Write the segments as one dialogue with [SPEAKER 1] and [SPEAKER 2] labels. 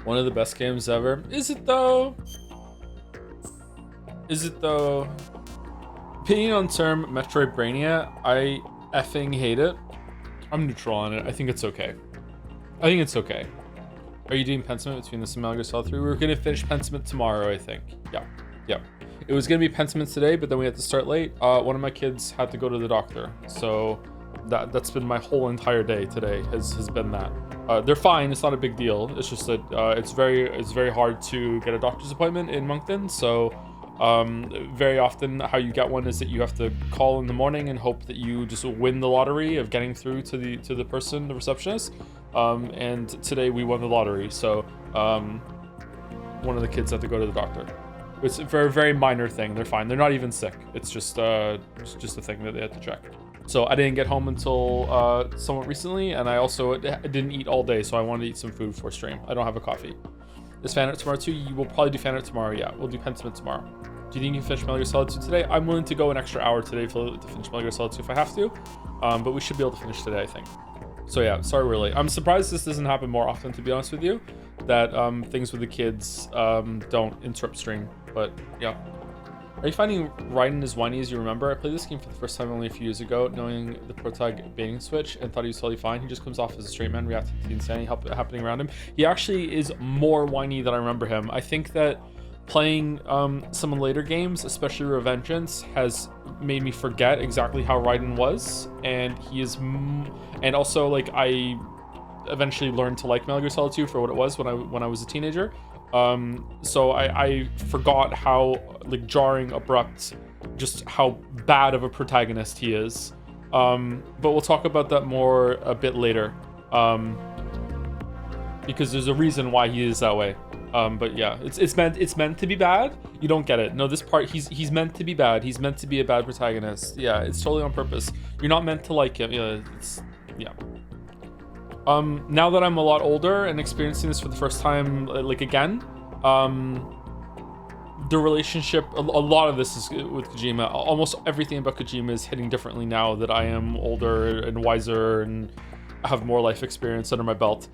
[SPEAKER 1] One of the best games ever. Is it though? Is it though? Opinion on term Metroidvania, I effing hate it. I'm neutral on it. I think it's okay. I think it's okay. Are you doing Pentiment between this and Metal Gear Solid 3? We were gonna finish Pentiment tomorrow, I think. Yeah, yeah. It was gonna be Pentiment today, but then we had to start late. One of my kids had to go to the doctor, so that's been my whole entire day today. Has been that. They're fine. It's not a big deal. It's just that it's very hard to get a doctor's appointment in Moncton. So very often how you get one is that you have to call in the morning and hope that you just win the lottery of getting through to the person, the receptionist. And today we won the lottery. So one of the kids had to go to the doctor. It's a very minor thing. They're fine. They're not even sick. It's just a thing that they had to check. So I didn't get home until somewhat recently, and I also didn't eat all day, so I wanted to eat some food before stream. I don't have a coffee. Is fan art tomorrow too? You will probably do fan art tomorrow, yeah. We'll do Pentiment tomorrow. Do you think you can finish Metal Gear Solid 2 today? I'm willing to go an extra hour today to finish Metal Gear Solid 2 if I have to, but we should be able to finish today, I think. So yeah, sorry we're late. I'm surprised this doesn't happen more often, to be honest with you, that things with the kids don't interrupt stream, but yeah. Are you finding Raiden as whiny as you remember? I played this game for the first time only a few years ago, knowing the protag baiting switch, and thought he was totally fine. He just comes off as a straight man reacting to the insanity happening around him. He actually is more whiny than I remember him. I think that playing some later games, especially Revengeance, has made me forget exactly how Raiden was, and he is, and also like I eventually learned to like Metal Gear Solid 2 for what it was when I was a teenager. So I forgot how like jarring, abrupt, just how bad of a protagonist he is. But we'll talk about that more a bit later, because there's a reason why he is that way. But yeah, it's meant to be bad. You don't get it. No, this part he's meant to be bad. He's meant to be a bad protagonist. Yeah, it's totally on purpose. You're not meant to like him. Yeah. Now that I'm a lot older and experiencing this for the first time, like again, the relationship, a lot of this is with Kojima. Almost everything about Kojima is hitting differently now that I am older and wiser and have more life experience under my belt.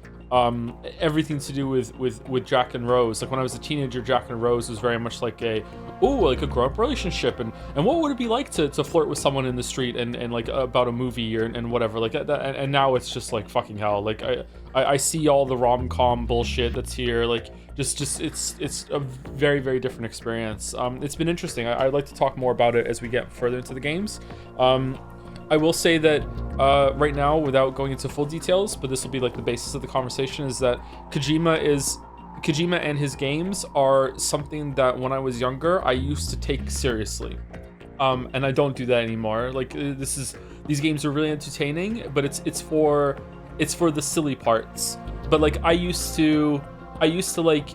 [SPEAKER 1] Everything to do with Jack and Rose. Like when I was a teenager, Jack and Rose was very much like a grown-up relationship, and what would it be like to flirt with someone in the street and like about a movie and whatever like that, and now it's just like fucking hell. Like I see all the rom-com bullshit that's here. Like just it's a very different experience. It's been interesting. I'd like to talk more about it as we get further into the games. I will say that right now, without going into full details, but this will be like the basis of the conversation, is that Kojima and his games are something that when I was younger I used to take seriously, and I don't do that anymore. Like these games are really entertaining, but it's for the silly parts. But like I used to like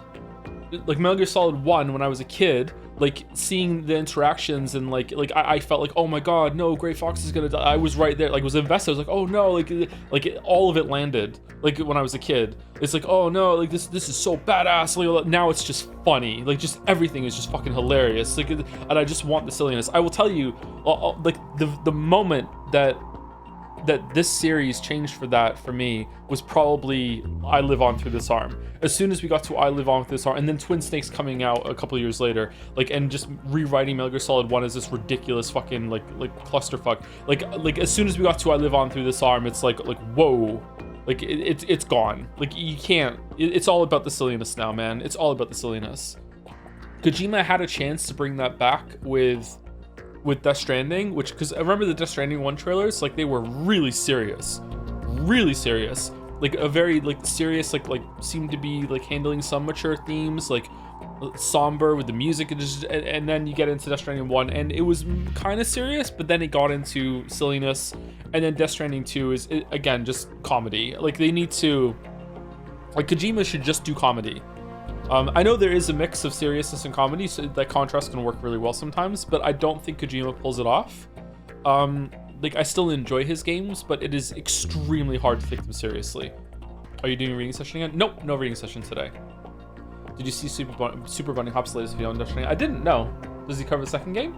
[SPEAKER 1] Metal Gear Solid 1 when I was a kid, like seeing the interactions and like I felt like, oh my god, no, Gray Fox is gonna die. I was right there, like was invested. I was like, oh no, like all of it landed. Like when I was a kid, it's like, oh no, like this is so badass. Like now it's just funny. Like just everything is just fucking hilarious. Like, and I just want the silliness. I will tell you, like the moment that this series changed for me was probably I Live On Through This Arm. As soon as we got to I Live On Through This Arm, and then Twin Snakes coming out a couple years later, like, and just rewriting Metal Gear Solid 1 as this ridiculous fucking like clusterfuck. Like as soon as we got to I Live On Through This Arm, it's like whoa, like it's gone. Like you can't. It's all about the silliness now, man. It's all about the silliness. Kojima had a chance to bring that back with Death Stranding, which, because I remember the Death Stranding 1 trailers, like they were really serious, like a very like serious, like seemed to be like handling some mature themes, like somber with the music, and then you get into Death Stranding 1 and it was kind of serious, but then it got into silliness, and then Death Stranding 2 is again just comedy. Like they need to, like Kojima should just do comedy. I know there is a mix of seriousness and comedy, so that contrast can work really well sometimes, but I don't think Kojima pulls it off. Like I still enjoy his games, but it is extremely hard to take them seriously. Are you doing a reading session again? Nope, no reading session today. Did you see Super Bunny Hop's latest video on Death Stranding? I didn't know. Does he cover the second game?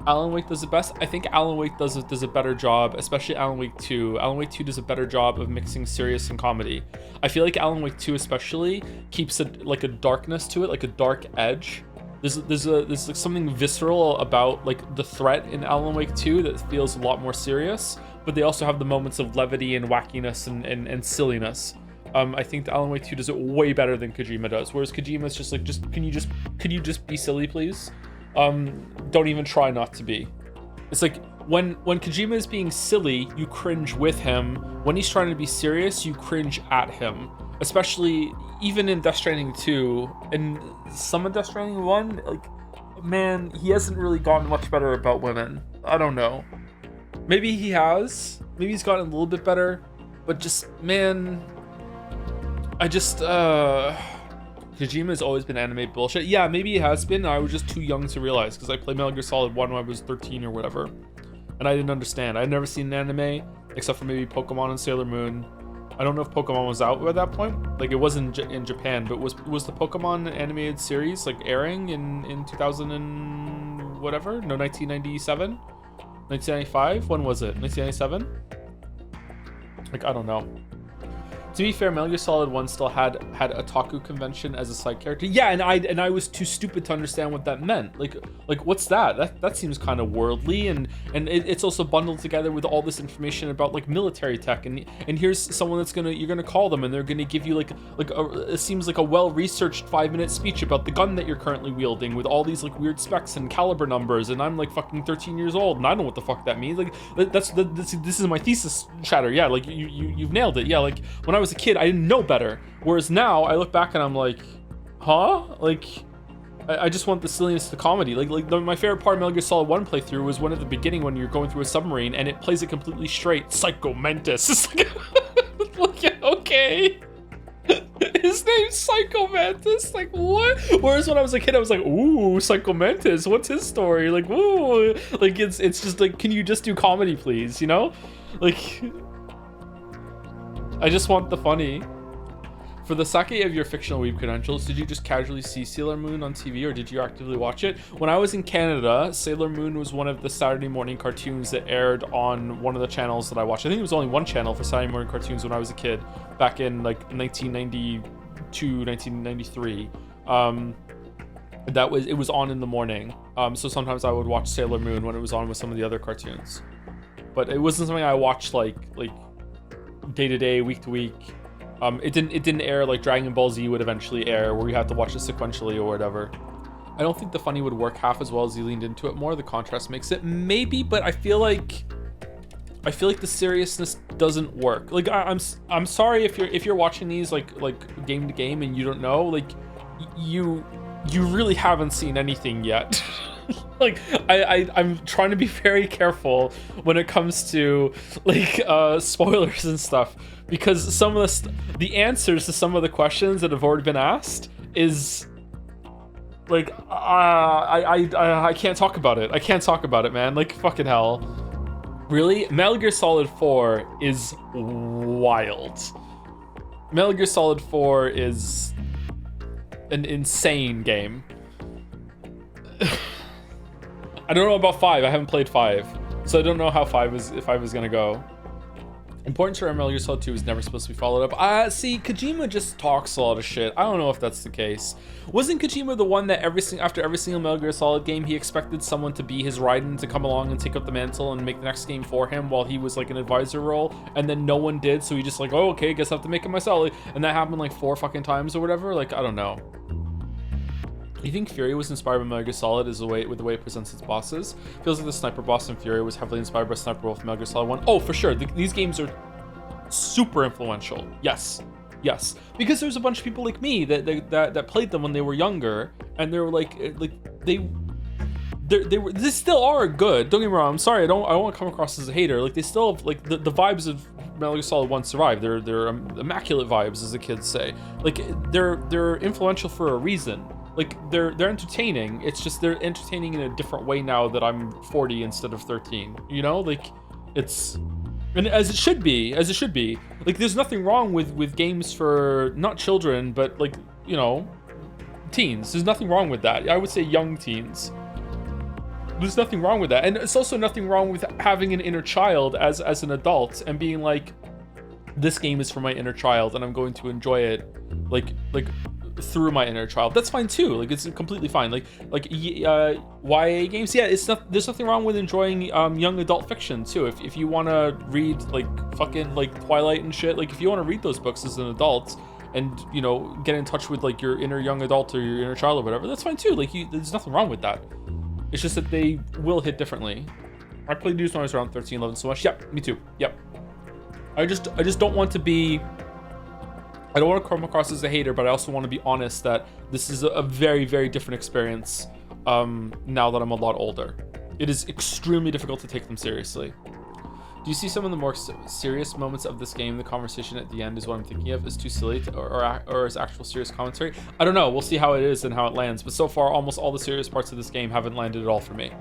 [SPEAKER 1] Alan Wake does it best. I think Alan Wake does a better job, especially Alan Wake 2. Alan Wake 2 does a better job of mixing serious and comedy. I feel like Alan Wake 2 especially keeps like a darkness to it, like a dark edge. There's like something visceral about like the threat in Alan Wake 2 that feels a lot more serious, but they also have the moments of levity and wackiness and silliness. I think Alan Wake 2 does it way better than Kojima does, whereas Kojima's just like, can you just be silly, please? Don't even try not to be. It's like when Kojima is being silly, you cringe with him. When he's trying to be serious, you cringe at him. Especially even in Death Stranding 2 and some of Death Stranding 1, like, man, he hasn't really gotten much better about women. I don't know. Maybe he has. Maybe he's gotten a little bit better, but just, man, Kojima's always been anime bullshit. Yeah, maybe he has been. I was just too young to realize because I played Metal Gear Solid 1 when I was 13 or whatever. And I didn't understand. I'd never seen an anime except for maybe Pokemon and Sailor Moon. I don't know if Pokemon was out at that point. Like, it wasn't in Japan, but was the Pokemon animated series like airing in 2000 and whatever? No, 1997? 1995? When was it? 1997? Like, I don't know. To be fair, Metal Gear Solid 1 still had a Otaku convention as a side character. Yeah, and I was too stupid to understand what that meant. Like what's that? That seems kind of worldly, and it's also bundled together with all this information about like military tech, and here's someone you're gonna call them, and they're gonna give you it seems like a well-researched 5-minute speech about the gun that you're currently wielding with all these like weird specs and caliber numbers, and I'm like fucking 13 years old and I don't know what the fuck that means. Like this is my thesis chatter. Yeah, like you've nailed it. Yeah, like when I was a kid, I didn't know better. Whereas now I look back and I'm like, huh? Like, I just want the silliness, the comedy. My favorite part of Metal Gear Solid 1 playthrough was one at the beginning when you're going through a submarine and it plays it completely straight. Psycho Mantis. It's like, yeah, okay. His name's Psycho Mantis. Like, what? Whereas when I was a kid, I was like, ooh, Psycho Mantis. What's his story? Like, ooh. Like, it's just like, can you just do comedy, please? You know? Like, I just want the funny. For the sake of your fictional weeb credentials, did you just casually see Sailor Moon on TV or did you actively watch it? When I was in Canada, Sailor Moon was one of the Saturday morning cartoons that aired on one of the channels that I watched. I think it was only one channel for Saturday morning cartoons when I was a kid, back in like 1992, 1993. It was on in the morning. So sometimes I would watch Sailor Moon when it was on with some of the other cartoons. But it wasn't something I watched like day to day, week to week. It didn't air like Dragon Ball Z would eventually air, where we had to watch it sequentially or whatever. I don't think the funny would work half as well as he leaned into it more. The contrast makes it maybe, but I feel like the seriousness doesn't work. Like I'm sorry if you're watching these like game to game and you don't know, like you really haven't seen anything yet. Like I'm trying to be very careful when it comes to like spoilers and stuff, because some of the answers to some of the questions that have already been asked is like I can't talk about it. I can't talk about it, man. Like, fucking hell. Really? Metal Gear Solid 4 is wild. Metal Gear Solid 4 is an insane game. I don't know about 5. I haven't played 5, so I don't know how 5 is gonna go. Important to remember, Metal Gear Solid 2 is never supposed to be followed up. See, Kojima just talks a lot of shit. I don't know if that's the case. Wasn't Kojima the one that after every single Metal Gear Solid game, he expected someone to be his Raiden to come along and take up the mantle and make the next game for him while he was like an advisor role, and then no one did, so he just like, oh, okay, guess I have to make it myself. And that happened like 4 fucking times or whatever. Like, I don't know. You think Fury was inspired by Metal Gear Solid with the way it presents its bosses? Feels like the sniper boss in Fury was heavily inspired by Sniper Wolf from Metal Gear Solid 1. Oh, for sure. These games are super influential. Yes. Because there's a bunch of people like me that played them when they were younger, and they were they still are good. Don't get me wrong. I'm sorry. I don't want to come across as a hater. Like, they still have, like, the vibes of Metal Gear Solid 1 survive. They're immaculate vibes, as the kids say. Like, they're influential for a reason. Like, they're entertaining. It's just they're entertaining in a different way now that I'm 40 instead of 13. You know, like, it's, and as it should be. Like, there's nothing wrong with games for not children, but like, you know, teens. There's nothing wrong with that. I would say young teens. There's nothing wrong with that. And it's also nothing wrong with having an inner child as an adult and being like, this game is for my inner child and I'm going to enjoy it like through my inner child. That's fine too. Like, it's completely fine. YA games, yeah, there's nothing wrong with enjoying young adult fiction too. If you want to read like fucking like Twilight and shit, like if you want to read those books as an adult and, you know, get in touch with like your inner young adult or your inner child or whatever, that's fine too. Like, there's nothing wrong with that. It's just that they will hit differently. I played News when I was around 13, 11 so much. Yep, me too. Yep. I just don't want to be, I don't want to come across as a hater, but I also want to be honest that this is a very, very different experience now that I'm a lot older. It is extremely difficult to take them seriously. Do you see some of the more serious moments of this game? The conversation at the end is what I'm thinking of. Is too silly or is actual serious commentary? I don't know. We'll see how it is and how it lands. But so far, almost all the serious parts of this game haven't landed at all for me.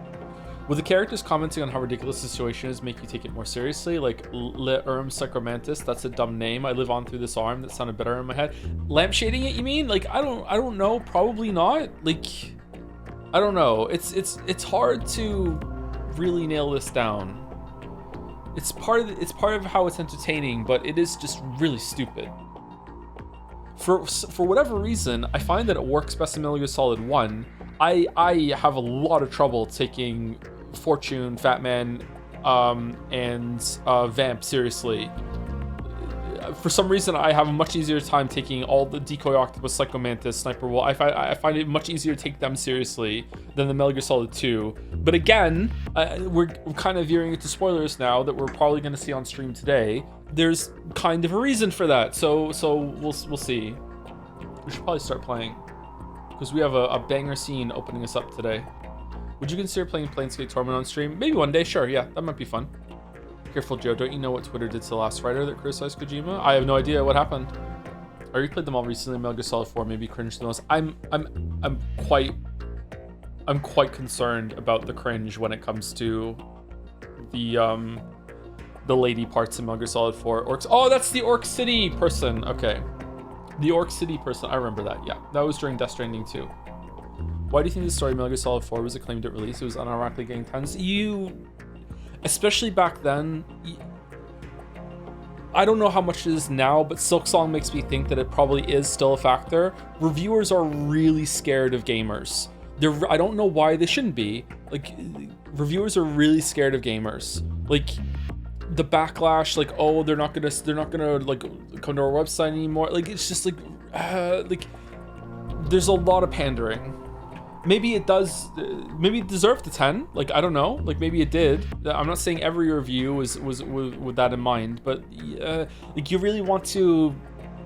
[SPEAKER 1] Will the characters commenting on how ridiculous the situation is make you take it more seriously? Like Le Erm Psychromantis, that's a dumb name. I live on through this arm. That sounded better in my head. Lampshading it, you mean? Like, I don't know. Probably not. Like, I don't know. It's hard to really nail this down. It's part of how it's entertaining, but it is just really stupid. For whatever reason, I find that it works best in Metal Gear Solid 1. I have a lot of trouble taking Fortune, Fat Man, and Vamp seriously. For some reason, I have a much easier time taking all the Decoy Octopus, Psychomantis, Sniper Wolf. I find it much easier to take them seriously than the Metal Gear Solid 2. But again, we're kind of veering into spoilers now that we're probably going to see on stream today. There's kind of a reason for that, so we'll see. We should probably start playing because we have a banger scene opening us up today. Would you consider playing Planescape Torment on stream? Maybe one day, sure, yeah, that might be fun. Careful, Joe, don't you know what Twitter did to the last writer that criticized Kojima? I have no idea what happened. I replayed them all recently. Metal Gear Solid 4 maybe cringed the most. I'm quite concerned about the cringe when it comes to the lady parts in Metal Gear Solid 4. Orcs. Oh, that's the Orc City person. Okay. The Orc City person. I remember that. Yeah. That was during Death Stranding 2. Why do you think the story of Metal Gear Solid 4 was acclaimed at release? It was unironically getting tons. Especially back then, I don't know how much it is now, but Silksong makes me think that it probably is still a factor. Reviewers are really scared of gamers. I don't know why they shouldn't be. Like, reviewers are really scared of gamers. Like, the backlash, like, oh, they're not gonna like come to our website anymore. Like, it's just like there's a lot of pandering. Maybe it does, maybe it deserved the 10. Like, I don't know. Like, maybe it did. I'm not saying every review was with that in mind, but like, you really want to,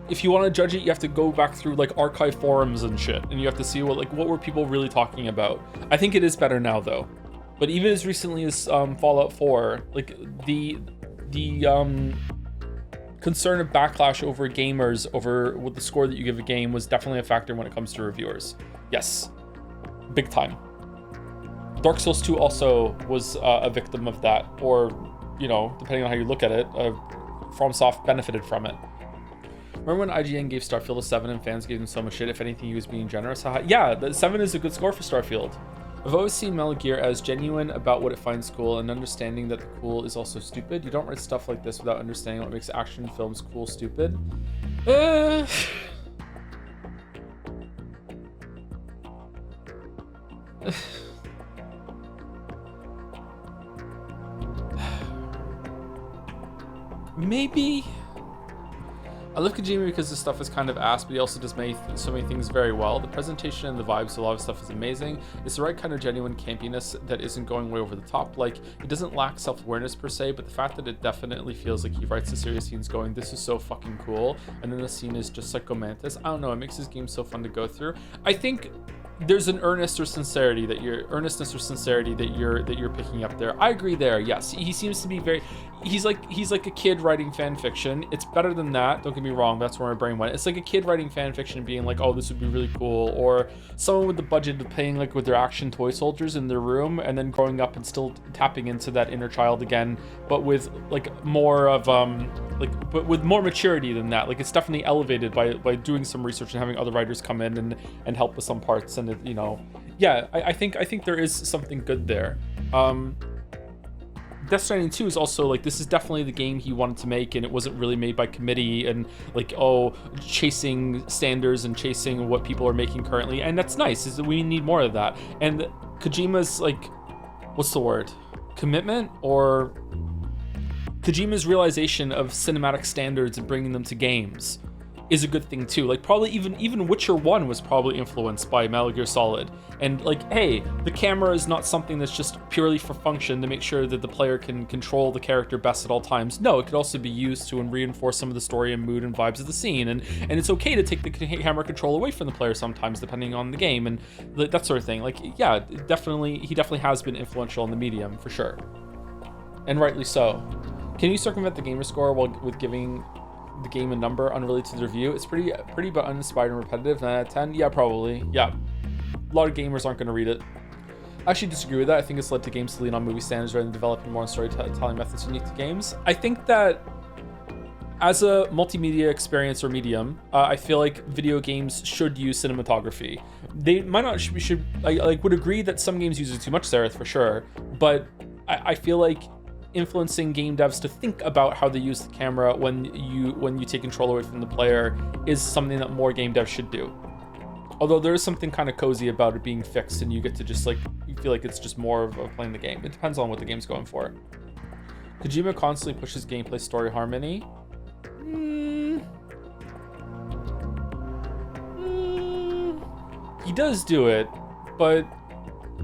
[SPEAKER 1] if you want to judge it, you have to go back through like archive forums and shit, and you have to see what were people really talking about. I think it is better now though. But even as recently as Fallout 4, like the concern of backlash over gamers over what the score that you give a game was definitely a factor when it comes to reviewers. Yes. Big time. Dark Souls 2 also was a victim of that, or, you know, depending on how you look at it, FromSoft benefited from it. Remember when IGN gave Starfield a 7 and fans gave him so much shit? If anything, he was being generous. Yeah, the 7 is a good score for Starfield. I've always seen Metal Gear as genuine about what it finds cool and understanding that the cool is also stupid. You don't write stuff like this without understanding what makes action films cool stupid. Maybe. I love Kojima because this stuff is kind of ass, but he also does so many things very well. The presentation and the vibes, a lot of stuff is amazing. It's the right kind of genuine campiness that isn't going way over the top. Like, it doesn't lack self-awareness per se, but the fact that it definitely feels like he writes the serious scenes going, this is so fucking cool, and then the scene is just Psychomantis. I don't know, it makes his game so fun to go through. I think there's an earnestness or sincerity that you're picking up there. I agree there. Yes, he seems to be very. he's like a kid writing fan fiction. It's better than that, don't get me wrong, that's where my brain went. It's like a kid writing fan fiction being like, oh, this would be really cool, or someone with the budget of playing like with their action toy soldiers in their room and then growing up and still tapping into that inner child again, but with like more of but with more maturity than that. Like, it's definitely elevated by doing some research and having other writers come in and help with some parts, and it, yeah, I think there is something good there. Death Stranding 2 is also like, this is definitely the game he wanted to make, and it wasn't really made by committee and like, oh, chasing standards and chasing what people are making currently, and that's nice. Is that we need more of that. And Kojima's like, what's the word? Commitment, or Kojima's realization of cinematic standards and bringing them to games is a good thing too. Like, probably even Witcher 1 was probably influenced by Metal Gear Solid. And like, hey, the camera is not something that's just purely for function to make sure that the player can control the character best at all times. No, it could also be used to reinforce some of the story and mood and vibes of the scene. And it's okay to take the camera control away from the player sometimes, depending on the game and that sort of thing. Like, yeah, he definitely has been influential in the medium for sure, and rightly so. Can you circumvent the gamer score with giving the game a number unrelated to the review? It's pretty but uninspired and repetitive. 9 out of 10. Yeah, probably. Yeah, a lot of gamers aren't going to read it. I actually disagree with that. I think it's led to games to lean on movie standards rather than developing more storytelling methods unique to games. I think that as a multimedia experience or medium, I feel like video games should use cinematography. They might not I would agree that some games use it too much, Zareth, for sure, but I feel like influencing game devs to think about how they use the camera when you take control away from the player is something that more game devs should do. Although there is something kind of cozy about it being fixed, and you get to just like, you feel like it's just more of playing the game. It depends on what the game's going for. Kojima constantly pushes gameplay story harmony. He does do it, but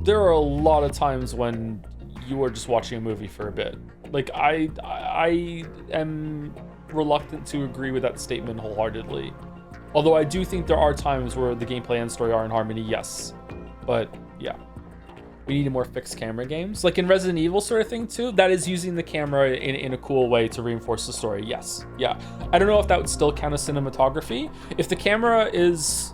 [SPEAKER 1] there are a lot of times when you are just watching a movie for a bit. Like, I am reluctant to agree with that statement wholeheartedly. Although I do think there are times where the gameplay and story are in harmony, yes. But yeah, we need more fixed camera games. Like in Resident Evil sort of thing too, that is using the camera in a cool way to reinforce the story, yes. Yeah, I don't know if that would still count as cinematography. If the camera is,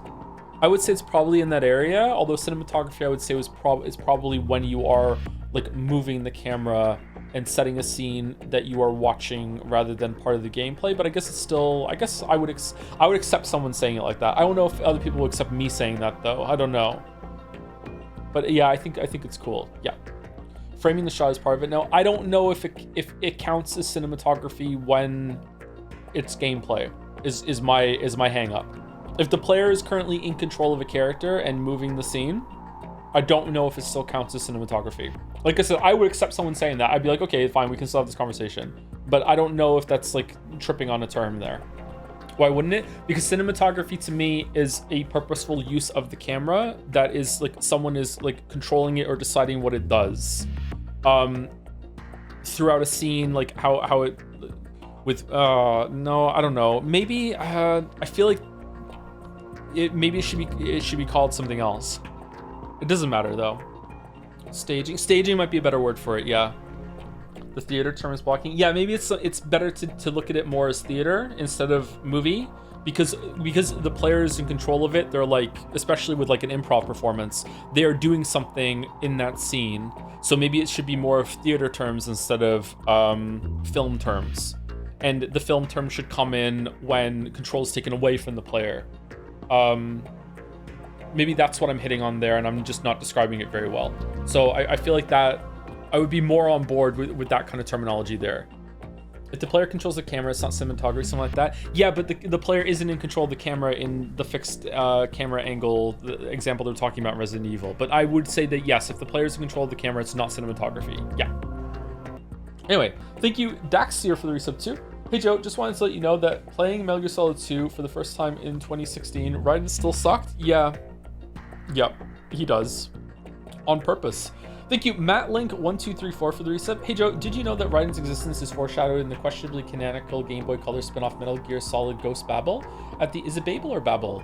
[SPEAKER 1] I would say it's probably in that area, although cinematography I would say is probably when you are like moving the camera and setting a scene that you are watching rather than part of the gameplay. But I guess it's still, I guess I would accept someone saying it like that. I don't know if other people will accept me saying that though. I don't know. But yeah, I think it's cool. Yeah. Framing the shot is part of it. Now, I don't know if it counts as cinematography when it's gameplay is my hang up. If the player is currently in control of a character and moving the scene, I don't know if it still counts as cinematography. Like I said, I would accept someone saying that. I'd be like, okay, fine, we can still have this conversation. But I don't know if that's like tripping on a term there. Why wouldn't it? Because cinematography to me is a purposeful use of the camera that is like someone is like controlling it or deciding what it does. Throughout a scene, like how it with no, I don't know. Maybe I feel like it should be called something else. It doesn't matter though. Staging might be a better word for it. Yeah, the theater term is blocking. Yeah, maybe it's better to look at it more as theater instead of movie, because the player is in control of it. They're like, especially with like an improv performance, they are doing something in that scene. So maybe it should be more of theater terms instead of film terms, and the film term should come in when control is taken away from the player. Maybe that's what I'm hitting on there, and I'm just not describing it very well. So I feel like that I would be more on board with that kind of terminology there. If the player controls the camera, it's not cinematography, something like that. Yeah, but the player isn't in control of the camera in the fixed camera angle, the example they're talking about in Resident Evil. But I would say that yes, if the player's in control of the camera, it's not cinematography. Yeah. Anyway, thank you, Daxier, for the resub too. Hey Joe, just wanted to let you know that playing Metal Gear Solid 2 for the first time in 2016, Raiden still sucked? Yeah. Yep, he does. On purpose. Thank you, MattLink1234 for the resub. Hey Joe, did you know that Raiden's existence is foreshadowed in the questionably canonical Game Boy Color spin-off Metal Gear Solid Ghost Babel? Is it Babel or Babel?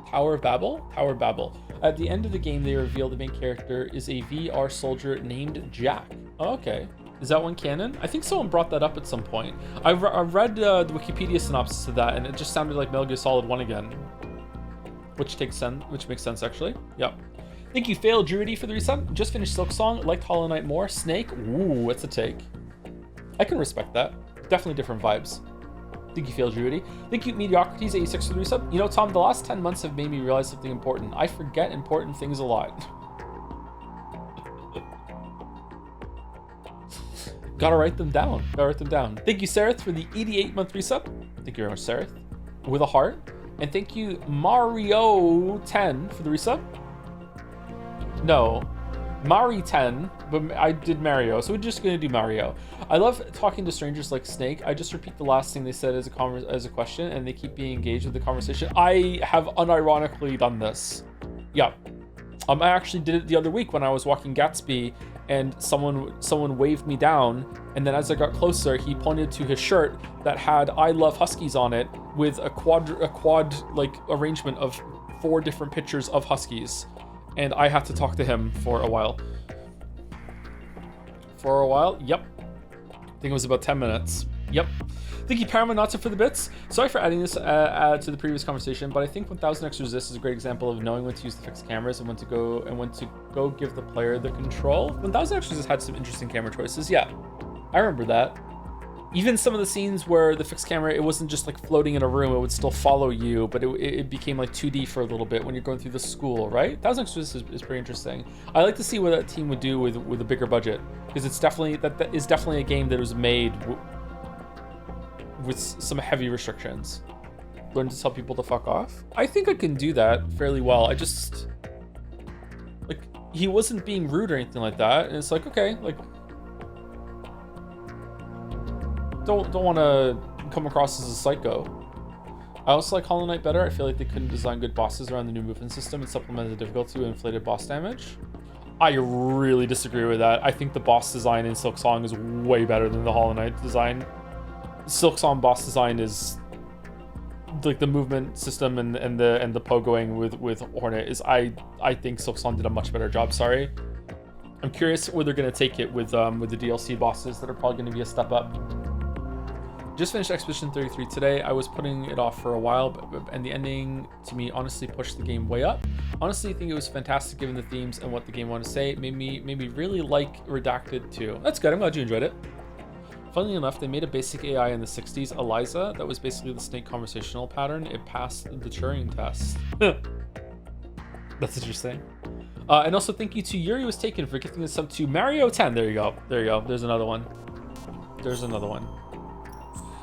[SPEAKER 1] Tower of Babel? Tower of Babel. At the end of the game, they reveal the main character is a VR soldier named Jack. Oh, okay. Is that one canon? I think someone brought that up at some point. I read the Wikipedia synopsis of that, and it just sounded like Metal Gear Solid 1 again. Which makes sense, actually. Yep. Thank you, Fail Druidy, for the resub. Just finished Silksong. Liked Hollow Knight more. Snake. Ooh, that's a take. I can respect that. Definitely different vibes. Thank you, Fail Druidy. Thank you, Mediocrities 86 for the resub. You know, Tom, the last 10 months have made me realize something important. I forget important things a lot. Gotta write them down. Thank you, Sareth, for the 88-month resub. Thank you very much, Sareth. With a heart. And thank you, Mario10 for the resub. No, Mari10, but I did Mario, so we're just gonna do Mario. I love talking to strangers like Snake. I just repeat the last thing they said as a question, and they keep being engaged with the conversation. I have unironically done this. Yeah. I actually did it the other week when I was walking Gatsby, and someone waved me down, and then as I got closer, he pointed to his shirt that had "I love Huskies" on it with a quad like arrangement of 4 different pictures of Huskies, and I had to talk to him for a while. Yep. I think it was about 10 minutes. Yep. Thank you, Paramonata, for the bits. Sorry for adding this to the previous conversation, but I think 1000x Resist is a great example of knowing when to use the fixed cameras and when to go give the player the control. 1000x Resist had some interesting camera choices. Yeah, I remember that. Even some of the scenes where the fixed camera, it wasn't just like floating in a room, it would still follow you, but it became like 2D for a little bit when you're going through the school, right? 1000x Resist is pretty interesting. I like to see what that team would do with a bigger budget, because it's definitely that is definitely a game that was made with some heavy restrictions. Learn to tell people to fuck off. I think I can do that fairly well. I just, like, he wasn't being rude or anything like that, and it's like, okay, like, don't want to come across as a psycho. I also like Hollow Knight better. I feel like they couldn't design good bosses around the new movement system and supplement the difficulty with inflated boss damage. I really disagree with that. I think the boss design in Silksong is way better than the Hollow Knight design. Silksong boss design is like the movement system and the pogoing with Hornet is I think Silksong did a much better job. Sorry. I'm curious where they're gonna take it with the DLC bosses that are probably gonna be a step up. Just finished Expedition 33 today. I was putting it off for a while, and the ending to me honestly pushed the game way up. Honestly, I think it was fantastic given the themes and what the game wanted to say. It made me really like Redacted too. That's good. I'm glad you enjoyed it. Funnily enough, they made a basic AI in the 60s, Eliza, that was basically the Snake conversational pattern. It passed the Turing test. That's interesting. And also thank you to Yuri Was Taken for gifting this up to Mario 10. There you go. There's another one.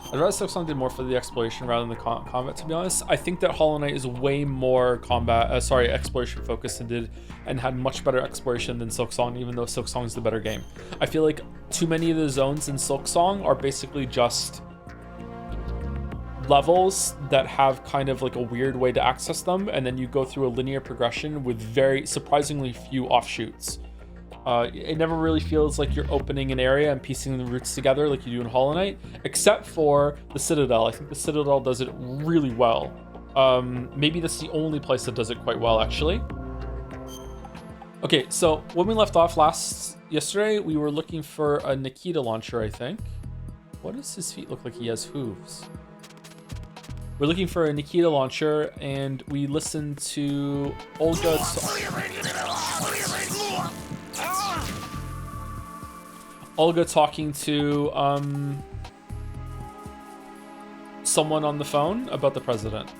[SPEAKER 1] I'd rather Silksong did more for the exploration rather than the combat, to be honest. I think that Hollow Knight is way more exploration focused and had much better exploration than Silksong, even though Silksong is the better game. I feel like too many of the zones in Silksong are basically just levels that have kind of like a weird way to access them, and then you go through a linear progression with very surprisingly few offshoots. It never really feels like you're opening an area and piecing the routes together like you do in Hollow Knight, except for the Citadel. I think the Citadel does it really well. Maybe that's the only place that does it quite well, actually. Okay, so when we left off yesterday, we were looking for a Nikita launcher, I think. What does his feet look like? He has hooves. We're looking for a Nikita launcher, and we listened to Olga talking to someone on the phone about the president.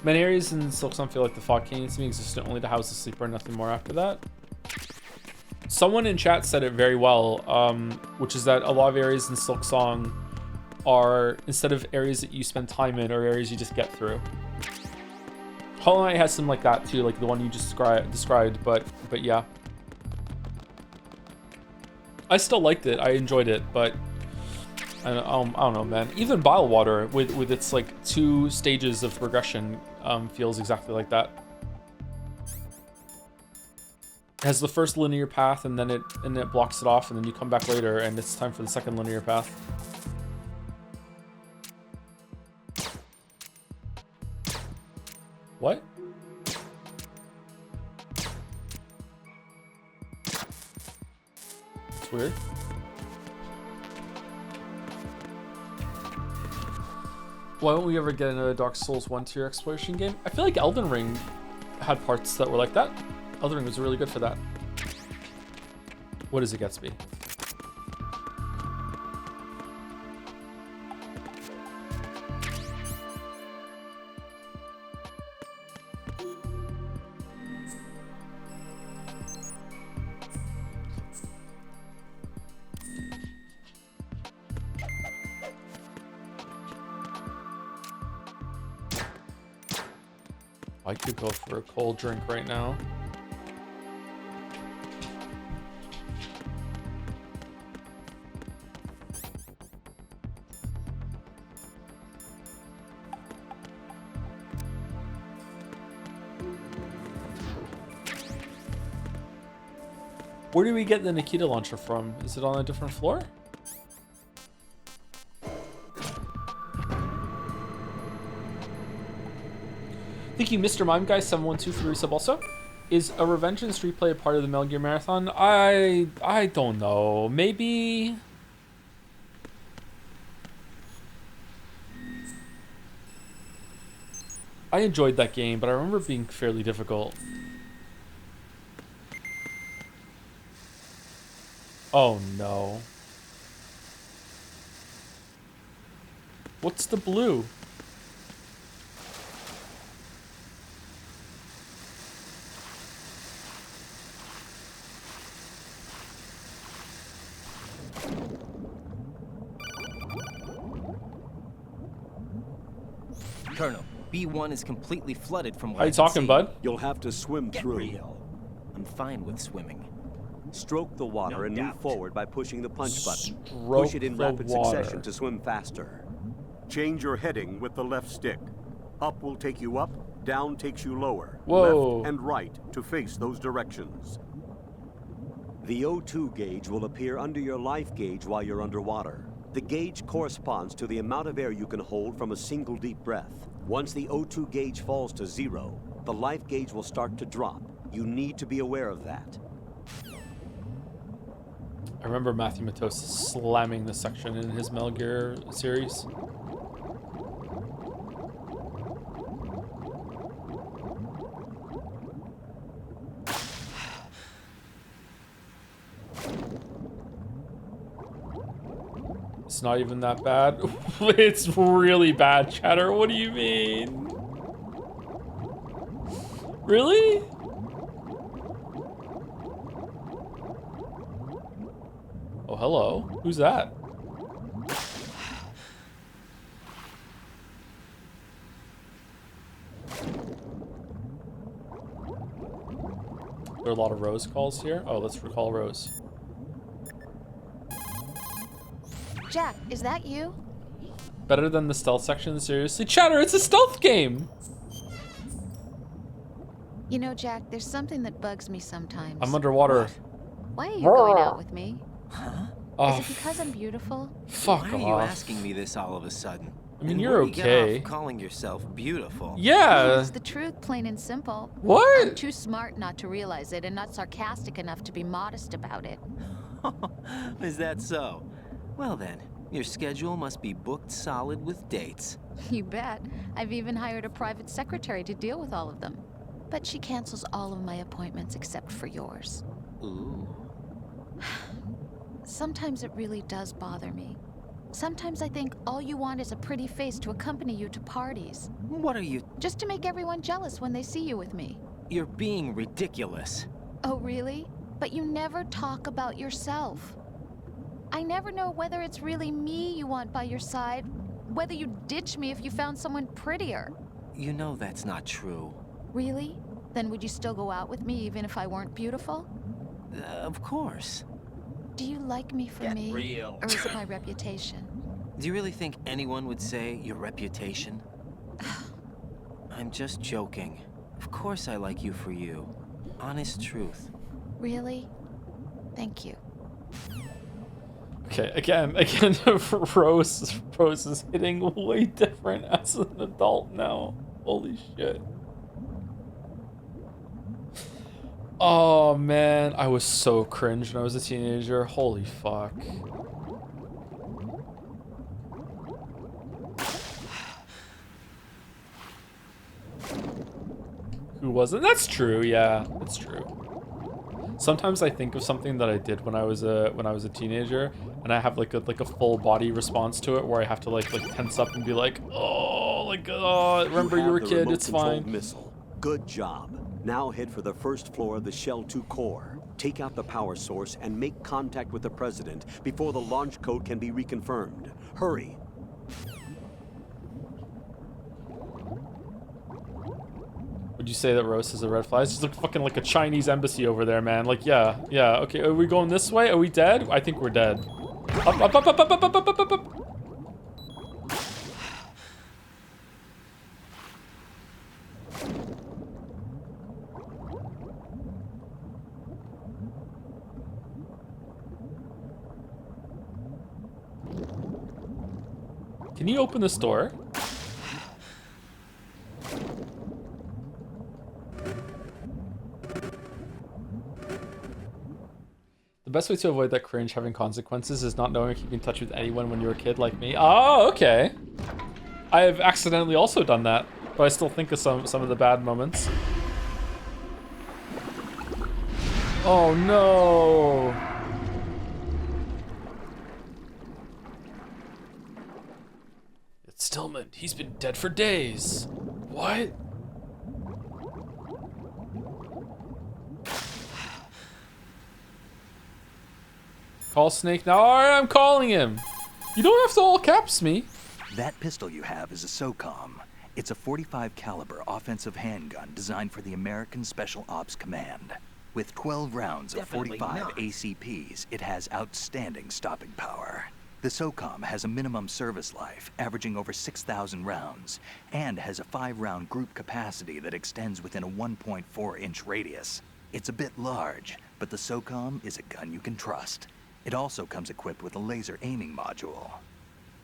[SPEAKER 1] Many areas in Silksong feel like the fog canyon to me existed only to house the sleeper and nothing more after that. Someone in chat said it very well, which is that a lot of areas in Silksong are, instead of areas that you spend time in, or areas you just get through. Hollow Knight has some like that too, like the one you just described, but yeah. I still liked it. I enjoyed it, but I don't know, man. Even Bilewater with its like 2 stages of progression feels exactly like that. It has the first linear path, and then it blocks it off, and then you come back later, and it's time for the second linear path. What? That's weird. Why don't we ever get another Dark Souls 1 tier exploration game? I feel like Elden Ring had parts that were like that. Elden Ring was really good for that. What is it, Gatsby? I could go for a cold drink right now. Where do we get the Nikita launcher from? Is it on a different floor? Thank you, Mr. Mime Guy 712 for resub also. Is a Revengeance replay a part of the Metal Gear Marathon? I don't know. Maybe. I enjoyed that game, but I remember it being fairly difficult. Oh no. What's the blue?
[SPEAKER 2] Colonel, B1 is completely flooded from what
[SPEAKER 1] How you talking, bud?
[SPEAKER 3] You'll have to swim
[SPEAKER 2] Get
[SPEAKER 3] through.
[SPEAKER 2] real. I'm fine with swimming.
[SPEAKER 3] Stroke the water
[SPEAKER 2] No
[SPEAKER 3] and
[SPEAKER 2] doubt.
[SPEAKER 3] move forward by pushing the punch button.
[SPEAKER 1] Stroke
[SPEAKER 3] Push it in
[SPEAKER 1] the
[SPEAKER 3] rapid
[SPEAKER 1] water.
[SPEAKER 3] succession to swim faster. Change your heading with the left stick. Up will take you up, down takes you lower.
[SPEAKER 1] Whoa.
[SPEAKER 3] Left and right to face those directions. The O2 gauge will appear under your life gauge while you're underwater. The gauge corresponds to the amount of air you can hold from a single deep breath. Once the O2 gauge falls to 0, the life gauge will start to drop. You need to be aware of that.
[SPEAKER 1] I remember Matthew Matos slamming this section in his Metal Gear series. It's not even that bad. It's really bad, Chatter. What do you mean? Really? Oh, hello. Who's that? There are a lot of Rose calls here. Oh, let's recall Rose.
[SPEAKER 4] Jack, is that you?
[SPEAKER 1] Better than the stealth section, seriously? Chatter, it's a stealth game!
[SPEAKER 4] You know, Jack, there's something that bugs me sometimes.
[SPEAKER 1] I'm underwater.
[SPEAKER 4] Why are you going out with me?
[SPEAKER 2] Huh?
[SPEAKER 1] Oh,
[SPEAKER 4] Is it because I'm beautiful?
[SPEAKER 1] fuck
[SPEAKER 2] Why are you
[SPEAKER 1] off.
[SPEAKER 2] asking me this all of a sudden?
[SPEAKER 1] I mean,
[SPEAKER 2] And
[SPEAKER 1] you're
[SPEAKER 2] where do you get
[SPEAKER 1] okay.
[SPEAKER 2] off calling yourself beautiful.
[SPEAKER 1] Yeah.
[SPEAKER 4] It's the truth, plain and simple. I'm
[SPEAKER 1] What?
[SPEAKER 4] too smart not to realize it and not sarcastic enough to be modest about it.
[SPEAKER 2] Is that so? Well then, your schedule must be booked solid with dates.
[SPEAKER 4] You bet. I've even hired a private secretary to deal with all of them. But she cancels all of my appointments except for yours.
[SPEAKER 2] Ooh.
[SPEAKER 4] Sometimes it really does bother me. Sometimes I think all you want is a pretty face to accompany you to parties.
[SPEAKER 2] What are you...
[SPEAKER 4] Just to make everyone jealous when they see you with me.
[SPEAKER 2] You're being ridiculous.
[SPEAKER 4] Oh, really? But you never talk about yourself. I never know whether it's really me you want by your side, whether you'd ditch me if you found someone prettier.
[SPEAKER 2] You know that's not true.
[SPEAKER 4] Really? Then would you still go out with me even if I weren't beautiful?
[SPEAKER 2] Of course.
[SPEAKER 4] Do you like me for
[SPEAKER 2] Get
[SPEAKER 4] me?
[SPEAKER 2] real.
[SPEAKER 4] Or is it my reputation?
[SPEAKER 2] Do you really think anyone would say your reputation? I'm just joking. Of course I like you for you. Honest truth.
[SPEAKER 4] Really? Thank you.
[SPEAKER 1] Okay, again, Rose is hitting way different as an adult now. Holy shit. Oh man, I was so cringe when I was a teenager. Holy fuck. Who wasn't? That's true. Yeah, that's true. Sometimes I think of something that I did when I was a teenager, and I have like a full body response to it, where I have to like tense up and be like, oh, remember you were a kid. It's fine.
[SPEAKER 3] Missile. Good job. Now head for the first floor of the Shell 2 core. Take out the power source and make contact with the president before the launch code can be reconfirmed. Hurry.
[SPEAKER 1] Would you say that Rose is a red flag? It's just fucking like a Chinese embassy over there, man. Like, yeah. Okay, are we going this way? Are we dead? I think we're dead. Up. Can you open this door? The best way to avoid that cringe having consequences is not knowing keeping in touch with anyone when you're a kid like me. Oh, okay. I have accidentally also done that, but I still think of some of the bad moments. Oh no. It's Stillman. He's been dead for days. What? Call Snake now. Alright, I'm calling him. You don't have to all caps me.
[SPEAKER 5] That pistol you have is a SOCOM. It's a .45 caliber offensive handgun designed for the American Special Ops Command. With 12 rounds of
[SPEAKER 2] Definitely
[SPEAKER 5] 45
[SPEAKER 2] not.
[SPEAKER 5] ACPs, it has outstanding stopping power. The SOCOM has a minimum service life, averaging over 6,000 rounds, and has a 5-round group capacity that extends within a 1.4-inch radius. It's a bit large, but the SOCOM is a gun you can trust. It also comes equipped with a laser aiming module.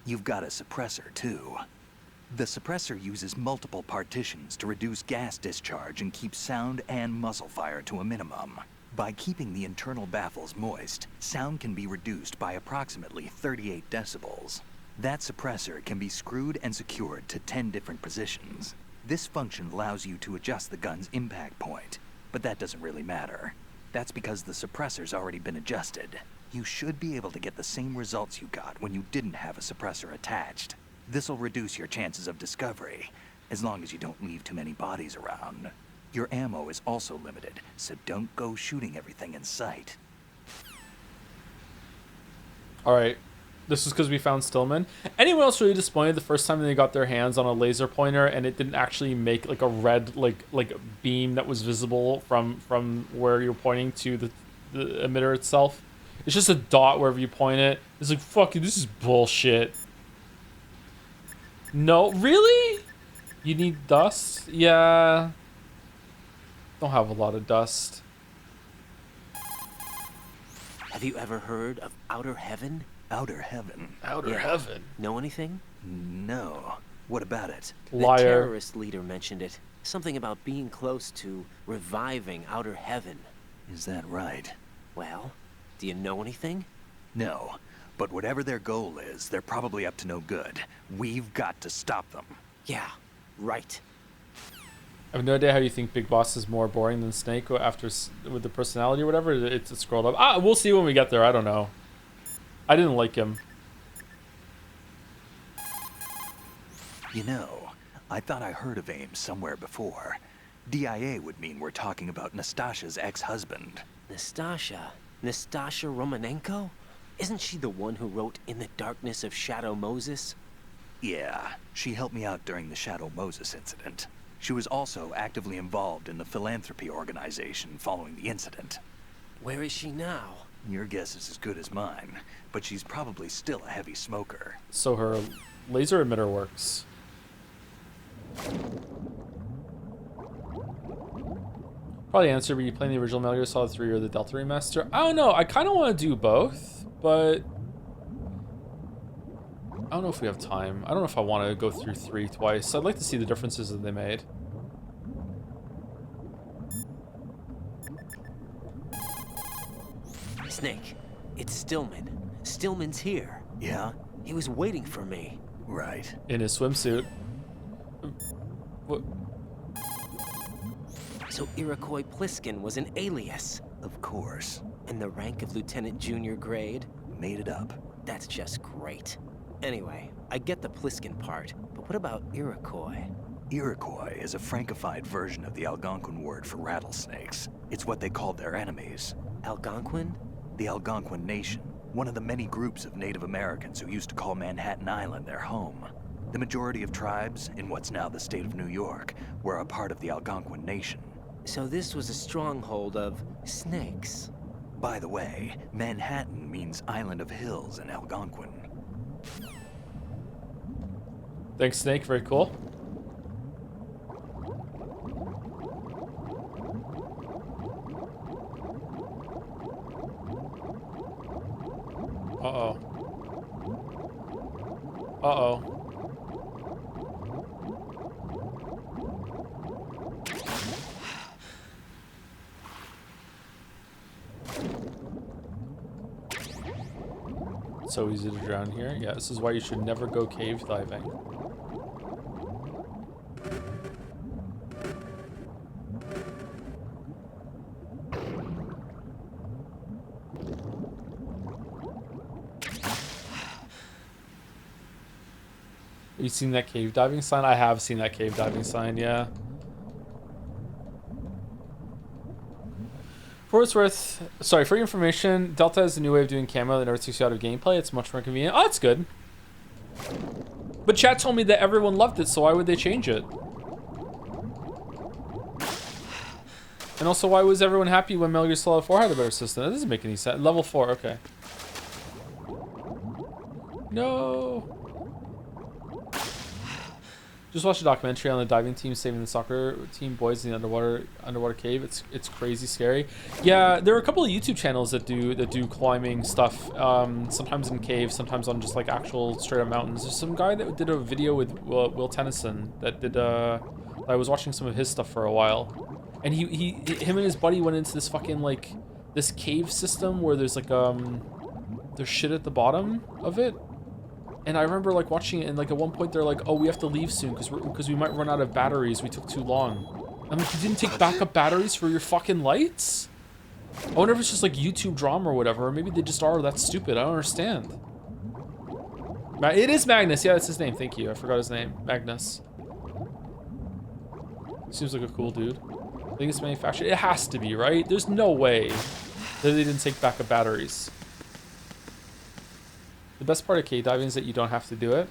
[SPEAKER 5] You've got a suppressor, too. The suppressor uses multiple partitions to reduce gas discharge and keep sound and muzzle fire to a minimum. By keeping the internal baffles moist, sound can be reduced by approximately 38 decibels. That suppressor can be screwed and secured to 10 different positions. This function allows you to adjust the gun's impact point, but that doesn't really matter. That's because the suppressor's already been adjusted. You should be able to get the same results you got when you didn't have a suppressor attached. This'll reduce your chances of discovery, as long as you don't leave too many bodies around. Your ammo is also limited, so don't go shooting everything in sight.
[SPEAKER 1] Alright. This is because we found Stillman. Anyone else really disappointed the first time they got their hands on a laser pointer and it didn't actually make like a red like beam that was visible from where you're pointing to the emitter itself? It's just a dot wherever you point it. It's like, fuck you, this is bullshit. No, really? You need dust? Yeah. Don't have a lot of dust.
[SPEAKER 2] Have you ever heard of Outer Heaven?
[SPEAKER 5] Outer Heaven?
[SPEAKER 1] Outer heaven.
[SPEAKER 2] Know anything?
[SPEAKER 5] No. What about it?
[SPEAKER 2] The
[SPEAKER 1] Liar.
[SPEAKER 2] terrorist leader mentioned it. Something about being close to reviving Outer Heaven.
[SPEAKER 5] Is that right?
[SPEAKER 2] Well, do you know anything?
[SPEAKER 5] No. But whatever their goal is, they're probably up to no good. We've got to stop them.
[SPEAKER 2] Yeah, right.
[SPEAKER 1] I have no idea how you think Big Boss is more boring than Snake after with the personality or whatever. It's scrolled up. Ah, we'll see when we get there. I don't know. I didn't like him.
[SPEAKER 5] You know, I thought I heard of Ames somewhere before. DIA would mean we're talking about Nastasha's ex-husband.
[SPEAKER 2] Nastasha Romanenko? Isn't she the one who wrote In the Darkness of Shadow Moses?
[SPEAKER 5] Yeah, she helped me out during the Shadow Moses incident. She was also actively involved in the philanthropy organization following the incident.
[SPEAKER 2] Where is she now?
[SPEAKER 5] Your guess is as good as mine, but she's probably still a heavy smoker.
[SPEAKER 1] So her laser emitter works. Probably answer, were you playing the original Metal Gear Solid 3 or the Delta Remaster? I don't know. I kind of want to do both, but I don't know if we have time. I don't know if I want to go through 3 twice. I'd like to see the differences that they made.
[SPEAKER 2] Snake, it's Stillman. Stillman's here.
[SPEAKER 5] Yeah?
[SPEAKER 2] He was waiting for me.
[SPEAKER 5] Right.
[SPEAKER 1] In his swimsuit. What?
[SPEAKER 2] So Iroquois Pliskin was an alias.
[SPEAKER 5] Of course.
[SPEAKER 2] And the rank of Lieutenant Junior grade?
[SPEAKER 5] Made it up.
[SPEAKER 2] That's just great. Anyway, I get the Pliskin part, but what about Iroquois?
[SPEAKER 5] Iroquois is a Frankified version of the Algonquin word for rattlesnakes. It's what they called their enemies.
[SPEAKER 2] Algonquin?
[SPEAKER 5] The Algonquin Nation, one of the many groups of Native Americans who used to call Manhattan Island their home. The majority of tribes, in what's now the state of New York, were a part of the Algonquin Nation.
[SPEAKER 2] So this was a stronghold of snakes.
[SPEAKER 5] By the way, Manhattan means Island of Hills in Algonquin.
[SPEAKER 1] Thanks, Snake. Very cool. Uh-oh. Uh-oh. So easy to drown here. Yeah, this is why you should never go cave diving. You seen that cave diving sign? I have seen that cave diving sign, yeah. For what it's worth, sorry, for your information, Delta has a new way of doing camo that never takes you out of gameplay. It's much more convenient. Oh, that's good. But chat told me that everyone loved it, so why would they change it? And also, why was everyone happy when Metal Gear Solid 4 had a better system? That doesn't make any sense. Level 4, okay. No. Just watched a documentary on the diving team saving the soccer team boys in the underwater cave. It's crazy scary. Yeah, there are a couple of YouTube channels that do climbing stuff. Sometimes in caves, sometimes on just like actual straight up mountains. There's some guy that did a video with Will Tennyson that did. I was watching some of his stuff for a while, and him and his buddy went into this fucking like this cave system where there's like there's shit at the bottom of it. And I remember like watching it, and like at one point they're like, "Oh, we have to leave soon because we might run out of batteries. We took too long." I'm like, "You didn't take backup batteries for your fucking lights?" I wonder if it's just like YouTube drama or whatever, or maybe they just are that stupid. I don't understand. It is Magnus. Yeah, that's his name. Thank you. I forgot his name. Magnus. Seems like a cool dude. I think it's manufactured. It has to be, right? There's no way that they didn't take backup batteries. The best part of cave diving is that you don't have to do it.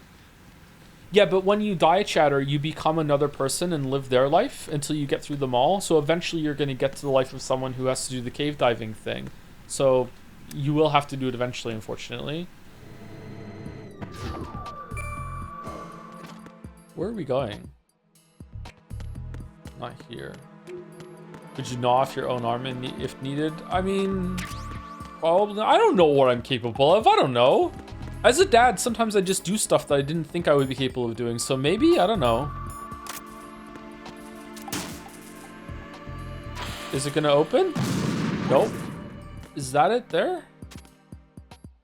[SPEAKER 1] Yeah, but when you die, chatter, you become another person and live their life until you get through them all. So eventually you're going to get to the life of someone who has to do the cave diving thing. So you will have to do it eventually, unfortunately. Where are we going? Not here. Could you gnaw off your own arm if needed? I mean, probably. I don't know what I'm capable of. I don't know. As a dad, sometimes I just do stuff that I didn't think I would be capable of doing. So maybe, I don't know. Is it gonna open? Nope. Is that it there?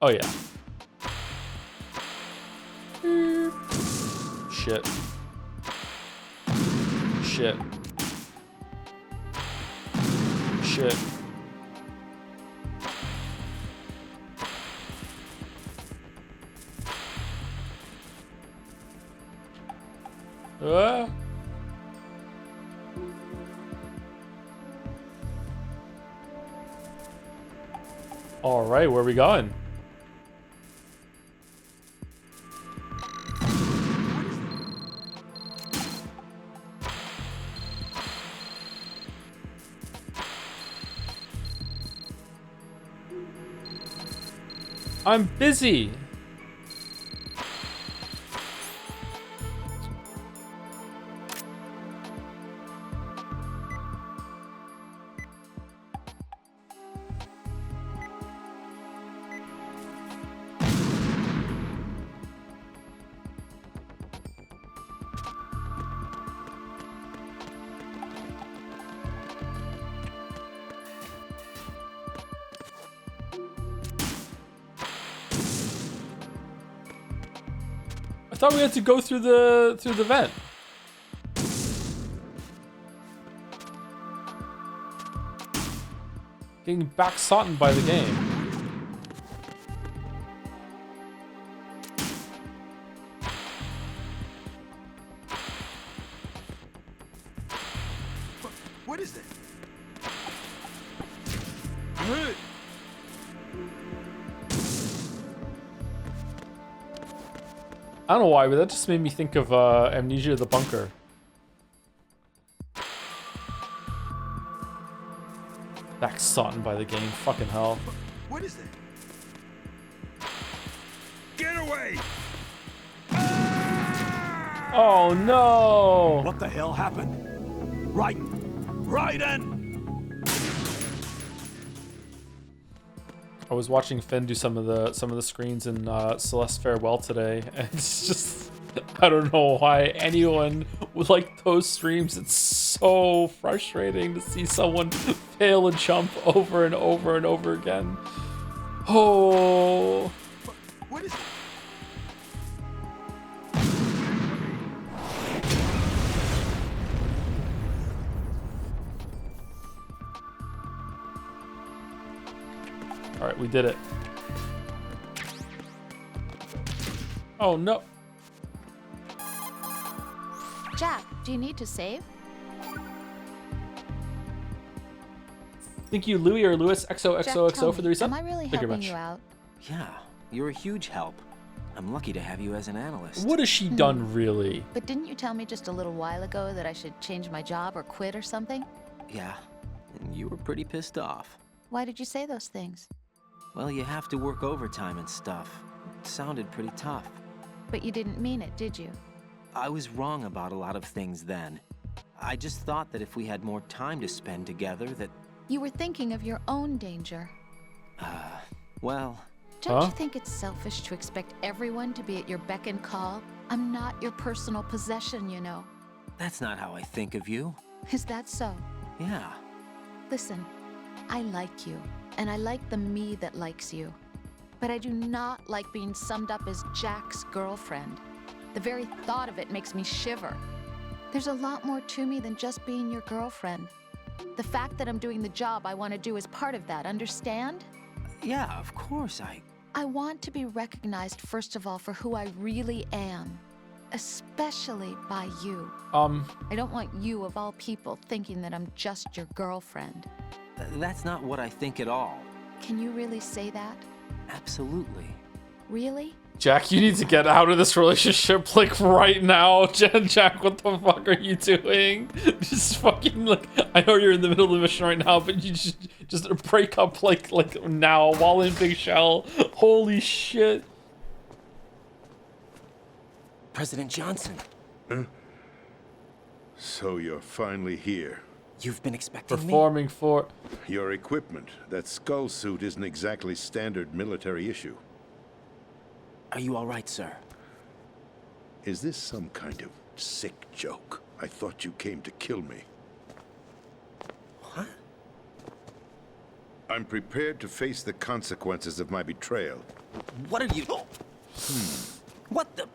[SPEAKER 1] Oh yeah. Shit. Shit. Shit. All right, where are we going? I'm busy. thought we had to go through the vent. Getting backsotted by the game.
[SPEAKER 5] What is it?
[SPEAKER 1] I don't know why, but that just made me think of Amnesia: The Bunker. Backsotted by the game. Fucking hell.
[SPEAKER 5] What is it? Get away!
[SPEAKER 1] Oh no!
[SPEAKER 3] What the hell happened? Raiden!
[SPEAKER 1] I was watching Finn do some of the screens in Celeste Farewell today, and it's just, I don't know why anyone would like those streams. It's so frustrating to see someone fail a jump over and over and over again. Oh.
[SPEAKER 5] What is it?
[SPEAKER 1] All right, we did it. Oh no.
[SPEAKER 4] Jack, do you need to save?
[SPEAKER 1] Thank you, Louis or Lewis
[SPEAKER 4] Jack,
[SPEAKER 1] XOXOXO
[SPEAKER 4] tell
[SPEAKER 1] for
[SPEAKER 4] me,
[SPEAKER 1] the reset.
[SPEAKER 4] am I really
[SPEAKER 1] Thank you very
[SPEAKER 4] helping
[SPEAKER 1] much.
[SPEAKER 4] you out?
[SPEAKER 2] Yeah, you're a huge help. I'm lucky to have you as an analyst.
[SPEAKER 1] What has she done, really?
[SPEAKER 4] But didn't you tell me just a little while ago that I should change my job or quit or something?
[SPEAKER 2] Yeah, and you were pretty pissed off.
[SPEAKER 4] Why did you say those things?
[SPEAKER 2] Well, you have to work overtime and stuff. It sounded pretty tough.
[SPEAKER 4] But you didn't mean it, did you?
[SPEAKER 2] I was wrong about a lot of things then. I just thought that if we had more time to spend together that,
[SPEAKER 4] You were thinking of your own danger.
[SPEAKER 2] well,
[SPEAKER 4] Don't
[SPEAKER 1] Huh?
[SPEAKER 4] you think it's selfish to expect everyone to be at your beck and call? I'm not your personal possession, you know.
[SPEAKER 2] that's not how I think of you.
[SPEAKER 4] Is that so?
[SPEAKER 2] Yeah,
[SPEAKER 4] Listen, I like you, and I like the me that likes you. But I do not like being summed up as Jack's girlfriend. The very thought of it makes me shiver. There's a lot more to me than just being your girlfriend. The fact that I'm doing the job I want to do is part of that, understand?
[SPEAKER 2] yeah, of course
[SPEAKER 4] I want to be recognized, first of all, for who I really am, especially by you. I don't want you, of all people, thinking that I'm just your girlfriend.
[SPEAKER 2] That's not what I think at all.
[SPEAKER 4] Can you really say that?
[SPEAKER 2] Absolutely.
[SPEAKER 4] Really?
[SPEAKER 1] Jack, you need to get out of this relationship, like, right now. Jack, what the fuck are you doing? Just fucking, like, I know you're in the middle of the mission right now, but you just break up, like now, while in Big Shell. Holy shit.
[SPEAKER 2] President Johnson,
[SPEAKER 6] So you're finally here.
[SPEAKER 2] you've been expecting me?
[SPEAKER 1] Performing for...
[SPEAKER 6] Your equipment, that skull suit isn't exactly standard military issue.
[SPEAKER 2] Are you all right, sir?
[SPEAKER 6] Is this some kind of sick joke? I thought you came to kill me.
[SPEAKER 2] What?
[SPEAKER 6] I'm prepared to face the consequences of my betrayal.
[SPEAKER 2] What are you... What the...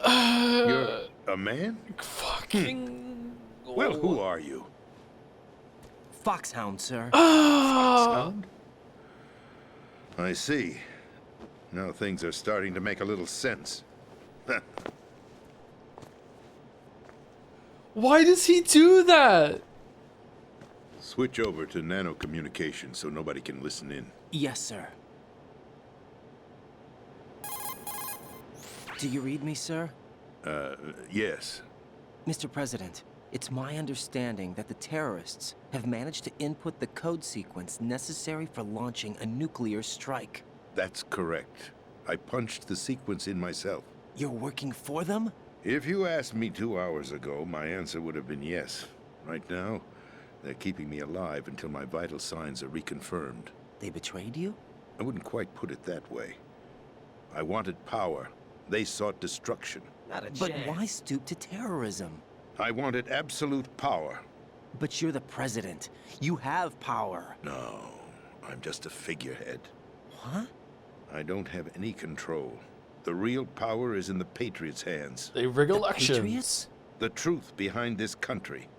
[SPEAKER 6] You're a man?
[SPEAKER 1] Fucking...
[SPEAKER 6] Well, who are you?
[SPEAKER 2] Foxhound, sir.
[SPEAKER 6] Foxhound? I see. Now things are starting to make a little sense.
[SPEAKER 1] Why does he do that?
[SPEAKER 6] Switch over to nano communication so nobody can listen in.
[SPEAKER 2] Yes, sir. Do you read me, sir?
[SPEAKER 6] Yes.
[SPEAKER 2] Mr. President, it's my understanding that the terrorists have managed to input the code sequence necessary for launching a nuclear strike.
[SPEAKER 6] That's correct. I punched the sequence in myself.
[SPEAKER 2] You're working for them?
[SPEAKER 6] If you asked me 2 hours ago, my answer would have been yes. Right now, they're keeping me alive until my vital signs are reconfirmed.
[SPEAKER 2] They betrayed you?
[SPEAKER 6] I wouldn't quite put it that way. I wanted power. They sought destruction.
[SPEAKER 2] But why stoop to terrorism?
[SPEAKER 6] I wanted absolute power.
[SPEAKER 2] But you're the president. You have power.
[SPEAKER 6] No, I'm just a figurehead.
[SPEAKER 2] What?
[SPEAKER 6] I don't have any control. The real power is in the Patriots' hands.
[SPEAKER 1] They rig elections.
[SPEAKER 2] Patriots?
[SPEAKER 6] The truth behind this country.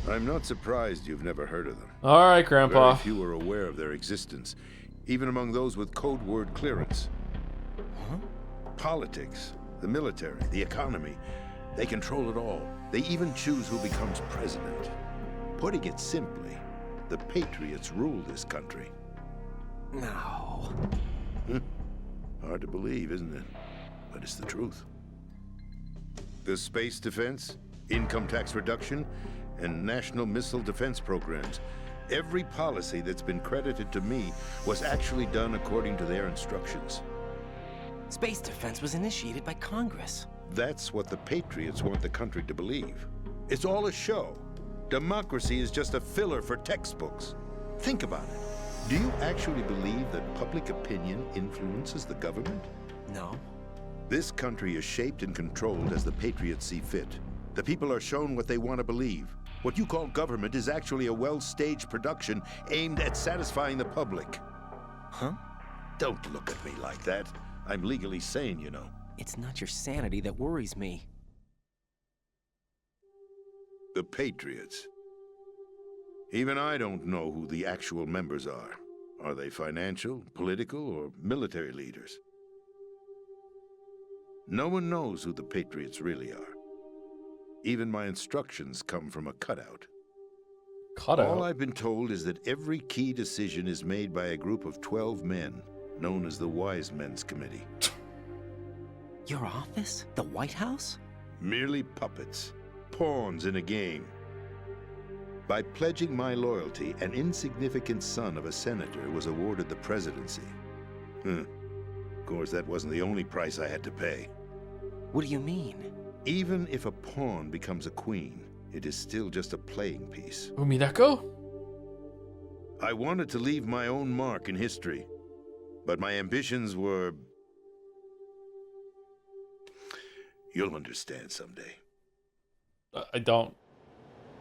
[SPEAKER 6] I'm not surprised you've never heard of them.
[SPEAKER 1] All right, Grandpa.
[SPEAKER 6] Very few are aware of their existence, even among those with code word clearance.
[SPEAKER 2] Huh?
[SPEAKER 6] Politics, the military, the economy, they control it all. They even choose who becomes president. Putting it simply, the Patriots rule this country.
[SPEAKER 2] No.
[SPEAKER 6] Hard to believe, isn't it? But it's the truth. The space defense, income tax reduction, and national missile defense programs. Every policy that's been credited to me was actually done according to their instructions.
[SPEAKER 2] Space defense was initiated by Congress.
[SPEAKER 6] That's what the Patriots want the country to believe. It's all a show. Democracy is just a filler for textbooks. Think about it. Do you actually believe that public opinion influences the government?
[SPEAKER 2] No.
[SPEAKER 6] This country is shaped and controlled as the Patriots see fit. The people are shown what they want to believe. What you call government is actually a well-staged production aimed at satisfying the public.
[SPEAKER 2] Huh?
[SPEAKER 6] Don't look at me like that. I'm legally sane, you know.
[SPEAKER 2] It's not your sanity that worries me.
[SPEAKER 6] The Patriots. Even I don't know who the actual members are. Are they financial, political, or military leaders? No one knows who the Patriots really are. Even my instructions come from a cutout.
[SPEAKER 1] Cutout?
[SPEAKER 6] All I've been told is that every key decision is made by a group of 12 men, known as the Wise Men's Committee.
[SPEAKER 2] Your office? The White House?
[SPEAKER 6] Merely puppets, pawns in a game. By pledging my loyalty, an insignificant son of a senator was awarded the presidency. Of course, that wasn't the only price I had to pay.
[SPEAKER 2] What do you mean?
[SPEAKER 6] Even if a pawn becomes a queen, it is still just a playing piece.
[SPEAKER 1] Umineko?
[SPEAKER 6] I wanted to leave my own mark in history, but my ambitions were... You'll understand someday.
[SPEAKER 1] I don't.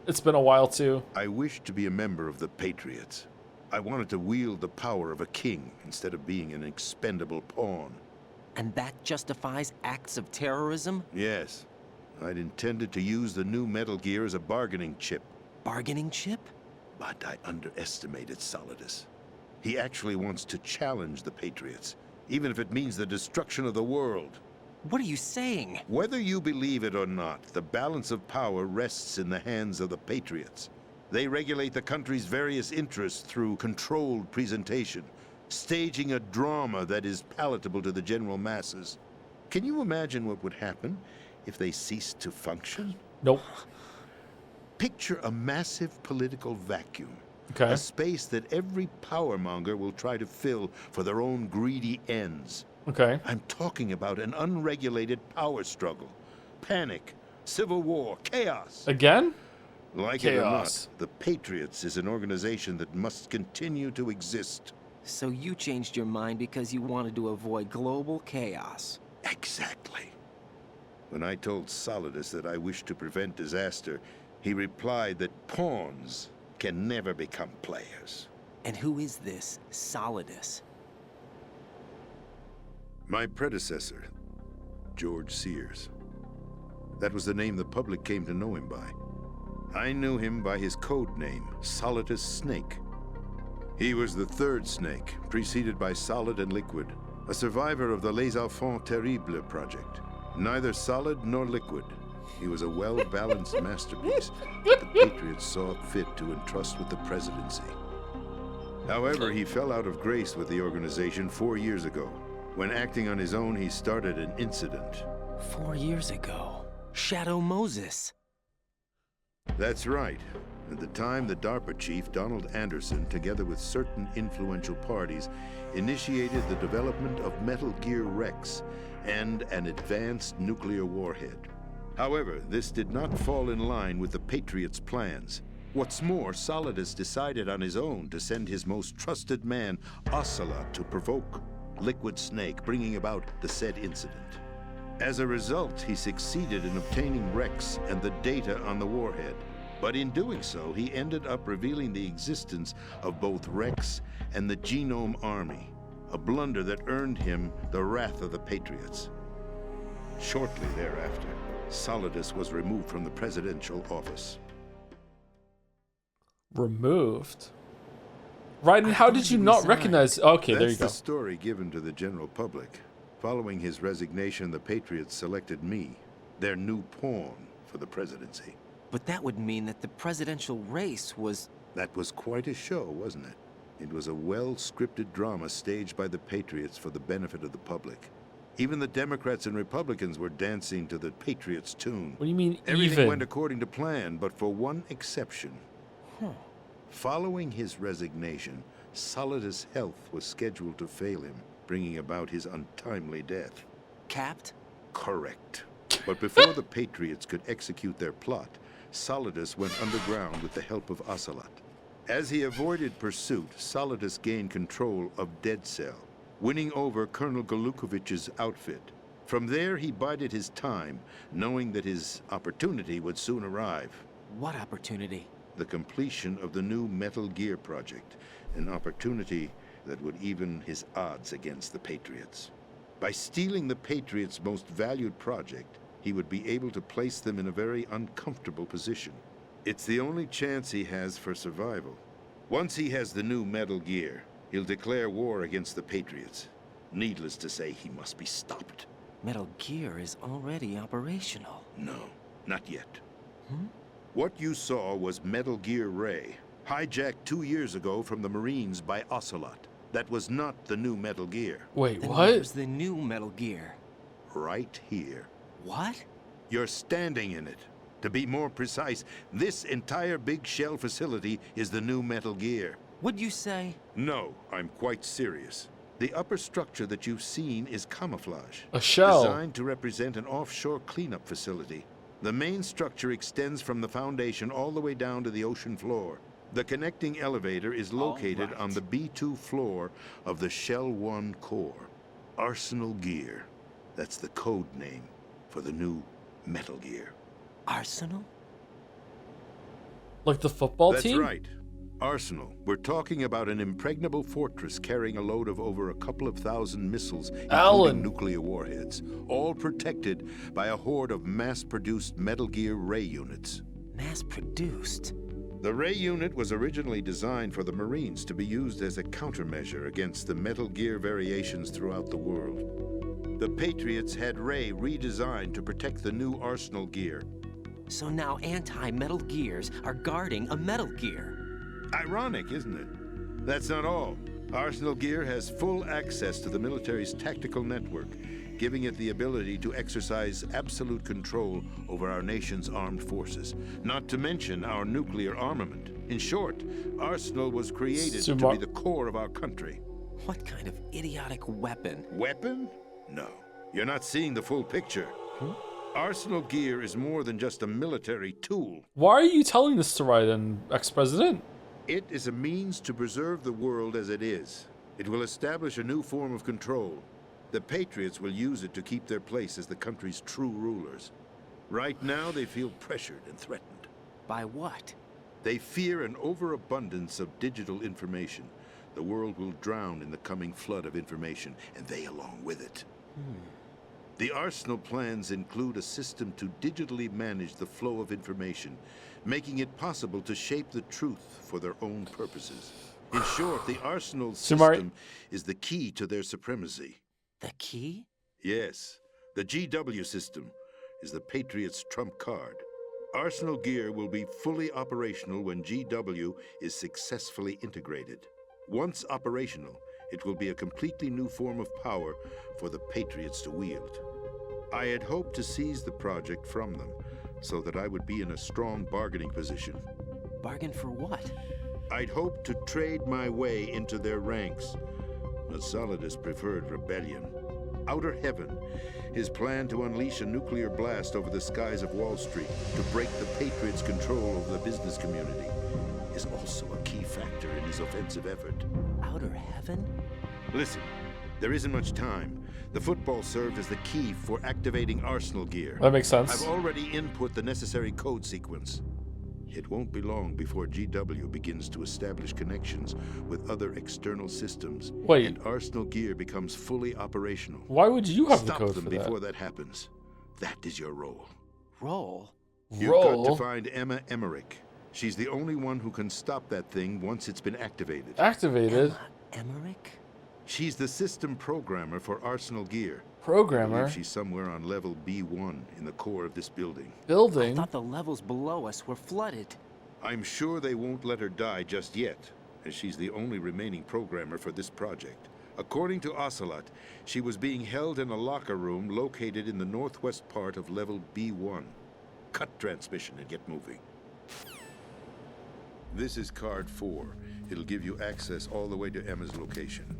[SPEAKER 1] It's been a while, too.
[SPEAKER 6] I wished to be a member of the Patriots. I wanted to wield the power of a king instead of being an expendable pawn.
[SPEAKER 2] And that justifies acts of terrorism?
[SPEAKER 6] Yes. I'd intended to use the new Metal Gear as a bargaining chip.
[SPEAKER 2] Bargaining chip?
[SPEAKER 6] But I underestimated Solidus. He actually wants to challenge the Patriots, even if it means the destruction of the world.
[SPEAKER 2] What are you saying?
[SPEAKER 6] Whether you believe it or not, the balance of power rests in the hands of the Patriots. They regulate the country's various interests through controlled presentation, staging a drama that is palatable to the general masses. Can you imagine what would happen if they ceased to function?
[SPEAKER 1] Nope.
[SPEAKER 6] Picture a massive political vacuum.
[SPEAKER 1] Okay.
[SPEAKER 6] A space that every powermonger will try to fill for their own greedy ends.
[SPEAKER 1] Okay.
[SPEAKER 6] I'm talking about an unregulated power struggle. Panic, civil war, chaos.
[SPEAKER 1] Again?
[SPEAKER 6] Like
[SPEAKER 1] Chaos.
[SPEAKER 6] it or not, the Patriots is an organization that must continue to exist.
[SPEAKER 2] So you changed your mind because you wanted to avoid global chaos.
[SPEAKER 6] Exactly. When I told Solidus that I wished to prevent disaster, he replied that pawns can never become players.
[SPEAKER 2] And who is this Solidus?
[SPEAKER 6] My predecessor, George Sears. That was the name the public came to know him by. I knew him by his code name, Solidus Snake. He was the third Snake, preceded by Solid and Liquid, a survivor of the Les Enfants Terribles project. Neither solid nor liquid. He was a well-balanced masterpiece that the Patriots saw fit to entrust with the presidency. However, he fell out of grace with the organization 4 years ago. When acting on his own, he started an incident.
[SPEAKER 2] 4 years ago. Shadow Moses.
[SPEAKER 6] That's right. At the time, the DARPA chief, Donald Anderson, together with certain influential parties, initiated the development of Metal Gear Rex and an advanced nuclear warhead. However, this did not fall in line with the Patriots' plans. What's more, Solidus decided on his own to send his most trusted man, Ocelot, to provoke Liquid Snake, bringing about the said incident. As a result, he succeeded in obtaining Rex and the data on the warhead. But in doing so, he ended up revealing the existence of both Rex and the Genome Army, a blunder that earned him the wrath of the Patriots. Shortly thereafter, Solidus was removed from the presidential office.
[SPEAKER 1] Removed? Raiden, how did you
[SPEAKER 2] he
[SPEAKER 1] not
[SPEAKER 2] resigned.
[SPEAKER 1] recognize... Okay, there you
[SPEAKER 6] That's
[SPEAKER 1] go.
[SPEAKER 6] the story given to the general public. Following his resignation, the Patriots selected me, their new pawn, for the presidency.
[SPEAKER 2] But that would mean that the presidential race was...
[SPEAKER 6] That was quite a show, wasn't it? It was a well-scripted drama staged by the Patriots for the benefit of the public. Even the Democrats and Republicans were dancing to the Patriots' tune.
[SPEAKER 1] What do you mean,
[SPEAKER 6] Everything
[SPEAKER 1] even?
[SPEAKER 6] went according to plan, but for one exception. Following his resignation, Solidus' health was scheduled to fail him, bringing about his untimely death.
[SPEAKER 2] capped?
[SPEAKER 6] Correct. But before the Patriots could execute their plot, Solidus went underground with the help of Ocelot. As he avoided pursuit, Solidus gained control of Dead Cell, winning over Colonel Golukovich's outfit. From there, he bided his time, knowing that his opportunity would soon arrive.
[SPEAKER 2] What opportunity?
[SPEAKER 6] The completion of the new Metal Gear project, an opportunity that would even his odds against the Patriots. By stealing the Patriots' most valued project, he would be able to place them in a very uncomfortable position. It's the only chance he has for survival. Once he has the new Metal Gear, he'll declare war against the Patriots. Needless to say, he must be stopped.
[SPEAKER 2] Metal Gear is already operational.
[SPEAKER 6] No, not yet. What you saw was Metal Gear Ray, hijacked 2 years ago from the Marines by Ocelot. That was not the new Metal Gear.
[SPEAKER 1] Wait,
[SPEAKER 2] Then
[SPEAKER 1] what?
[SPEAKER 2] where's the new Metal Gear?
[SPEAKER 6] Right here.
[SPEAKER 2] What?
[SPEAKER 6] You're standing in it. To be more precise, this entire big shell facility is the new Metal Gear.
[SPEAKER 2] What'd you say?
[SPEAKER 6] No, I'm quite serious. The upper structure that you've seen is camouflage.
[SPEAKER 1] A shell.
[SPEAKER 6] Designed to represent an offshore cleanup facility. The main structure extends from the foundation all the way down to the ocean floor. The connecting elevator is located on the B2 floor of the Shell 1 core. Arsenal Gear. That's the code name for the new Metal Gear.
[SPEAKER 2] Arsenal?
[SPEAKER 1] Like the football
[SPEAKER 6] That's
[SPEAKER 1] team?
[SPEAKER 6] right. Arsenal. We're talking about an impregnable fortress carrying a load of over a couple of thousand missiles,
[SPEAKER 1] Alan.
[SPEAKER 6] including nuclear warheads, all protected by a horde of mass-produced Metal Gear Ray units.
[SPEAKER 2] Mass-produced?
[SPEAKER 6] The Ray unit was originally designed for the Marines to be used as a countermeasure against the Metal Gear variations throughout the world. The Patriots had Ray redesigned to protect the new Arsenal Gear.
[SPEAKER 2] So now anti-Metal Gears are guarding a Metal Gear.
[SPEAKER 6] Ironic, isn't it? That's not all. Arsenal Gear has full access to the military's tactical network, giving it the ability to exercise absolute control over our nation's armed forces, not to mention our nuclear armament. In short, Arsenal was created to be the core of our country.
[SPEAKER 2] What kind of idiotic weapon?
[SPEAKER 6] Weapon? No. You're not seeing the full picture. Arsenal Gear is more than just a military tool.
[SPEAKER 1] Why are you telling this to Raiden, ex-president?
[SPEAKER 6] It is a means to preserve the world as it is. It will establish a new form of control. The Patriots will use it to keep their place as the country's true rulers. Right now, they feel pressured and threatened.
[SPEAKER 2] By what?
[SPEAKER 6] They fear an overabundance of digital information. The world will drown in the coming flood of information, and they along with it. The Arsenal plans include a system to digitally manage the flow of information, making it possible to shape the truth for their own purposes. In short, the Arsenal system is the key to their supremacy.
[SPEAKER 2] The key?
[SPEAKER 6] Yes, the GW system is the Patriots' trump card. Arsenal Gear will be fully operational when GW is successfully integrated. Once operational, it will be a completely new form of power for the Patriots to wield. I had hoped to seize the project from them, so that I would be in a strong bargaining position.
[SPEAKER 2] Bargain for what?
[SPEAKER 6] I'd hoped to trade my way into their ranks, but Solidus preferred rebellion. Outer Heaven, his plan to unleash a nuclear blast over the skies of Wall Street to break the Patriots' control over the business community, is also a key factor in his offensive effort.
[SPEAKER 2] Outer Heaven?
[SPEAKER 6] Listen, there isn't much time. The football served as the key for activating Arsenal Gear.
[SPEAKER 1] That makes sense.
[SPEAKER 6] I've already input the necessary code sequence. It won't be long before GW begins to establish connections with other external systems.
[SPEAKER 1] Wait.
[SPEAKER 6] And Arsenal Gear becomes fully operational.
[SPEAKER 1] Why would you have
[SPEAKER 6] Stop
[SPEAKER 1] the code
[SPEAKER 6] them
[SPEAKER 1] for
[SPEAKER 6] before
[SPEAKER 1] that?
[SPEAKER 6] that happens. That is your role.
[SPEAKER 2] Roll?
[SPEAKER 6] You've got to
[SPEAKER 1] Roll.
[SPEAKER 6] find Emma Emmerich. She's the only one who can stop that thing once it's been activated.
[SPEAKER 1] Activated.
[SPEAKER 2] Emmerich?
[SPEAKER 6] She's the system programmer for Arsenal Gear. I
[SPEAKER 1] Programmer.
[SPEAKER 6] believe she's somewhere on level B1 in the core of this building.
[SPEAKER 2] I
[SPEAKER 1] Building.
[SPEAKER 2] thought the levels below us were flooded.
[SPEAKER 6] I'm sure they won't let her die just yet, as she's the only remaining programmer for this project. According to Ocelot, she was being held in a locker room located in the northwest part of level B1. Cut transmission and get moving. This is card 4. It'll give you access all the way to Emma's location.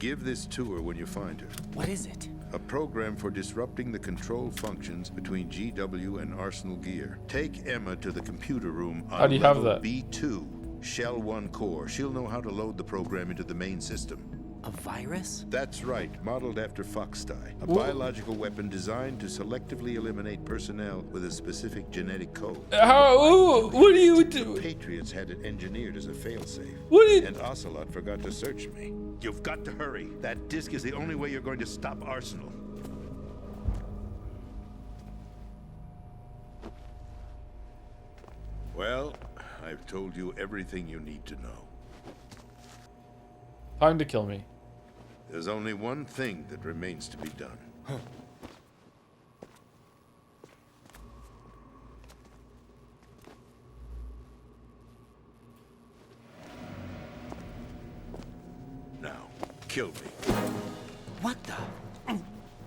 [SPEAKER 6] Give this to her when you find her.
[SPEAKER 2] What is it?
[SPEAKER 6] A program for disrupting the control functions between GW and Arsenal Gear. Take Emma to the computer room on
[SPEAKER 1] How do you have
[SPEAKER 6] level
[SPEAKER 1] that?
[SPEAKER 6] B2, Shell 1 core. She'll know how to load the program into the main system.
[SPEAKER 2] A virus?
[SPEAKER 6] That's right, modeled after Foxdie, a
[SPEAKER 1] Wha-
[SPEAKER 6] biological weapon designed to selectively eliminate personnel with a specific genetic code.
[SPEAKER 1] How? Ooh, what do you do?
[SPEAKER 6] Patriots had it engineered as a failsafe.
[SPEAKER 1] What do you?
[SPEAKER 6] And Ocelot forgot to search me. You've got to hurry. That disk is the only way you're going to stop Arsenal. Well, I've told you everything you need to know.
[SPEAKER 1] Time to kill me.
[SPEAKER 6] There's only one thing that remains to be done. Now, kill me.
[SPEAKER 2] What the?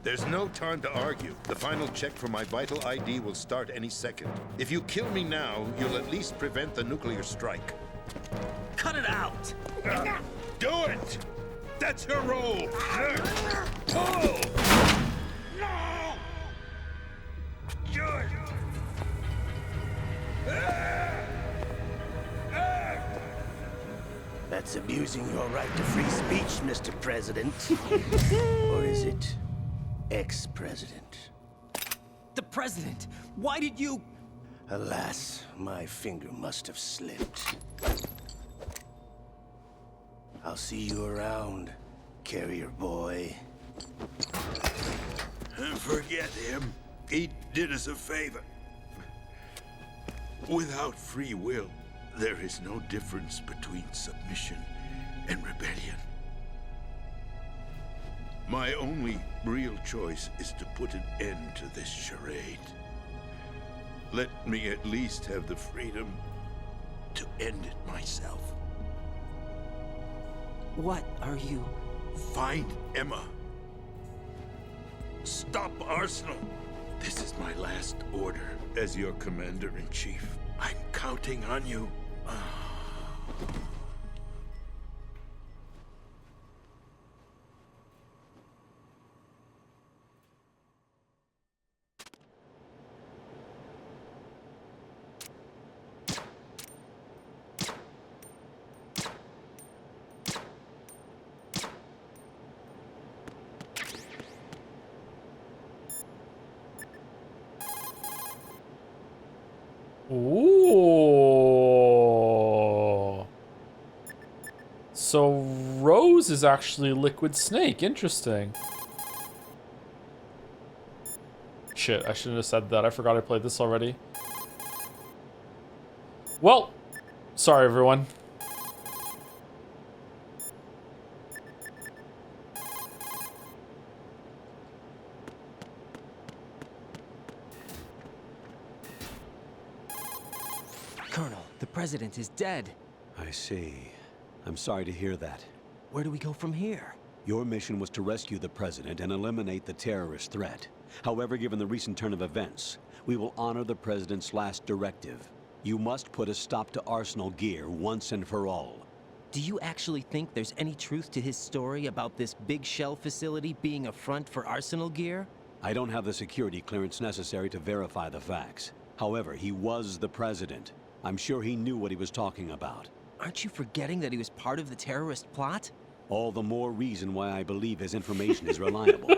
[SPEAKER 6] There's no time to argue. The final check for my vital ID will start any second. If you kill me now, you'll at least prevent the nuclear strike.
[SPEAKER 2] Cut it out!
[SPEAKER 6] Do it! That's your role! Pull! No! Do it!
[SPEAKER 7] That's abusing your right to free speech, Mr. President. Or is it ex-president?
[SPEAKER 2] The president! Why did you...
[SPEAKER 7] Alas, my finger must have slipped. I'll see you around, carrier boy.
[SPEAKER 6] Forget him. He did us a favor. Without free will, there is no difference between submission and rebellion. My only real choice is to put an end to this charade. Let me at least have the freedom to end it myself.
[SPEAKER 2] What are you...
[SPEAKER 6] Find Emma. Stop Arsenal. This is my last order as your commander-in-chief. I'm counting on you.
[SPEAKER 1] Ooh. So Rose is actually Liquid Snake. Interesting. Shit, I shouldn't have said that. I forgot I played this already. Well, sorry everyone.
[SPEAKER 2] Colonel, the president is dead.
[SPEAKER 3] I see. I'm sorry to hear that.
[SPEAKER 2] Where do we go from here?
[SPEAKER 3] Your mission was to rescue the president and eliminate the terrorist threat. However, given the recent turn of events, we will honor the president's last directive. You must put a stop to Arsenal Gear once and for all.
[SPEAKER 2] Do you actually think there's any truth to his story about this big shell facility being a front for Arsenal Gear?
[SPEAKER 3] I don't have the security clearance necessary to verify the facts. However, he was the president. I'm sure he knew what he was talking about.
[SPEAKER 2] Aren't you forgetting that he was part of the terrorist plot?
[SPEAKER 3] All the more reason why I believe his information is reliable.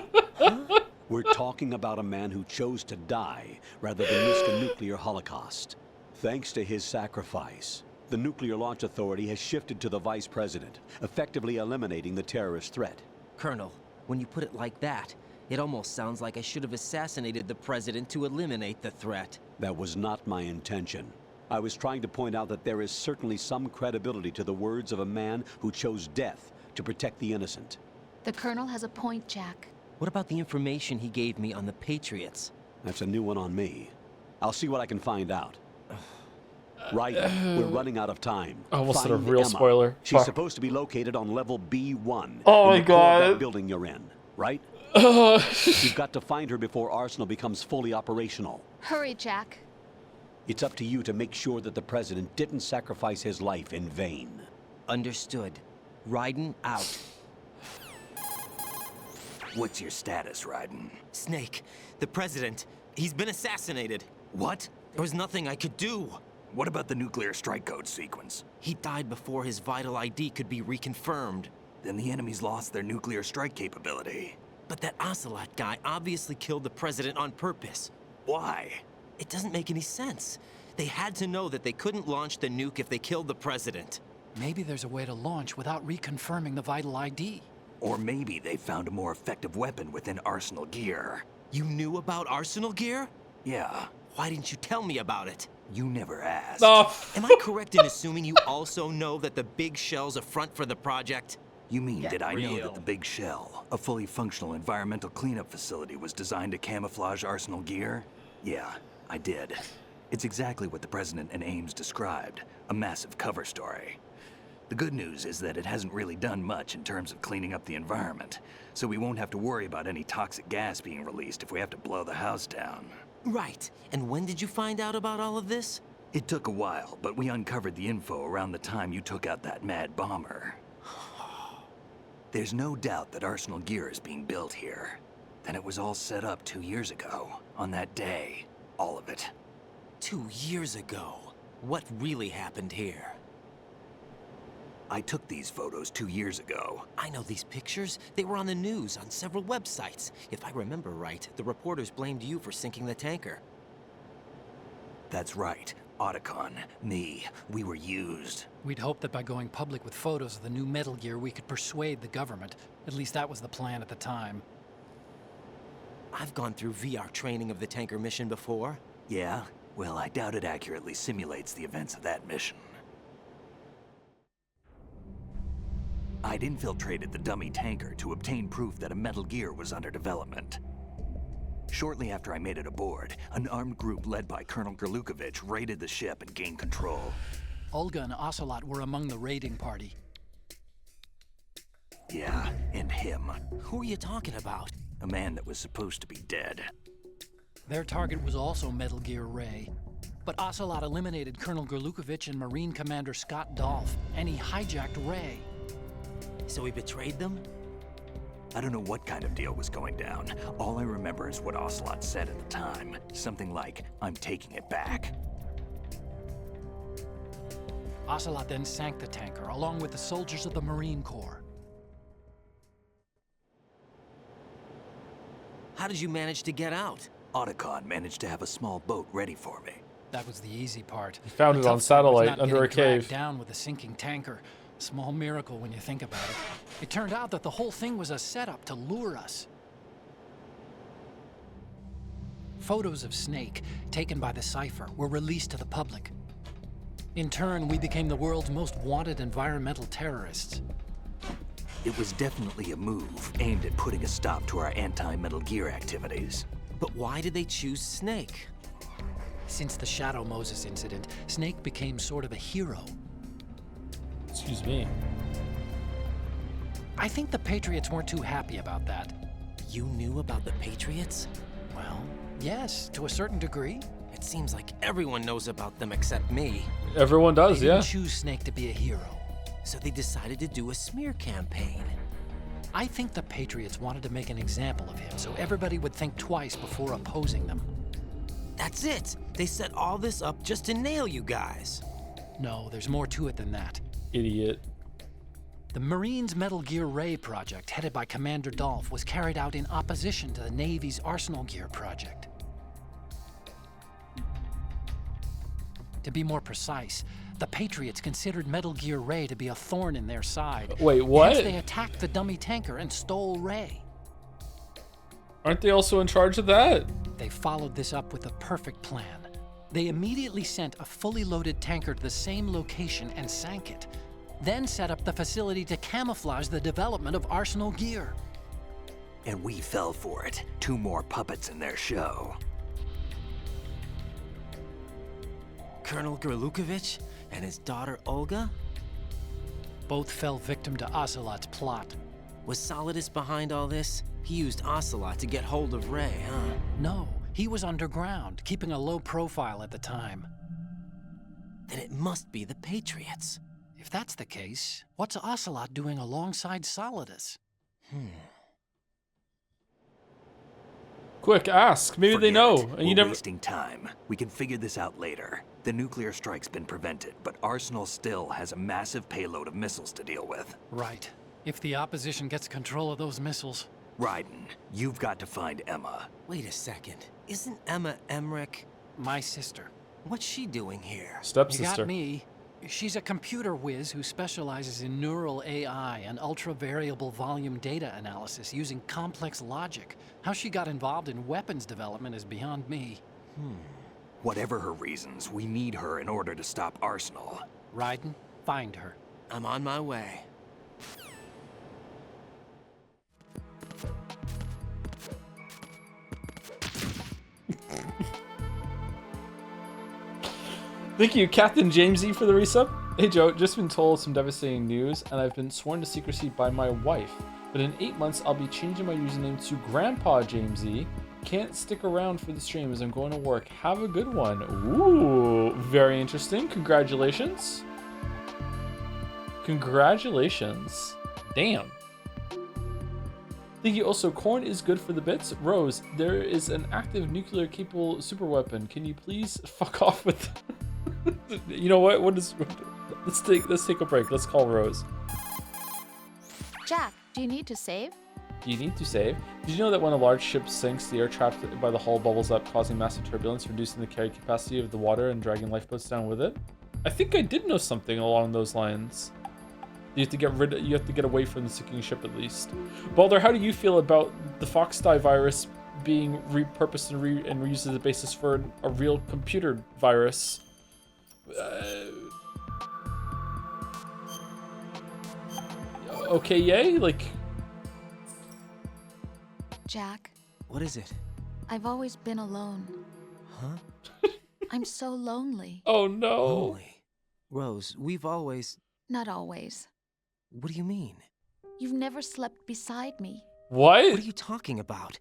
[SPEAKER 3] We're talking about a man who chose to die rather than risk a nuclear holocaust. Thanks to his sacrifice, the Nuclear Launch Authority has shifted to the Vice President, effectively eliminating the terrorist threat.
[SPEAKER 2] Colonel, when you put it like that, it almost sounds like I should have assassinated the President to eliminate the threat.
[SPEAKER 3] That was not my intention. I was trying to point out that there is certainly some credibility to the words of a man who chose death to protect the innocent.
[SPEAKER 4] The Colonel has a point, Jack.
[SPEAKER 2] What about the information he gave me on the Patriots?
[SPEAKER 3] That's a new one on me. I'll see what I can find out. Right, we're running out of time.
[SPEAKER 1] Almost said a
[SPEAKER 3] Find
[SPEAKER 1] real
[SPEAKER 3] Emma.
[SPEAKER 1] spoiler.
[SPEAKER 3] She's
[SPEAKER 1] Fuck.
[SPEAKER 3] supposed to be located on level B1.
[SPEAKER 1] Oh
[SPEAKER 3] in
[SPEAKER 1] my
[SPEAKER 3] the core of that
[SPEAKER 1] God.
[SPEAKER 3] building you're in, right? You've got to find her before Arsenal becomes fully operational.
[SPEAKER 4] Hurry, Jack.
[SPEAKER 3] It's up to you to make sure that the President didn't sacrifice his life in vain.
[SPEAKER 2] Understood. Raiden out.
[SPEAKER 5] What's your status, Raiden?
[SPEAKER 2] Snake, the President, he's been assassinated.
[SPEAKER 5] What?
[SPEAKER 2] There was nothing I could do.
[SPEAKER 5] What about the nuclear strike code sequence?
[SPEAKER 2] He died before his vital ID could be reconfirmed.
[SPEAKER 5] Then the enemy's lost their nuclear strike capability.
[SPEAKER 2] But that Ocelot guy obviously killed the President on purpose.
[SPEAKER 5] Why?
[SPEAKER 2] It doesn't make any sense. They had to know that they couldn't launch the nuke if they killed the President.
[SPEAKER 8] Maybe there's a way to launch without reconfirming the vital ID.
[SPEAKER 5] Or maybe they found a more effective weapon within Arsenal gear.
[SPEAKER 2] You knew about Arsenal gear?
[SPEAKER 5] Yeah,
[SPEAKER 2] Why didn't you tell me about it?
[SPEAKER 5] you never asked.
[SPEAKER 1] No.
[SPEAKER 2] Am I correct in assuming you also know that the Big Shell's a front for the project?
[SPEAKER 5] You mean,
[SPEAKER 2] Get
[SPEAKER 5] did I know
[SPEAKER 2] real.
[SPEAKER 5] that the Big Shell, a fully functional environmental cleanup facility, was designed to camouflage Arsenal gear? Yeah, I did. It's exactly what the President and Ames described, a massive cover story. The good news is that it hasn't really done much in terms of cleaning up the environment, so we won't have to worry about any toxic gas being released if we have to blow the house down.
[SPEAKER 2] Right. And when did you find out about all of this?
[SPEAKER 5] It took a while, but we uncovered the info around the time you took out that mad bomber. There's no doubt that Arsenal gear is being built here. Then it was all set up 2 years ago, on that day. All of it.
[SPEAKER 2] 2 years ago. What really happened here?
[SPEAKER 5] I took these photos 2 years ago.
[SPEAKER 2] I know these pictures. They were on the news on several websites. If I remember right, the reporters blamed you for sinking the tanker.
[SPEAKER 5] That's right. Otacon, me, we were used.
[SPEAKER 8] We'd hoped that by going public with photos of the new Metal Gear, we could persuade the government. At least that was the plan at the time.
[SPEAKER 2] I've gone through VR training of the tanker mission before.
[SPEAKER 5] Yeah? Well, I doubt it accurately simulates the events of that mission. I'd infiltrated the dummy tanker to obtain proof that a Metal Gear was under development. Shortly after I made it aboard, an armed group led by Colonel Gerlukovich raided the ship and gained control.
[SPEAKER 8] Olga and Ocelot were among the raiding party.
[SPEAKER 5] Yeah, and him.
[SPEAKER 2] Who are you talking about?
[SPEAKER 5] A man that was supposed to be dead.
[SPEAKER 8] Their target was also Metal Gear Ray. But Ocelot eliminated Colonel Gerlukovich and Marine Commander Scott Dolph, and he hijacked Ray.
[SPEAKER 2] So he betrayed them?
[SPEAKER 5] I don't know what kind of deal was going down. All I remember is what Ocelot said at the time. Something like, "I'm taking it back."
[SPEAKER 8] Ocelot then sank the tanker, along with the soldiers of the Marine Corps.
[SPEAKER 2] How did you manage to get out?
[SPEAKER 5] Otacon managed to have a small boat ready for me.
[SPEAKER 8] That was the easy part.
[SPEAKER 1] He found
[SPEAKER 8] The
[SPEAKER 1] it
[SPEAKER 8] tough
[SPEAKER 1] on
[SPEAKER 8] part was
[SPEAKER 1] satellite
[SPEAKER 8] not
[SPEAKER 1] under a
[SPEAKER 8] getting dragged
[SPEAKER 1] cave.
[SPEAKER 8] down with a sinking tanker. A small miracle when you think about it. It turned out that the whole thing was a setup to lure us. Photos of Snake, taken by the Cypher, were released to the public. In turn, we became the world's most wanted environmental terrorists.
[SPEAKER 5] It was definitely a move aimed at putting a stop to our anti-Metal Gear activities.
[SPEAKER 2] But why did they choose Snake?
[SPEAKER 8] Since the Shadow Moses incident, Snake became sort of a hero.
[SPEAKER 1] Excuse me.
[SPEAKER 8] I think the Patriots weren't too happy about that.
[SPEAKER 2] You knew about the Patriots?
[SPEAKER 8] Well, yes, to a certain degree.
[SPEAKER 2] It seems like everyone knows about them except me.
[SPEAKER 1] Everyone does,
[SPEAKER 8] They
[SPEAKER 1] yeah.
[SPEAKER 8] didn't choose Snake to be a hero.
[SPEAKER 2] So they decided to do a smear campaign.
[SPEAKER 8] I think the Patriots wanted to make an example of him so everybody would think twice before opposing them.
[SPEAKER 2] That's it! They set all this up just to nail you guys.
[SPEAKER 8] No, there's more to it than that.
[SPEAKER 1] Idiot.
[SPEAKER 8] The Marines' Metal Gear Ray project, headed by Commander Dolph, was carried out in opposition to the Navy's Arsenal Gear project. To be more precise, the Patriots considered Metal Gear Ray to be a thorn in their side.
[SPEAKER 1] Wait, what?
[SPEAKER 8] Hence they attacked the dummy tanker and stole Ray.
[SPEAKER 1] Aren't they also in charge of that?
[SPEAKER 8] They followed this up with a perfect plan. They immediately sent a fully loaded tanker to the same location and sank it. Then set up the facility to camouflage the development of Arsenal gear.
[SPEAKER 5] And we fell for it. 2 more puppets in their show.
[SPEAKER 2] Colonel Gerlukovich and his daughter Olga?
[SPEAKER 8] Both fell victim to Ocelot's plot.
[SPEAKER 2] Was Solidus behind all this? He used Ocelot to get hold of Ray, huh?
[SPEAKER 8] No, he was underground, keeping a low profile at the time.
[SPEAKER 2] Then it must be the Patriots.
[SPEAKER 8] If that's the case, what's Ocelot doing alongside Solidus?
[SPEAKER 1] Quick, ask. Maybe they
[SPEAKER 5] Forget
[SPEAKER 1] know.
[SPEAKER 5] it.
[SPEAKER 1] And
[SPEAKER 5] We're
[SPEAKER 1] you never.
[SPEAKER 5] wasting time. We can figure this out later. The nuclear strike's been prevented, but Arsenal still has a massive payload of missiles to deal with.
[SPEAKER 8] Right. If the opposition gets control of those missiles.
[SPEAKER 5] Raiden, you've got to find Emma.
[SPEAKER 2] Wait a second. Isn't Emma Emmerich?
[SPEAKER 8] My sister.
[SPEAKER 2] What's she doing here?
[SPEAKER 8] You
[SPEAKER 1] Stepsister.
[SPEAKER 8] got me. She's a computer whiz who specializes in neural AI and ultra-variable volume data analysis using complex logic. How she got involved in weapons development is beyond me.
[SPEAKER 5] Whatever her reasons, we need her in order to stop Arsenal.
[SPEAKER 8] Raiden, find her.
[SPEAKER 2] I'm on my way.
[SPEAKER 1] Thank you, Captain Jamesy, for the resub. Hey Joe, just been told some devastating news, and I've been sworn to secrecy by my wife. But in 8 months, I'll be changing my username to Grandpa Jamesy. Can't stick around for the stream as I'm going to work. Have a good one. Ooh, very interesting. Congratulations. Congratulations. Damn. Thank you. Also, corn is good for the bits. Rose, there is an active nuclear capable superweapon. Can you please fuck off with? You know what? Let's take a break. Let's call Rose.
[SPEAKER 4] Jack, do you need to save?
[SPEAKER 1] Do you need to save? Did you know that when a large ship sinks, the air trapped by the hull bubbles up, causing massive turbulence, reducing the carry capacity of the water and dragging lifeboats down with it? I think I did know something along those lines. You have to get away from the sinking ship at least. Baldur, how do you feel about the Foxdie virus being repurposed and reused as a basis for a real computer virus? Okay, yay? Like...
[SPEAKER 4] Jack,
[SPEAKER 2] What is it?
[SPEAKER 4] I've always been alone.
[SPEAKER 2] Huh?
[SPEAKER 4] I'm so lonely.
[SPEAKER 1] Oh no.
[SPEAKER 2] Holy. Rose, we've always...
[SPEAKER 4] Not always.
[SPEAKER 2] What do you mean?
[SPEAKER 4] You've never slept beside me.
[SPEAKER 1] What?
[SPEAKER 2] What are you talking about?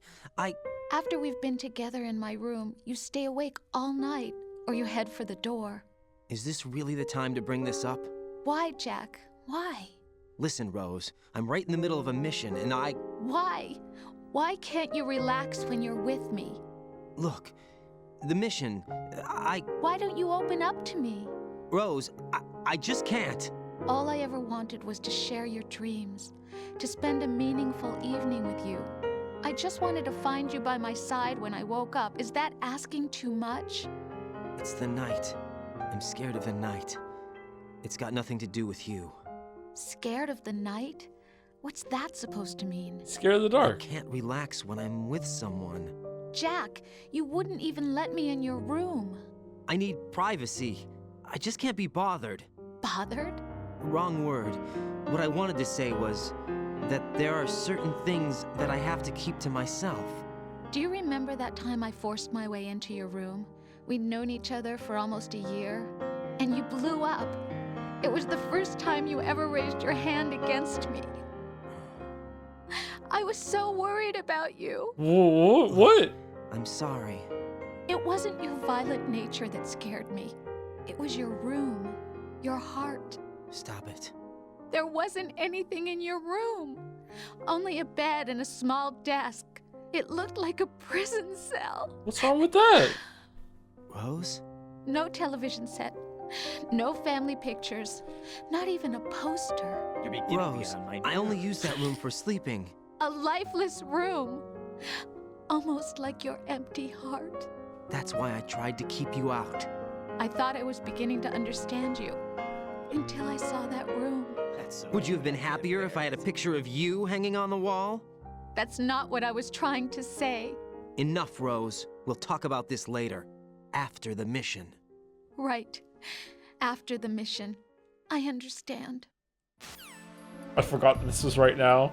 [SPEAKER 4] After we've been together in my room, you stay awake all night, or you head for the door.
[SPEAKER 2] Is this really the time to bring this up?
[SPEAKER 4] Why, Jack? Why?
[SPEAKER 2] Listen, Rose, I'm right in the middle of a mission and
[SPEAKER 4] Why? Why can't you relax when you're with me?
[SPEAKER 2] Look, the mission,
[SPEAKER 4] Why don't you open up to me?
[SPEAKER 2] Rose, I just can't.
[SPEAKER 4] All I ever wanted was to share your dreams, to spend a meaningful evening with you. I just wanted to find you by my side when I woke up. Is that asking too much?
[SPEAKER 2] It's the night. I'm scared of the night. It's got nothing to do with you.
[SPEAKER 4] Scared of the night? What's that supposed to mean?
[SPEAKER 1] Scared of the dark.
[SPEAKER 2] I can't relax when I'm with someone.
[SPEAKER 4] Jack, you wouldn't even let me in your room.
[SPEAKER 2] I need privacy. I just can't be bothered.
[SPEAKER 4] Bothered?
[SPEAKER 2] Wrong word. What I wanted to say was that there are certain things that I have to keep to myself.
[SPEAKER 4] Do you remember that time I forced my way into your room? We'd known each other for almost a year, and you blew up. It was the first time you ever raised your hand against me. I was so worried about you.
[SPEAKER 1] What?
[SPEAKER 2] I'm sorry.
[SPEAKER 4] It wasn't your violent nature that scared me. It was your room, your heart.
[SPEAKER 2] Stop it.
[SPEAKER 4] There wasn't anything in your room. Only a bed and a small desk. It looked like a prison cell.
[SPEAKER 1] What's wrong with that?
[SPEAKER 2] Rose?
[SPEAKER 4] No television set. No family pictures. Not even a poster.
[SPEAKER 2] Rose, I only use that room for sleeping.
[SPEAKER 4] A lifeless room. Almost like your empty heart.
[SPEAKER 2] That's why I tried to keep you out.
[SPEAKER 4] I thought I was beginning to understand you. Until I saw that room.
[SPEAKER 2] Would you have been happier if I had a picture of you hanging on the wall?
[SPEAKER 4] That's not what I was trying to say.
[SPEAKER 2] Enough, Rose. We'll talk about this later. After the mission.
[SPEAKER 4] Right. After the mission. I understand.
[SPEAKER 1] I forgot that this was right now.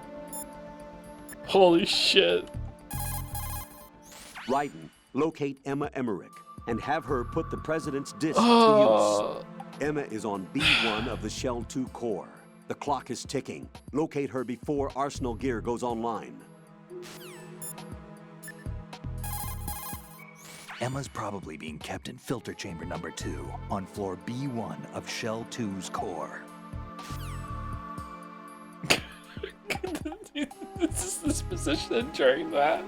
[SPEAKER 1] Holy shit.
[SPEAKER 3] Raiden, locate Emma Emmerich and have her put the President's disc to use. Emma is on B1 of the Shell 2 core. The clock is ticking. Locate her before Arsenal gear goes online.
[SPEAKER 5] Emma's probably being kept in filter chamber number 2 on floor B1 of Shell 2's core.
[SPEAKER 1] This is this position during that.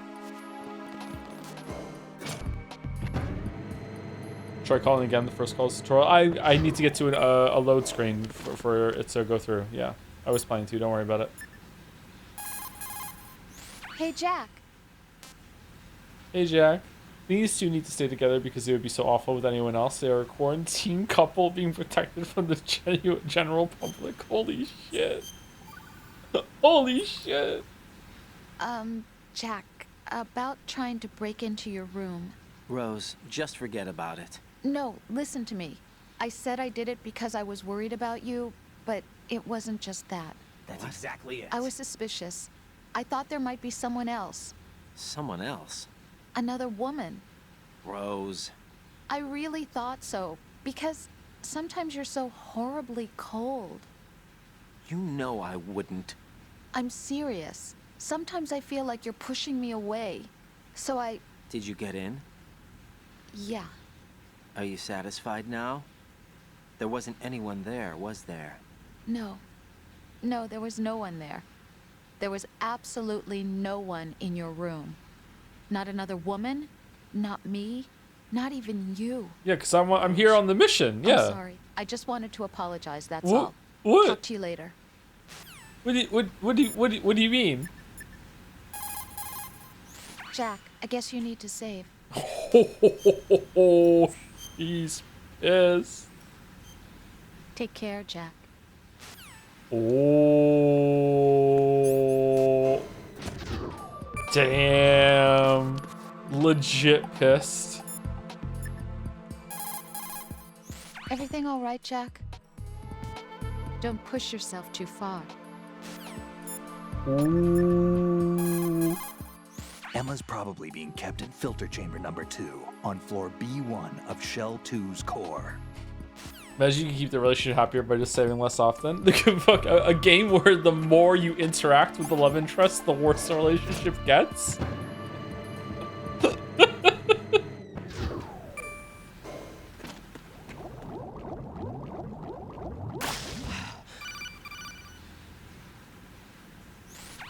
[SPEAKER 1] Try calling again. The first call is tutorial. I need to get to a load screen for it to go through. Yeah, I was planning to. Don't worry about it.
[SPEAKER 4] Hey, Jack.
[SPEAKER 1] Hey, Jack. These two need to stay together because it would be so awful with anyone else. They are a quarantine couple being protected from the general public. Holy shit. Holy shit.
[SPEAKER 4] Jack, about trying to break into your room.
[SPEAKER 2] Rose, just forget about it.
[SPEAKER 4] No, listen to me. I said I did it because I was worried about you, but it wasn't just that.
[SPEAKER 2] That's exactly it.
[SPEAKER 4] I was suspicious. I thought there might be someone else.
[SPEAKER 2] Someone else?
[SPEAKER 4] Another woman.
[SPEAKER 2] Rose.
[SPEAKER 4] I really thought so, because sometimes you're so horribly cold.
[SPEAKER 2] You know I wouldn't.
[SPEAKER 4] I'm serious. Sometimes I feel like you're pushing me away. So I...
[SPEAKER 2] Did you get in?
[SPEAKER 4] Yeah.
[SPEAKER 2] Are you satisfied now? There wasn't anyone there, was there?
[SPEAKER 4] No. No, there was no one there. There was absolutely no one in your room. Not another woman, not me, not even you.
[SPEAKER 1] Yeah, because I'm here on the mission. Yeah.
[SPEAKER 4] I'm sorry. I just wanted to apologize, that's
[SPEAKER 1] What?
[SPEAKER 4] all.
[SPEAKER 1] What?
[SPEAKER 4] Talk to you later.
[SPEAKER 1] What do you mean?
[SPEAKER 4] Jack, I guess you need to save.
[SPEAKER 1] He's pissed.
[SPEAKER 4] Take care, Jack.
[SPEAKER 1] Oh. Damn. Legit pissed.
[SPEAKER 4] Everything all right, Jack? Don't push yourself too far.
[SPEAKER 1] Ooh.
[SPEAKER 5] Emma's probably being kept in filter chamber number 2 on floor B1 of Shell 2's core.
[SPEAKER 1] Imagine you can keep the relationship happier by just saving less often. Fuck, a game where the more you interact with the love interest, the worse the relationship gets.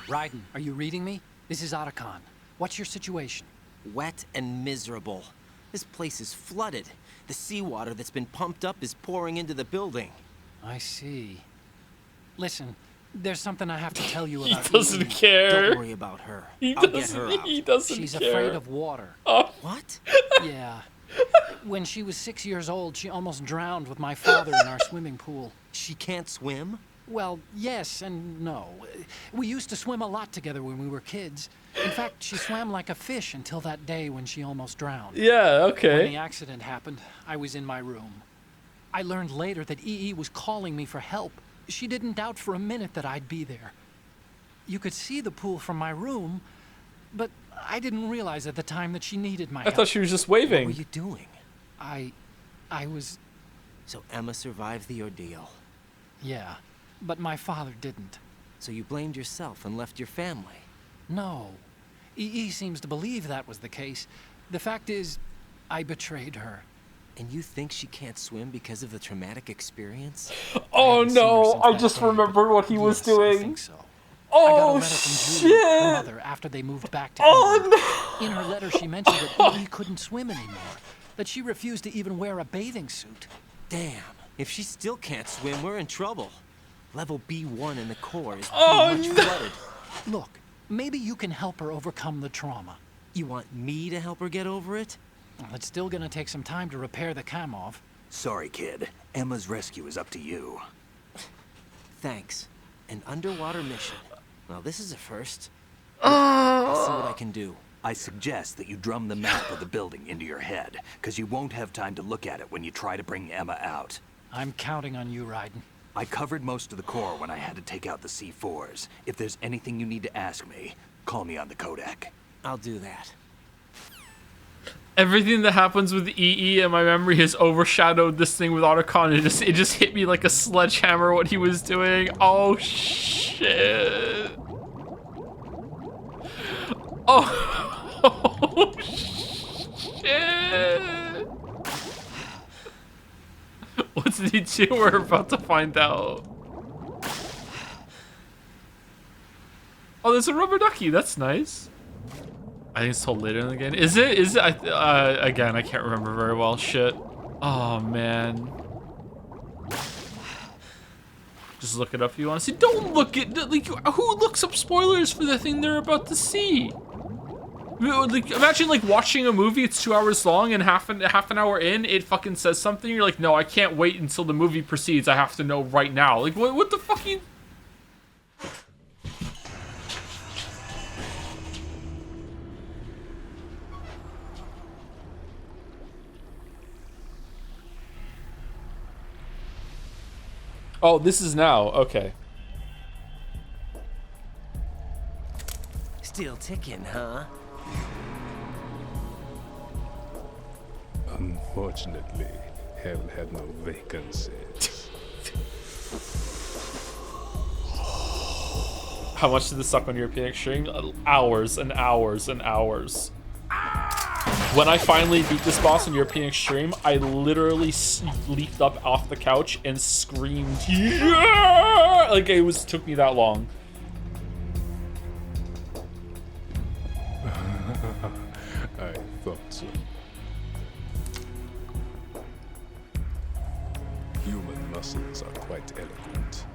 [SPEAKER 8] Raiden, are you reading me? This is Otacon. What's your situation?
[SPEAKER 2] Wet and miserable. This place is flooded. The seawater that's been pumped up is pouring into the building.
[SPEAKER 8] I see. Listen, there's something I have to tell you
[SPEAKER 1] He
[SPEAKER 8] about
[SPEAKER 1] doesn't
[SPEAKER 8] Eve.
[SPEAKER 1] care.
[SPEAKER 2] Don't worry about her.
[SPEAKER 1] He
[SPEAKER 2] I'll get her out.
[SPEAKER 1] doesn't
[SPEAKER 8] She's
[SPEAKER 1] care.
[SPEAKER 8] afraid of water.
[SPEAKER 1] Oh.
[SPEAKER 2] What?
[SPEAKER 8] Yeah. When she was 6 years old, she almost drowned with my father in our swimming pool.
[SPEAKER 2] She can't swim?
[SPEAKER 8] Well, yes and no. We used to swim a lot together when we were kids. In fact, she swam like a fish until that day when she almost drowned.
[SPEAKER 1] Yeah,
[SPEAKER 8] When
[SPEAKER 1] okay.
[SPEAKER 8] the accident happened, I was in my room. I learned later that EE was calling me for help. She didn't doubt for a minute that I'd be there. You could see the pool from my room, but I didn't realize at the time that she needed my
[SPEAKER 1] I
[SPEAKER 8] help.
[SPEAKER 1] thought she was just
[SPEAKER 2] What were
[SPEAKER 1] waving.
[SPEAKER 2] you doing?
[SPEAKER 8] I was...
[SPEAKER 2] So Emma survived the ordeal.
[SPEAKER 8] yeah, but my father didn't.
[SPEAKER 2] So you blamed yourself and left your family.
[SPEAKER 8] No. EE seems to believe that was the case. The fact is, I betrayed her.
[SPEAKER 2] And you think she can't swim because of the traumatic experience?
[SPEAKER 1] Oh
[SPEAKER 8] haven't seen her
[SPEAKER 1] no,
[SPEAKER 8] since
[SPEAKER 1] I
[SPEAKER 8] that
[SPEAKER 1] just
[SPEAKER 8] day,
[SPEAKER 1] remembered what he was
[SPEAKER 8] yes,
[SPEAKER 1] doing.
[SPEAKER 8] I think so. I got a
[SPEAKER 1] Oh
[SPEAKER 8] letter from Julie, her
[SPEAKER 1] shit!
[SPEAKER 8] mother, after they moved back to England.
[SPEAKER 1] Oh
[SPEAKER 8] In her letter, she mentioned that EE couldn't swim anymore, that she refused to even wear a bathing suit.
[SPEAKER 2] Damn. If she still can't swim, we're in trouble. Level B1 in the core is
[SPEAKER 1] Oh,
[SPEAKER 2] pretty much
[SPEAKER 1] no.
[SPEAKER 2] flooded.
[SPEAKER 8] Look, maybe you can help her overcome the trauma.
[SPEAKER 2] You want me to help her get over it?
[SPEAKER 8] Well, it's still gonna take some time to repair the Kamov.
[SPEAKER 5] Sorry, kid. Emma's rescue is up to you.
[SPEAKER 2] Thanks. An underwater mission. Well, this is a first. I'll see what I can do.
[SPEAKER 5] I suggest that you drum the map of the building into your head, because you won't have time to look at it when you try to bring Emma out.
[SPEAKER 8] I'm counting on you, Raiden.
[SPEAKER 5] I covered most of the core when I had to take out the C4s. If there's anything you need to ask me, call me on the Codec.
[SPEAKER 2] I'll do that.
[SPEAKER 1] Everything that happens with EE and my memory has overshadowed this thing with Otacon. It just hit me like a sledgehammer what he was doing. Oh shit. Oh shit. What did he do? We're about to find out. Oh, there's a rubber ducky. That's nice. I think it's told later in the game. Is it? Again, I can't remember very well. Shit. Oh, man. Just look it up if you want to see. Don't look at... Like, who looks up spoilers for the thing they're about to see? Like, imagine, like, watching a movie. It's 2 hours long, and half an hour in, it fucking says something. You're like, no, I can't wait until the movie proceeds. I have to know right now. Like, what the fuck you... Oh, this is now. Okay.
[SPEAKER 2] Still ticking, huh?
[SPEAKER 9] Unfortunately, hell had no vacancies.
[SPEAKER 1] How much did this suck on European Extreme? Hours and hours and hours. When I finally beat this boss in European Extreme, I literally leaped up off the couch and screamed, yeah! Like took me that long.
[SPEAKER 9] I thought so. Human muscles are quite eloquent.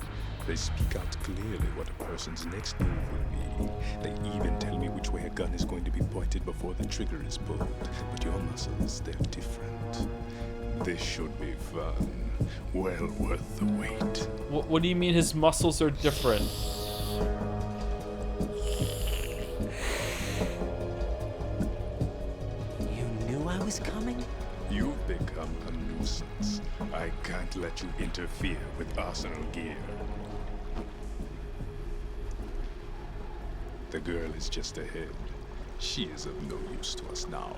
[SPEAKER 9] They speak out clearly what a person's next move will be. They even tell me which way a gun is going to be pointed before the trigger is pulled. But your muscles, they're different. This should be fun. Well worth the wait.
[SPEAKER 1] What do you mean his muscles are different?
[SPEAKER 2] You knew I was coming?
[SPEAKER 9] You've become a nuisance. I can't let you interfere with Arsenal gear. The girl is just ahead. She is of no use to us now,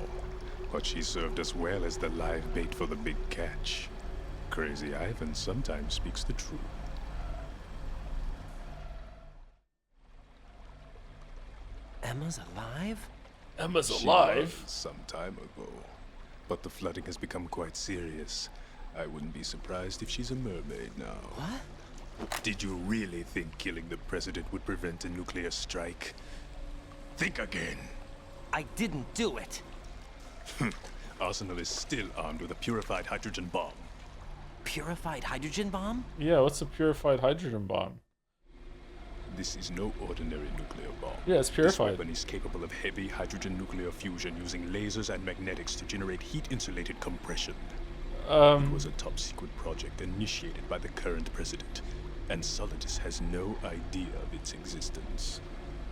[SPEAKER 9] but she served us well as the live bait for the big catch. Crazy Ivan sometimes speaks the truth.
[SPEAKER 2] Emma's alive?
[SPEAKER 1] Emma's
[SPEAKER 9] She
[SPEAKER 1] alive?
[SPEAKER 9] was some time ago, but the flooding has become quite serious. I wouldn't be surprised if she's a mermaid now.
[SPEAKER 2] What?
[SPEAKER 9] Did you really think killing the president would prevent a nuclear strike? Think again.
[SPEAKER 2] I didn't do it.
[SPEAKER 9] Arsenal is still armed with a purified hydrogen bomb.
[SPEAKER 2] Purified hydrogen bomb?
[SPEAKER 1] Yeah, what's a purified hydrogen bomb?
[SPEAKER 9] This is no ordinary nuclear bomb.
[SPEAKER 1] Yeah, it's purified.
[SPEAKER 9] This weapon is capable of heavy hydrogen nuclear fusion using lasers and magnetics to generate heat-insulated compression. It was a top-secret project initiated by the current president, and Solidus has no idea of its existence.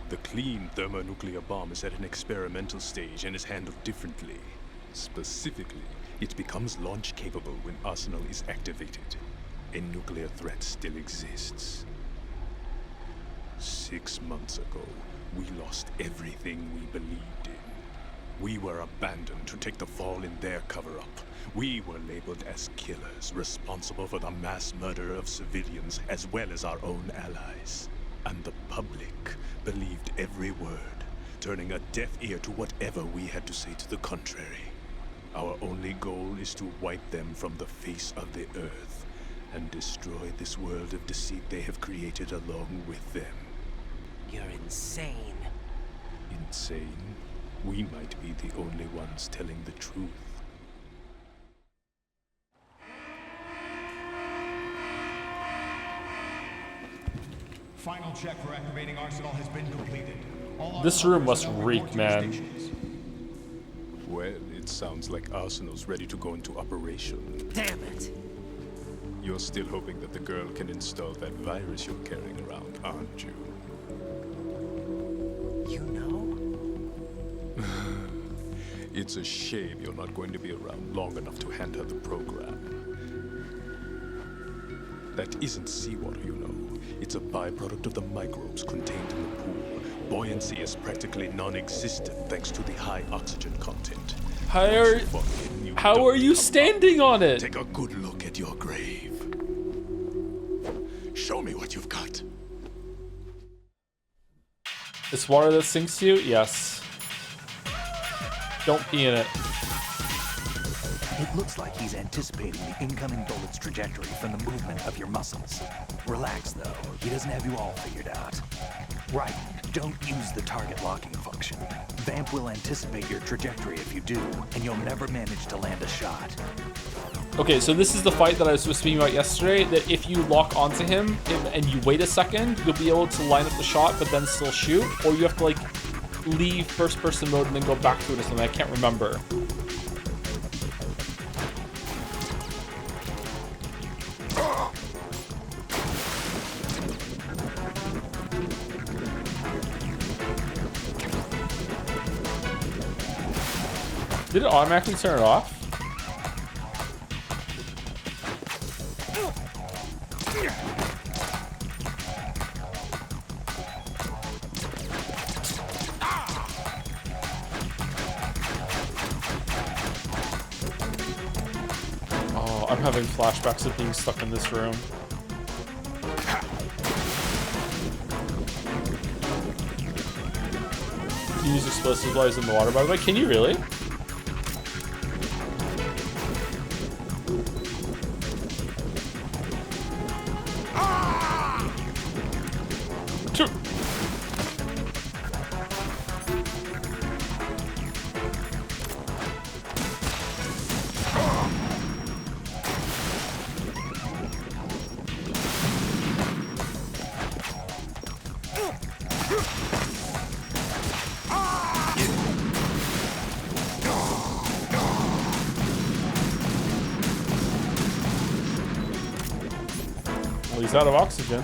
[SPEAKER 9] The clean thermonuclear bomb is at an experimental stage and is handled differently. Specifically, it becomes launch-capable when Arsenal is activated. A nuclear threat still exists. 6 months ago, we lost everything we believed in. We were abandoned to take the fall in their cover-up. We were labeled as killers, responsible for the mass murder of civilians as well as our own allies. And the public believed every word, turning a deaf ear to whatever we had to say to the contrary. Our only goal is to wipe them from the face of the earth and destroy this world of deceit they have created along with them.
[SPEAKER 2] You're insane.
[SPEAKER 9] Insane? We might be the only ones telling the truth.
[SPEAKER 10] Final check for activating Arsenal has been completed.
[SPEAKER 1] This room must reek, man.
[SPEAKER 9] Well, It sounds like Arsenal's ready to go into operation.
[SPEAKER 2] Damn it!
[SPEAKER 9] You're still hoping that the girl can install that virus you're carrying around, aren't you?
[SPEAKER 2] You know?
[SPEAKER 9] It's a shame you're not going to be around long enough to hand her the program. That isn't seawater, you know. It's a byproduct of the microbes contained in the pool. Buoyancy is practically non-existent thanks to the high oxygen content.
[SPEAKER 1] How are you standing on it?
[SPEAKER 9] Take a good look at your grave. Show me what you've got.
[SPEAKER 1] It's water that sinks you? Yes. Don't pee in it.
[SPEAKER 5] It looks like he's anticipating the incoming bullet's trajectory from the movement of your muscles. Relax, though. He doesn't have you all figured out. Right. Don't use the target locking function. Vamp will anticipate your trajectory if you do, and you'll never manage to land a shot.
[SPEAKER 1] Okay, so this is the fight that I was speaking about yesterday, that if you lock onto him and you wait a second, you'll be able to line up the shot but then still shoot, or you have to like leave first person mode and then go back to it or something. I can't remember. Did it automatically turn it off? Oh, I'm having flashbacks of being stuck in this room. You use explosives while he's in the water, by the way. Can you really? Well, he's out of oxygen.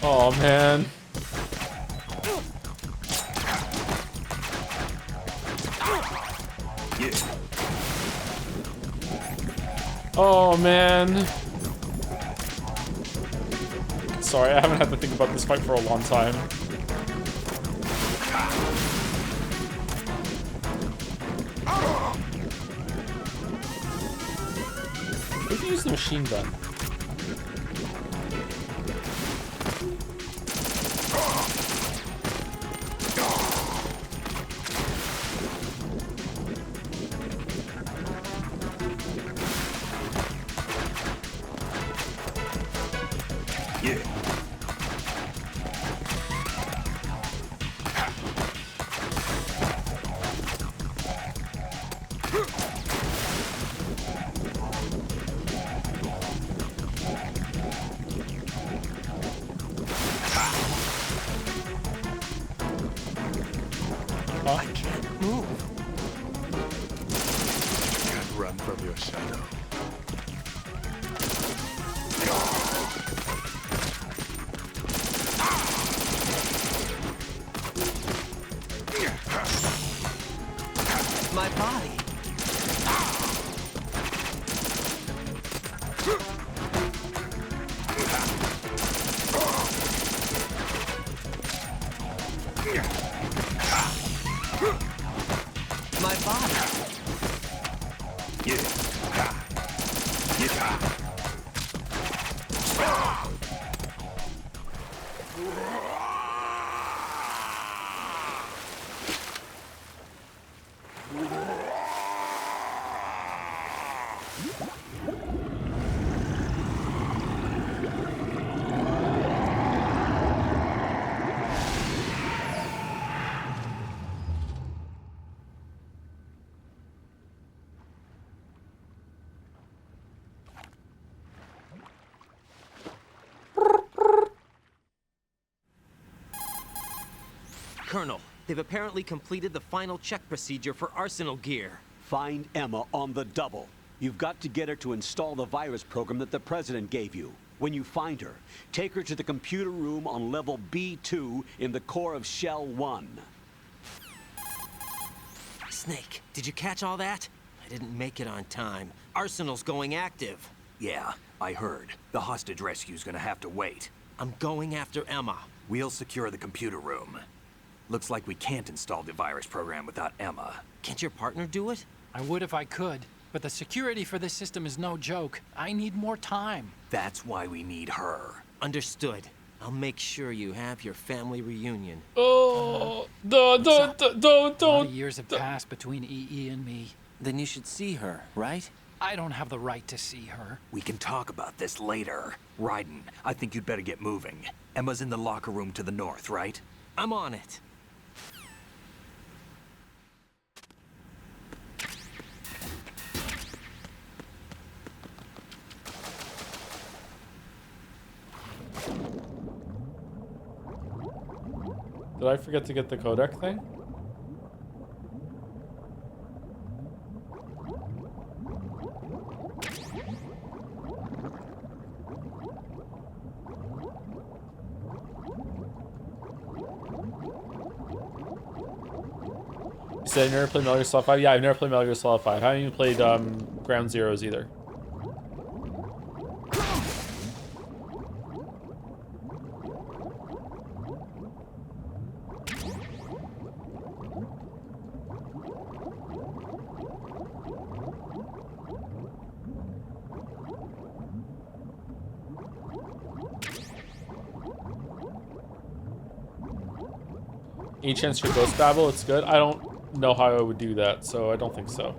[SPEAKER 1] Oh man. Oh man. Sorry, I haven't had to think about this fight for a long time. Maybe use the machine gun.
[SPEAKER 5] I can't move.
[SPEAKER 9] You can't run from your shadow.
[SPEAKER 2] My body. My body. Colonel, they've apparently completed the final check procedure for arsenal gear.
[SPEAKER 3] Find Emma on the double. You've got to get her to install the virus program that the President gave you. When you find her, take her to the computer room on level B2 in the core of Shell 1.
[SPEAKER 2] Snake, did you catch all that? I didn't make it on time. Arsenal's going active.
[SPEAKER 5] Yeah, I heard. The hostage rescue's gonna have to wait.
[SPEAKER 2] I'm going after Emma.
[SPEAKER 5] We'll secure the computer room. Looks like we can't install the virus program without Emma.
[SPEAKER 2] Can't your partner do it?
[SPEAKER 8] I would if I could, but the security for this system is no joke. I need more time.
[SPEAKER 5] That's why we need her.
[SPEAKER 2] Understood. I'll make sure you have your family reunion.
[SPEAKER 1] Oh,
[SPEAKER 8] A lot of
[SPEAKER 1] don't.
[SPEAKER 8] years have passed between EE and me.
[SPEAKER 2] Then you should see her, right?
[SPEAKER 8] I don't have the right to see her.
[SPEAKER 5] We can talk about this later. Raiden, I think you'd better get moving. Emma's in the locker room to the north, right?
[SPEAKER 2] I'm on it.
[SPEAKER 1] Did I forget to get the codec thing? You said you never played Metal Gear Solid 5? Yeah, I've never played Metal Gear Solid 5. I haven't even played Ground Zeroes either. Any chance for Ghost Babel? It's good. I don't know how I would do that, so I don't think so.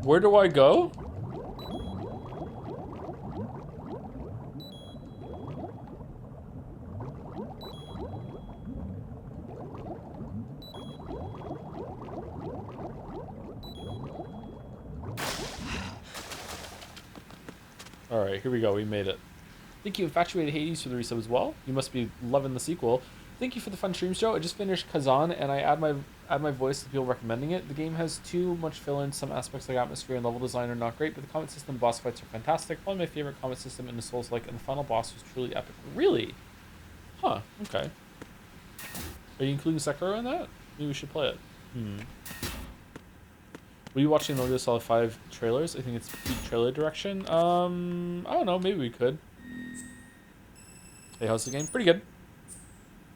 [SPEAKER 1] Where do I go? Alright, here we go. We made it. Thank you, Infatuated Hades, for the resub as well. You must be loving the sequel. Thank you for the fun stream show. I just finished Kazan, and I add my voice to people recommending it. The game has too much fill-in. Some aspects like atmosphere and level design are not great, but the combat system and boss fights are fantastic. Probably my favorite combat system in the Souls-like, and the final boss was truly epic. Really? Huh, okay. Are you including Sekiro in that? Maybe we should play it. Were you watching Metal Gear Solid 5 trailers? I think it's peak trailer direction. I don't know, maybe we could. Hey, how's the game? Pretty good.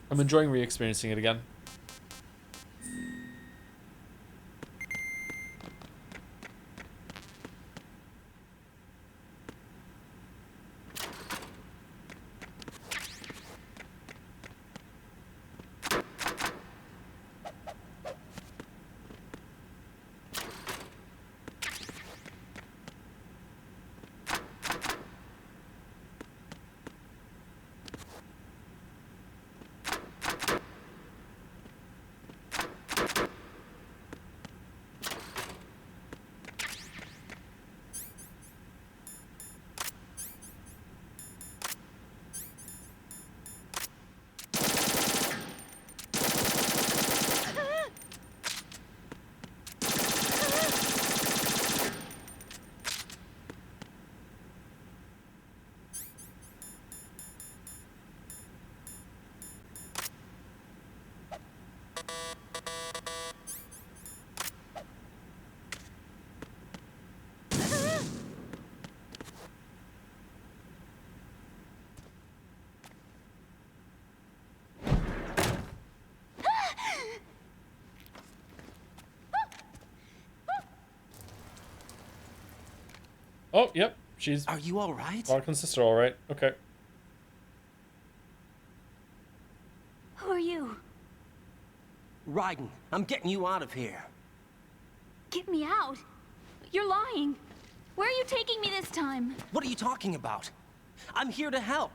[SPEAKER 1] I'm enjoying re-experiencing it again. Oh, yep. she's
[SPEAKER 2] Are you all right?
[SPEAKER 1] Larkin's sister, all right. Okay.
[SPEAKER 11] Who are you?
[SPEAKER 2] Raiden, I'm getting you out of here.
[SPEAKER 11] Get me out. You're lying. Where are you taking me this time?
[SPEAKER 2] What are you talking about? I'm here to help.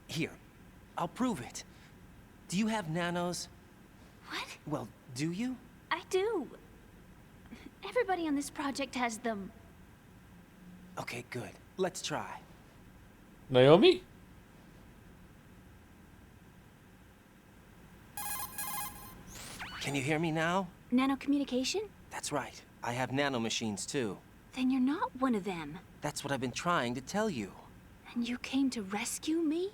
[SPEAKER 2] Here, I'll prove it. Do you have nanos?
[SPEAKER 11] What?
[SPEAKER 2] Well, do you?
[SPEAKER 11] I do. Everybody on this project has them.
[SPEAKER 2] Okay, good. Let's try.
[SPEAKER 1] Naomi?
[SPEAKER 2] Can you hear me now?
[SPEAKER 11] Nanocommunication?
[SPEAKER 2] That's right. I have nanomachines too.
[SPEAKER 11] Then you're not one of them.
[SPEAKER 2] That's what I've been trying to tell you.
[SPEAKER 11] And you came to rescue me?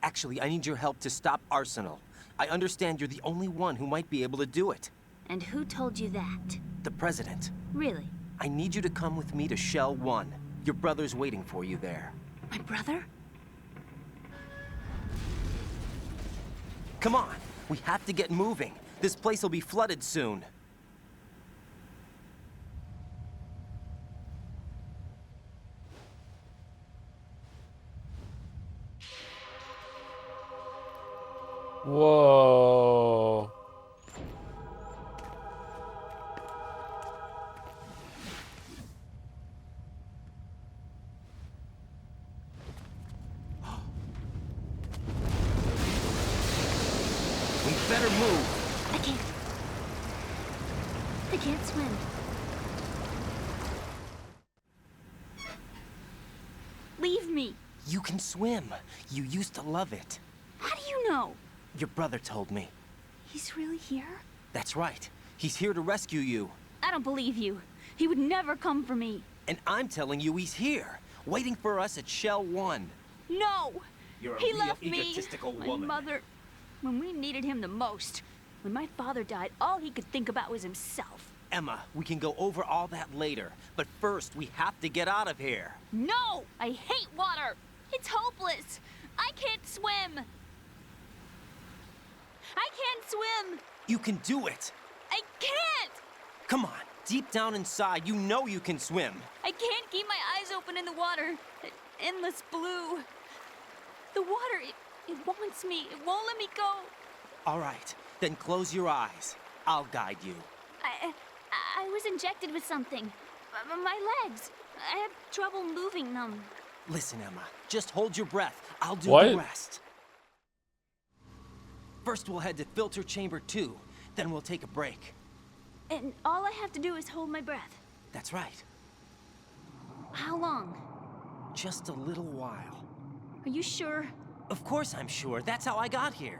[SPEAKER 2] Actually, I need your help to stop Arsenal. I understand you're the only one who might be able to do it.
[SPEAKER 11] And who told you that?
[SPEAKER 2] The President.
[SPEAKER 11] Really?
[SPEAKER 2] I need you to come with me to Shell 1. Your brother's waiting for you there.
[SPEAKER 11] My brother?
[SPEAKER 2] Come on! We have to get moving. This place will be flooded soon.
[SPEAKER 1] Whoa.
[SPEAKER 2] We better move.
[SPEAKER 11] I can't. I can't swim. Leave me.
[SPEAKER 2] You can swim. You used to love it.
[SPEAKER 11] How do you know?
[SPEAKER 2] Your brother told me.
[SPEAKER 11] He's really here?
[SPEAKER 2] That's right. He's here to rescue you.
[SPEAKER 11] I don't believe you. He would never come for me.
[SPEAKER 2] And I'm telling you he's here, waiting for us at Shell 1.
[SPEAKER 11] No!
[SPEAKER 2] You're a
[SPEAKER 11] He
[SPEAKER 2] real
[SPEAKER 11] left me,
[SPEAKER 2] egotistical
[SPEAKER 11] my
[SPEAKER 2] woman.
[SPEAKER 11] mother, when we needed him the most. When my father died, all he could think about was himself.
[SPEAKER 2] Emma, we can go over all that later. But first, we have to get out of here.
[SPEAKER 11] No! I hate water! It's hopeless! I can't swim! I can't swim!
[SPEAKER 2] You can do it.
[SPEAKER 11] I can't!
[SPEAKER 2] Come on. Deep down inside, you know you can swim.
[SPEAKER 11] I can't keep my eyes open in the water. That endless blue. The water, it wants me. It won't let me go.
[SPEAKER 2] All right. Then close your eyes. I'll guide you.
[SPEAKER 11] I was injected with something. My legs. I have trouble moving them.
[SPEAKER 2] Listen, Emma. Just hold your breath. I'll do
[SPEAKER 1] What?
[SPEAKER 2] the rest. First, we'll head to filter chamber 2. Then we'll take a break.
[SPEAKER 11] And all I have to do is hold my breath.
[SPEAKER 2] That's right.
[SPEAKER 11] How long?
[SPEAKER 2] Just a little while.
[SPEAKER 11] Are you sure?
[SPEAKER 2] Of course I'm sure. That's how I got here.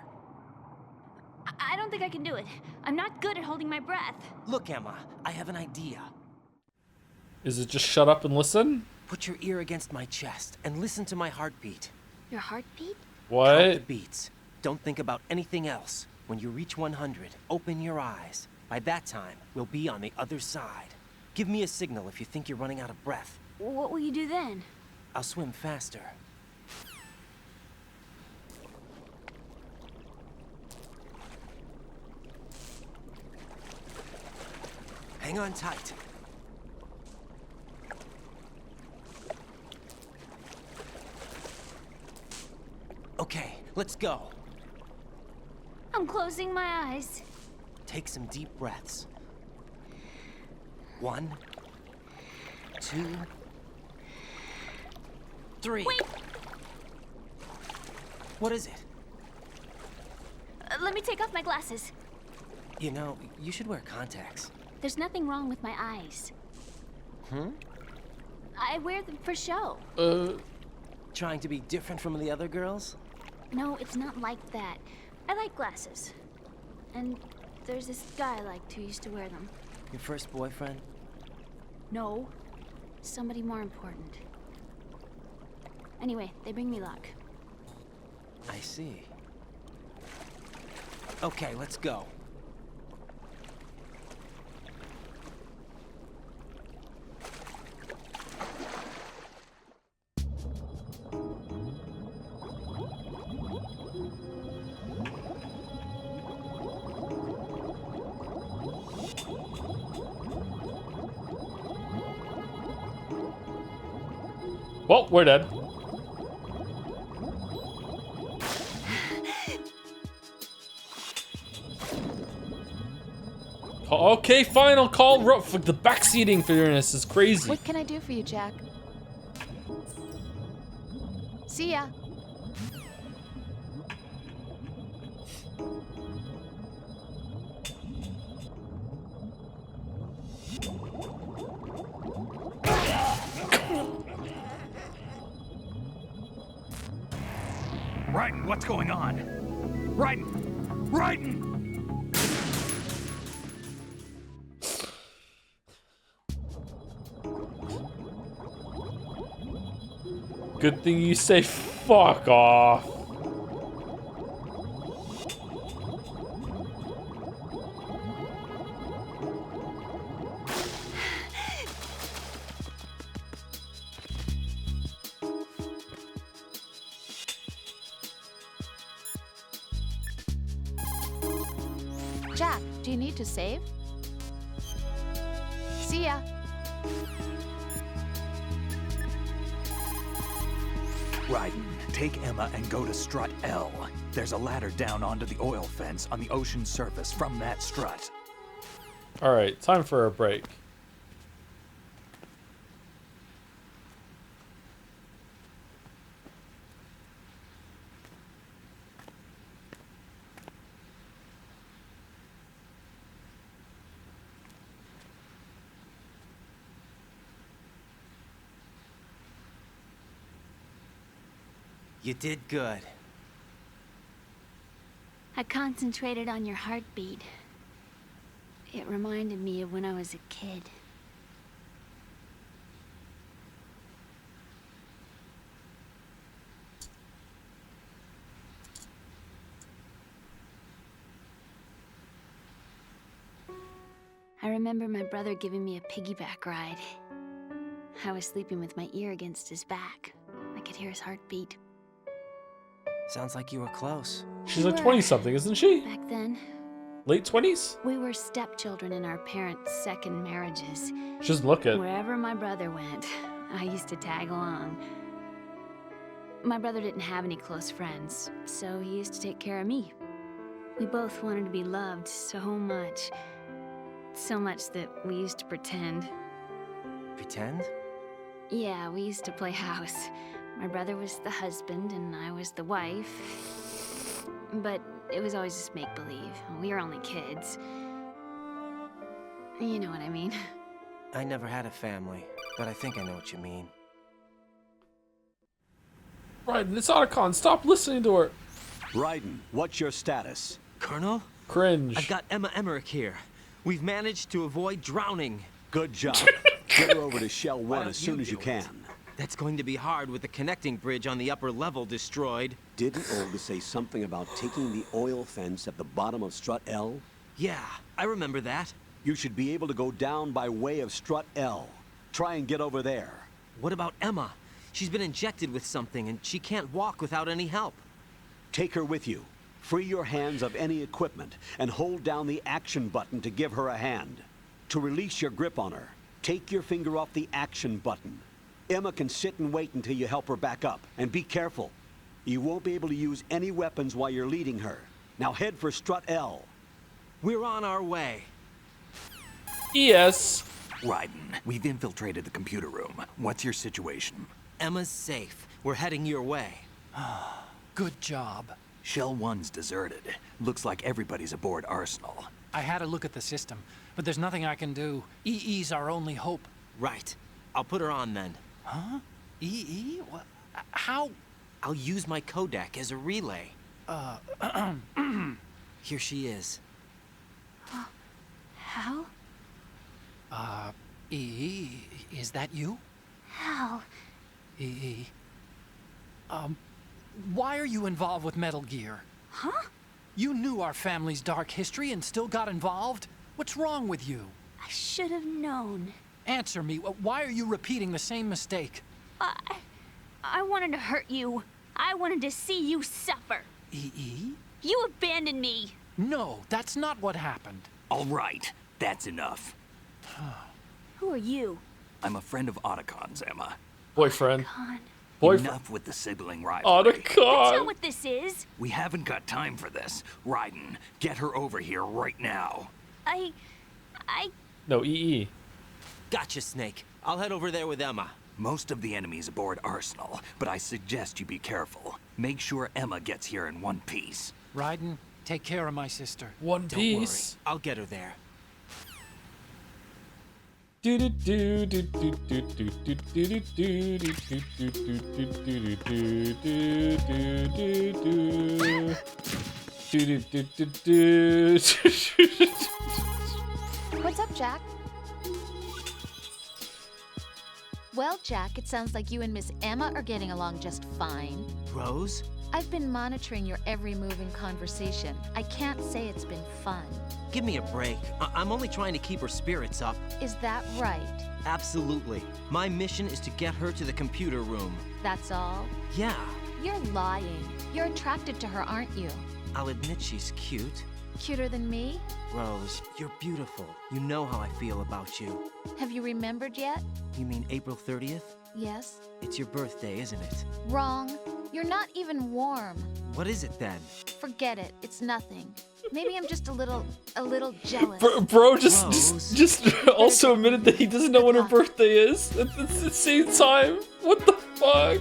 [SPEAKER 11] I don't think I can do it. I'm not good at holding my breath.
[SPEAKER 2] Look, Emma. I have an idea.
[SPEAKER 1] Is it just shut up and listen?
[SPEAKER 2] Put your ear against my chest and listen to my heartbeat.
[SPEAKER 11] Your heartbeat?
[SPEAKER 2] Count the
[SPEAKER 1] What?
[SPEAKER 2] beats. Don't think about anything else. When you reach 100, open your eyes. By that time, we'll be on the other side. Give me a signal if you think you're running out of breath.
[SPEAKER 11] What will you do then?
[SPEAKER 2] I'll swim faster. Hang on tight. Okay, let's go.
[SPEAKER 11] I'm closing my eyes.
[SPEAKER 2] Take some deep breaths. 1, 2, 3.
[SPEAKER 11] Wait!
[SPEAKER 2] What is it?
[SPEAKER 11] Let me take off my glasses.
[SPEAKER 2] You know, you should wear contacts.
[SPEAKER 11] There's nothing wrong with my eyes.
[SPEAKER 2] Hmm?
[SPEAKER 11] I wear them for show.
[SPEAKER 2] Trying to be different from the other girls?
[SPEAKER 11] No, it's not like that. I like glasses. And there's this guy I liked who used to wear them.
[SPEAKER 2] Your first boyfriend?
[SPEAKER 11] No, somebody more important. Anyway, they bring me luck.
[SPEAKER 2] I see. Okay, let's go.
[SPEAKER 1] Well, we're dead. Okay, fine, I'll call the backseating for this is crazy.
[SPEAKER 4] What can I do for you, Jack? See ya.
[SPEAKER 5] Raiden, what's going on? Raiden! Raiden!
[SPEAKER 1] Good thing you say fuck off.
[SPEAKER 4] Jack, do you need to save? See ya.
[SPEAKER 5] Raiden, take Emma and go to Strut L. There's a ladder down onto the oil fence on the ocean surface from that strut.
[SPEAKER 1] Alright, time for a break.
[SPEAKER 2] You did good.
[SPEAKER 11] I concentrated on your heartbeat. It reminded me of when I was a kid. I remember my brother giving me a piggyback ride. I was sleeping with my ear against his back. I could hear his heartbeat.
[SPEAKER 2] Sounds like you were close.
[SPEAKER 1] She's like 20-something, isn't she?
[SPEAKER 11] Back then,
[SPEAKER 1] Late 20s?
[SPEAKER 11] we were stepchildren in our parents' second marriages.
[SPEAKER 1] She doesn't look it.
[SPEAKER 11] Wherever my brother went, I used to tag along. My brother didn't have any close friends, so he used to take care of me. We both wanted to be loved so much. So much that we used to pretend.
[SPEAKER 2] Pretend?
[SPEAKER 11] Yeah, we used to play house. My brother was the husband and I was the wife. But it was always just make-believe. We were only kids. You know what I mean.
[SPEAKER 2] I never had a family, but I think I know what you mean.
[SPEAKER 1] Raiden, it's Otacon. Stop listening to her.
[SPEAKER 3] Raiden, what's your status?
[SPEAKER 2] Colonel?
[SPEAKER 1] Cringe.
[SPEAKER 2] I've got Emma Emmerich here. We've managed to avoid drowning.
[SPEAKER 3] Good job. Get her over to Shell 1 as soon as you can.
[SPEAKER 2] That's going to be hard with the connecting bridge on the upper level destroyed.
[SPEAKER 3] Didn't Olga say something about taking the oil fence at the bottom of Strut L?
[SPEAKER 2] Yeah, I remember that.
[SPEAKER 3] You should be able to go down by way of Strut L. Try and get over there.
[SPEAKER 2] What about Emma? She's been injected with something and she can't walk without any help.
[SPEAKER 3] Take her with you. Free your hands of any equipment and hold down the action button to give her a hand. To release your grip on her, take your finger off the action button. Emma can sit and wait until you help her back up. And be careful. You won't be able to use any weapons while you're leading her. Now head for Strut L.
[SPEAKER 2] We're on our way.
[SPEAKER 1] Yes.
[SPEAKER 5] Raiden, we've infiltrated the computer room. What's your situation?
[SPEAKER 2] Emma's safe. We're heading your way.
[SPEAKER 8] Good job.
[SPEAKER 5] Shell 1's deserted. Looks like everybody's aboard Arsenal.
[SPEAKER 8] I had a look at the system, but there's nothing I can do. EE's our only hope.
[SPEAKER 2] Right. I'll put her on then.
[SPEAKER 8] Huh? EE? What? How?
[SPEAKER 2] I'll use my Kodak as a relay. Here she is.
[SPEAKER 11] How?
[SPEAKER 8] EE, is that you?
[SPEAKER 11] How?
[SPEAKER 8] EE. Why are you involved with Metal Gear?
[SPEAKER 11] Huh?
[SPEAKER 8] You knew our family's dark history and still got involved? What's wrong with you?
[SPEAKER 11] I should have known.
[SPEAKER 8] Answer me. Why are you repeating the same mistake?
[SPEAKER 11] I wanted to hurt you. I wanted to see you suffer.
[SPEAKER 8] EE?
[SPEAKER 11] You abandoned me.
[SPEAKER 8] No, that's not what happened.
[SPEAKER 5] All right, that's enough.
[SPEAKER 11] Who are you?
[SPEAKER 5] I'm a friend of Otacon's, Emma.
[SPEAKER 1] Boyfriend.
[SPEAKER 11] God.
[SPEAKER 1] Boyfriend.
[SPEAKER 5] Enough with the sibling rivalry.
[SPEAKER 11] That's
[SPEAKER 1] Otacon.
[SPEAKER 11] not what this is.
[SPEAKER 5] We haven't got time for this. Raiden, get her over here right now.
[SPEAKER 11] I...
[SPEAKER 1] No, EE.
[SPEAKER 2] Gotcha, Snake. I'll head over there with Emma.
[SPEAKER 5] Most of the enemies aboard Arsenal, but I suggest you be careful. Make sure Emma gets here in one piece.
[SPEAKER 8] Raiden, take care of my sister.
[SPEAKER 1] One
[SPEAKER 2] Don't
[SPEAKER 1] Piece.
[SPEAKER 2] worry. I'll get her there.
[SPEAKER 4] What's up, Jack? Well, Jack, it sounds like you and Miss Emma are getting along just fine.
[SPEAKER 2] Rose?
[SPEAKER 4] I've been monitoring your every move and conversation. I can't say it's been fun.
[SPEAKER 2] Give me a break. I'm only trying to keep her spirits up.
[SPEAKER 4] Is that right?
[SPEAKER 2] Absolutely. My mission is to get her to the computer room.
[SPEAKER 4] That's all?
[SPEAKER 2] Yeah.
[SPEAKER 4] You're lying. You're attracted to her, aren't you?
[SPEAKER 2] I'll admit she's cute.
[SPEAKER 4] Cuter than me?
[SPEAKER 2] Rose, you're beautiful. You know how I feel about you.
[SPEAKER 4] Have you remembered yet?
[SPEAKER 2] You mean April 30th?
[SPEAKER 4] Yes.
[SPEAKER 2] It's your birthday, isn't it?
[SPEAKER 4] Wrong. You're not even warm.
[SPEAKER 2] What is it then?
[SPEAKER 4] Forget it. It's nothing. Maybe I'm just a little jealous.
[SPEAKER 1] Bro just also admitted that he doesn't know when her birthday is at the same time. What the fuck?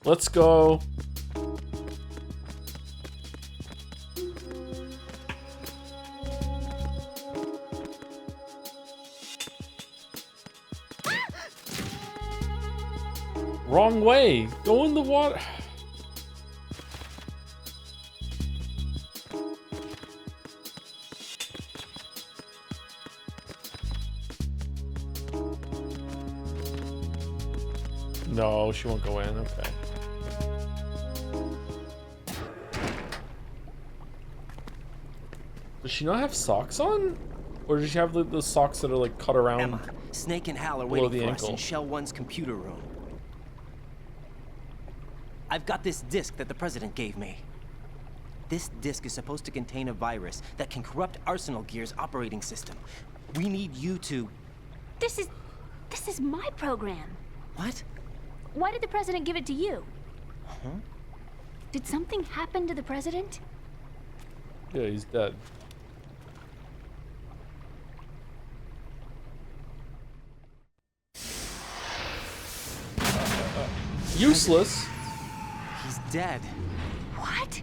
[SPEAKER 1] Let's go. Wrong way. Go in the water. No, she won't go in. Okay. Does she not have socks on? Or does she have the socks that are like cut around?
[SPEAKER 2] Emma, Snake and Hal are
[SPEAKER 1] below
[SPEAKER 2] waiting
[SPEAKER 1] the
[SPEAKER 2] for us in
[SPEAKER 1] ankle?
[SPEAKER 2] Shell 1's computer room. I've got this disk that the president gave me. This disk is supposed to contain a virus that can corrupt Arsenal Gear's operating system. We need you to...
[SPEAKER 11] This is my program.
[SPEAKER 2] What?
[SPEAKER 11] Why did the president give it to you?
[SPEAKER 2] Huh?
[SPEAKER 11] Did something happen to the president?
[SPEAKER 1] Yeah, he's dead. Useless.
[SPEAKER 2] He's dead.
[SPEAKER 11] What?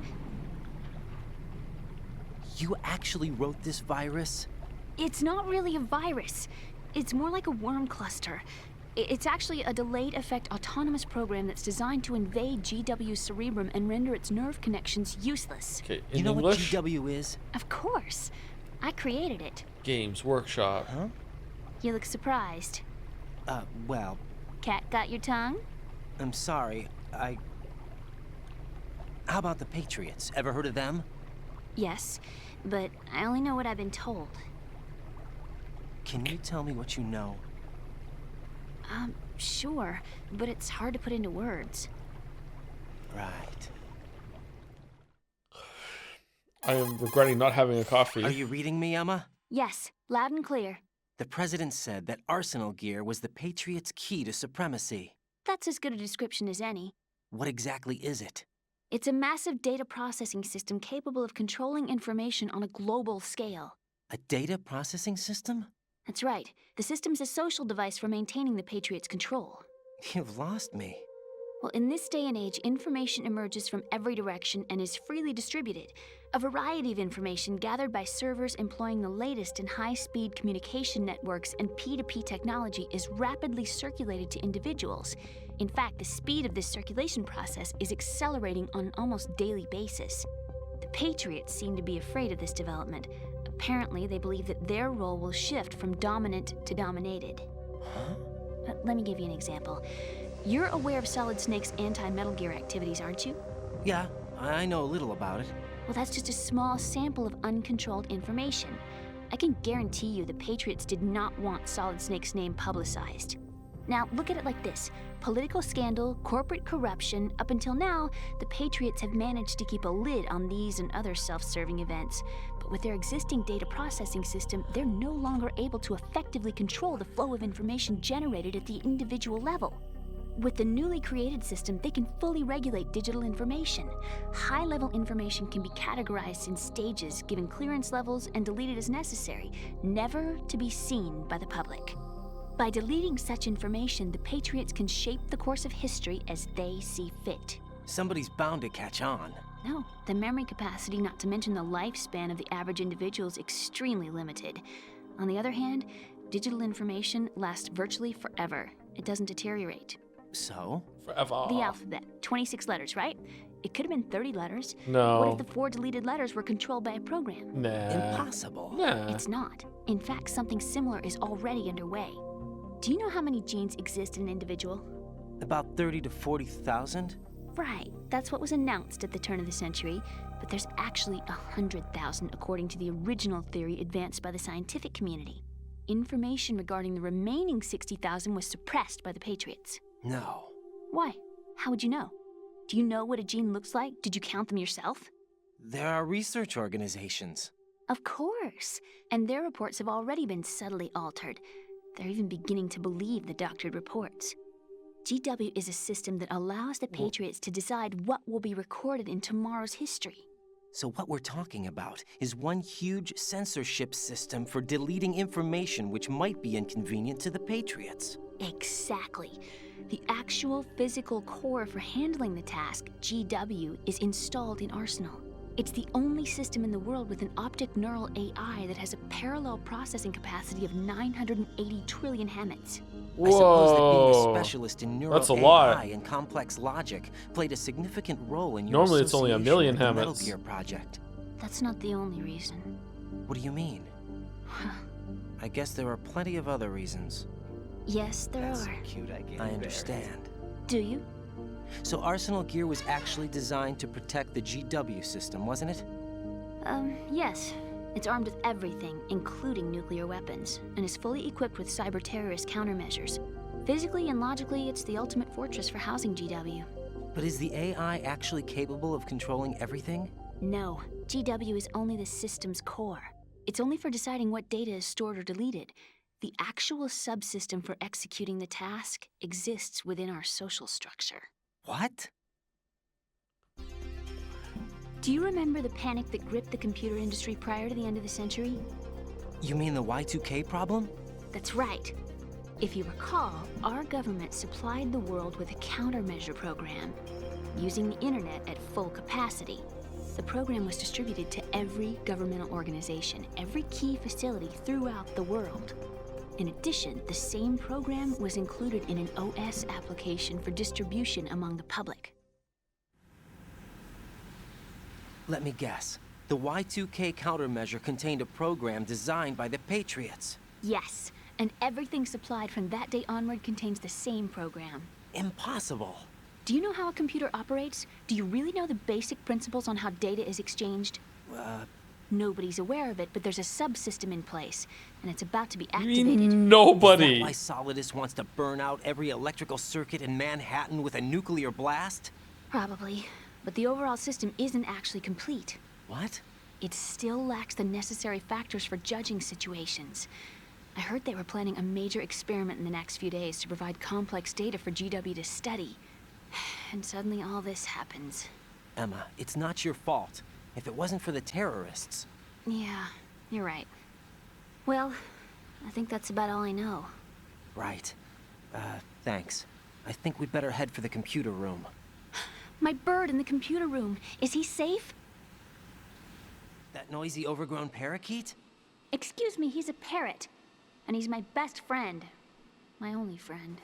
[SPEAKER 2] You actually wrote this virus?
[SPEAKER 11] It's not really a virus. It's more like a worm cluster. It's actually a delayed effect autonomous program that's designed to invade GW's cerebrum and render its nerve connections useless.
[SPEAKER 1] Okay,
[SPEAKER 2] You
[SPEAKER 1] in
[SPEAKER 2] know
[SPEAKER 1] English.
[SPEAKER 2] what GW is?
[SPEAKER 11] Of course. I created it.
[SPEAKER 1] Games Workshop.
[SPEAKER 2] Huh?
[SPEAKER 11] You look surprised.
[SPEAKER 2] Well,
[SPEAKER 11] Cat got your tongue?
[SPEAKER 2] I'm sorry. How about the Patriots? Ever heard of them?
[SPEAKER 11] Yes, but I only know what I've been told.
[SPEAKER 2] Can you tell me what you know?
[SPEAKER 11] Sure, but it's hard to put into words.
[SPEAKER 2] Right.
[SPEAKER 1] I am regretting not having a coffee.
[SPEAKER 2] Are you reading me, Emma?
[SPEAKER 11] Yes, loud and clear.
[SPEAKER 2] The president said that Arsenal Gear was the Patriots' key to supremacy.
[SPEAKER 11] That's as good a description as any.
[SPEAKER 2] What exactly is it?
[SPEAKER 11] It's a massive data processing system capable of controlling information on a global scale.
[SPEAKER 2] A data processing system?
[SPEAKER 11] That's right. The system's a social device for maintaining the Patriots' control.
[SPEAKER 2] You've lost me.
[SPEAKER 11] Well, in this day and age, information emerges from every direction and is freely distributed. A variety of information gathered by servers employing the latest in high-speed communication networks and P2P technology is rapidly circulated to individuals. In fact, the speed of this circulation process is accelerating on an almost daily basis. The Patriots seem to be afraid of this development. Apparently, they believe that their role will shift from dominant to dominated.
[SPEAKER 2] Huh?
[SPEAKER 11] Let me give you an example. You're aware of Solid Snake's anti-Metal Gear activities, aren't you?
[SPEAKER 2] Yeah, I know a little about it.
[SPEAKER 11] Well, that's just a small sample of uncontrolled information. I can guarantee you the Patriots did not want Solid Snake's name publicized. Now, look at it like this. Political scandal, corporate corruption, up until now, the Patriots have managed to keep a lid on these and other self-serving events. But with their existing data processing system, they're no longer able to effectively control the flow of information generated at the individual level. With the newly created system, they can fully regulate digital information. High-level information can be categorized in stages, given clearance levels, and deleted as necessary, never to be seen by the public. By deleting such information, the Patriots can shape the course of history as they see fit.
[SPEAKER 2] Somebody's bound to catch on.
[SPEAKER 11] No, the memory capacity, not to mention the lifespan of the average individual, is extremely limited. On the other hand, digital information lasts virtually forever. It doesn't deteriorate.
[SPEAKER 2] So?
[SPEAKER 1] Forever.
[SPEAKER 11] The alphabet, 26 letters, right? It could have been 30 letters.
[SPEAKER 1] No.
[SPEAKER 11] What if the 4 deleted letters were controlled by a program?
[SPEAKER 1] Nah.
[SPEAKER 2] Impossible.
[SPEAKER 1] Nah.
[SPEAKER 11] It's not. In fact, something similar is already underway. Do you know how many genes exist in an individual?
[SPEAKER 2] About 30 to 40,000?
[SPEAKER 11] Right, that's what was announced at the turn of the century, but there's actually 100,000 according to the original theory advanced by the scientific community. Information regarding the remaining 60,000 was suppressed by the Patriots.
[SPEAKER 2] No.
[SPEAKER 11] Why? How would you know? Do you know what a gene looks like? Did you count them yourself?
[SPEAKER 2] There are research organizations.
[SPEAKER 11] Of course, and their reports have already been subtly altered. They're even beginning to believe the doctored reports. GW is a system that allows the Patriots to decide what will be recorded in tomorrow's history.
[SPEAKER 2] So what we're talking about is one huge censorship system for deleting information which might be inconvenient to the Patriots.
[SPEAKER 11] Exactly. The actual physical core for handling the task, GW, is installed in Arsenal. It's the only system in the world with an optic neural AI that has a parallel processing capacity of 980 trillion Hammets.
[SPEAKER 2] I suppose that being
[SPEAKER 1] Whoa.
[SPEAKER 2] a specialist in neural
[SPEAKER 1] That's a
[SPEAKER 2] AI
[SPEAKER 1] lot.
[SPEAKER 2] and complex logic played a significant role in your
[SPEAKER 1] Normally it's only a
[SPEAKER 2] association
[SPEAKER 1] million
[SPEAKER 2] with the Metal
[SPEAKER 1] Hammets.
[SPEAKER 2] Gear project.
[SPEAKER 11] That's not the only reason.
[SPEAKER 2] What do you mean? I guess there are plenty of other reasons.
[SPEAKER 11] Yes, there are.
[SPEAKER 7] Cute,
[SPEAKER 2] I understand.
[SPEAKER 11] Do you?
[SPEAKER 2] So Arsenal Gear was actually designed to protect the GW system, wasn't it?
[SPEAKER 11] Yes. It's armed with everything, including nuclear weapons, and is fully equipped with cyber-terrorist countermeasures. Physically and logically, it's the ultimate fortress for housing GW.
[SPEAKER 2] But is the AI actually capable of controlling everything?
[SPEAKER 11] No, GW is only the system's core. It's only for deciding what data is stored or deleted. The actual subsystem for executing the task exists within our social structure.
[SPEAKER 2] What?
[SPEAKER 11] Do you remember the panic that gripped the computer industry prior to the end of the century?
[SPEAKER 2] You mean the Y2K problem?
[SPEAKER 11] That's right. If you recall, our government supplied the world with a countermeasure program, using the internet at full capacity. The program was distributed to every governmental organization, every key facility throughout the world. In addition, the same program was included in an OS application for distribution among the public.
[SPEAKER 2] Let me guess. The Y2K countermeasure contained a program designed by the Patriots.
[SPEAKER 11] Yes, and everything supplied from that day onward contains the same program.
[SPEAKER 2] Impossible.
[SPEAKER 11] Do you know how a computer operates? Do you really know the basic principles on how data is exchanged? Nobody's aware of it, but there's a subsystem in place, and it's about to be
[SPEAKER 1] You
[SPEAKER 11] activated.
[SPEAKER 1] mean nobody?
[SPEAKER 2] Is that why Solidus wants to burn out every electrical circuit in Manhattan with a nuclear blast?
[SPEAKER 11] Probably, but the overall system isn't actually complete.
[SPEAKER 2] What?
[SPEAKER 11] It still lacks the necessary factors for judging situations. I heard they were planning a major experiment in the next few days to provide complex data for GW to study. And suddenly all this happens.
[SPEAKER 2] Emma, it's not your fault. If it wasn't for the terrorists.
[SPEAKER 11] Yeah, you're right. Well, I think that's about all I know.
[SPEAKER 2] Right. Thanks. I think we'd better head for the computer room.
[SPEAKER 11] My bird in the computer room. Is he safe?
[SPEAKER 2] That noisy, overgrown parakeet?
[SPEAKER 11] Excuse me, he's a parrot. And he's my best friend. My only friend.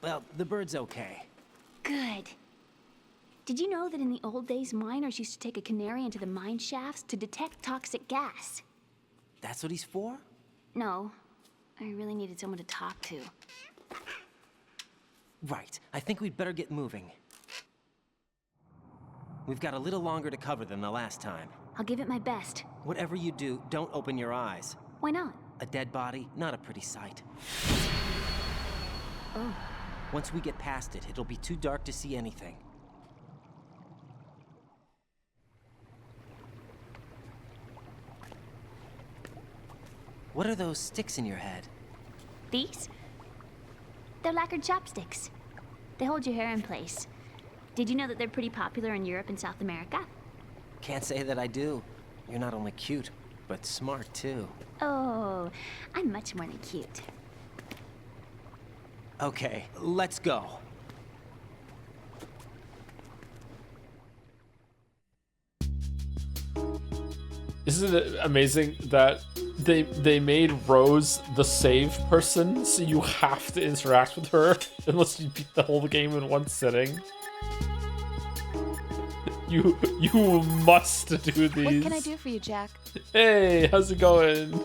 [SPEAKER 2] Well, the bird's okay.
[SPEAKER 11] Good. Did you know that in the old days, miners used to take a canary into the mine shafts to detect toxic gas?
[SPEAKER 2] That's what he's for?
[SPEAKER 11] No. I really needed someone to talk to.
[SPEAKER 2] Right. I think we'd better get moving. We've got a little longer to cover than the last time.
[SPEAKER 11] I'll give it my best.
[SPEAKER 2] Whatever you do, don't open your eyes.
[SPEAKER 11] Why not?
[SPEAKER 2] A dead body, not a pretty sight.
[SPEAKER 11] Oh.
[SPEAKER 2] Once we get past it, it'll be too dark to see anything. What are those sticks in your head?
[SPEAKER 11] These? They're lacquered chopsticks. They hold your hair in place. Did you know that they're pretty popular in Europe and South America?
[SPEAKER 2] Can't say that I do. You're not only cute, but smart too.
[SPEAKER 11] Oh, I'm much more than cute.
[SPEAKER 2] Okay, let's go.
[SPEAKER 1] Isn't it amazing that they made Rose the save person, so you have to interact with her unless you beat the whole game in one sitting? You must do these.
[SPEAKER 4] What can I do for you, Jack?
[SPEAKER 1] Hey, how's it going?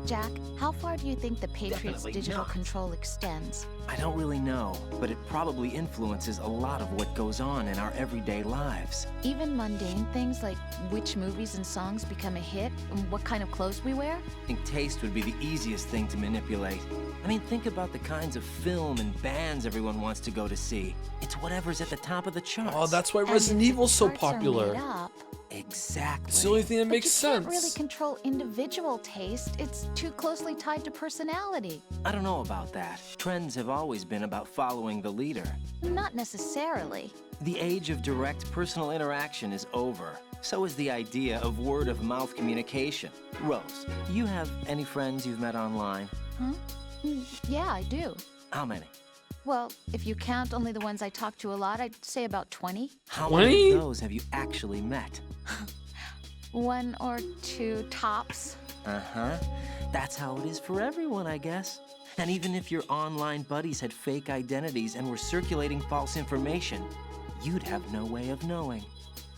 [SPEAKER 4] Jack, how far do you think the Patriots'
[SPEAKER 2] Definitely
[SPEAKER 4] digital
[SPEAKER 2] not.
[SPEAKER 4] control extends?
[SPEAKER 2] I don't really know, but it probably influences a lot of what goes on in our everyday lives.
[SPEAKER 4] Even mundane things like which movies and songs become a hit and what kind of clothes we wear?
[SPEAKER 2] I think taste would be the easiest thing to manipulate. I mean, think about the kinds of film and bands everyone wants to go to see. It's whatever's at the top of the charts.
[SPEAKER 1] Oh, that's why
[SPEAKER 4] And
[SPEAKER 1] Resident
[SPEAKER 4] if the
[SPEAKER 1] Evil's so
[SPEAKER 4] charts are
[SPEAKER 1] popular.
[SPEAKER 4] made up,
[SPEAKER 2] Exactly.
[SPEAKER 1] It's the only thing that
[SPEAKER 4] but
[SPEAKER 1] makes
[SPEAKER 4] you
[SPEAKER 1] sense.
[SPEAKER 4] can't really control individual taste. It's too closely tied to personality.
[SPEAKER 2] I don't know about that. Trends have always been about following the leader.
[SPEAKER 4] Not necessarily.
[SPEAKER 2] The age of direct personal interaction is over. So is the idea of word-of-mouth communication. Rose, you have any friends you've met online?
[SPEAKER 4] Huh? Yeah, I do.
[SPEAKER 2] How many?
[SPEAKER 4] Well, if you count only the ones I talk to a lot, I'd say about 20.
[SPEAKER 2] How
[SPEAKER 1] 20?
[SPEAKER 2] many of those have you actually met?
[SPEAKER 4] 1 or 2 tops.
[SPEAKER 2] Uh-huh. That's how it is for everyone, I guess. And even if your online buddies had fake identities and were circulating false information, you'd have no way of knowing.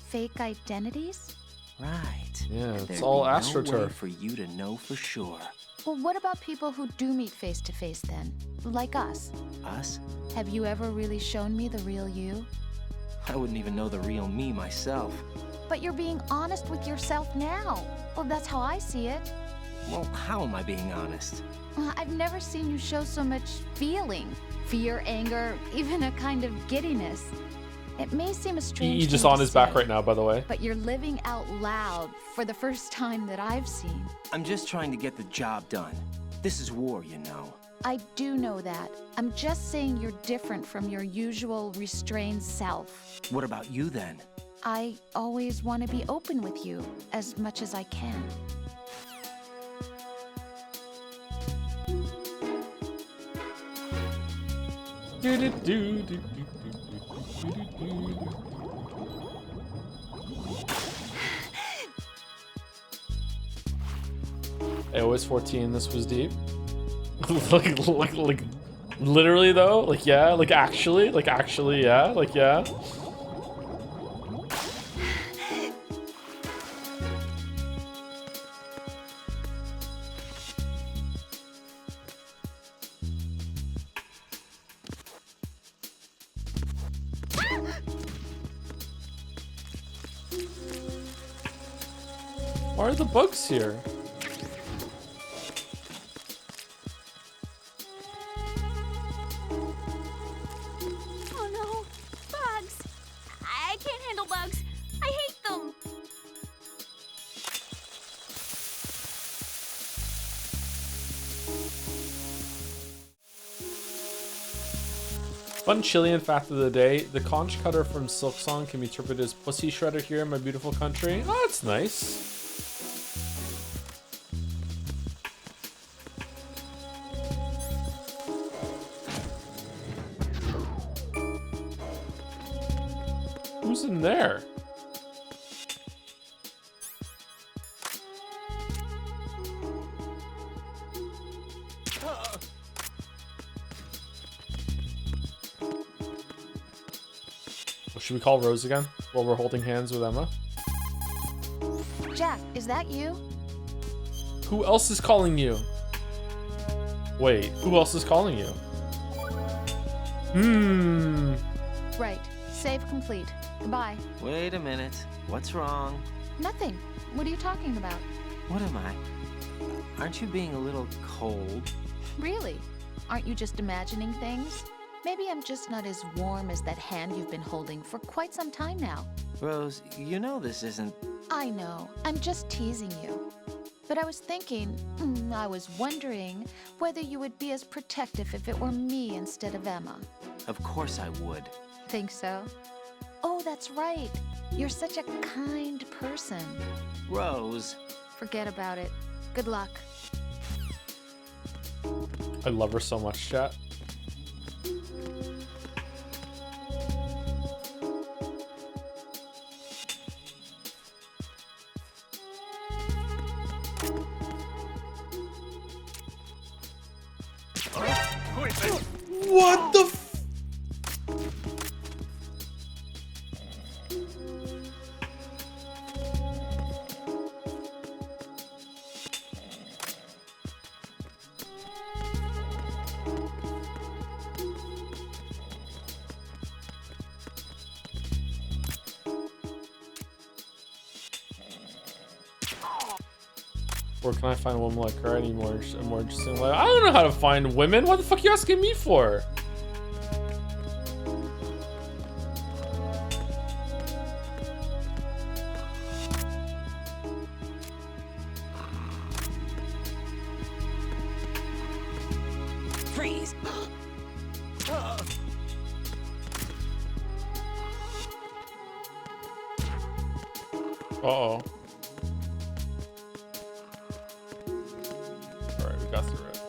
[SPEAKER 4] Fake identities?
[SPEAKER 2] Right.
[SPEAKER 1] Yeah, it's
[SPEAKER 2] There'd
[SPEAKER 1] all
[SPEAKER 2] be no way
[SPEAKER 1] AstroTurf.
[SPEAKER 2] for you to know for sure.
[SPEAKER 4] Well, what about people who do meet face to face then? Like us.
[SPEAKER 2] Us?
[SPEAKER 4] Have you ever really shown me the real you?
[SPEAKER 2] I wouldn't even know the real me myself.
[SPEAKER 4] But you're being honest with yourself now. Well, that's how I see it.
[SPEAKER 2] Well, how am I being honest?
[SPEAKER 4] I've never seen you show so much feeling. Fear, anger, even a kind of giddiness. It may seem a strange
[SPEAKER 1] He's just
[SPEAKER 4] thing
[SPEAKER 1] on
[SPEAKER 4] to
[SPEAKER 1] his back
[SPEAKER 4] say,
[SPEAKER 1] right now, by the way.
[SPEAKER 4] but you're living out loud for the first time that I've seen.
[SPEAKER 2] I'm just trying to get the job done. This is war, you know.
[SPEAKER 4] I do know that. I'm just saying you're different from your usual restrained self.
[SPEAKER 2] What about you then?
[SPEAKER 4] I always want to be open with you as much as I can.
[SPEAKER 1] iOS 14, this was deep. like, literally though? Like, yeah? Like, actually, yeah? Like, yeah? Why are the bugs here?
[SPEAKER 11] Oh no, bugs! I can't handle bugs. I hate them.
[SPEAKER 1] Fun Chilean fact of the day. The conch cutter from Silk Song can be interpreted as pussy shredder here in my beautiful country. Oh, that's nice. Who's in there? Should we call Rose again while we're holding hands with Emma?
[SPEAKER 4] Jack, is that you?
[SPEAKER 1] Who else is calling you? Wait, who else is calling you?
[SPEAKER 4] Right. Save complete. Goodbye.
[SPEAKER 2] Wait a minute. What's wrong?
[SPEAKER 4] Nothing. What are you talking about?
[SPEAKER 2] What am I? Aren't you being a little cold?
[SPEAKER 4] Really? Aren't you just imagining things? Maybe I'm just not as warm as that hand you've been holding for quite some time now.
[SPEAKER 2] Rose, you know this isn't...
[SPEAKER 4] I know. I'm just teasing you. But I was thinking, I was wondering whether you would be as protective if it were me instead of Emma.
[SPEAKER 2] Of course I would.
[SPEAKER 4] Think so? Oh, that's right. You're such a kind person.
[SPEAKER 2] Rose.
[SPEAKER 4] Forget about it. Good luck.
[SPEAKER 1] I love her so much, chat. What the f- Where can I find a woman like her any more interesting? Like, I don't know how to find women. What the fuck are you asking me for?
[SPEAKER 2] Freeze!
[SPEAKER 1] Uh-oh. Alright, we got through it.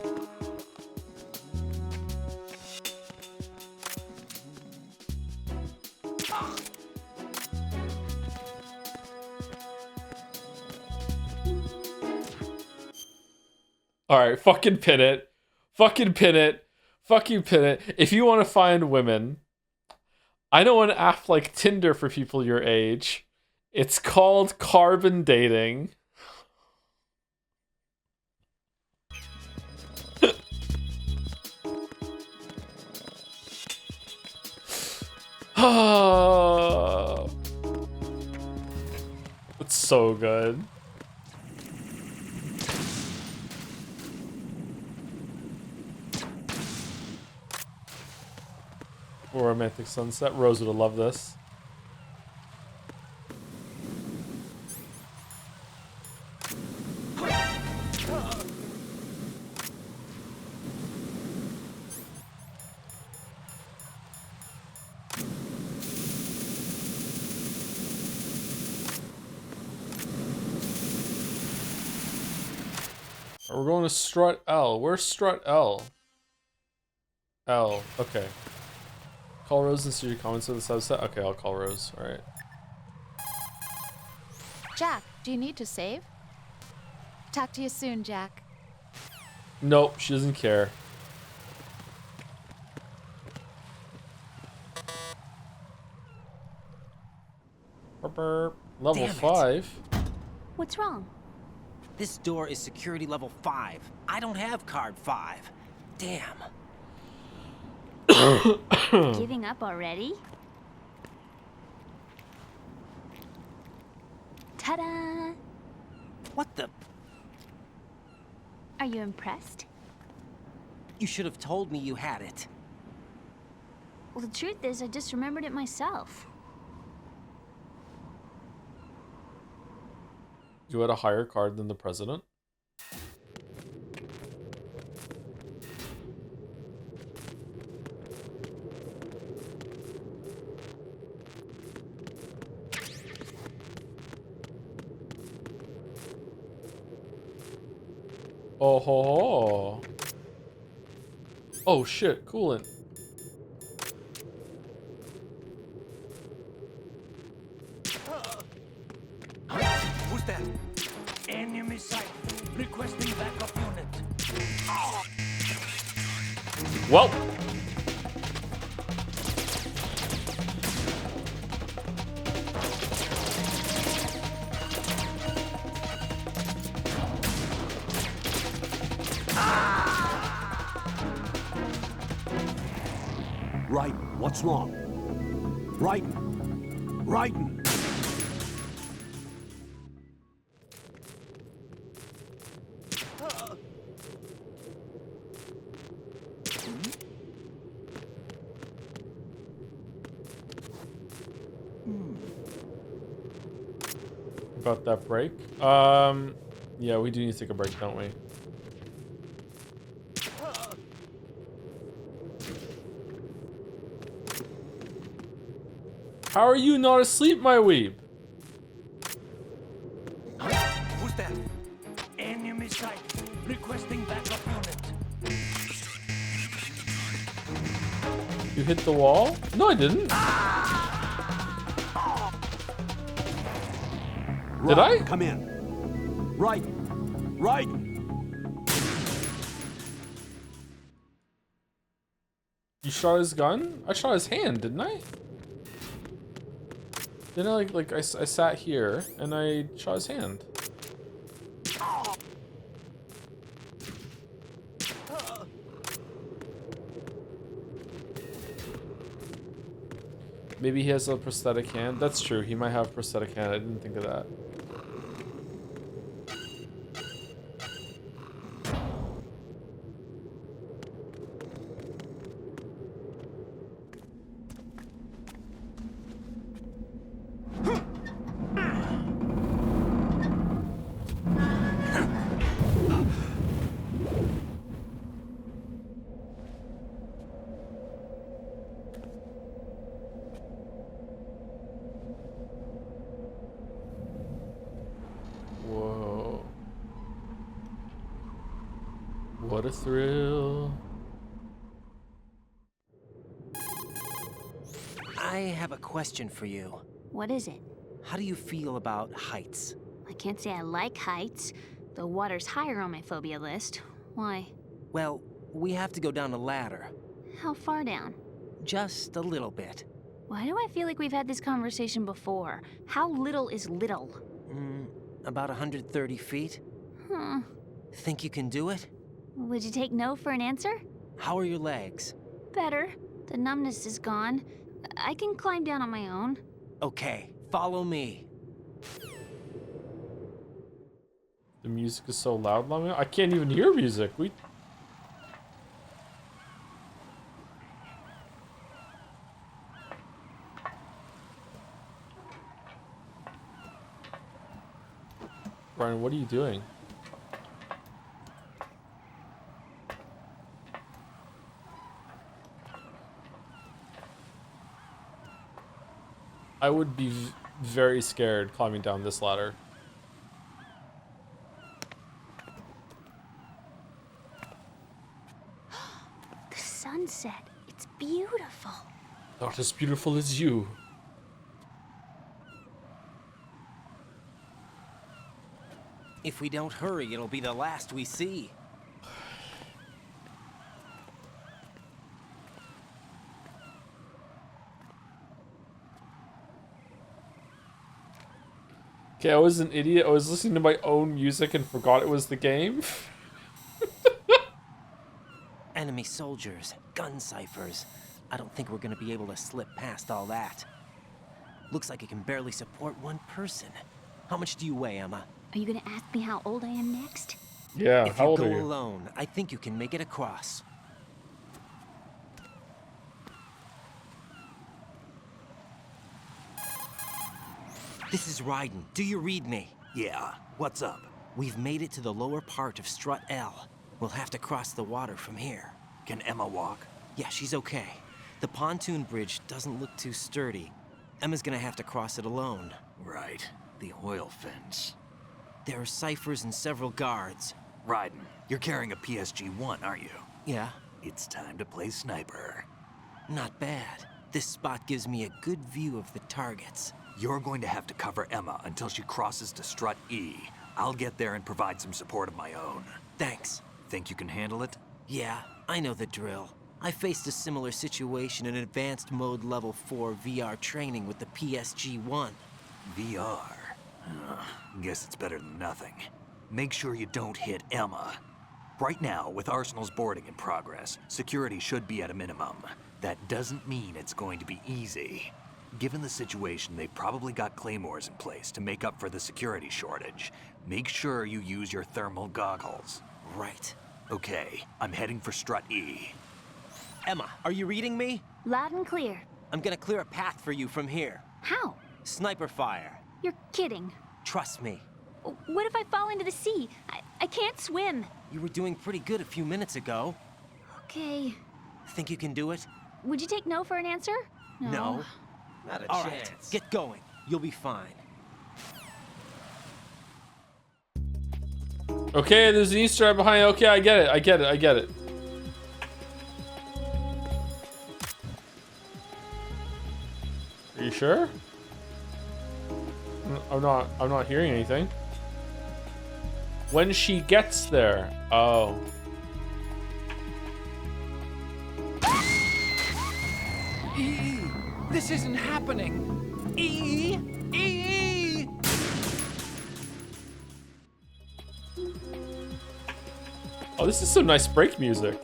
[SPEAKER 1] Alright, fucking pin it. Fucking pin it. Fucking pin it. If you want to find women, I know an app like Tinder for people your age. It's called Carbon Dating. It's so good. Romantic sunset. Rose would have loved this. We're going to Strut L. Where's Strut L? L. Okay. Call Rose and see your comments on the subset. Okay, I'll call Rose. All right.
[SPEAKER 4] Jack, do you need to save? Talk to you soon, Jack.
[SPEAKER 1] Nope, she doesn't care. Burp, burp. Level
[SPEAKER 2] Damn it.
[SPEAKER 1] 5.
[SPEAKER 11] What's wrong?
[SPEAKER 2] This door is security level 5. I don't have card 5. Damn.
[SPEAKER 11] Giving up already? Ta-da!
[SPEAKER 2] What the?
[SPEAKER 11] Are you impressed?
[SPEAKER 2] You should have told me you had it.
[SPEAKER 11] Well, the truth is, I just remembered it myself.
[SPEAKER 1] You had a higher card than the president? Oh ho ho. Oh shit, coolant.
[SPEAKER 7] Who's that? Enemy sight. Requesting backup unit.
[SPEAKER 1] Well.
[SPEAKER 3] Right, what's wrong? Raiden! Raiden!
[SPEAKER 1] got that break. Yeah, we do need to take a break, don't we? How are you not asleep, my weeb?
[SPEAKER 7] Who's that? Enemy sight. Requesting backup unit.
[SPEAKER 1] You hit the wall? No, I didn't. Did I?
[SPEAKER 3] Come in. Right. Right.
[SPEAKER 1] You shot his gun? I shot his hand, didn't I? Then I sat here and I shot his hand. Maybe he has a prosthetic hand. That's true. He might have a prosthetic hand. I didn't think of that. Whoa. What a thrill.
[SPEAKER 2] I have a question for you.
[SPEAKER 11] What is it?
[SPEAKER 2] How do you feel about heights?
[SPEAKER 11] I can't say I like heights. The water's higher on my phobia list. Why?
[SPEAKER 2] Well, we have to go down a ladder.
[SPEAKER 11] How far down?
[SPEAKER 2] Just a little bit.
[SPEAKER 11] Why do I feel like we've had this conversation before? How little is little?
[SPEAKER 2] About 130 feet.
[SPEAKER 11] Huh.
[SPEAKER 2] Think you can do it?
[SPEAKER 11] Would you take no for an answer?
[SPEAKER 2] How are your legs?
[SPEAKER 11] Better. The numbness is gone. I can climb down on my own.
[SPEAKER 2] Okay, follow me.
[SPEAKER 1] The music is so loud, Lamia. I can't even hear music. Brian, what are you doing? I would be very scared climbing down this ladder.
[SPEAKER 11] The sunset. It's beautiful.
[SPEAKER 1] Not as beautiful as you.
[SPEAKER 2] If we don't hurry, it'll be the last we see.
[SPEAKER 1] Okay, I was an idiot. I was listening to my own music and forgot it was the game.
[SPEAKER 2] Enemy soldiers, gun ciphers. I don't think we're gonna be able to slip past all that. Looks like it can barely support one person. How much do you weigh, Emma?
[SPEAKER 11] Are you gonna ask me how old I am next?
[SPEAKER 1] Yeah,
[SPEAKER 2] if
[SPEAKER 1] how
[SPEAKER 2] you
[SPEAKER 1] old
[SPEAKER 2] go
[SPEAKER 1] are you?
[SPEAKER 2] alone, I think you can make it across. This is Raiden. Do you read me?
[SPEAKER 7] Yeah, what's up?
[SPEAKER 2] We've made it to the lower part of Strut L. We'll have to cross the water from here.
[SPEAKER 7] Can Emma walk?
[SPEAKER 2] Yeah, she's okay. The pontoon bridge doesn't look too sturdy. Emma's gonna have to cross it alone.
[SPEAKER 7] Right. The oil fence.
[SPEAKER 2] There are ciphers and several guards.
[SPEAKER 5] Raiden, you're carrying a PSG-1, aren't you?
[SPEAKER 2] Yeah.
[SPEAKER 5] It's time to play sniper.
[SPEAKER 2] Not bad. This spot gives me a good view of the targets.
[SPEAKER 5] You're going to have to cover Emma until she crosses to Strut E. I'll get there and provide some support of my own.
[SPEAKER 2] Thanks.
[SPEAKER 5] Think you can handle it?
[SPEAKER 2] Yeah, I know the drill. I faced a similar situation in Advanced Mode Level 4 VR training with the PSG-1.
[SPEAKER 5] VR? Guess it's better than nothing. Make sure you don't hit Emma. Right now, with Arsenal's boarding in progress, security should be at a minimum. That doesn't mean it's going to be easy. Given the situation, they've probably got claymores in place to make up for the security shortage. Make sure you use your thermal goggles.
[SPEAKER 2] Right.
[SPEAKER 5] Okay, I'm heading for Strut E.
[SPEAKER 2] Emma, are you reading me?
[SPEAKER 11] Loud and clear.
[SPEAKER 2] I'm gonna clear a path for you from here.
[SPEAKER 11] How?
[SPEAKER 2] Sniper fire.
[SPEAKER 11] You're kidding.
[SPEAKER 2] Trust me.
[SPEAKER 11] What if I fall into the sea? I can't swim.
[SPEAKER 2] You were doing pretty good a few minutes ago.
[SPEAKER 11] Okay.
[SPEAKER 2] Think you can do it?
[SPEAKER 11] Would you take no for an answer?
[SPEAKER 2] No.
[SPEAKER 7] Not a
[SPEAKER 2] All
[SPEAKER 7] chance.
[SPEAKER 2] right, get going. You'll be fine.
[SPEAKER 1] Okay, there's an Easter egg behind it. Okay, I get it. Are you sure? I'm not hearing anything. When she gets there. Oh.
[SPEAKER 8] This isn't happening. E.
[SPEAKER 1] Oh, this is some nice break music.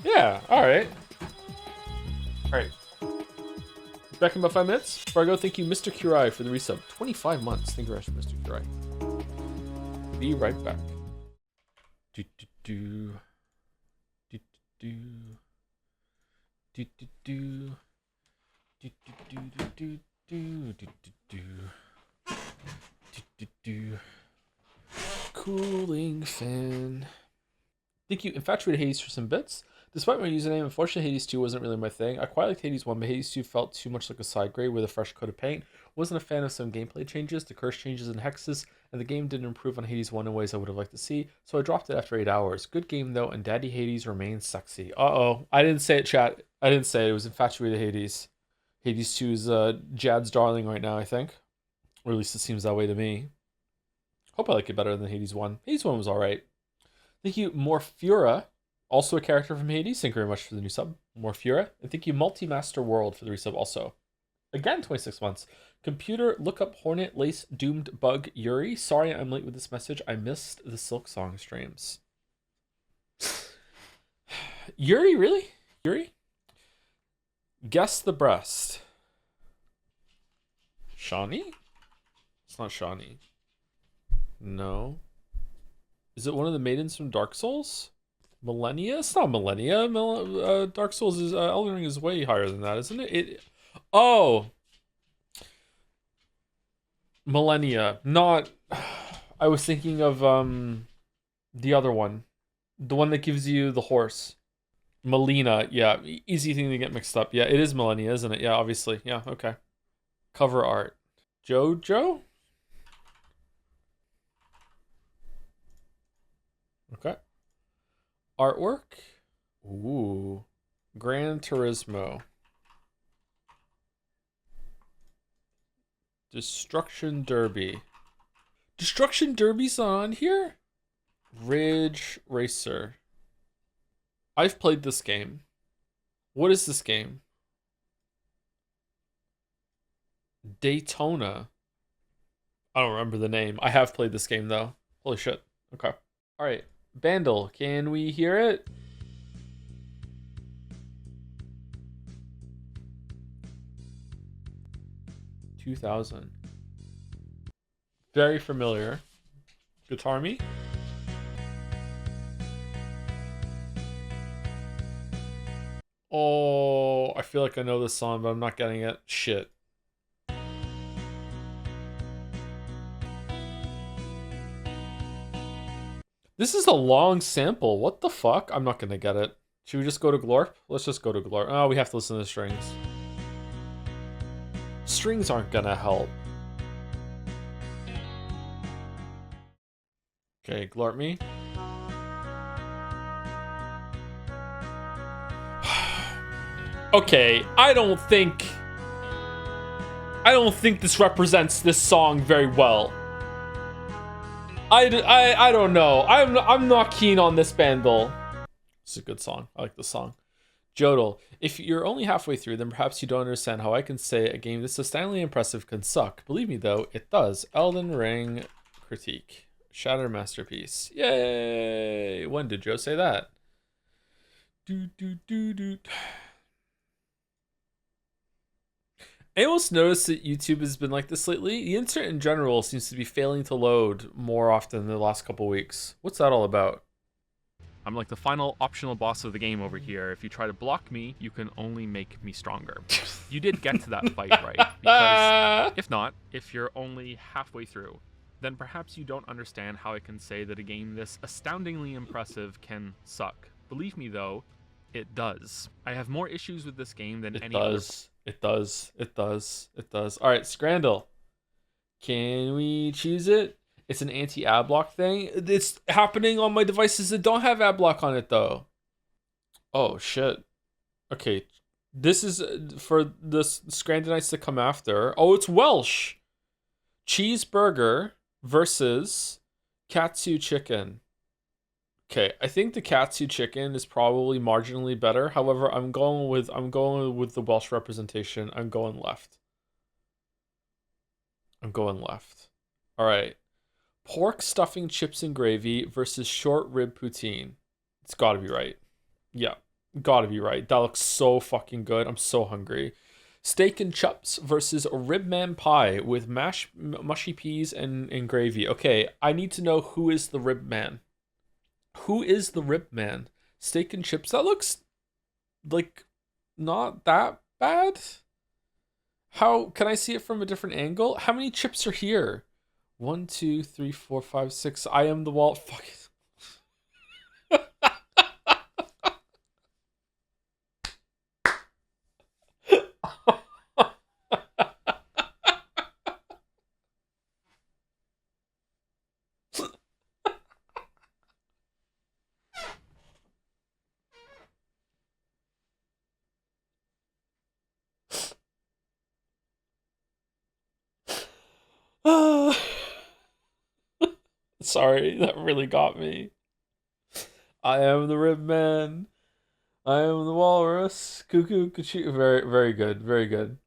[SPEAKER 1] Yeah, alright. Alright. Back in about 5 minutes. Before I go, thank you, Mr. Curai, for the resub. 25 months. Thank you very much, Mr. Curai. Be right back. Do do do. Do do do. Do do do. Do do do do do do do do do. Cooling fan. Thank you, Infatuated Hades, for some bits. Despite my username, unfortunately Hades 2 wasn't really my thing. I quite liked Hades 1, but Hades 2 felt too much like a side grade with a fresh coat of paint. Wasn't a fan of some gameplay changes, the curse changes and hexes, and the game didn't improve on Hades 1 in ways I would have liked to see, so I dropped it after 8 hours. Good game though, and Daddy Hades remains sexy. Uh-oh. I didn't say it, chat. I didn't say it. It was Infatuated Hades. Hades 2 is Jad's darling right now, I think. Or at least it seems that way to me. Hope I like it better than Hades 1. Hades 1 was alright. Thank you, Morphura, also a character from Hades. Thank you very much for the new sub, Morphura. And thank you, Multi-Master World, for the resub also. Again, 26 months. Computer, look up Hornet, Lace, Doomed, Bug, Yuri. Sorry I'm late with this message. I missed the Silk Song streams. Yuri, really? Yuri? Guess the breast. Shawnee? It's not Shawnee. No. Is it one of the maidens from Dark Souls? Millennia? It's not Millennia. Dark Souls is Elden Ring is way higher than that, isn't it? Oh, Millennia. Not. I was thinking of the other one, the one that gives you the horse. Melina. Yeah, easy thing to get mixed up. Yeah, it is Millennia, isn't it? Yeah, obviously. Yeah. Okay. Cover art. JoJo. Okay. Artwork. Ooh. Gran Turismo. Destruction Derby. Destruction Derby's on here? Ridge Racer. I've played this game. What is this game? Daytona. I don't remember the name. I have played this game though. Holy shit. Okay. Alright. Bandle, can we hear it? $2,000. Very familiar. Guitar Me? Oh, I feel like I know this song, but I'm not getting it. Shit. This is a long sample. What the fuck? I'm not gonna get it. Should we just go to Glorp? Let's just go to Glorp. Oh, we have to listen to the strings. Strings aren't gonna help. Okay, Glorp me. Okay, I don't think this represents this song very well. I don't know. I'm not keen on this Bandle. It's a good song. I like the song. Jodel, if you're only halfway through, then perhaps you don't understand how I can say a game this astoundingly impressive can suck. Believe me though, it does. Elden Ring critique. Shatter masterpiece. Yay! When did Joe say that? I almost noticed that YouTube has been like this lately. The internet in general seems to be failing to load more often in the last couple weeks. What's that all about? I'm like the final optional boss of the game over here. If you try to block me, you can only make me stronger. You did get to that fight, right? Because if not, if you're only halfway through, then perhaps you don't understand how I can say that a game this astoundingly impressive can suck. Believe me though, it does. I have more issues with this game than any other. It does. All right, Scrandle. Can we choose it? It's an anti-ad block thing. It's happening on my devices that don't have ad block on it though. Oh shit. Okay, this is for the Scrandonites to come after. Oh, it's Welsh. Cheeseburger versus Katsu chicken. Okay, I think the Katsu chicken is probably marginally better. However, I'm going with the Welsh representation. I'm going left. All right. Pork stuffing chips and gravy versus short rib poutine. It's got to be right. Yeah, got to be right. That looks so fucking good. I'm so hungry. Steak and chups versus ribman pie with mushy peas and gravy. Okay, I need to know who is the ribman. Who is the ribman? Steak and chips. That looks like not that bad. How can I see it from a different angle? How many chips are here? 1, 2, 3, 4, 5, 6. I am the wall. Fuck it. Sorry, that really got me. I am the rib man. I am the walrus. Cuckoo, cuckoo. Very, very good. Very good.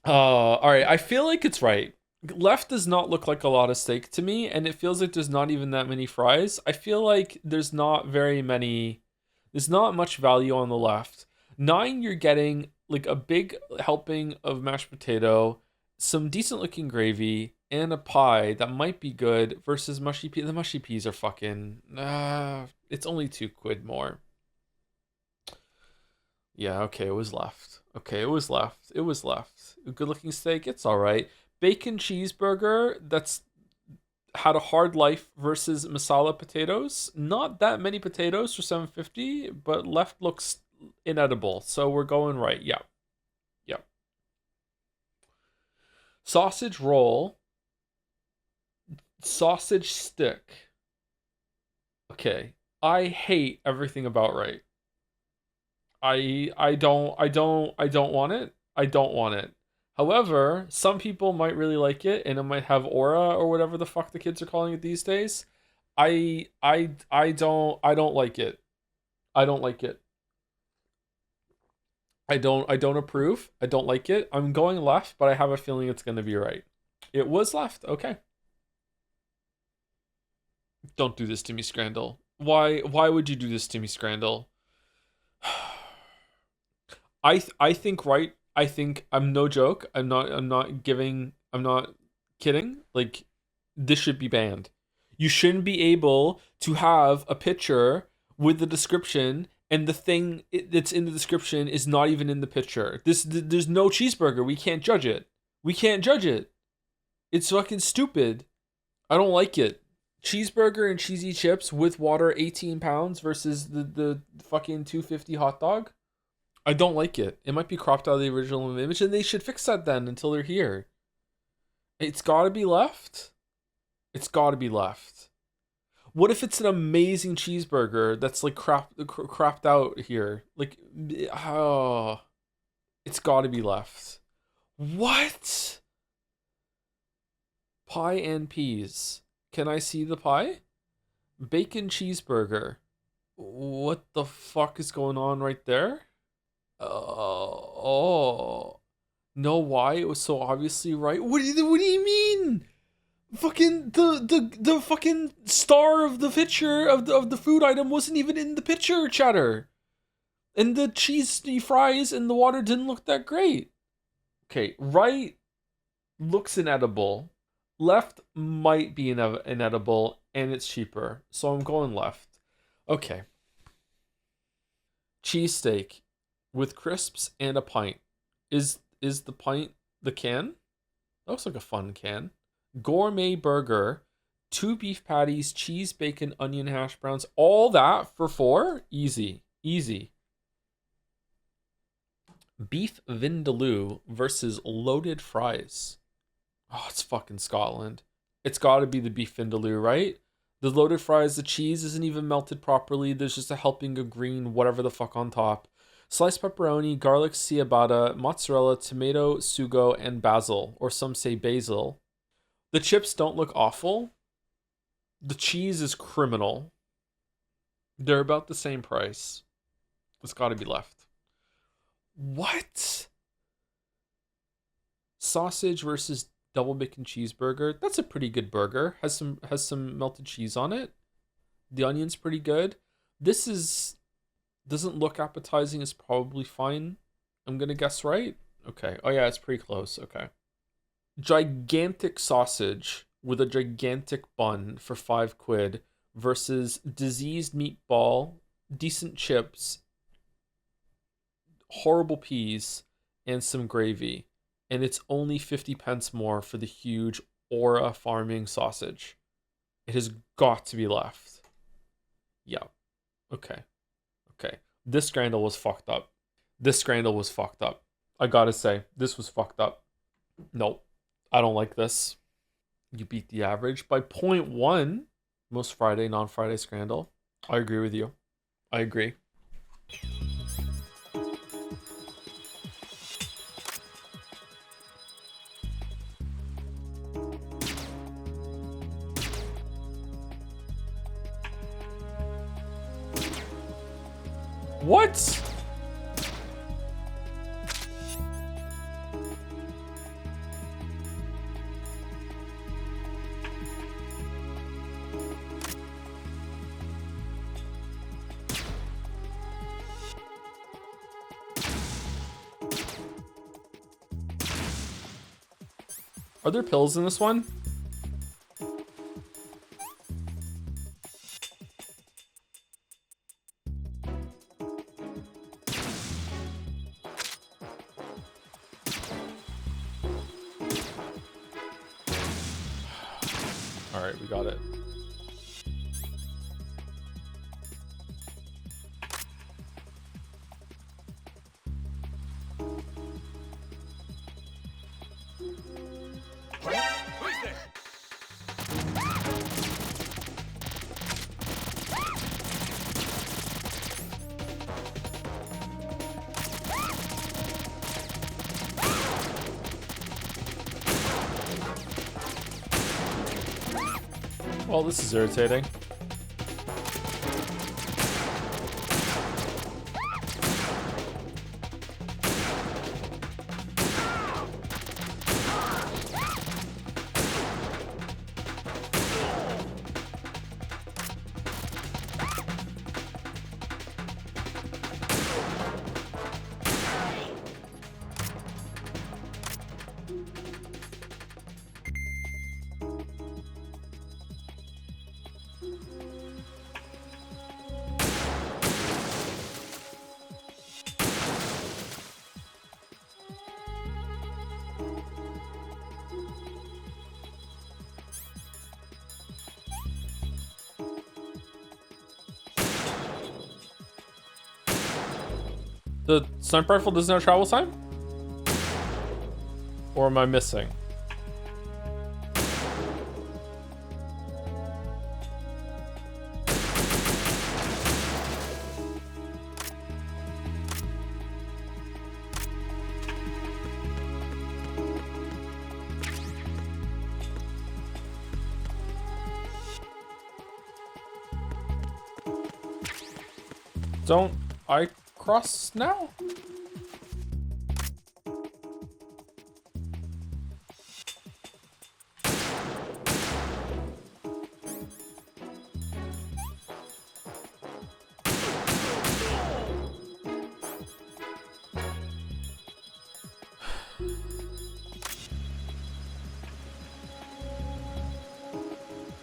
[SPEAKER 1] All right. I feel like it's right. Left does not look like a lot of steak to me, and it feels like there's not even that many fries. I feel like there's not much value on the left. 9, you're getting like a big helping of mashed potato, some decent looking gravy, and a pie that might be good versus mushy peas. The mushy peas are fucking... it's only £2 more. Yeah, okay, it was left. A good looking steak, it's alright. Bacon cheeseburger that's had a hard life versus masala potatoes. Not that many potatoes for $7.50, but left looks inedible. So we're going right. Yeah. Sausage roll. Sausage stick. Okay. I hate everything about right. I don't want it. I don't want it. However, some people might really like it, and it might have aura or whatever the fuck the kids are calling it these days. I don't like it. I don't like it. I don't approve. I don't like it. I'm going left, but I have a feeling it's going to be right. It was left. Okay. Don't do this to me, Scrandle. Why would you do this to me, Scrandle? I think right. I think I'm no joke. I'm not kidding. Like, this should be banned. You shouldn't be able to have a picture with the description and the thing that's in the description is not even in the picture. There's no cheeseburger. We can't judge it. It's fucking stupid. I don't like it. Cheeseburger and cheesy chips with water, 18 pounds versus the fucking $2.50 hot dog. I don't like it. It might be cropped out of the original image, and they should fix that then until they're here. It's gotta be left. What if it's an amazing cheeseburger that's like cropped out here? Like, oh, it's gotta be left. What? Pie and peas. Can I see the pie? Bacon cheeseburger. What the fuck is going on right there? Oh. No, why? It was so obviously right. What do you mean? Fucking the fucking star of the picture of the food item wasn't even in the picture, chatter. And the cheesy fries and the water didn't look that great. Okay, right looks inedible. Left might be inedible, and it's cheaper. So I'm going left. Okay. cheesesteak with crisps and a pint. Is the pint the can? That looks like a fun can. Gourmet burger, 2 beef patties, cheese, bacon, onion, hash browns. All that for 4? Easy. Easy. Beef vindaloo versus loaded fries. Oh, it's fucking Scotland. It's got to be the beef vindaloo, right? The loaded fries, the cheese isn't even melted properly. There's just a helping of green whatever the fuck on top. Sliced pepperoni, garlic ciabatta, mozzarella, tomato, sugo, and basil. Or some say basil. The chips don't look awful. The cheese is criminal. They're about the same price. It's got to be left. What? Sausage versus double bacon cheeseburger. That's a pretty good burger. Has some melted cheese on it. The onion's pretty good. This doesn't look appetizing. It's probably fine. I'm gonna guess right. Okay. Oh yeah, it's pretty close. Okay. Gigantic sausage with a gigantic bun for £5 versus diseased meatball, decent chips, horrible peas, and some gravy. And it's only 50 pence more for the huge Aura Farming sausage. It has got to be left. Yeah. Okay. Okay. This Scrandal was fucked up. This Scrandal was fucked up. I gotta say, this was fucked up. Nope. I don't like this. You beat the average by 0.1. Most Friday, non-Friday Scrandal. I agree with you. I agree. What? Are there pills in this one? All right, we got it. Well, this is irritating. The sniper rifle doesn't have travel time? Or am I missing? Don't I cross now?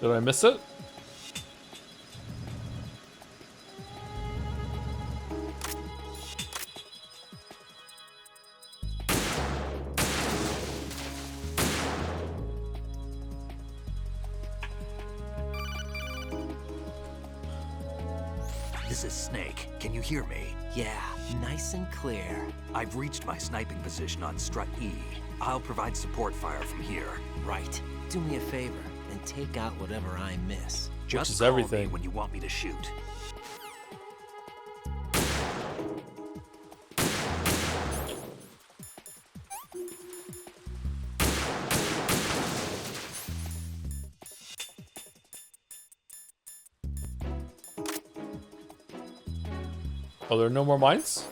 [SPEAKER 1] Did I miss it?
[SPEAKER 5] This is Snake. Can you hear me?
[SPEAKER 2] Yeah, nice and clear.
[SPEAKER 5] I've reached my sniping position on Strut E. I'll provide support fire from here.
[SPEAKER 2] Right. Do me a favor and take out whatever I miss.
[SPEAKER 5] Just
[SPEAKER 1] is
[SPEAKER 5] call
[SPEAKER 1] everything.
[SPEAKER 5] me when you want me to shoot.
[SPEAKER 1] Oh, there are no more mines?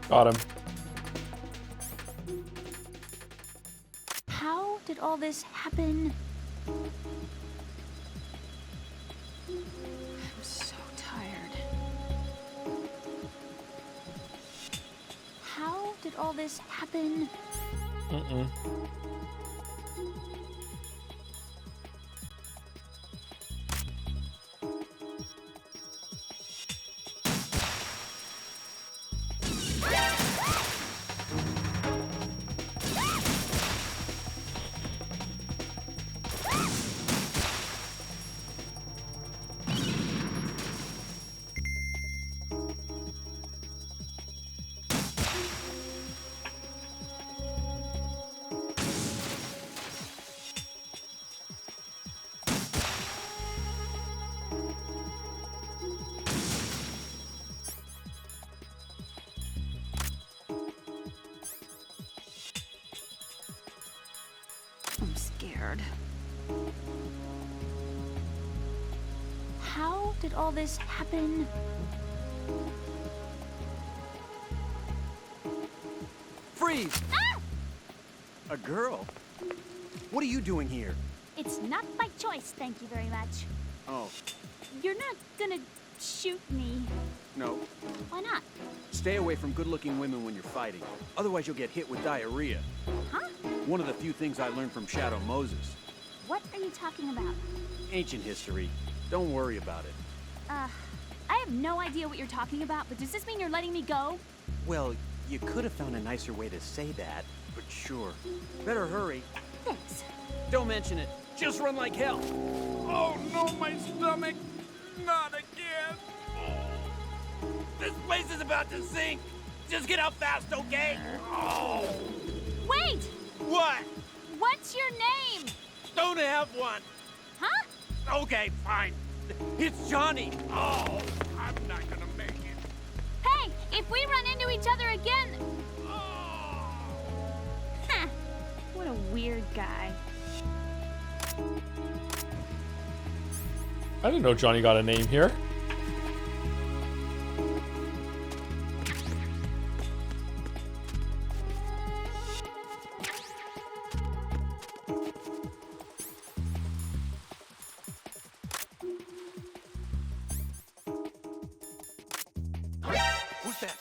[SPEAKER 1] Got him.
[SPEAKER 11] How did all this happen? I'm so tired. How did all this happen? I'm scared. How did all this happen?
[SPEAKER 12] Freeze!
[SPEAKER 11] Ah!
[SPEAKER 12] A girl? What are you doing here?
[SPEAKER 11] It's not by choice, thank you very much.
[SPEAKER 12] Oh,
[SPEAKER 11] You're not gonna shoot me.
[SPEAKER 12] no.
[SPEAKER 11] Why not?
[SPEAKER 12] Stay away from good-looking women when you're fighting. Otherwise, you'll get hit with diarrhea.
[SPEAKER 11] Huh?
[SPEAKER 12] One of the few things I learned from Shadow Moses.
[SPEAKER 11] What are you talking about?
[SPEAKER 12] Ancient history. Don't worry about it.
[SPEAKER 11] I have no idea what you're talking about, but does this mean you're letting me go?
[SPEAKER 12] Well, you could have found a nicer way to say that, but sure. Better hurry.
[SPEAKER 11] Thanks.
[SPEAKER 12] Don't mention it. Just run like hell. Oh, no, my stomach. Not again. Oh. This place is about to sink. Just get out fast, okay? Oh.
[SPEAKER 11] Wait!
[SPEAKER 12] What?
[SPEAKER 11] What's your name?
[SPEAKER 12] Don't have one.
[SPEAKER 11] Huh?
[SPEAKER 12] Okay, fine. It's Johnny. Oh, I'm not gonna make it.
[SPEAKER 11] Hey, if we run into each other again... Huh. What a weird guy.
[SPEAKER 1] I didn't know Johnny got a name here.
[SPEAKER 12] Who's that?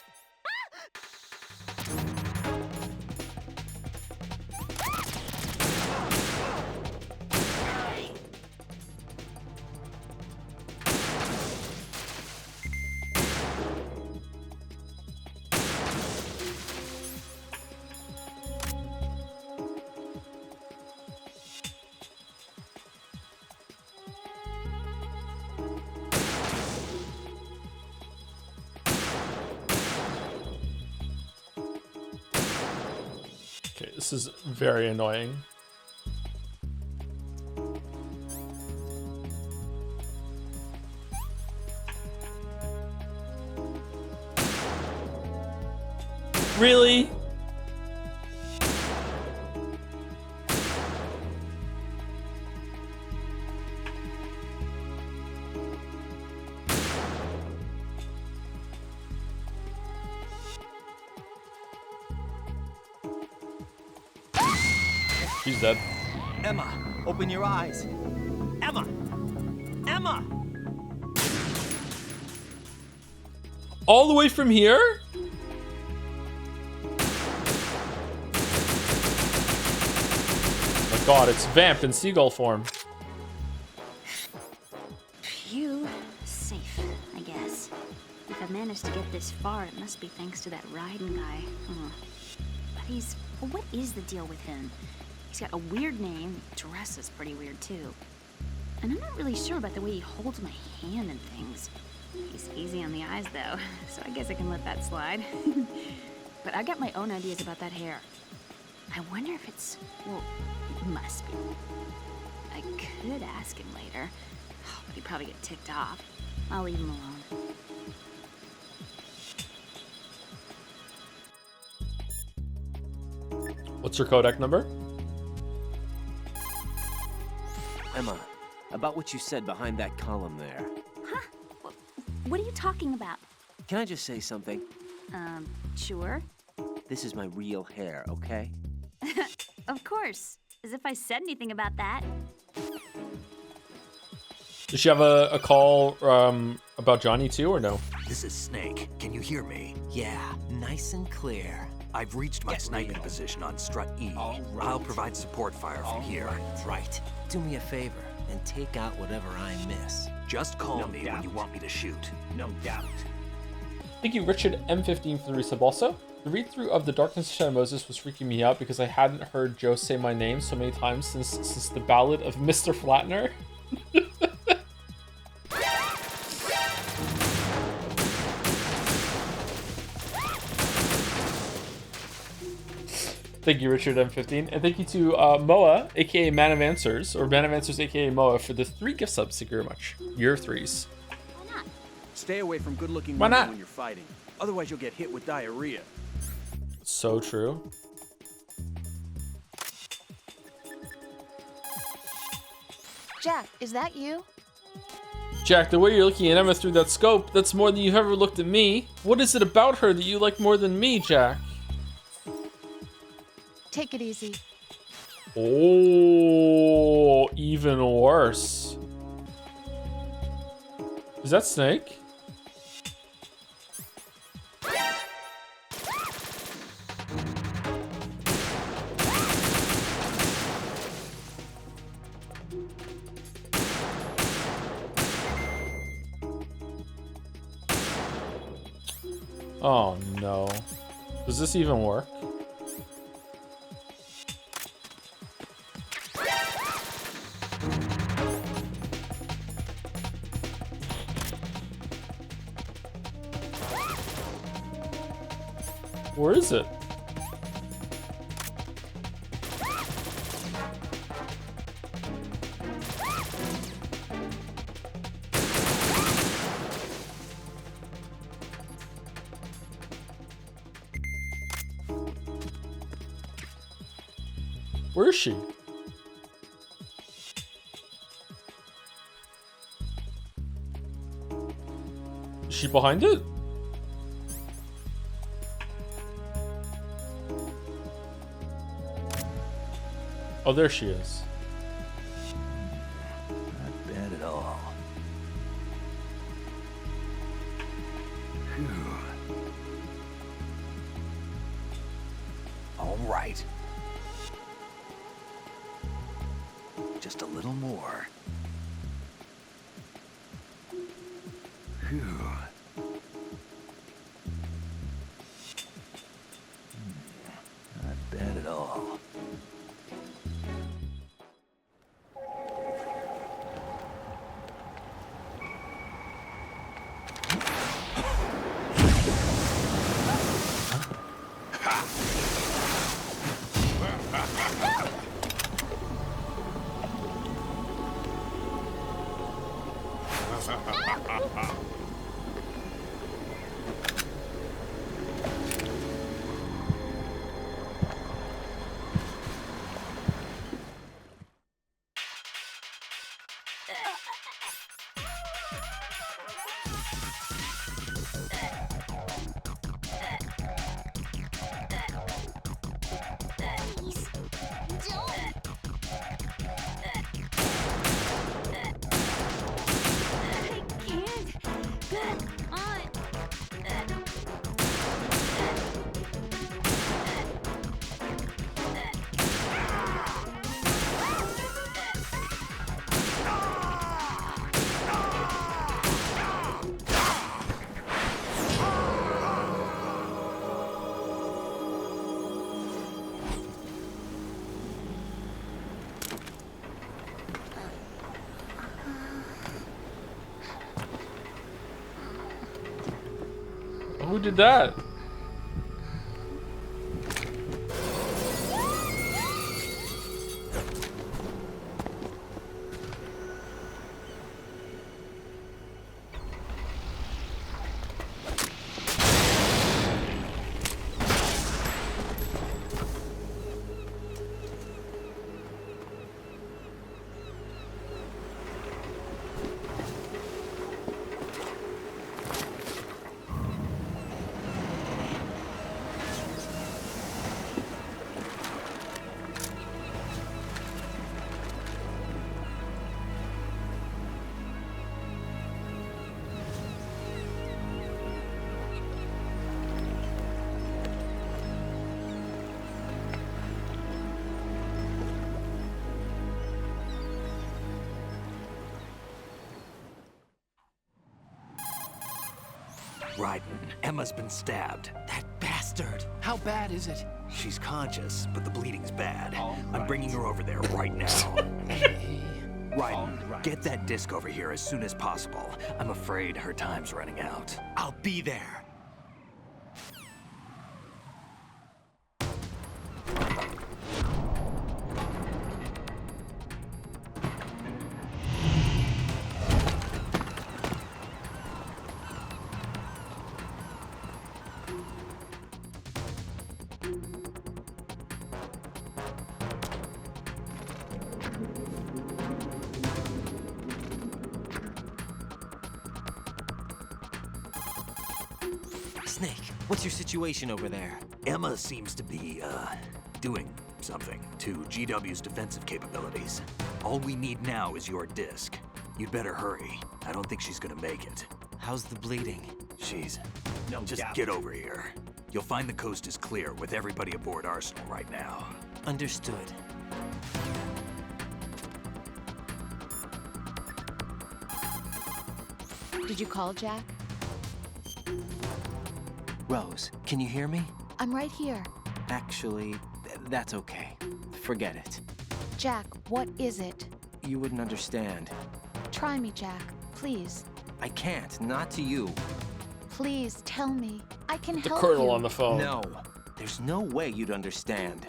[SPEAKER 1] Okay, this is very annoying. Really? She's dead.
[SPEAKER 2] Emma, open your eyes. Emma! Emma!
[SPEAKER 1] All the way from here? Oh my god, it's Vamp in seagull form.
[SPEAKER 11] Phew. Safe, I guess. If I've managed to get this far, it must be thanks to that Raiden guy. But he's... Well, what is the deal with him? He's got a weird name. Dress is pretty weird, too. And I'm not really sure about the way he holds my hand and things. He's easy on the eyes, though, so I guess I can let that slide. But I got my own ideas about that hair. I wonder if it's... Well, it must be. I could ask him later, but he'd probably get ticked off. I'll leave him alone.
[SPEAKER 1] What's your Kodak number?
[SPEAKER 2] Emma, about what you said behind that column there.
[SPEAKER 11] Huh? What are you talking about?
[SPEAKER 2] Can I just say something?
[SPEAKER 11] Sure.
[SPEAKER 2] This is my real hair, okay?
[SPEAKER 11] Of course. As if I said anything about that.
[SPEAKER 1] Does she have a call about Johnny too, or no?
[SPEAKER 5] This is Snake. Can you hear me?
[SPEAKER 2] Yeah, nice and clear.
[SPEAKER 5] I've reached my sniping position on Strut E.
[SPEAKER 2] All right.
[SPEAKER 5] I'll provide support fire from here.
[SPEAKER 2] Right. Do me a favor and take out whatever I miss.
[SPEAKER 5] Just call me when you want me to shoot.
[SPEAKER 2] No doubt.
[SPEAKER 1] Thank you, Richard M15 for the resub also. The read-through of The Darkness of Shadow Moses was freaking me out because I hadn't heard Joe say my name so many times since the Ballad of Mr. Flatner. Thank you, Richard M15. And thank you to Moa, aka Man of Answers, or Man of Answers, aka Moa, for the 3 gift subs. Thank you very much. Year 3s.
[SPEAKER 11] Why not?
[SPEAKER 7] Stay away from good-looking
[SPEAKER 1] Why
[SPEAKER 7] women
[SPEAKER 1] not?
[SPEAKER 7] when you're fighting. Otherwise, you'll get hit with diarrhea.
[SPEAKER 1] So true.
[SPEAKER 4] Jack, is that you?
[SPEAKER 1] Jack, the way you're looking at Emma through that scope, that's more than you've ever looked at me. What is it about her that you like more than me, Jack?
[SPEAKER 4] Take it easy.
[SPEAKER 1] Oh, even worse. Is that Snake? Oh no. Does this even work? Where is it? Where is she? Is she behind it? Oh, there she is.
[SPEAKER 5] Not bad at all. Phew. All right. Just a little more. Phew. Not bad at all.
[SPEAKER 1] Who did that?
[SPEAKER 5] Raiden, Emma's been stabbed.
[SPEAKER 2] That bastard.
[SPEAKER 8] How bad is it?
[SPEAKER 5] She's conscious, but the bleeding's bad. I'm bringing her over there right now. Raiden, get that disc over here as soon as possible. I'm afraid her time's running out.
[SPEAKER 2] I'll be there. Snake, what's your situation over there?
[SPEAKER 5] Emma seems to be, doing something to GW's defensive capabilities. All we need now is your disc. You'd better hurry. I don't think she's gonna make it.
[SPEAKER 2] How's the bleeding?
[SPEAKER 5] Just get over here. You'll find the coast is clear with everybody aboard Arsenal right now.
[SPEAKER 2] Understood.
[SPEAKER 4] Did you call Jack?
[SPEAKER 2] Rose, can you hear me?
[SPEAKER 4] I'm right here.
[SPEAKER 2] Actually, that's okay. Forget it.
[SPEAKER 4] Jack, what is it?
[SPEAKER 2] You wouldn't understand.
[SPEAKER 4] Try me, Jack. Please.
[SPEAKER 2] I can't, not to you.
[SPEAKER 4] Please tell me. I can
[SPEAKER 1] The
[SPEAKER 4] help
[SPEAKER 1] colonel
[SPEAKER 4] you.
[SPEAKER 1] on the phone.
[SPEAKER 2] No, there's no way you'd understand.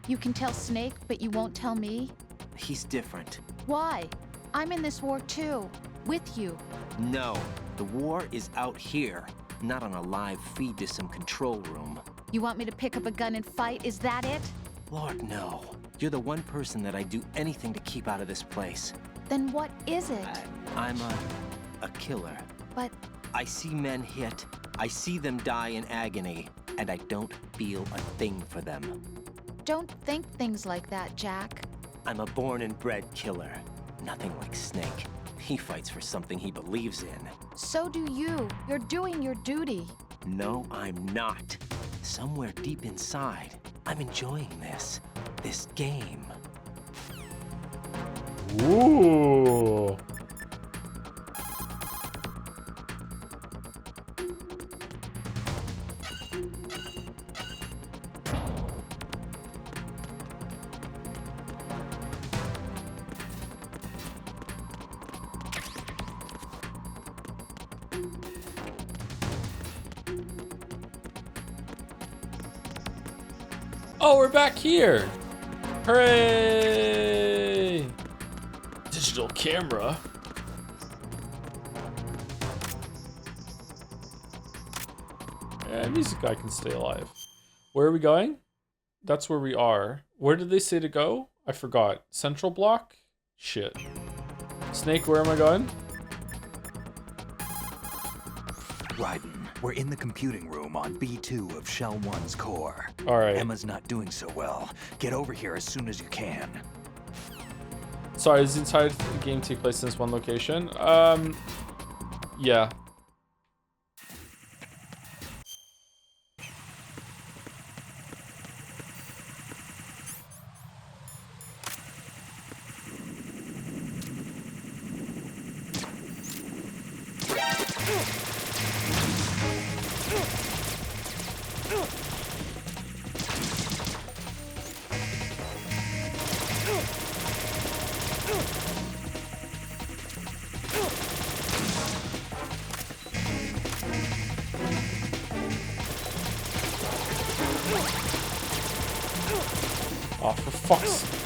[SPEAKER 4] You can tell Snake, but you won't tell me?
[SPEAKER 2] He's different.
[SPEAKER 4] Why? I'm in this war too. With you.
[SPEAKER 2] No, the war is out here, not on a live feed to some control room.
[SPEAKER 4] You want me to pick up a gun and fight? Is that it?
[SPEAKER 2] Lord, no. You're the one person that I'd do anything to keep out of this place.
[SPEAKER 4] Then what is it?
[SPEAKER 2] I'm a killer.
[SPEAKER 4] But
[SPEAKER 2] I see men hit, I see them die in agony, and I don't feel a thing for them.
[SPEAKER 4] don't think things like that, Jack.
[SPEAKER 2] I'm a born and bred killer. Nothing like Snake. He fights for something he believes in.
[SPEAKER 4] So do you. You're doing your duty.
[SPEAKER 2] No, I'm not. Somewhere deep inside, I'm enjoying this game.
[SPEAKER 1] Ooh. Oh, we're back here. Hooray! Digital camera. Yeah, music guy can stay alive. Where are we going? That's where we are. Where did they say to go? I forgot. Central block? Shit. Snake, where am I going?
[SPEAKER 5] Raiden, we're in the computing room on B2 of Shell 1's core.
[SPEAKER 1] All right.
[SPEAKER 5] Emma's not doing so well. Get over here as soon as you can.
[SPEAKER 1] Sorry, does the entire game take place in this one location? Yeah. Oh, for fuck's sake.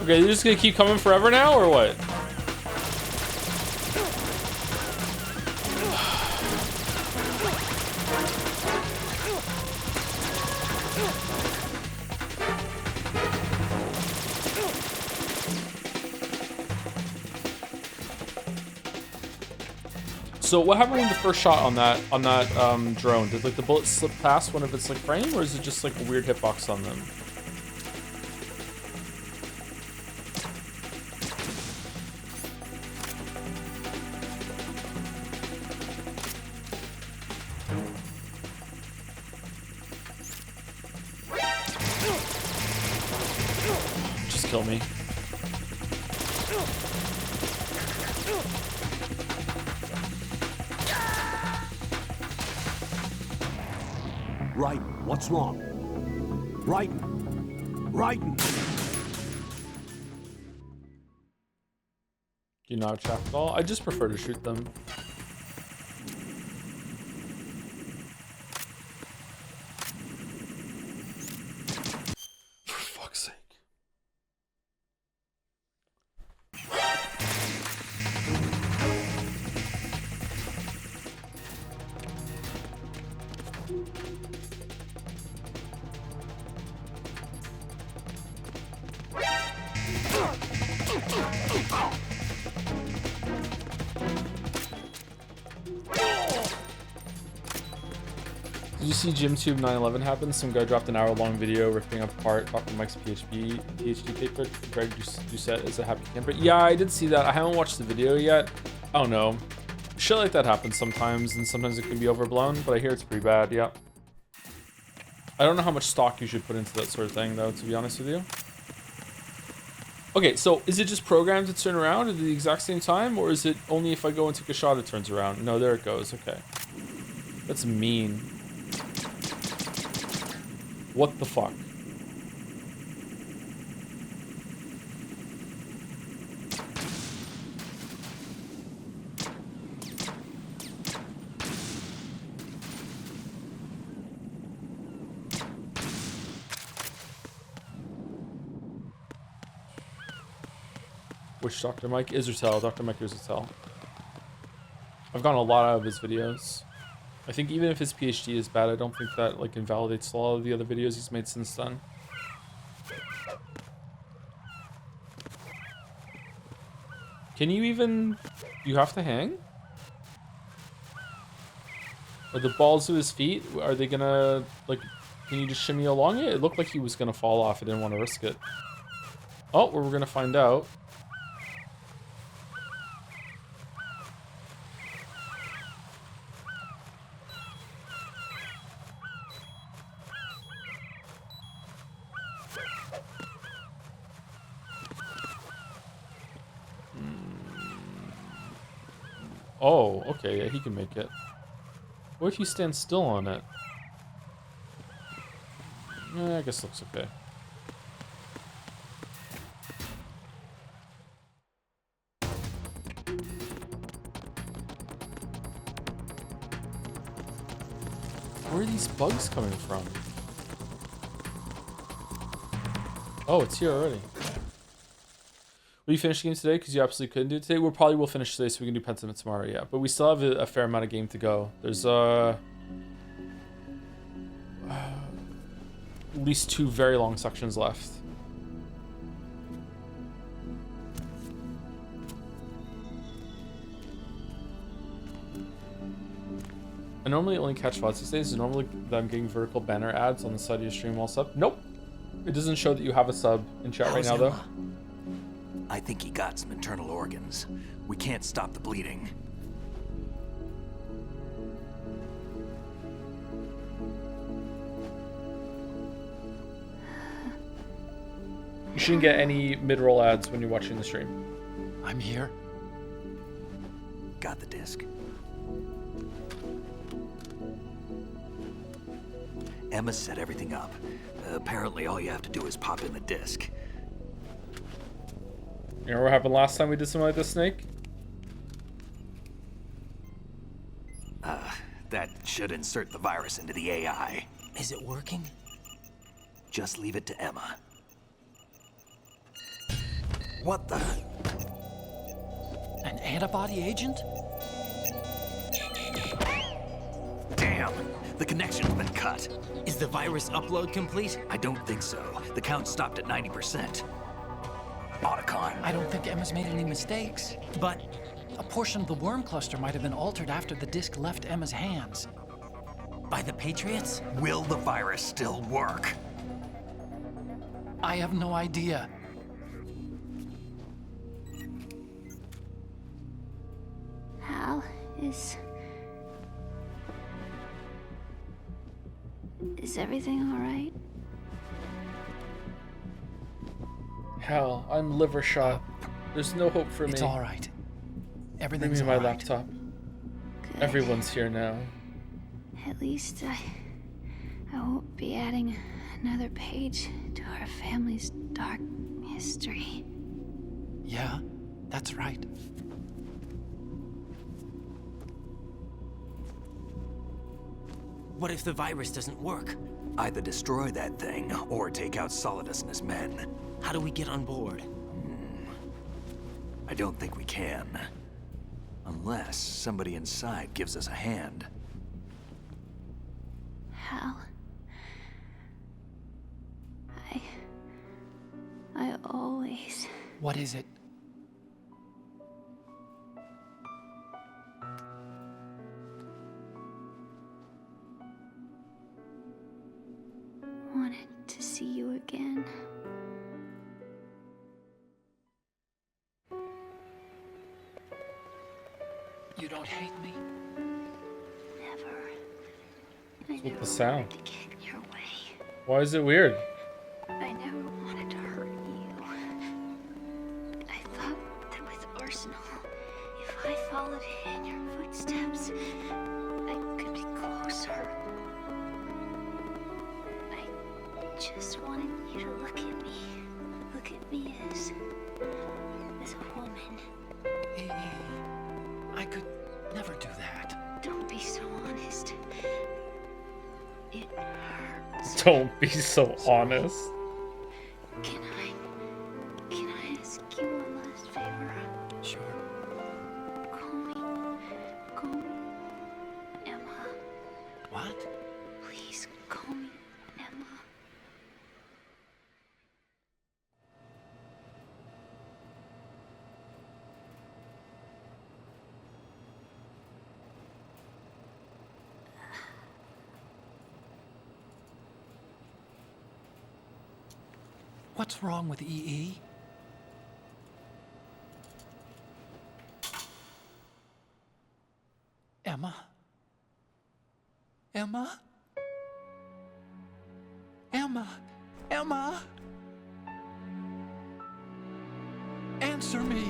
[SPEAKER 1] Okay, you're just gonna keep coming forever now, or what? So what happened with the first shot on that drone? Did like the bullet slip past one of its like frame, or is it just like a weird hitbox on them? Just kill me.
[SPEAKER 3] Raiden, what's wrong? Raiden! Raiden!
[SPEAKER 1] Do you not trap at all? I just prefer to shoot them. For fuck's sake. Did you see GymTube 9/11 happen? Some guy dropped an hour-long video ripping apart Dr. Mike's PhD paper. Greg Doucette is a happy camper. Yeah, I did see that. I haven't watched the video yet. I don't know. Shit like that happens sometimes, and sometimes it can be overblown, but I hear it's pretty bad, yeah. I don't know how much stock you should put into that sort of thing, though, to be honest with you. Okay, so is it just programmed to turn around at the exact same time, or is it only if I go and take a shot it turns around? No, there it goes, okay. That's mean. What the fuck? Which Dr. Mike Israel? Dr. Mike Israel. I've gone a lot out of his videos. I think even if his PhD is bad, I don't think that like invalidates a lot of the other videos he's made since then. Can you even... You have to hang? Are the balls of his feet, are they gonna, like, can you just shimmy along it? It looked like he was gonna fall off. I didn't want to risk it. Oh, we're gonna find out. Oh, okay, yeah, he can make it. What if you stand still on it? I guess it looks okay. Where are these bugs coming from? Oh, it's here already. Will you finish the game today? Because you absolutely couldn't do it today. We probably will finish today so we can do Pentiment tomorrow, yeah. But we still have a fair amount of game to go. There's at least 2 very long sections left. I normally only catch VODs these days. Is normally that I'm getting vertical banner ads on the side of your stream while sub? Nope. It doesn't show that you have a sub in chat right now, though.
[SPEAKER 5] I think he got some internal organs. We can't stop the bleeding.
[SPEAKER 1] You shouldn't get any mid-roll ads when you're watching the stream.
[SPEAKER 8] I'm here.
[SPEAKER 5] Got the disc. Emma set everything up. Apparently all you have to do is pop in the disc.
[SPEAKER 1] You know what happened last time we did something like this, Snake?
[SPEAKER 5] That should insert the virus into the AI.
[SPEAKER 2] Is it working?
[SPEAKER 5] Just leave it to Emma. What the?
[SPEAKER 8] An antibody agent?
[SPEAKER 5] Damn! The connection's been cut.
[SPEAKER 2] Is the virus upload complete?
[SPEAKER 5] I don't think so. The count stopped at 90%. Otacon.
[SPEAKER 8] I don't think Emma's made any mistakes.
[SPEAKER 2] But
[SPEAKER 8] a portion of the worm cluster might have been altered after the disk left Emma's hands.
[SPEAKER 2] by the Patriots?
[SPEAKER 5] Will the virus still work?
[SPEAKER 8] I have no idea.
[SPEAKER 11] Hal, is everything all right?
[SPEAKER 1] Hal, I'm liver shot. There's no hope for me.
[SPEAKER 8] It's all right.
[SPEAKER 1] Bring
[SPEAKER 8] Everything's
[SPEAKER 1] me my
[SPEAKER 8] all right.
[SPEAKER 1] laptop.
[SPEAKER 11] Good.
[SPEAKER 1] Everyone's here now.
[SPEAKER 11] At least I won't be adding another page to our family's dark history.
[SPEAKER 8] Yeah, that's right.
[SPEAKER 2] What if the virus doesn't work?
[SPEAKER 5] Either destroy that thing, or take out Solidus and his men.
[SPEAKER 2] How do we get on board?
[SPEAKER 5] I don't think we can. Unless somebody inside gives us a hand.
[SPEAKER 11] Hal, I always...
[SPEAKER 8] What is it?
[SPEAKER 11] wanted to see you again.
[SPEAKER 8] You don't hate me?
[SPEAKER 11] Never.
[SPEAKER 1] What's with the sound?
[SPEAKER 11] To get in your way.
[SPEAKER 1] Why is it weird?
[SPEAKER 11] I never wanted to hurt you. I thought that with Arsenal, if I followed in your footsteps, I could be closer. I just wanted you to look at me. Look at me as a woman.
[SPEAKER 8] I could never do that.
[SPEAKER 11] Don't be so honest. It hurts.
[SPEAKER 1] Don't be so honest.
[SPEAKER 11] Can I ask you one last favor?
[SPEAKER 8] Sure.
[SPEAKER 11] Call me Emma.
[SPEAKER 8] What?
[SPEAKER 11] Please call me Emma.
[SPEAKER 8] What's wrong with EE? Emma? Emma? Emma? Emma? Answer me!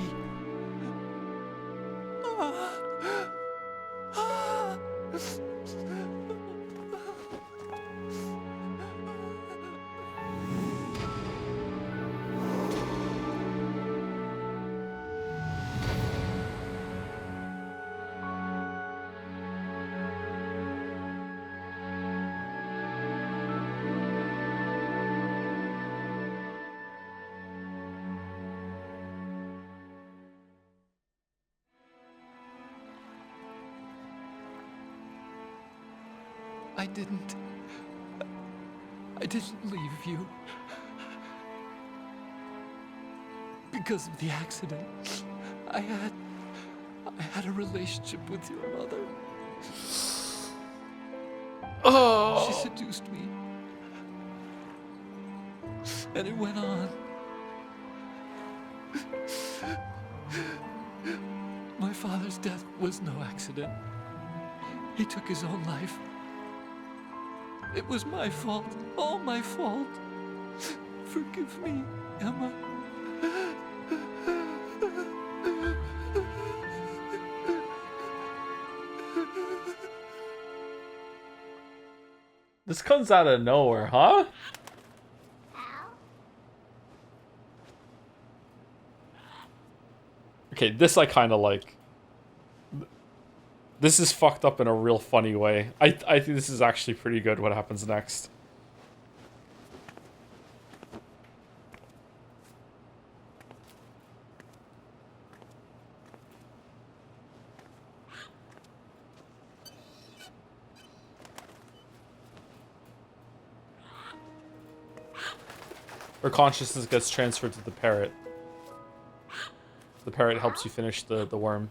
[SPEAKER 8] I didn't leave you. Because of the accident, I had a relationship with your mother.
[SPEAKER 1] Oh.
[SPEAKER 8] She seduced me. And it went on. My father's death was no accident. He took his own life. It was my fault, all my fault. Forgive me, Emma.
[SPEAKER 1] This comes out of nowhere, huh? Okay, this I kind of like. This is fucked up in a real funny way. I think this is actually pretty good what happens next. Her consciousness gets transferred to the parrot. The parrot helps you finish the worm.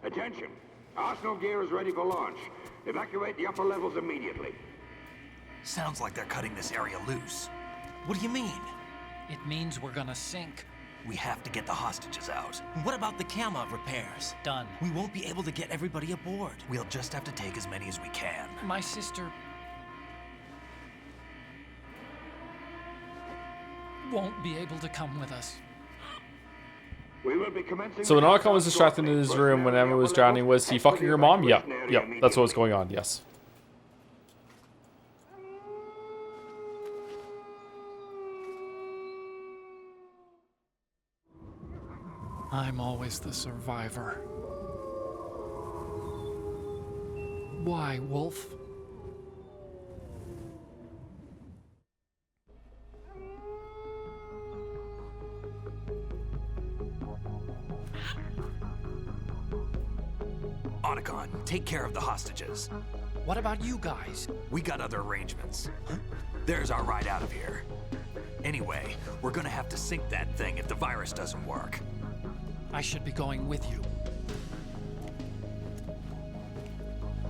[SPEAKER 13] Attention! Arsenal gear is ready for launch. Evacuate the upper levels immediately.
[SPEAKER 5] Sounds like they're cutting this area loose. What do you mean?
[SPEAKER 8] It means we're gonna sink.
[SPEAKER 5] We have to get the hostages out.
[SPEAKER 2] What about the camo repairs?
[SPEAKER 8] Done.
[SPEAKER 2] We won't be able to get everybody aboard.
[SPEAKER 5] We'll just have to take as many as we can.
[SPEAKER 8] My sister won't be able to come with us.
[SPEAKER 13] We will be commencing.
[SPEAKER 1] So when Otacon was distracted in his room when Emma was drowning, was he fucking her mom? Yep, that's what was going on, yes.
[SPEAKER 8] I'm always the survivor. Why, Wolf?
[SPEAKER 5] Otacon, take care of the hostages.
[SPEAKER 8] What about you guys?
[SPEAKER 5] We got other arrangements. There's our ride out of here. Anyway, we're gonna have to sink that thing if the virus doesn't work.
[SPEAKER 8] I should be going with you.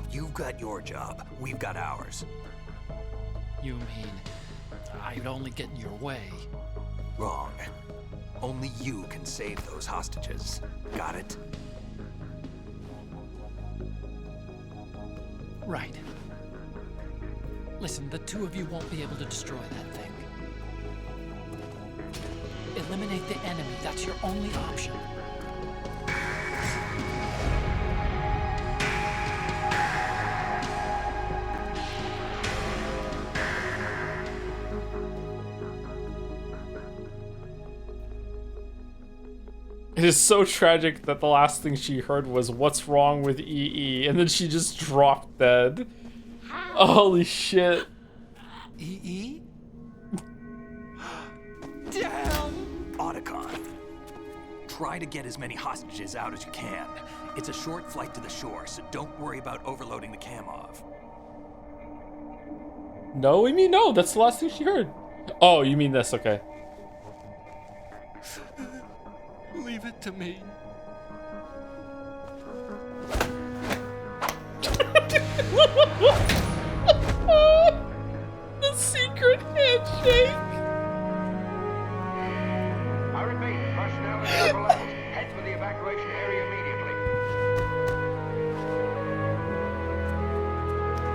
[SPEAKER 5] You've got your job. We've got ours.
[SPEAKER 8] You mean I'd only get in your way?
[SPEAKER 5] Wrong. Only you can save those hostages. Got it?
[SPEAKER 8] Right. Listen, the two of you won't be able to destroy that thing. Eliminate the enemy. That's your only option.
[SPEAKER 1] It is so tragic that the last thing she heard was, "What's wrong with EE?" And then she just dropped dead. Holy shit.
[SPEAKER 8] EE? Damn!
[SPEAKER 5] Otacon, try to get as many hostages out as you can. It's a short flight to the shore, so don't worry about overloading the Kamov.
[SPEAKER 1] No, you mean no, that's the last thing she heard. Oh, you mean this, okay.
[SPEAKER 8] Leave it to me.
[SPEAKER 1] The secret handshake.
[SPEAKER 13] I repeat, personnel at the upper levels. Head for the evacuation area immediately.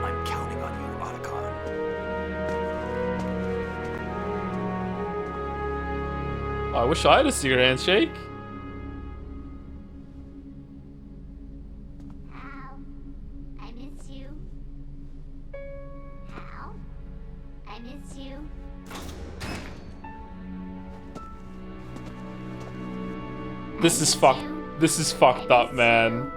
[SPEAKER 5] I'm counting on you, Otacon.
[SPEAKER 1] I wish I had a secret handshake.
[SPEAKER 14] I miss you. Hal, I miss you.
[SPEAKER 1] This is fucked up, man.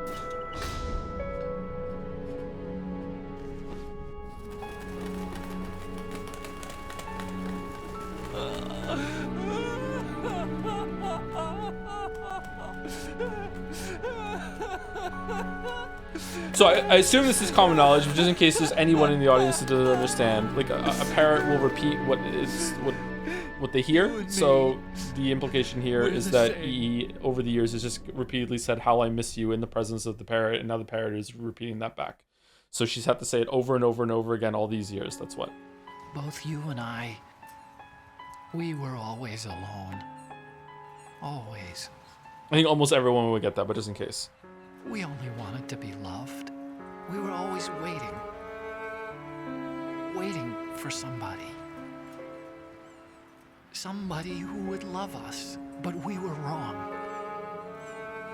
[SPEAKER 1] So I assume this is common knowledge, but just in case there's anyone in the audience that doesn't understand, like a parrot will repeat what they hear. So the implication here is that EE over the years has just repeatedly said "How I miss you" in the presence of the parrot, and now the parrot is repeating that back. So she's had to say it over and over and over again all these years. That's what.
[SPEAKER 8] Both you and I, we were always alone. Always.
[SPEAKER 1] I think almost everyone would get that, but just in case.
[SPEAKER 8] We only wanted to be loved. We were always waiting. Waiting for somebody. Somebody who would love us, but we were wrong.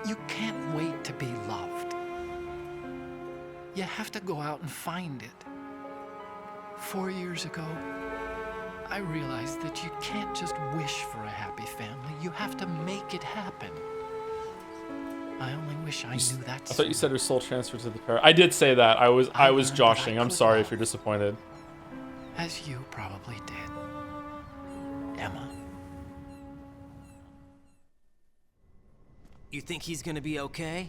[SPEAKER 8] You can't wait to be loved. You have to go out and find it. 4 years ago, I realized that you can't just wish for a happy family. You have to make it happen. I only wish I knew that.
[SPEAKER 1] I thought you said her soul transferred to the pair. I did say that. I was joshing. I'm sorry if you're disappointed.
[SPEAKER 8] As you probably did, Emma.
[SPEAKER 2] You think he's gonna be okay?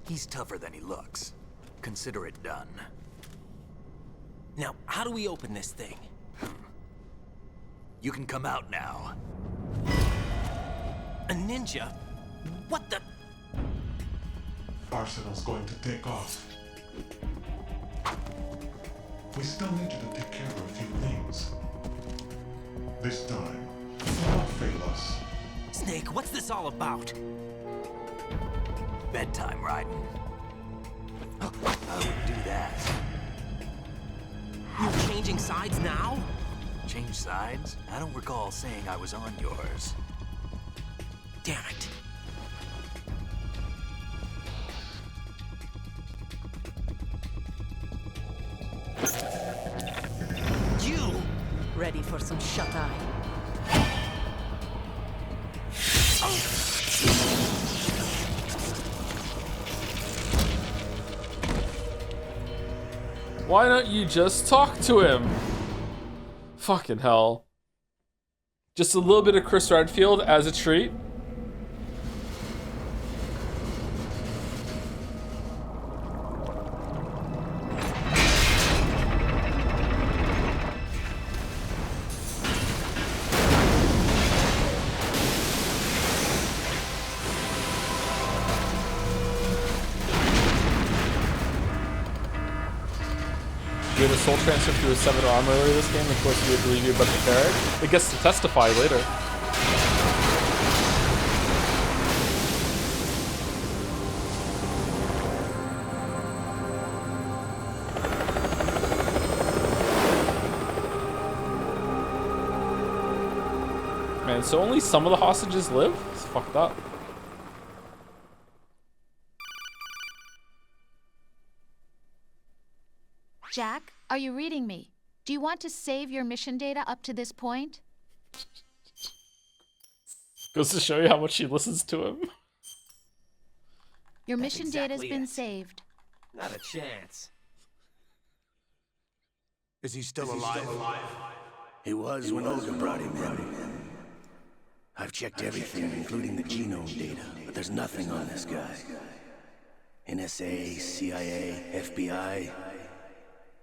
[SPEAKER 5] He's tougher than he looks. Consider it done.
[SPEAKER 2] Now, how do we open this thing?
[SPEAKER 5] You can come out now.
[SPEAKER 2] A ninja? What the?
[SPEAKER 15] Arsenal's going to take off. We still need you to take care of a few things. This time, do not fail us.
[SPEAKER 2] Snake, what's this all about?
[SPEAKER 5] Bedtime, Raiden. I wouldn't do that.
[SPEAKER 2] You're changing sides now?
[SPEAKER 5] Change sides? I don't recall saying I was on yours.
[SPEAKER 2] Damn it. You!
[SPEAKER 16] Ready for some shut-eye?
[SPEAKER 1] Why don't you just talk to him? Fucking hell. Just a little bit of Chris Redfield as a treat. You had a soul transfer through a 7 armor earlier this game, of course you would believe you about the character. It gets to testify later. Man, so only some of the hostages live? It's fucked up.
[SPEAKER 4] Jack, are you reading me? Do you want to save your mission data up to this point?
[SPEAKER 1] Goes to show you how much she listens to him.
[SPEAKER 4] Your
[SPEAKER 2] That's
[SPEAKER 4] mission data's
[SPEAKER 2] exactly
[SPEAKER 4] been
[SPEAKER 2] it.
[SPEAKER 4] saved.
[SPEAKER 2] Not a chance.
[SPEAKER 7] Is he still alive? He was when Olga brought him in. I've checked everything, including the genome data, but there's nothing on this guy. NSA, CIA, FBI.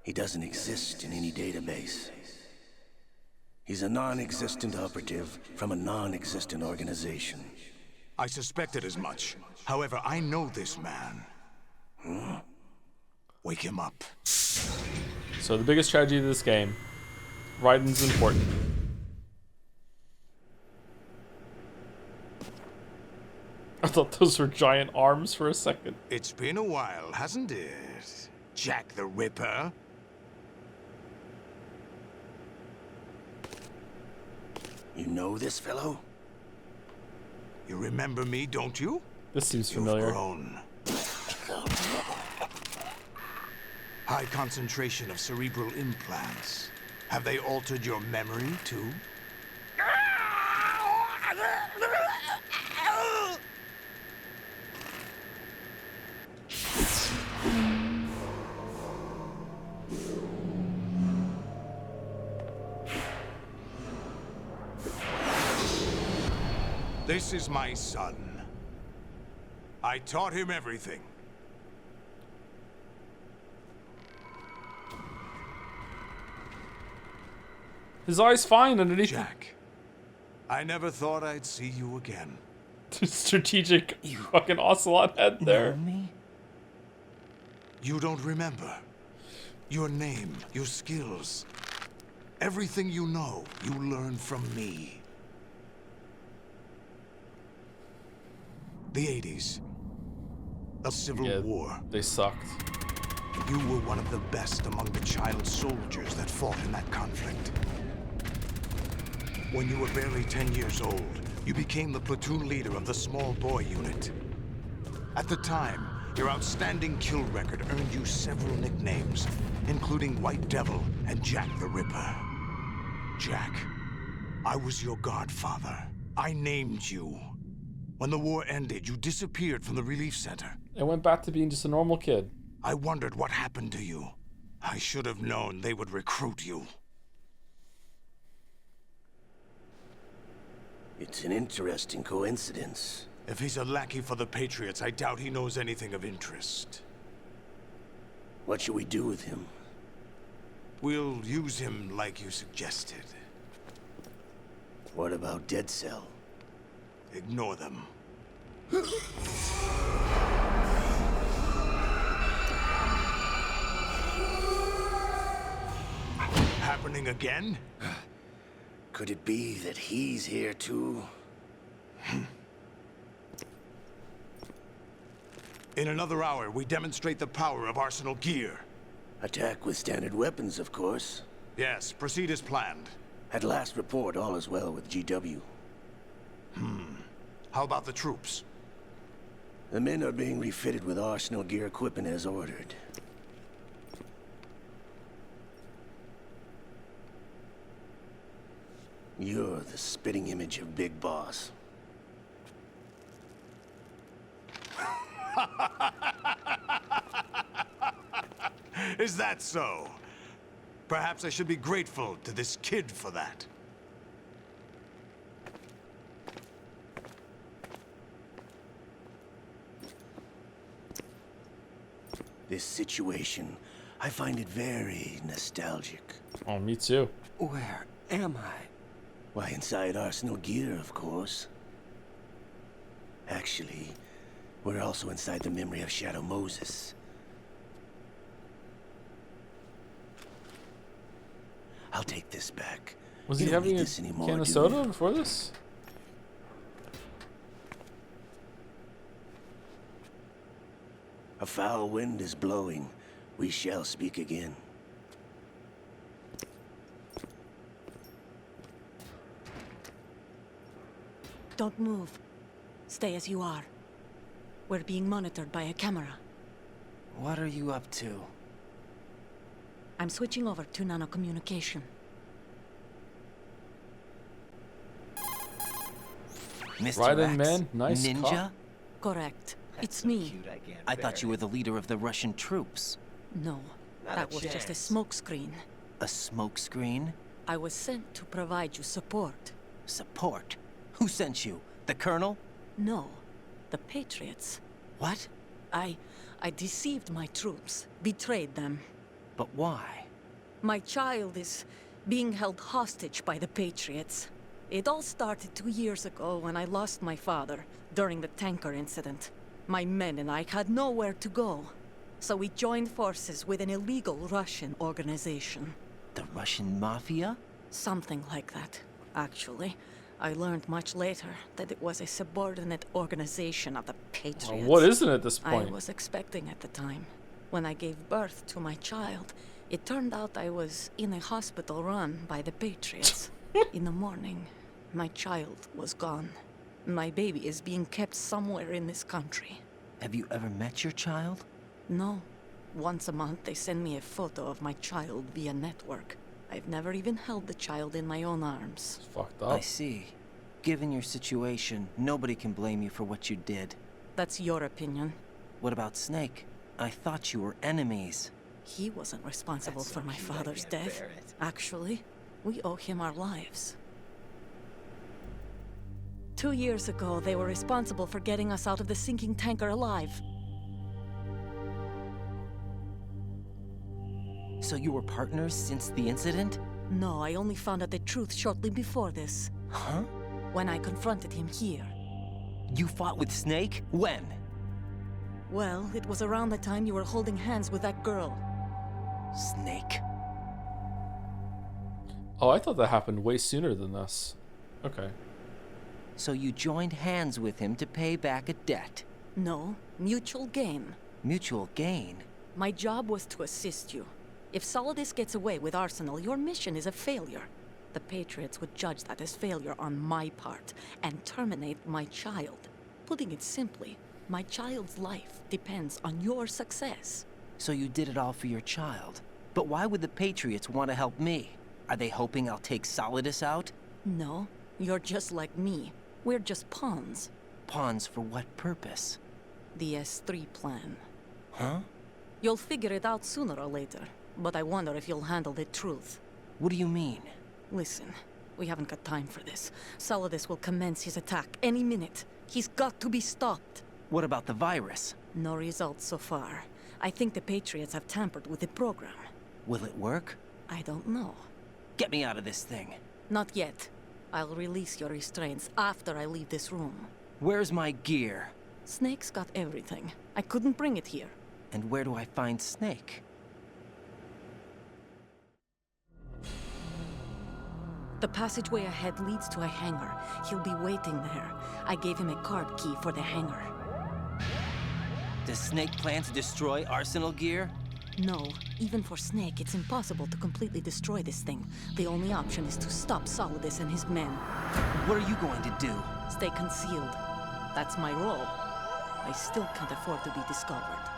[SPEAKER 7] He doesn't exist in any database. He's a non-existent operative from a non-existent organization.
[SPEAKER 17] I suspected as much. However, I know this man. Wake him up.
[SPEAKER 1] So the biggest tragedy of this game, Raiden's important. I thought those were giant arms for a second.
[SPEAKER 17] It's been a while, hasn't it? Jack the Ripper?
[SPEAKER 7] You know this fellow?
[SPEAKER 17] You remember me, don't you?
[SPEAKER 1] This seems familiar.
[SPEAKER 17] You've grown. High concentration of cerebral implants. Have they altered your memory, too? This is my son. I taught him everything.
[SPEAKER 1] His eye's fine underneath.
[SPEAKER 17] Jack, I never thought I'd see you again.
[SPEAKER 1] Strategic fucking ocelot head there.
[SPEAKER 17] You don't remember. Your name, your skills. Everything you know, you learned from me. The 80s. A civil war.
[SPEAKER 1] They sucked.
[SPEAKER 17] You were one of the best among the child soldiers that fought in that conflict. When you were barely 10 years old, you became the platoon leader of the small boy unit. At the time, Your outstanding kill record earned you several nicknames, including White Devil and Jack the Ripper. Jack, I was your godfather. I named you. When the war ended, you disappeared from the relief center.
[SPEAKER 1] And went back to being just a normal kid.
[SPEAKER 17] I wondered what happened to you. I should have known they would recruit you.
[SPEAKER 7] It's an interesting coincidence.
[SPEAKER 17] If he's a lackey for the Patriots, I doubt he knows anything of interest.
[SPEAKER 7] What should we do with him?
[SPEAKER 17] We'll use him like you suggested.
[SPEAKER 7] What about Dead Cell?
[SPEAKER 17] Ignore them. Happening again?
[SPEAKER 7] Could it be that he's here too?
[SPEAKER 17] In another hour, we demonstrate the power of Arsenal gear.
[SPEAKER 7] Attack with standard weapons, of course.
[SPEAKER 17] Yes, proceed as planned.
[SPEAKER 7] At last report, all is well with GW.
[SPEAKER 17] How about the troops?
[SPEAKER 7] The men are being refitted with Arsenal gear equipment as ordered. You're the spitting image of Big Boss.
[SPEAKER 17] Is that so? Perhaps I should be grateful to this kid for that.
[SPEAKER 7] This situation, I find it very nostalgic.
[SPEAKER 1] Oh, me too.
[SPEAKER 2] Where am I?
[SPEAKER 7] Why, inside Arsenal gear, of course. Actually, we're also inside the memory of Shadow Moses. I'll take this back.
[SPEAKER 1] Was
[SPEAKER 7] You
[SPEAKER 1] he
[SPEAKER 7] don't
[SPEAKER 1] having
[SPEAKER 7] need
[SPEAKER 1] a
[SPEAKER 7] this anymore,
[SPEAKER 1] can
[SPEAKER 7] do
[SPEAKER 1] of
[SPEAKER 7] you?
[SPEAKER 1] soda before this?
[SPEAKER 7] A foul wind is blowing. We shall speak again.
[SPEAKER 16] Don't move. Stay as you are. We're being monitored by a camera.
[SPEAKER 2] What are you up to?
[SPEAKER 16] I'm switching over to nanocommunication.
[SPEAKER 2] Mr.
[SPEAKER 1] Right in,
[SPEAKER 2] X?
[SPEAKER 1] man. Nice
[SPEAKER 2] Ninja?
[SPEAKER 1] cop.
[SPEAKER 16] Correct. It's me.
[SPEAKER 2] I thought you were the leader of the Russian troops.
[SPEAKER 16] No, that was just a smokescreen.
[SPEAKER 2] A smokescreen?
[SPEAKER 16] I was sent to provide you support.
[SPEAKER 2] Support? Who sent you? The Colonel?
[SPEAKER 16] No, the Patriots.
[SPEAKER 2] What?
[SPEAKER 16] I deceived my troops, betrayed them.
[SPEAKER 2] But why?
[SPEAKER 16] My child is being held hostage by the Patriots. It all started 2 years ago when I lost my father during the tanker incident. My men and I had nowhere to go, so we joined forces with an illegal Russian organization.
[SPEAKER 2] The Russian Mafia?
[SPEAKER 16] Something like that, actually. I learned much later that it was a subordinate organization of the Patriots.
[SPEAKER 1] What is it at this point?
[SPEAKER 16] I was expecting at the time. When I gave birth to my child, it turned out I was in a hospital run by the Patriots. In the morning, my child was gone. My baby is being kept somewhere in this country.
[SPEAKER 2] Have you ever met your child?
[SPEAKER 16] No. Once a month, they send me a photo of my child via network. I've never even held the child in my own arms.
[SPEAKER 1] It's fucked up.
[SPEAKER 2] I see. Given your situation, nobody can blame you for what you did.
[SPEAKER 16] That's your opinion.
[SPEAKER 2] What about Snake? I thought you were enemies.
[SPEAKER 16] He wasn't responsible for my father's death. Actually, we owe him our lives. 2 years ago, they were responsible for getting us out of the sinking tanker alive.
[SPEAKER 2] So you were partners since the incident?
[SPEAKER 16] No, I only found out the truth shortly before this.
[SPEAKER 2] Huh?
[SPEAKER 16] When I confronted him here.
[SPEAKER 2] You fought with Snake? When?
[SPEAKER 16] Well, it was around the time you were holding hands with that girl.
[SPEAKER 2] Snake.
[SPEAKER 1] Oh, I thought that happened way sooner than this. Okay.
[SPEAKER 2] So you joined hands with him to pay back a debt?
[SPEAKER 16] No, mutual gain.
[SPEAKER 2] Mutual gain?
[SPEAKER 16] My job was to assist you. If Solidus gets away with Arsenal, your mission is a failure. The Patriots would judge that as failure on my part and terminate my child. Putting it simply, My child's life depends on your success.
[SPEAKER 2] So you did it all for your child. But why would the Patriots want to help me? Are they hoping I'll take Solidus out?
[SPEAKER 16] No, you're just like me. We're just pawns.
[SPEAKER 2] Pawns for what purpose?
[SPEAKER 16] The S3 plan.
[SPEAKER 2] Huh?
[SPEAKER 16] You'll figure it out sooner or later, but I wonder if you'll handle the truth.
[SPEAKER 2] What do you mean?
[SPEAKER 16] Listen, we haven't got time for this. Solidus will commence his attack any minute. He's got to be stopped.
[SPEAKER 2] What about the virus?
[SPEAKER 16] No results so far. I think the Patriots have tampered with the program.
[SPEAKER 2] Will it work?
[SPEAKER 16] I don't know.
[SPEAKER 2] Get me out of this thing.
[SPEAKER 16] Not yet. I'll release your restraints after I leave this room.
[SPEAKER 2] Where's my gear?
[SPEAKER 16] Snake's got everything. I couldn't bring it here.
[SPEAKER 2] And where do I find Snake?
[SPEAKER 16] The passageway ahead leads to a hangar. He'll be waiting there. I gave him a card key for the hangar.
[SPEAKER 2] Does Snake plan to destroy Arsenal gear?
[SPEAKER 16] No. Even for Snake, it's impossible to completely destroy this thing. The only option is to stop Solidus and his men.
[SPEAKER 2] What are you going to do?
[SPEAKER 16] Stay concealed. That's my role. I still can't afford to be discovered.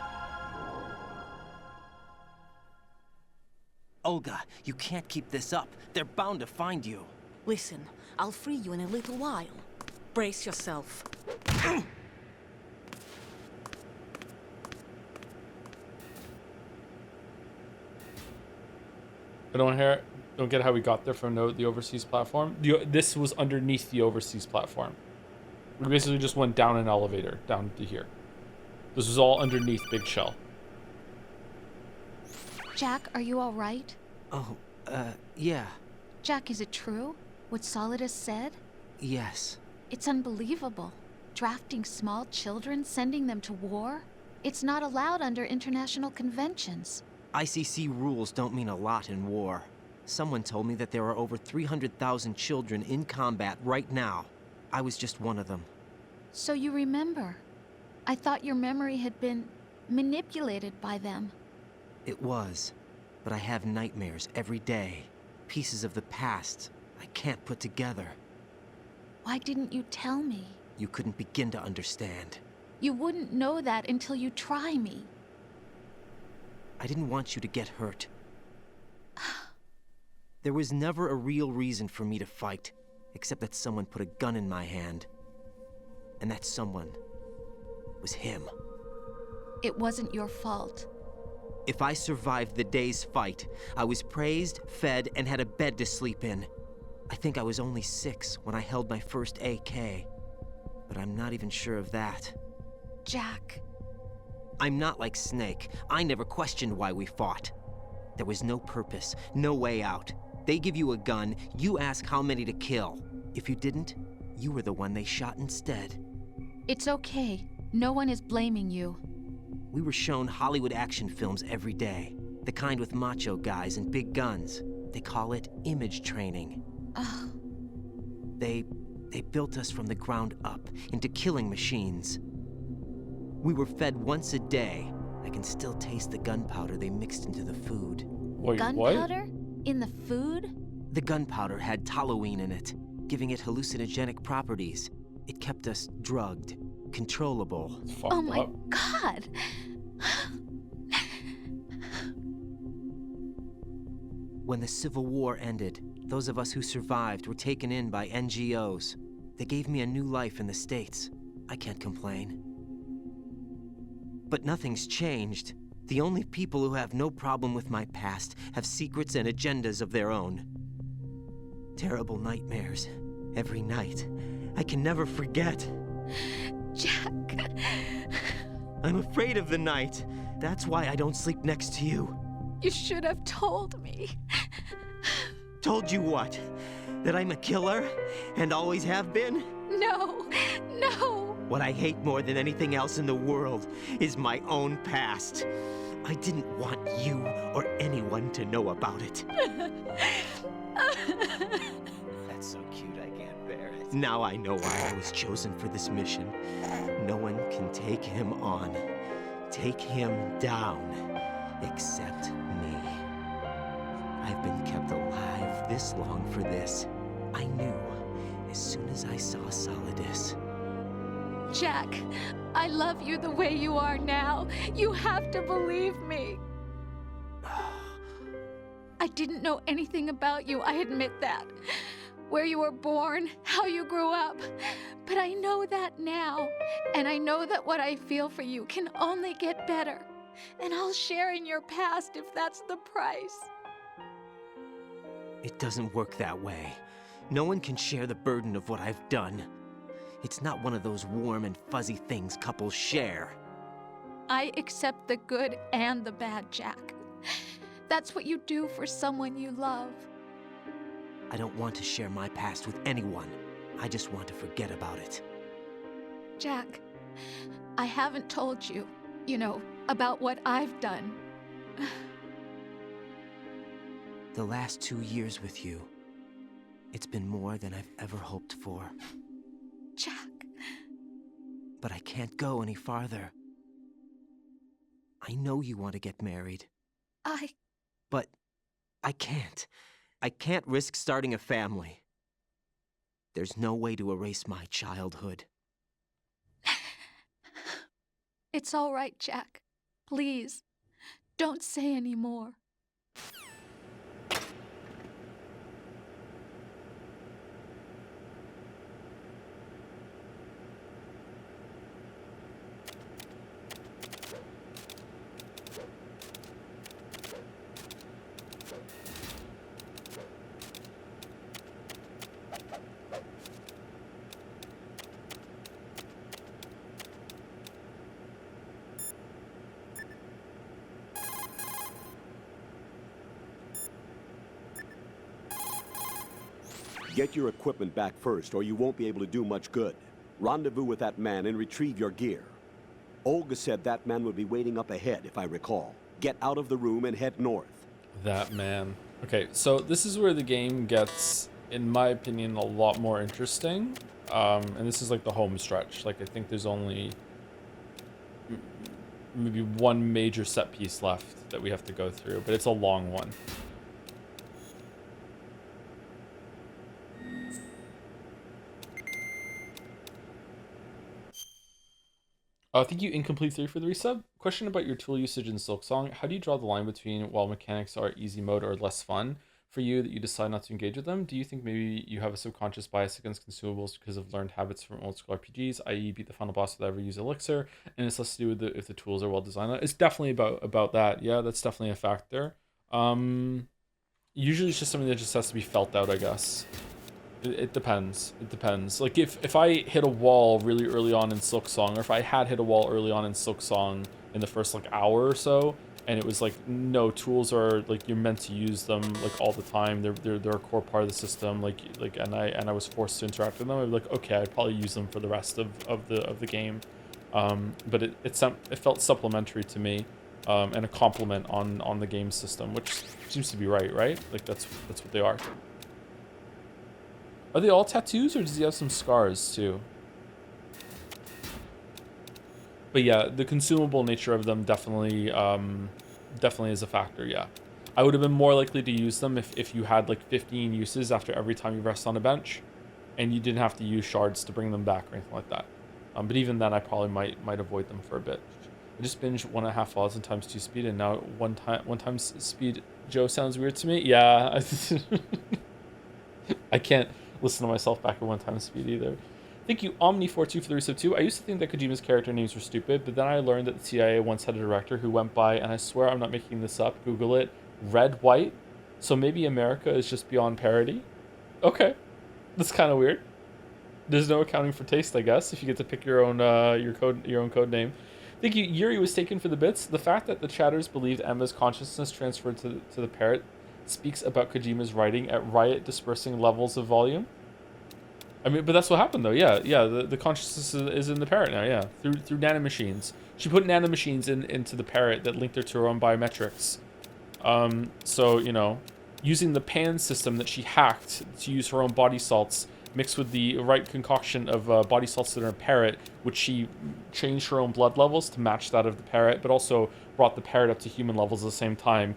[SPEAKER 2] Olga, you can't keep this up. They're bound to find you.
[SPEAKER 16] Listen, I'll free you in a little while. Brace yourself.
[SPEAKER 1] I don't get how we got there from the overseas platform. This was underneath the overseas platform. We basically just went down an elevator down to here. This was all underneath Big Shell.
[SPEAKER 4] Jack, are you all right?
[SPEAKER 2] Oh, yeah.
[SPEAKER 4] Jack, is it true? What Solidus said?
[SPEAKER 2] Yes.
[SPEAKER 4] It's unbelievable. Drafting small children, sending them to war? It's not allowed under international conventions.
[SPEAKER 2] ICC rules don't mean a lot in war. Someone told me that there are over 300,000 children in combat right now. I was just one of them.
[SPEAKER 4] So you remember. I thought your memory had been manipulated by them.
[SPEAKER 2] It was. But I have nightmares every day. Pieces of the past I can't put together.
[SPEAKER 4] Why didn't you tell me?
[SPEAKER 2] You couldn't begin to understand.
[SPEAKER 4] You wouldn't know that until you try me.
[SPEAKER 2] I didn't want you to get hurt. There was never a real reason for me to fight, except that someone put a gun in my hand. And that someone was him.
[SPEAKER 4] It wasn't your fault.
[SPEAKER 2] If I survived the day's fight, I was praised, fed, and had a bed to sleep in. I think I was only 6 when I held my first AK. But I'm not even sure of that.
[SPEAKER 4] Jack.
[SPEAKER 2] I'm not like Snake. I never questioned why we fought. There was no purpose, no way out. They give you a gun, you ask how many to kill. If you didn't, you were the one they shot instead.
[SPEAKER 4] It's okay. No one is blaming you.
[SPEAKER 2] We were shown Hollywood action films every day. The kind with macho guys and big guns. They call it image training.
[SPEAKER 4] Ugh.
[SPEAKER 2] They built us from the ground up into killing machines. We were fed once a day. I can still taste the gunpowder they mixed into the food.
[SPEAKER 1] Wait,
[SPEAKER 4] gunpowder? In the food?
[SPEAKER 2] The gunpowder had toluene in it, giving it hallucinogenic properties. It kept us drugged, controllable.
[SPEAKER 4] Oh my God!
[SPEAKER 2] When the Civil War ended, those of us who survived were taken in by NGOs. They gave me a new life in the States. I can't complain. But nothing's changed. The only people who have no problem with my past have secrets and agendas of their own. Terrible nightmares. Every night. I can never forget.
[SPEAKER 4] Jack.
[SPEAKER 2] I'm afraid of the night. That's why I don't sleep next to you.
[SPEAKER 4] You should have told me.
[SPEAKER 2] Told you what? That I'm a killer? And always have been?
[SPEAKER 4] No. No.
[SPEAKER 2] What I hate more than anything else in the world is my own past. I didn't want you or anyone to know about it. That's so cute, I can't bear it. Now I know why I was chosen for this mission. No one can take him on, take him down, except me. I've been kept alive this long for this. I knew as soon as I saw Solidus.
[SPEAKER 4] Jack, I love you the way you are now. You have to believe me. I didn't know anything about you, I admit that. Where you were born, how you grew up. But I know that now. And I know that what I feel for you can only get better. And I'll share in your past if that's the price.
[SPEAKER 2] It doesn't work that way. No one can share the burden of what I've done. It's not one of those warm and fuzzy things couples share.
[SPEAKER 4] I accept the good and the bad, Jack. That's what you do for someone you love.
[SPEAKER 2] I don't want to share my past with anyone. I just want to forget about it.
[SPEAKER 4] Jack, I haven't told you, about what I've done.
[SPEAKER 2] The last 2 years with you, it's been more than I've ever hoped for.
[SPEAKER 4] Jack.
[SPEAKER 2] But I can't go any farther. I know you want to get married. But I can't. I can't risk starting a family. There's no way to erase my childhood.
[SPEAKER 4] It's all right, Jack. Please, don't say any more.
[SPEAKER 3] Get your equipment back first, or you won't be able to do much good. Rendezvous with that man and retrieve your gear. Olga said that man would be waiting up ahead, if I recall. Get out of the room and head north.
[SPEAKER 1] That man. Okay, so this is where the game gets, in my opinion, a lot more interesting. And this is like the home stretch. Like, I think there's only maybe one major set piece left that we have to go through, but it's a long one. Thank you, Incomplete3, for the resub. Question about your tool usage in Silksong. How do you draw the line between while mechanics are easy mode or less fun for you that you decide not to engage with them? Do you think maybe you have a subconscious bias against consumables because of learned habits from old school RPGs, i.e. beat the final boss without ever use Elixir, and it's less to do with if the tools are well designed? It's definitely about that. Yeah, that's definitely a factor. Usually it's just something that just has to be felt out, I guess. It depends. It depends. Like if I hit a wall really early on in Silksong, or if I had hit a wall early on in Silksong in the first like hour or so, and it was like, no, tools are like, you're meant to use them like all the time. They're a core part of the system. And I was forced to interact with them. I'd be like, okay, I'd probably use them for the rest of the game. But it felt supplementary to me, and a complement on the game system, which seems to be right? Like that's what they are. Are they all tattoos, or does he have some scars too? But yeah, the consumable nature of them definitely is a factor, yeah. I would have been more likely to use them if you had like 15 uses after every time you rest on a bench, and you didn't have to use shards to bring them back or anything like that. But even then, I probably might avoid them for a bit. I just binged 1.5 Falls in ×2 speed, and now one times speed Joe sounds weird to me. Yeah, I can't listen to myself back at 1 time speed either. Thank you, Omni42, for the resub too. I used to think that Kojima's character names were stupid, but then I learned that the CIA once had a director who went by, and I swear I'm not making this up, Google it, Red White. So maybe America is just beyond parody. Okay, that's kind of weird. There's no accounting for taste, I guess, if you get to pick your own code name. Thank you, Yuri was taken for the bits. The fact that the chatters believed Emma's consciousness transferred to the parrot speaks about Kojima's writing at Riot dispersing levels of volume. I mean, but that's what happened though. Yeah, the consciousness is in the parrot now. Yeah, through nanomachines. She put nanomachines into the parrot that linked her to her own biometrics. So using the PAN system that she hacked to use her own body salts mixed with the right concoction of body salts in her parrot, which she changed her own blood levels to match that of the parrot, but also brought the parrot up to human levels at the same time.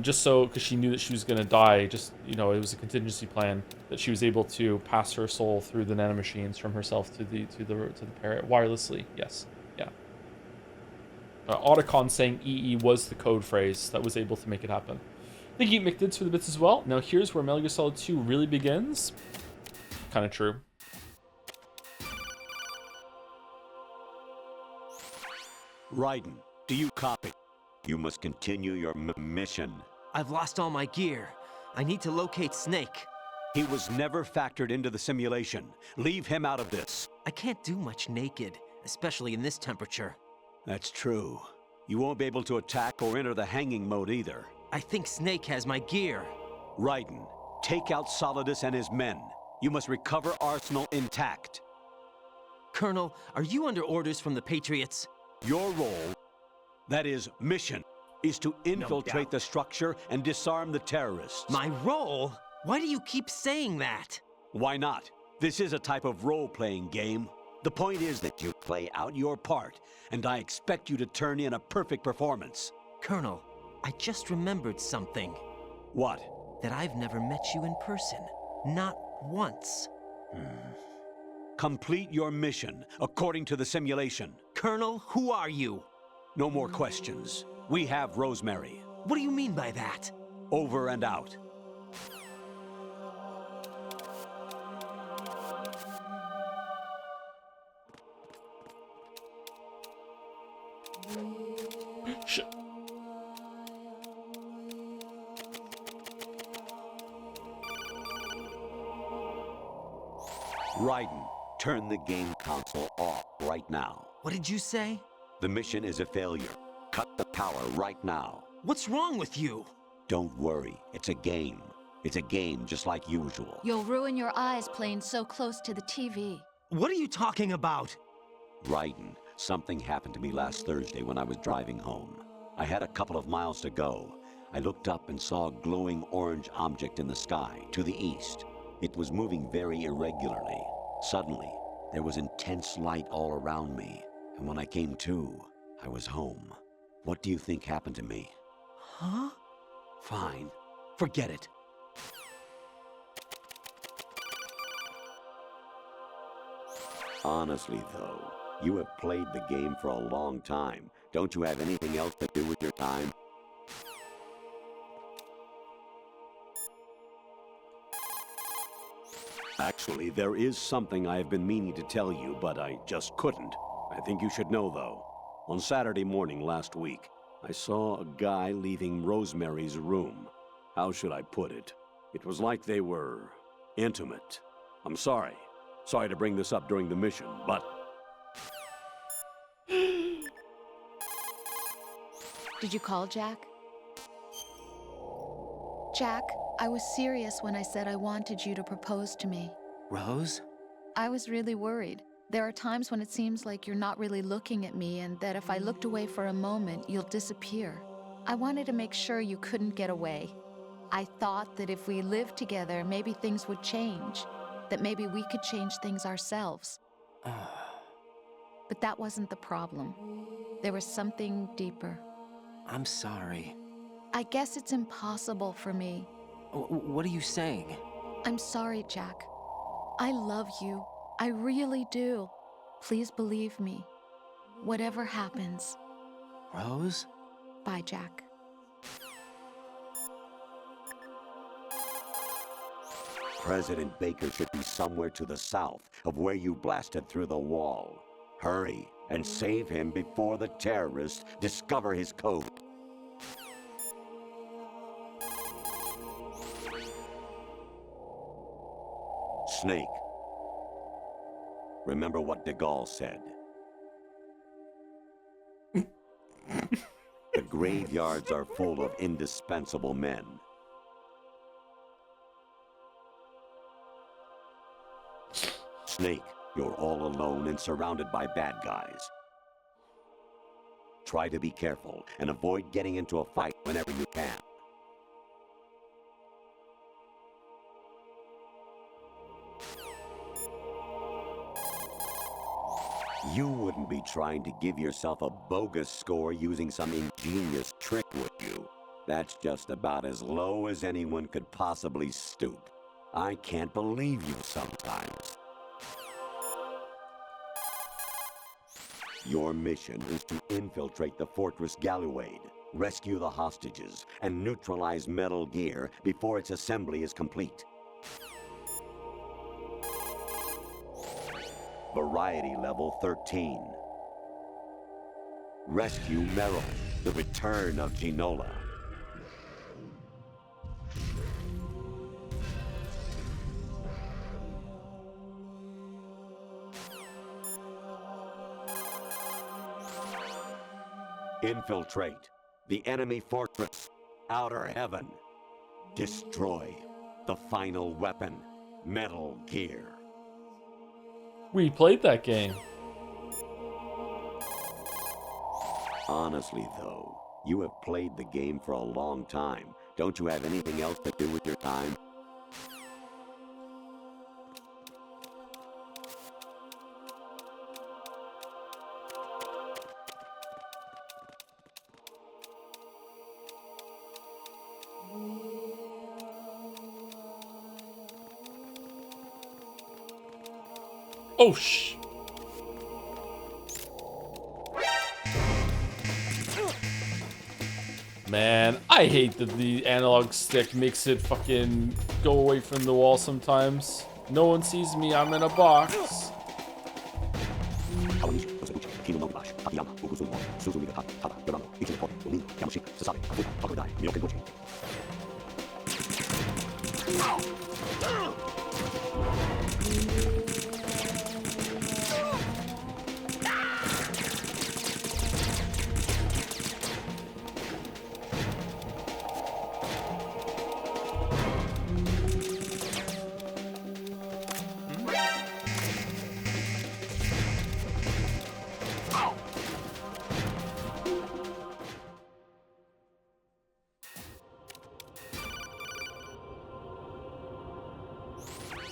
[SPEAKER 1] Just so, because she knew that she was going to die, it was a contingency plan that she was able to pass her soul through the nanomachines from herself to the parrot wirelessly. Yes, Otacon saying EE was the code phrase that was able to make it happen. Thank you, McDids, for the bits as well. Now here's where Metal Gear Solid 2 really begins. Kind of true.
[SPEAKER 3] Raiden, do you copy? You must continue your mission.
[SPEAKER 2] I've lost all my gear. I need to locate Snake.
[SPEAKER 3] He was never factored into the simulation. Leave him out of this.
[SPEAKER 2] I can't do much naked, especially in this temperature.
[SPEAKER 3] That's true. You won't be able to attack or enter the hanging mode either.
[SPEAKER 2] I think Snake has my gear.
[SPEAKER 3] Raiden, take out Solidus and his men. You must recover Arsenal intact.
[SPEAKER 2] Colonel, are you under orders from the Patriots?
[SPEAKER 3] Your role, that is, mission, is to infiltrate the structure and disarm the terrorists.
[SPEAKER 2] My role? Why do you keep saying that?
[SPEAKER 3] Why not? This is a type of role-playing game. The point is that you play out your part, and I expect you to turn in a perfect performance.
[SPEAKER 2] Colonel, I just remembered something.
[SPEAKER 3] What?
[SPEAKER 2] That I've never met you in person. Not once.
[SPEAKER 3] Complete your mission, according to the simulation.
[SPEAKER 2] Colonel, who are you?
[SPEAKER 3] No more questions. We have Rosemary.
[SPEAKER 2] What do you mean by that?
[SPEAKER 3] Over and out.
[SPEAKER 1] Shit.
[SPEAKER 3] Raiden, turn the game console off right now.
[SPEAKER 2] What did you say?
[SPEAKER 3] The mission is a failure. Cut the power right now.
[SPEAKER 2] What's wrong with you?
[SPEAKER 3] Don't worry, it's a game. It's a game just like usual.
[SPEAKER 4] You'll ruin your eyes playing so close to the TV.
[SPEAKER 2] What are you talking about?
[SPEAKER 3] Raiden, something happened to me last Thursday when I was driving home. I had a couple of miles to go. I looked up and saw a glowing orange object in the sky to the east. It was moving very irregularly. Suddenly, there was intense light all around me, and when I came to, I was home. What do you think happened to me?
[SPEAKER 2] Huh?
[SPEAKER 3] Fine. Forget it. Honestly, though, you have played the game for a long time. Don't you have anything else to do with your time? Actually, there is something I have been meaning to tell you, but I just couldn't. I think you should know, though. On Saturday morning last week, I saw a guy leaving Rosemary's room. How should I put it? It was like they were intimate. I'm sorry. Sorry to bring this up during the mission, but...
[SPEAKER 4] Did you call Jack? Jack, I was serious when I said I wanted you to propose to me.
[SPEAKER 2] Rose?
[SPEAKER 4] I was really worried. There are times when it seems like you're not really looking at me and that if I looked away for a moment, you'll disappear. I wanted to make sure you couldn't get away. I thought that if we lived together, maybe things would change. That maybe we could change things ourselves. But that wasn't the problem. There was something deeper.
[SPEAKER 2] I'm sorry.
[SPEAKER 4] I guess it's impossible for me.
[SPEAKER 2] What are you saying?
[SPEAKER 4] I'm sorry, Jack. I love you. I really do. Please believe me. Whatever happens.
[SPEAKER 2] Rose?
[SPEAKER 4] Bye, Jack.
[SPEAKER 3] President Baker should be somewhere to the south of where you blasted through the wall. Hurry and save him before the terrorists discover his code. Snake. Remember what de Gaulle said. The graveyards are full of indispensable men. Snake, you're all alone and surrounded by bad guys. Try to be careful and avoid getting into a fight whenever you can. You wouldn't be trying to give yourself a bogus score using some ingenious trick, would you? That's just about as low as anyone could possibly stoop. I can't believe you sometimes. Your mission is to infiltrate the Fortress Galluade, rescue the hostages, and neutralize Metal Gear before its assembly is complete. Variety level 13. Rescue Meryl, the return of Ginola. Infiltrate the enemy fortress, Outer Heaven. Destroy the final weapon, Metal Gear.
[SPEAKER 1] We played that game.
[SPEAKER 3] Honestly, though, you have played the game for a long time. Don't you have anything else to do with your time?
[SPEAKER 1] Oh, shh. Man, I hate that the analog stick makes it fucking go away from the wall sometimes. No one sees me, I'm in a box.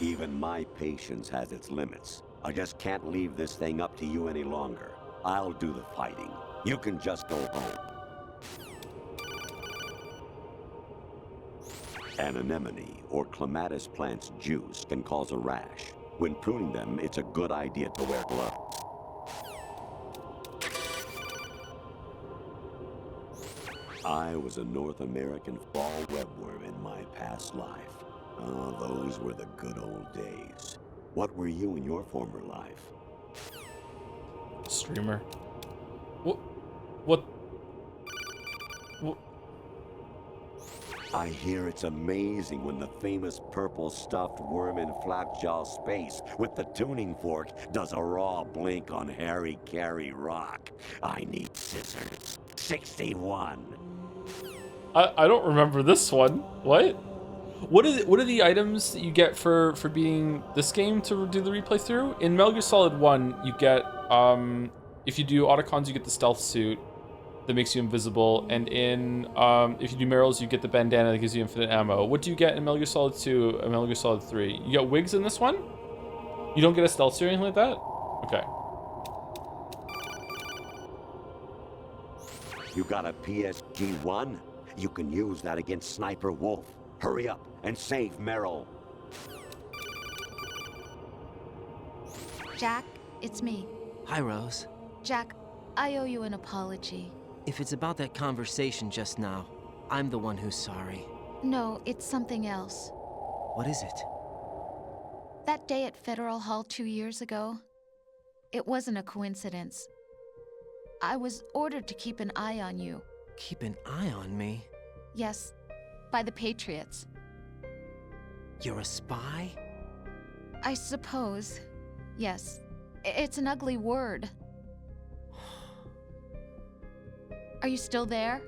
[SPEAKER 3] Even my patience has its limits. I just can't leave this thing up to you any longer. I'll do the fighting. You can just go home. An anemone or clematis plant's juice can cause a rash. When pruning them, it's a good idea to wear gloves. I was a North American fall webworm in my past life. Oh, those were the good old days. What were you in your former life?
[SPEAKER 1] Streamer. What?
[SPEAKER 3] I hear it's amazing when the famous purple stuffed worm in Flapjaw Space with the tuning fork does a raw blink on Harry Carey Rock. I need scissors. 61.
[SPEAKER 1] I don't remember this one. What? What are the items that you get for beating this game to do the replay through? In Metal Gear Solid 1, you get if you do Otacons, you get the stealth suit that makes you invisible, and in if you do Meryl's, you get the bandana that gives you infinite ammo. What do you get in Metal Gear Solid 2 and Metal Gear Solid 3? You get wigs in this one? You don't get a stealth suit or anything like that? Okay.
[SPEAKER 3] You got a PSG-1? You can use that against Sniper Wolf. Hurry up and save Meryl.
[SPEAKER 4] Jack, it's me.
[SPEAKER 2] Hi, Rose.
[SPEAKER 4] Jack, I owe you an apology.
[SPEAKER 2] If it's about that conversation just now, I'm the one who's sorry.
[SPEAKER 4] No, it's something else.
[SPEAKER 2] What is it?
[SPEAKER 4] That day at Federal Hall 2 years ago, it wasn't a coincidence. I was ordered to keep an eye on you.
[SPEAKER 2] Keep an eye on me?
[SPEAKER 4] Yes, by the Patriots.
[SPEAKER 2] You're a spy?
[SPEAKER 4] I suppose. Yes. It's an ugly word. Are you still there?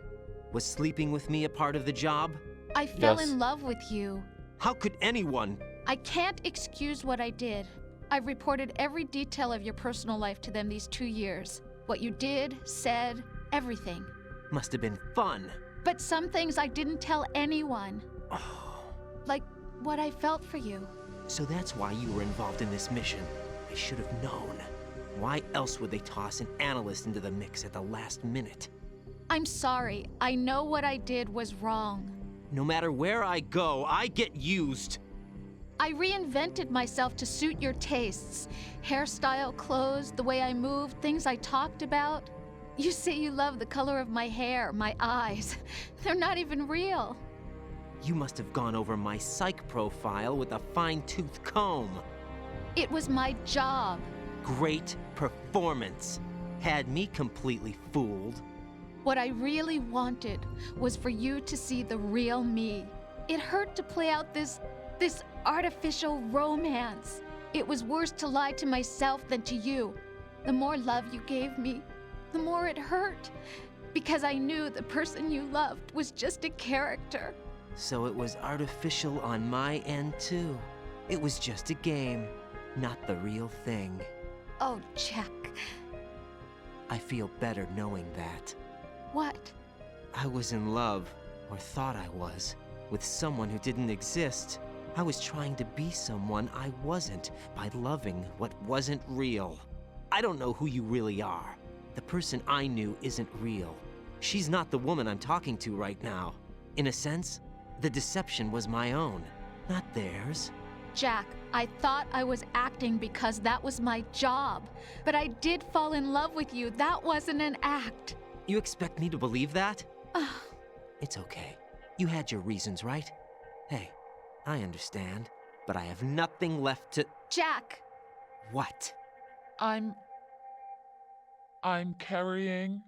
[SPEAKER 2] Was sleeping with me a part of the job?
[SPEAKER 4] I fell in love with you.
[SPEAKER 2] How could anyone?
[SPEAKER 4] I can't excuse what I did. I've reported every detail of your personal life to them these 2 years. What you did, said, everything.
[SPEAKER 2] Must have been fun.
[SPEAKER 4] But some things I didn't tell anyone. Like what I felt for you.
[SPEAKER 2] So that's why you were involved in this mission. I should have known. Why else would they toss an analyst into the mix at the last minute?
[SPEAKER 4] I'm sorry. I know what I did was wrong.
[SPEAKER 2] No matter where I go, I get used.
[SPEAKER 4] I reinvented myself to suit your tastes. Hairstyle, clothes, the way I moved, things I talked about. You say you love the color of my hair, my eyes. They're not even real.
[SPEAKER 2] You must have gone over my psych profile with a fine-tooth comb.
[SPEAKER 4] It was my job.
[SPEAKER 2] Great performance. Had me completely fooled.
[SPEAKER 4] What I really wanted was for you to see the real me. It hurt to play out this artificial romance. It was worse to lie to myself than to you. The more love you gave me, the more it hurt. Because I knew the person you loved was just a character.
[SPEAKER 2] So it was artificial on my end too. It was just a game, not the real thing.
[SPEAKER 4] Oh, Jack.
[SPEAKER 2] I feel better knowing that.
[SPEAKER 4] What?
[SPEAKER 2] I was in love, or thought I was, with someone who didn't exist. I was trying to be someone I wasn't by loving what wasn't real. I don't know who you really are. The person I knew isn't real. She's not the woman I'm talking to right now. In a sense, the deception was my own, not theirs.
[SPEAKER 4] Jack, I thought I was acting because that was my job. But I did fall in love with you. That wasn't an act.
[SPEAKER 2] You expect me to believe that? It's okay. You had your reasons, right? Hey, I understand, but I have nothing left to—
[SPEAKER 4] Jack!
[SPEAKER 2] What?
[SPEAKER 18] I'm carrying.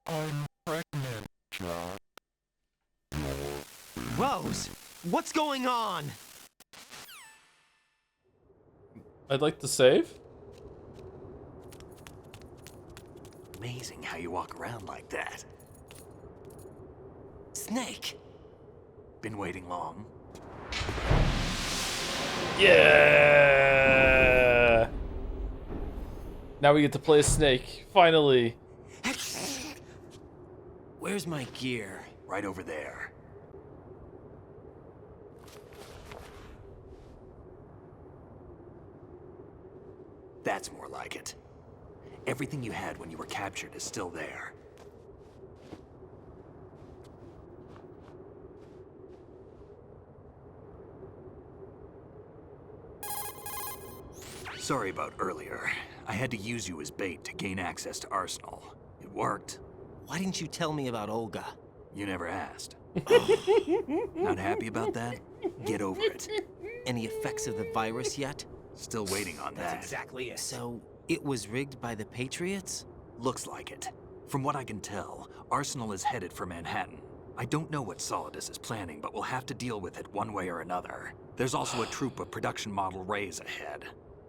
[SPEAKER 18] I'm pregnant, Jack.
[SPEAKER 2] Rose, what's going on?
[SPEAKER 1] I'd like to save.
[SPEAKER 5] Amazing how you walk around like that.
[SPEAKER 2] Snake!
[SPEAKER 5] Been waiting long?
[SPEAKER 1] Yeah! Now we get to play a snake, finally.
[SPEAKER 2] Where's my gear?
[SPEAKER 5] Right over there. That's more like it. Everything you had when you were captured is still there. Sorry about earlier. I had to use you as bait to gain access to Arsenal. It worked.
[SPEAKER 2] Why didn't you tell me about Olga?
[SPEAKER 5] You never asked. Not happy about that? Get over it.
[SPEAKER 2] Any effects of the virus yet?
[SPEAKER 5] Still waiting on that.
[SPEAKER 2] That's exactly it. So, it was rigged by the Patriots?
[SPEAKER 5] Looks like it. From what I can tell, Arsenal is headed for Manhattan. I don't know what Solidus is planning, but we'll have to deal with it one way or another. There's also a troop of production model Rays ahead.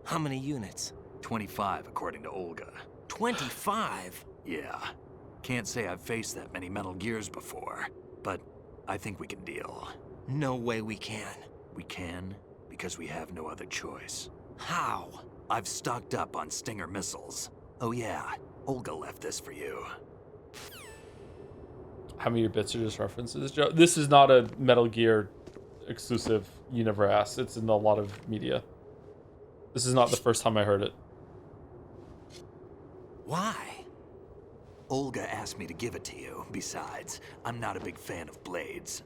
[SPEAKER 2] How many units?
[SPEAKER 5] 25, according to Olga.
[SPEAKER 2] 25?
[SPEAKER 5] Yeah. Can't say I've faced that many Metal Gears before, but I think we can deal.
[SPEAKER 2] No way we can.
[SPEAKER 5] We can, because we have no other choice.
[SPEAKER 2] How?
[SPEAKER 5] I've stocked up on Stinger missiles. Oh yeah, Olga left this for you.
[SPEAKER 1] How many of your bits are just references, Joe? This is not a Metal Gear exclusive. You never asked. It's in a lot of media. This is not the first time I heard it.
[SPEAKER 2] Why?
[SPEAKER 5] Olga asked me to give it to you. Besides, I'm not a big fan of blades.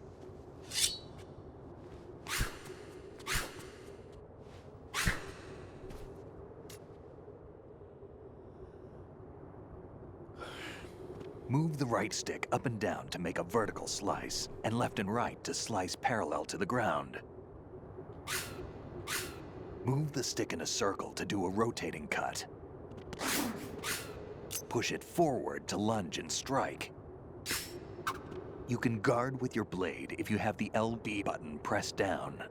[SPEAKER 5] Move the right stick up and down to make a vertical slice, and left and right to slice parallel to the ground. Move the stick in a circle to do a rotating cut. Push it forward to lunge and strike. You can guard with your blade if you have the LB button pressed down.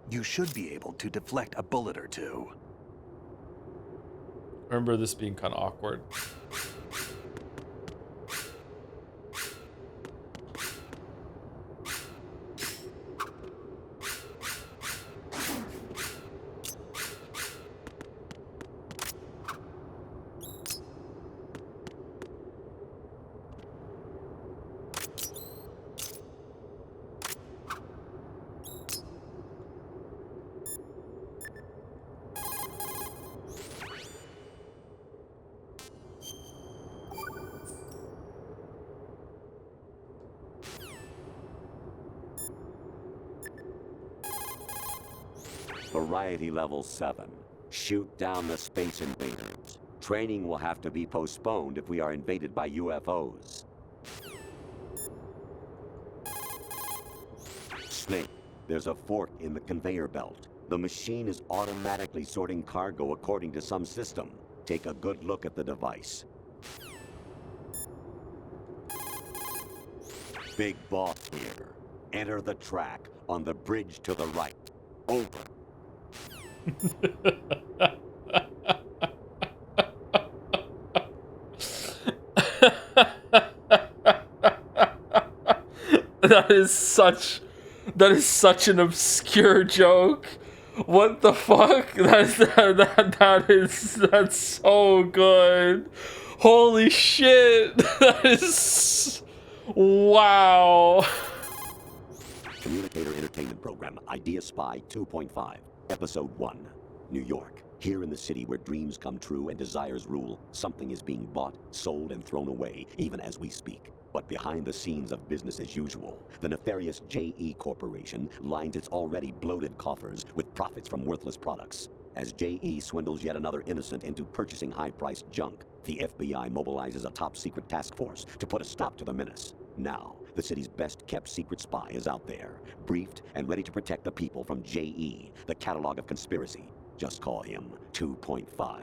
[SPEAKER 5] You should be able to deflect a bullet or two.
[SPEAKER 1] I remember this being kind of awkward.
[SPEAKER 3] Variety level 7. Shoot down the space invaders. Training will have to be postponed if we are invaded by UFOs. Snake, there's a fork in the conveyor belt. The machine is automatically sorting cargo according to some system. Take a good look at the device. Big Boss here. Enter the track on the bridge to the right. Over.
[SPEAKER 1] That is such an obscure joke. What the fuck? That's so good. Holy shit. That is wow.
[SPEAKER 3] Communicator Entertainment Program, Idea Spy 2.5, Episode 1, New York. Here in the city where dreams come true and desires rule, something is being bought, sold, and thrown away, even as we speak. But behind the scenes of business as usual, the nefarious JE Corporation lines its already bloated coffers with profits from worthless products. As JE swindles yet another innocent into purchasing high-priced junk, the FBI mobilizes a top-secret task force to put a stop to the menace. Now, the city's best-kept secret spy is out there, briefed and ready to protect the people from JE, the catalog of conspiracy. Just call him 2.5.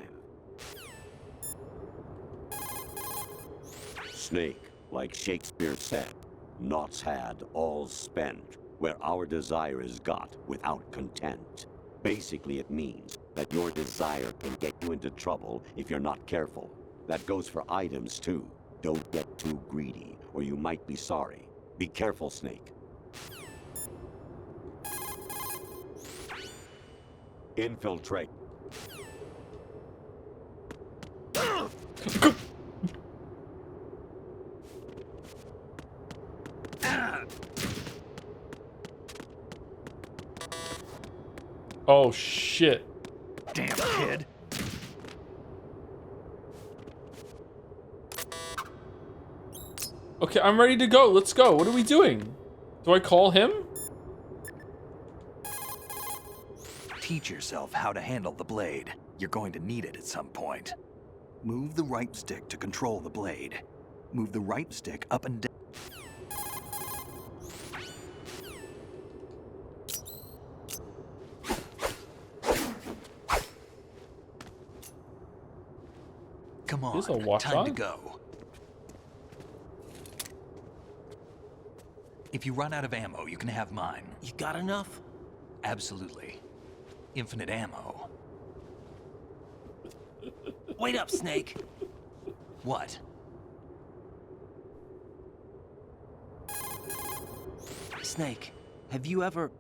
[SPEAKER 3] Snake, like Shakespeare said, naught's had, all's spent, where our desire is got without content. Basically, it means that your desire can get you into trouble if you're not careful. That goes for items, too. Don't get too greedy, or you might be sorry. Be careful, Snake. Infiltrate.
[SPEAKER 1] Oh shit.
[SPEAKER 5] Damn kid.
[SPEAKER 1] Okay, I'm ready to go. Let's go. What are we doing? Do I call him?
[SPEAKER 5] Teach yourself how to handle the blade. You're going to need it at some point. Move the right stick to control the blade. Move the right stick up and down. Come on,
[SPEAKER 1] Here's a watch
[SPEAKER 5] time to
[SPEAKER 1] on.
[SPEAKER 5] go. If you run out of ammo, you can have mine.
[SPEAKER 2] You got enough?
[SPEAKER 5] Absolutely. Infinite ammo.
[SPEAKER 2] Wait up, Snake.
[SPEAKER 5] What?
[SPEAKER 2] Snake, have you ever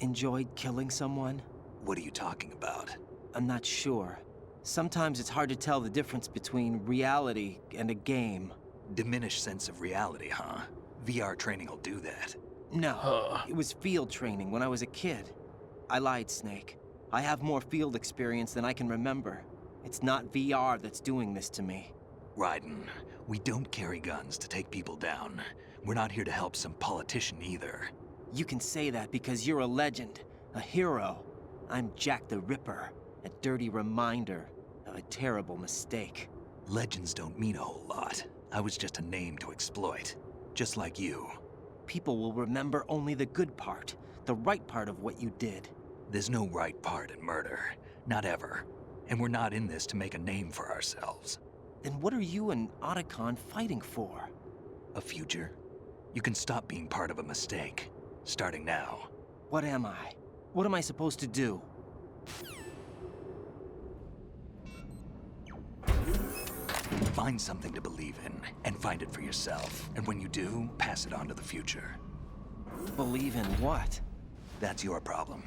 [SPEAKER 2] enjoyed killing someone?
[SPEAKER 5] What are you talking about?
[SPEAKER 2] I'm not sure. Sometimes it's hard to tell the difference between reality and a game.
[SPEAKER 5] Diminished sense of reality, huh? VR training will do that.
[SPEAKER 2] No, it was field training when I was a kid. I lied, Snake. I have more field experience than I can remember. It's not VR that's doing this to me.
[SPEAKER 5] Raiden, we don't carry guns to take people down. We're not here to help some politician either.
[SPEAKER 2] You can say that because you're a legend, a hero. I'm Jack the Ripper, a dirty reminder of a terrible mistake.
[SPEAKER 5] Legends don't mean a whole lot. I was just a name to exploit, just like you.
[SPEAKER 2] People will remember only the good part, the right part of what you did.
[SPEAKER 5] There's no right part in murder, not ever. And we're not in this to make a name for ourselves.
[SPEAKER 2] Then what are you and Otacon fighting for?
[SPEAKER 5] A future? You can stop being part of a mistake, starting now.
[SPEAKER 2] What am I? What am I supposed to do?
[SPEAKER 5] Find something to believe in, and find it for yourself. And when you do, pass it on to the future.
[SPEAKER 2] Believe in what?
[SPEAKER 5] That's your problem.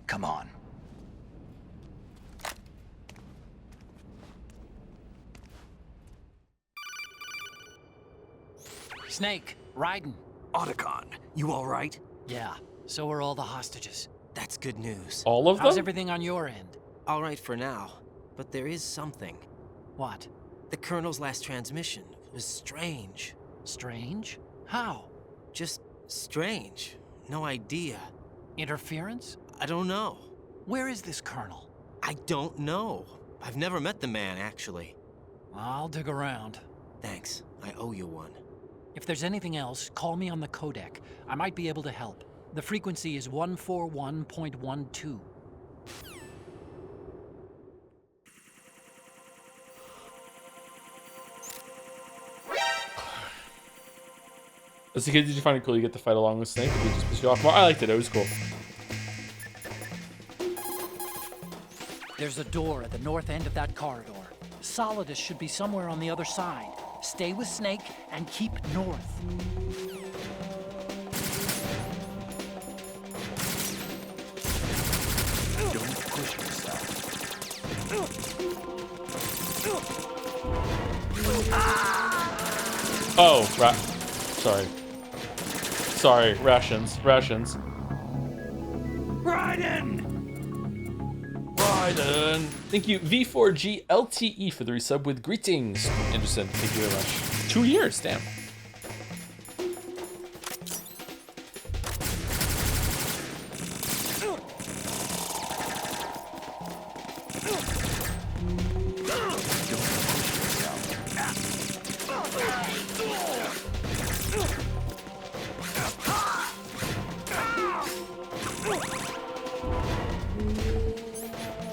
[SPEAKER 5] Come on.
[SPEAKER 8] Snake, Raiden.
[SPEAKER 5] Otacon, you all right?
[SPEAKER 8] Yeah, so are all the hostages.
[SPEAKER 2] That's good news.
[SPEAKER 1] All of them?
[SPEAKER 8] How's everything on your end?
[SPEAKER 2] All right for now, but there is something.
[SPEAKER 8] What?
[SPEAKER 2] The Colonel's last transmission was strange.
[SPEAKER 8] Strange? How?
[SPEAKER 2] Just strange. No idea.
[SPEAKER 8] Interference?
[SPEAKER 2] I don't know.
[SPEAKER 8] Where is this colonel?
[SPEAKER 2] I don't know. I've never met the man, actually.
[SPEAKER 8] I'll dig around.
[SPEAKER 2] Thanks. I owe you one.
[SPEAKER 8] If there's anything else, call me on the codec. I might be able to help. The frequency is 141.12.
[SPEAKER 1] As a kid, did you find it cool you get to fight along with Snake? Or did it just piss you off more? I liked it. It was cool.
[SPEAKER 8] There's a door at the north end of that corridor. Solidus should be somewhere on the other side. Stay with Snake and keep north.
[SPEAKER 5] Don't push yourself.
[SPEAKER 1] Oh, sorry. Sorry, rations. Rations.
[SPEAKER 12] Raiden!
[SPEAKER 1] Raiden! Thank you, V4G LTE for the resub with greetings. Anderson, thank you very much. 2 years, damn.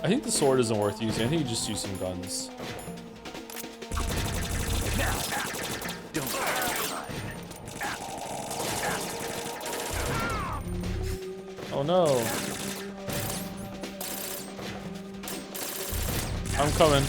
[SPEAKER 1] I think the sword isn't worth using. I think you just use some guns. Oh no. I'm coming.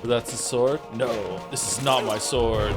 [SPEAKER 1] That's a sword? No, this is not my sword.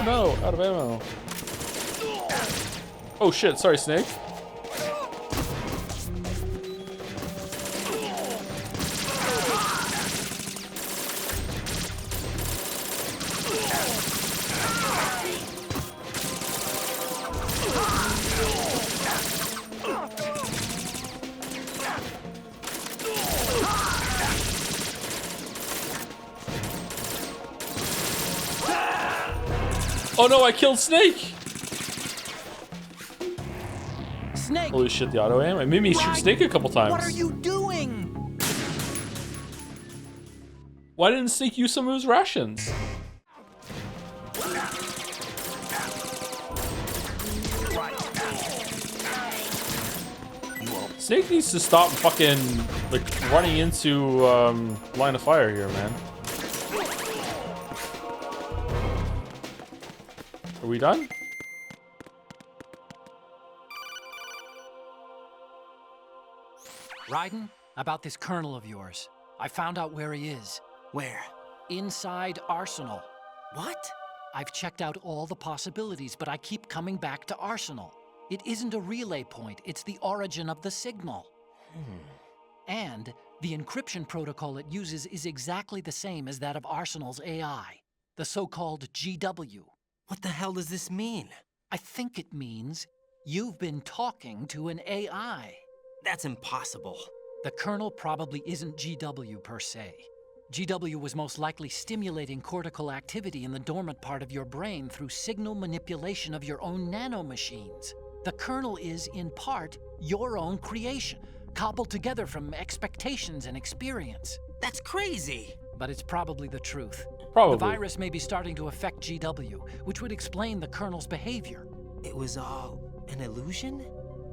[SPEAKER 1] No, out of ammo. Oh shit, sorry, Snake. Oh no, I killed Snake!
[SPEAKER 8] Snake!
[SPEAKER 1] Holy shit, the auto aim. It made me shoot Snake a couple times.
[SPEAKER 8] What are you doing?
[SPEAKER 1] Why didn't Snake use some of his rations? Snake needs to stop fucking like running into line of fire here, man. Are we done?
[SPEAKER 8] Raiden, about this colonel of yours. I found out where he is.
[SPEAKER 2] Where?
[SPEAKER 8] Inside Arsenal.
[SPEAKER 2] What?
[SPEAKER 8] I've checked out all the possibilities, but I keep coming back to Arsenal. It isn't a relay point, it's the origin of the signal. And the encryption protocol it uses is exactly the same as that of Arsenal's AI, the so-called GW.
[SPEAKER 2] What the hell does this mean?
[SPEAKER 8] I think it means you've been talking to an AI.
[SPEAKER 2] That's impossible.
[SPEAKER 8] The kernel probably isn't GW per se. GW was most likely stimulating cortical activity in the dormant part of your brain through signal manipulation of your own nanomachines. The kernel is, in part, your own creation, cobbled together from expectations and experience.
[SPEAKER 2] That's crazy!
[SPEAKER 8] But it's probably the truth.
[SPEAKER 1] Probably.
[SPEAKER 8] The virus may be starting to affect GW, which would explain the kernel's behavior.
[SPEAKER 2] It was all an illusion?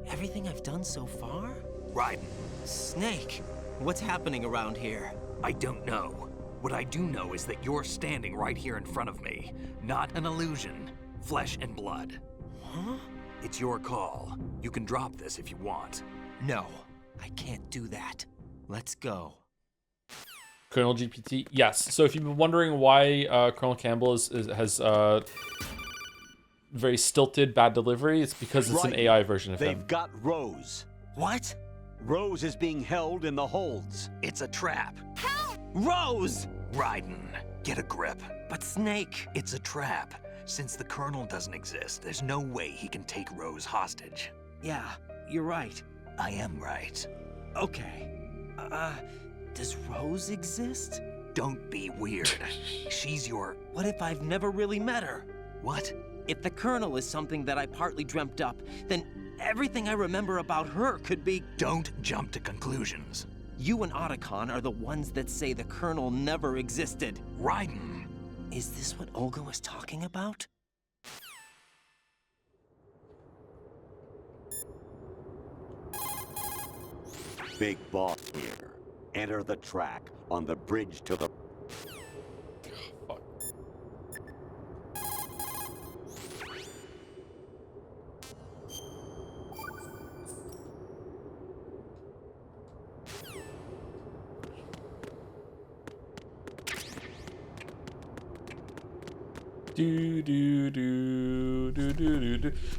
[SPEAKER 2] Everything I've done so far?
[SPEAKER 5] Raiden.
[SPEAKER 2] Snake, what's happening around here?
[SPEAKER 5] I don't know. What I do know is that you're standing right here in front of me. Not an illusion. Flesh and blood.
[SPEAKER 2] Huh?
[SPEAKER 5] It's your call. You can drop this if you want.
[SPEAKER 2] No, I can't do that. Let's go.
[SPEAKER 1] Colonel GPT, yes. So if you've been wondering why Colonel Campbell has very stilted, bad delivery, it's because it's an AI version of him.
[SPEAKER 3] They've got Rose.
[SPEAKER 5] What?
[SPEAKER 3] Rose is being held in the holds.
[SPEAKER 5] It's a trap.
[SPEAKER 2] Help! Rose!
[SPEAKER 5] Raiden, get a grip.
[SPEAKER 2] But Snake...
[SPEAKER 5] It's a trap. Since the Colonel doesn't exist, there's no way he can take Rose hostage.
[SPEAKER 2] Yeah, you're right.
[SPEAKER 5] I am right.
[SPEAKER 2] Okay. Does Rose exist?
[SPEAKER 5] Don't be weird. She's your...
[SPEAKER 2] What if I've never really met her?
[SPEAKER 5] What?
[SPEAKER 2] If the Colonel is something that I partly dreamt up, then everything I remember about her could be...
[SPEAKER 5] Don't jump to conclusions.
[SPEAKER 2] You and Otacon are the ones that say the Colonel never existed.
[SPEAKER 5] Raiden.
[SPEAKER 2] Is this what Olga was talking about?
[SPEAKER 3] Big boss here. Enter the track on the bridge to the...
[SPEAKER 1] Fuck.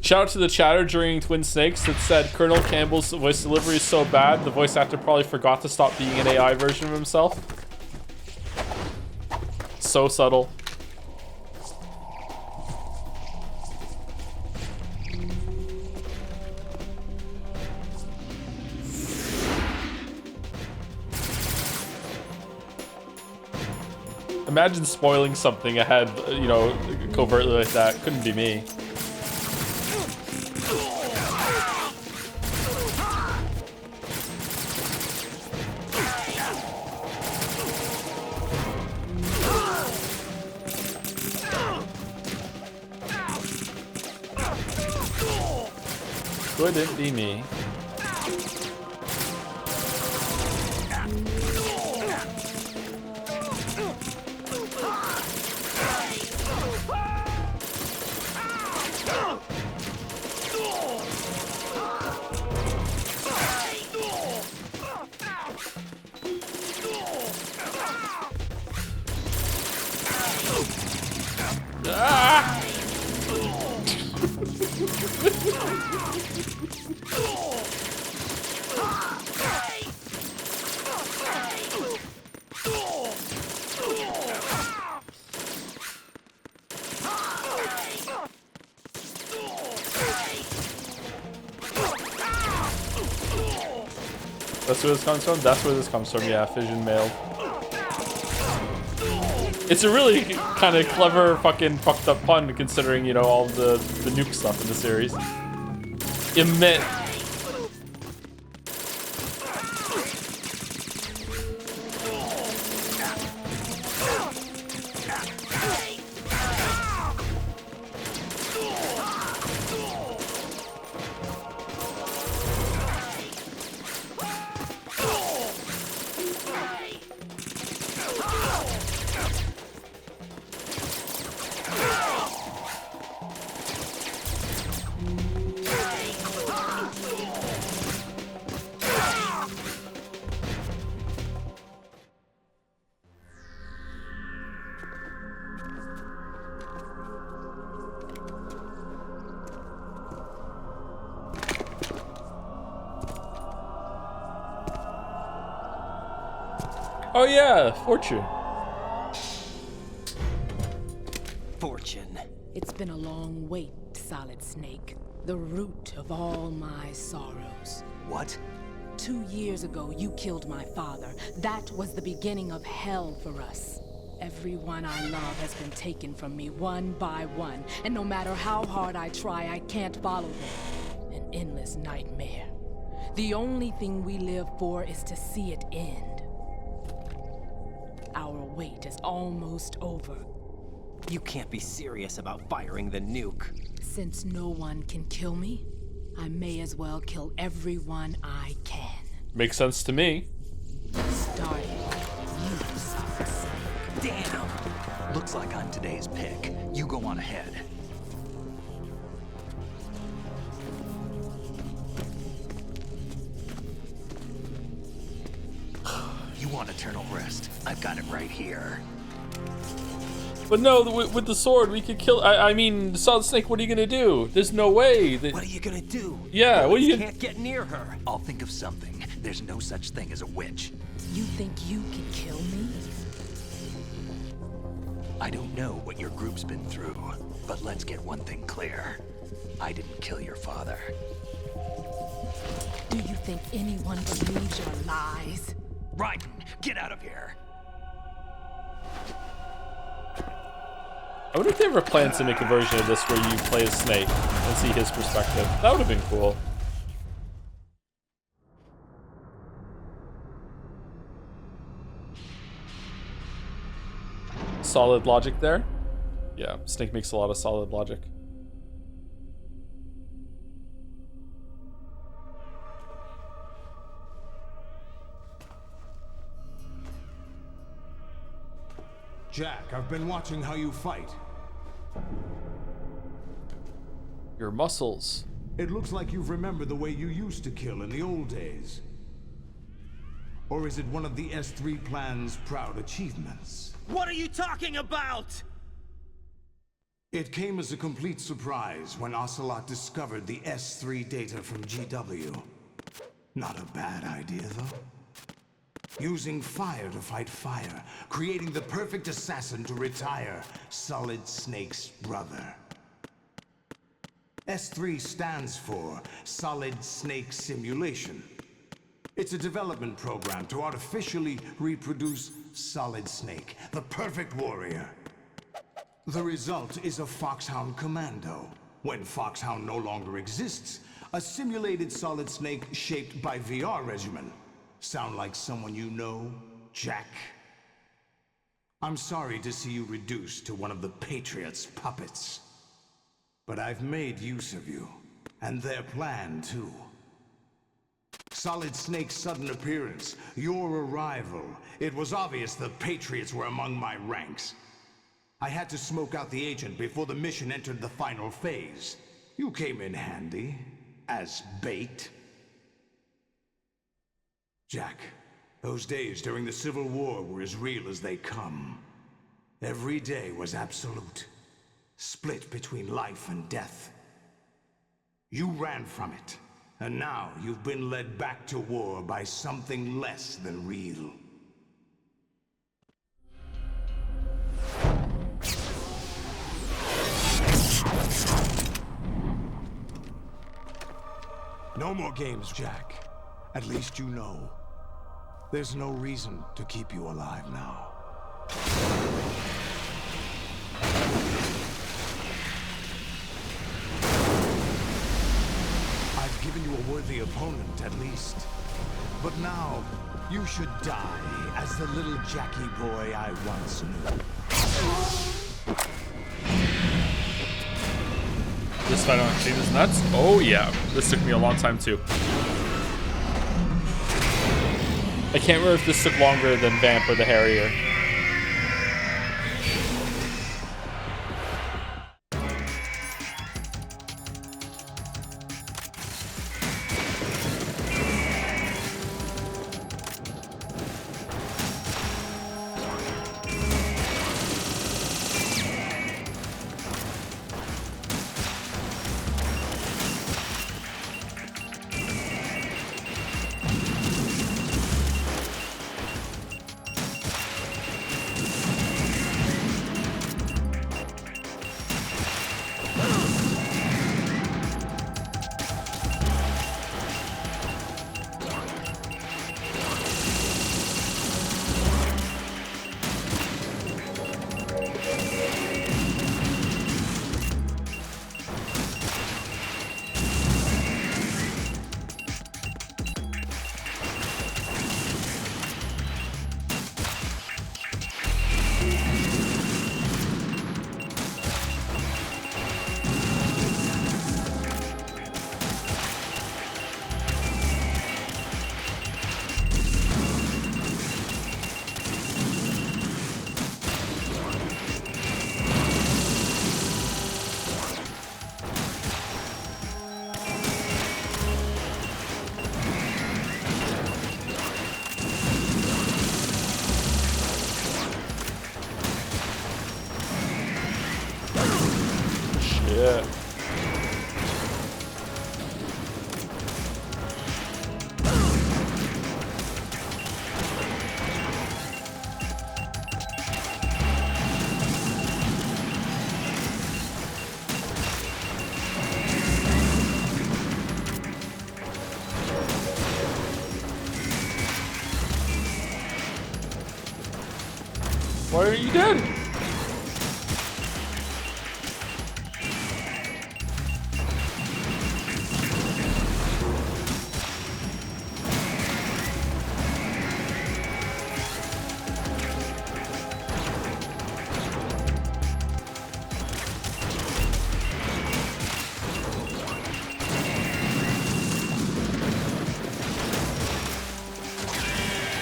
[SPEAKER 1] Shout out to the chatter during Twin Snakes that said Colonel Campbell's voice delivery is so bad, the voice actor probably forgot to stop being an AI version of himself. So subtle. Imagine spoiling something ahead, you know, covertly like that. Couldn't be me. Couldn't be me. That's where this comes from? That's where this comes from, yeah, fission mail. It's a really kind of clever fucking fucked up pun considering, you know, all the nuke stuff in the series. Emit. Oh yeah, Fortune.
[SPEAKER 2] Fortune.
[SPEAKER 19] It's been a long wait, Solid Snake. The root of all my sorrows.
[SPEAKER 5] What?
[SPEAKER 19] 2 years ago, you killed my father. That was the beginning of hell for us. Everyone I love has been taken from me one by one, and no matter how hard I try, I can't follow them. An endless nightmare. The only thing we live for is to see it end. Our wait is almost over.
[SPEAKER 2] You can't be serious about firing the nuke.
[SPEAKER 19] Since no one can kill me, I may as well kill everyone I can.
[SPEAKER 1] Makes sense to me.
[SPEAKER 19] Starting with you, Solid Snake.
[SPEAKER 5] Damn! Looks like I'm today's pick. You go on ahead. want eternal rest? I've got it right here.
[SPEAKER 1] But no, with the sword, we could kill. I mean, Solid Snake, what are you gonna do? There's no way.
[SPEAKER 5] What are you gonna do?
[SPEAKER 1] Yeah, what are you?
[SPEAKER 5] Can't get near her. I'll think of something. There's no such thing as a witch.
[SPEAKER 19] You think you can kill me?
[SPEAKER 5] I don't know what your group's been through, but let's get one thing clear. I didn't kill your father.
[SPEAKER 19] Do you think anyone believes your lies?
[SPEAKER 5] Raiden, get out of here.
[SPEAKER 1] I wonder if they ever planned to make a version of this where you play as Snake and see his perspective. That would have been cool. Solid logic there. Yeah, Snake makes a lot of solid logic.
[SPEAKER 17] Jack, I've been watching how you fight.
[SPEAKER 1] Your muscles.
[SPEAKER 17] It looks like you've remembered the way you used to kill in the old days. Or is it one of the S3 plan's proud achievements?
[SPEAKER 12] What are you talking about?
[SPEAKER 17] It came as a complete surprise when Ocelot discovered the S3 data from GW. Not a bad idea, though. Using fire to fight fire, creating the perfect assassin to retire Solid Snake's brother. S3 stands for Solid Snake Simulation. It's a development program to artificially reproduce Solid Snake, the perfect warrior. The result is a Foxhound Commando. When Foxhound no longer exists, a simulated Solid Snake shaped by VR regimen. Sound like someone you know, Jack? I'm sorry to see you reduced to one of the Patriots' puppets. But I've made use of you, and their plan too. Solid Snake's sudden appearance, your arrival. It was obvious the Patriots were among my ranks. I had to smoke out the agent before the mission entered the final phase. You came in handy, as bait. Jack, those days during the Civil War were as real as they come. Every day was absolute, split between life and death. You ran from it, and now you've been led back to war by something less than real. No more games, Jack. At least you know. There's no reason to keep you alive now. I've given you a worthy opponent, at least. But now, you should die as the little Jackie boy I once knew.
[SPEAKER 1] This fight on Chain is nuts. Oh yeah, this took me a long time too. I can't remember if this took longer than Vamp or the Harrier. shit. Why are you dead?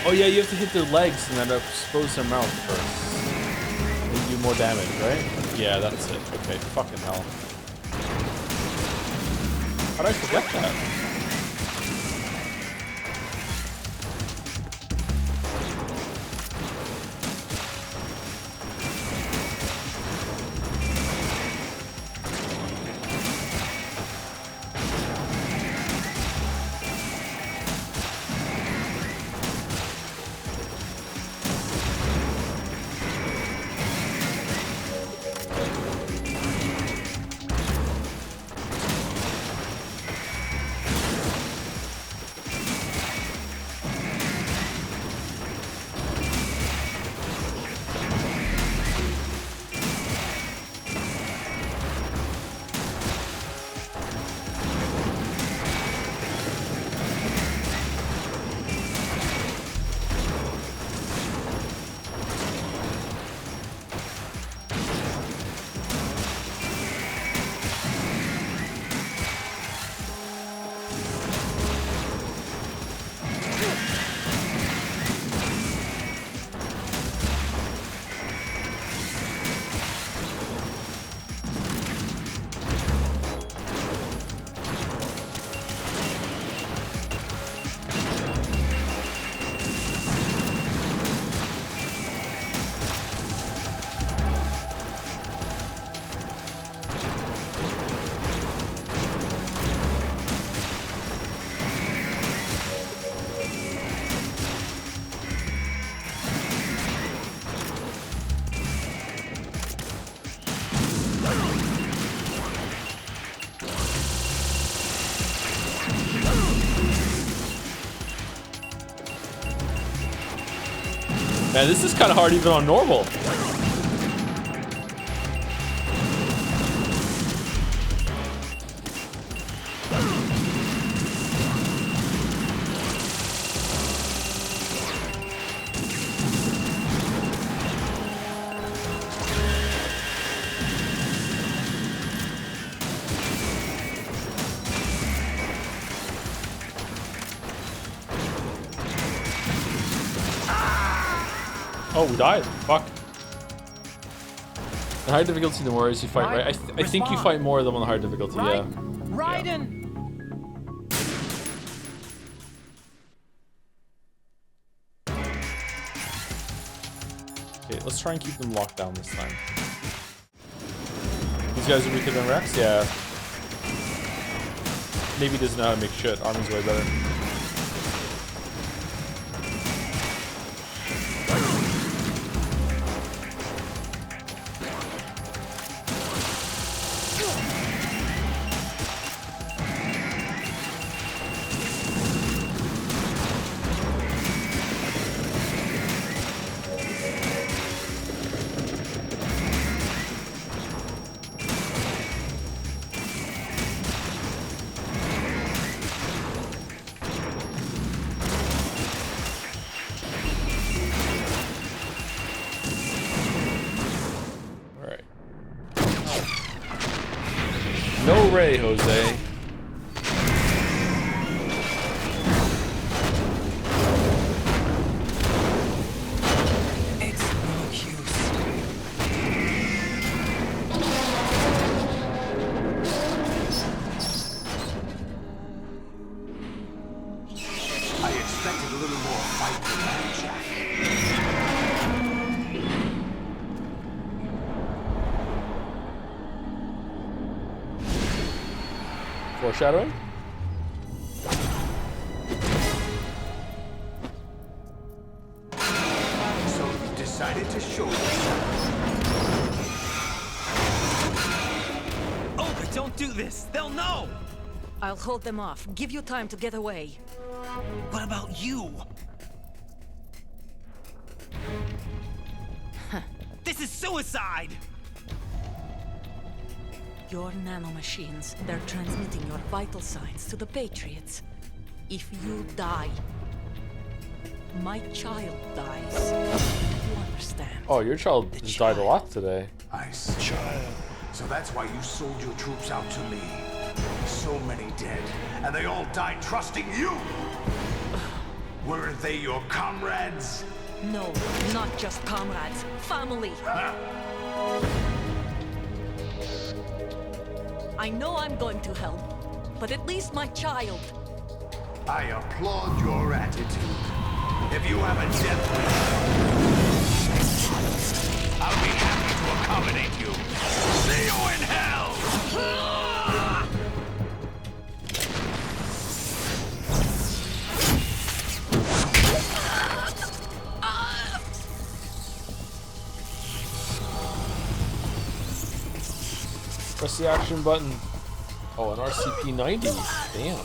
[SPEAKER 1] Oh yeah, you have to hit their legs and then expose their mouth first. They do more damage, right? Yeah, that's it. Okay, fucking hell. How'd I forget that? Man, this is kind of hard even on normal. Oh, we died. Fuck. The high difficulty, the more as you fight, right? I think you fight more of them on the hard difficulty, yeah.
[SPEAKER 8] Raiden!
[SPEAKER 1] Okay, let's try and keep them locked down this time. These guys are weaker than Rex? Yeah. Maybe he doesn't know how to make shit. Armin's way better. No Ray, Jose.
[SPEAKER 12] It's no use.
[SPEAKER 17] I expected a little more fight than that, Jack.
[SPEAKER 1] Foreshadowing?
[SPEAKER 17] So you decided to show yourself.
[SPEAKER 12] Olga, don't do this! They'll know!
[SPEAKER 16] I'll hold them off. Give you time to get away.
[SPEAKER 12] What about you? This is suicide!
[SPEAKER 16] Your nanomachines, they're transmitting your vital signs to the Patriots. If you die, my child dies. You understand?
[SPEAKER 1] Oh, your child just died a lot today.
[SPEAKER 17] I see. Child. So that's why you sold your troops out to me. So many dead, and they all died trusting you! Weren't they your comrades?
[SPEAKER 16] No, not just comrades. Family. I know I'm going to help, but at least my child.
[SPEAKER 17] I applaud your attitude. If you have a death wish, I'll be happy to accommodate you. See you in hell!
[SPEAKER 1] Press the action button. Oh, an RCP-90. Damn.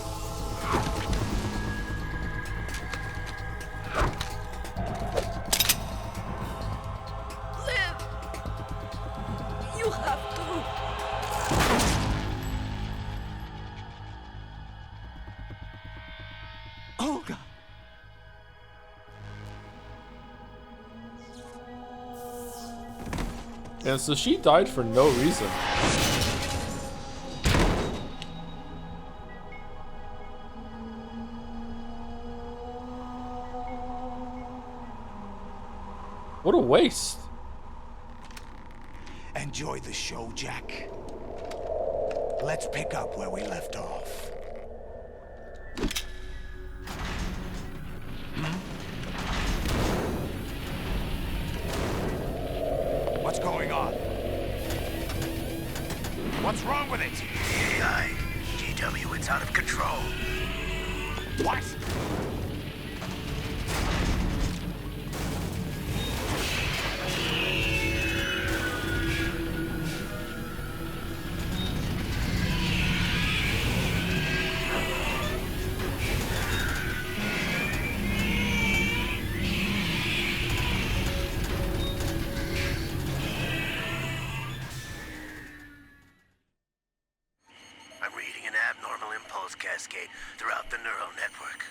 [SPEAKER 16] Live! You have to.
[SPEAKER 12] Olga!
[SPEAKER 1] And so she died for no reason. What a waste.
[SPEAKER 17] Enjoy the show, Jack. Let's pick up where we left off. What's going on? What's wrong with it?
[SPEAKER 7] AI, GW, it's out of control.
[SPEAKER 17] What?
[SPEAKER 7] I'm reading an abnormal impulse cascade throughout the neural network.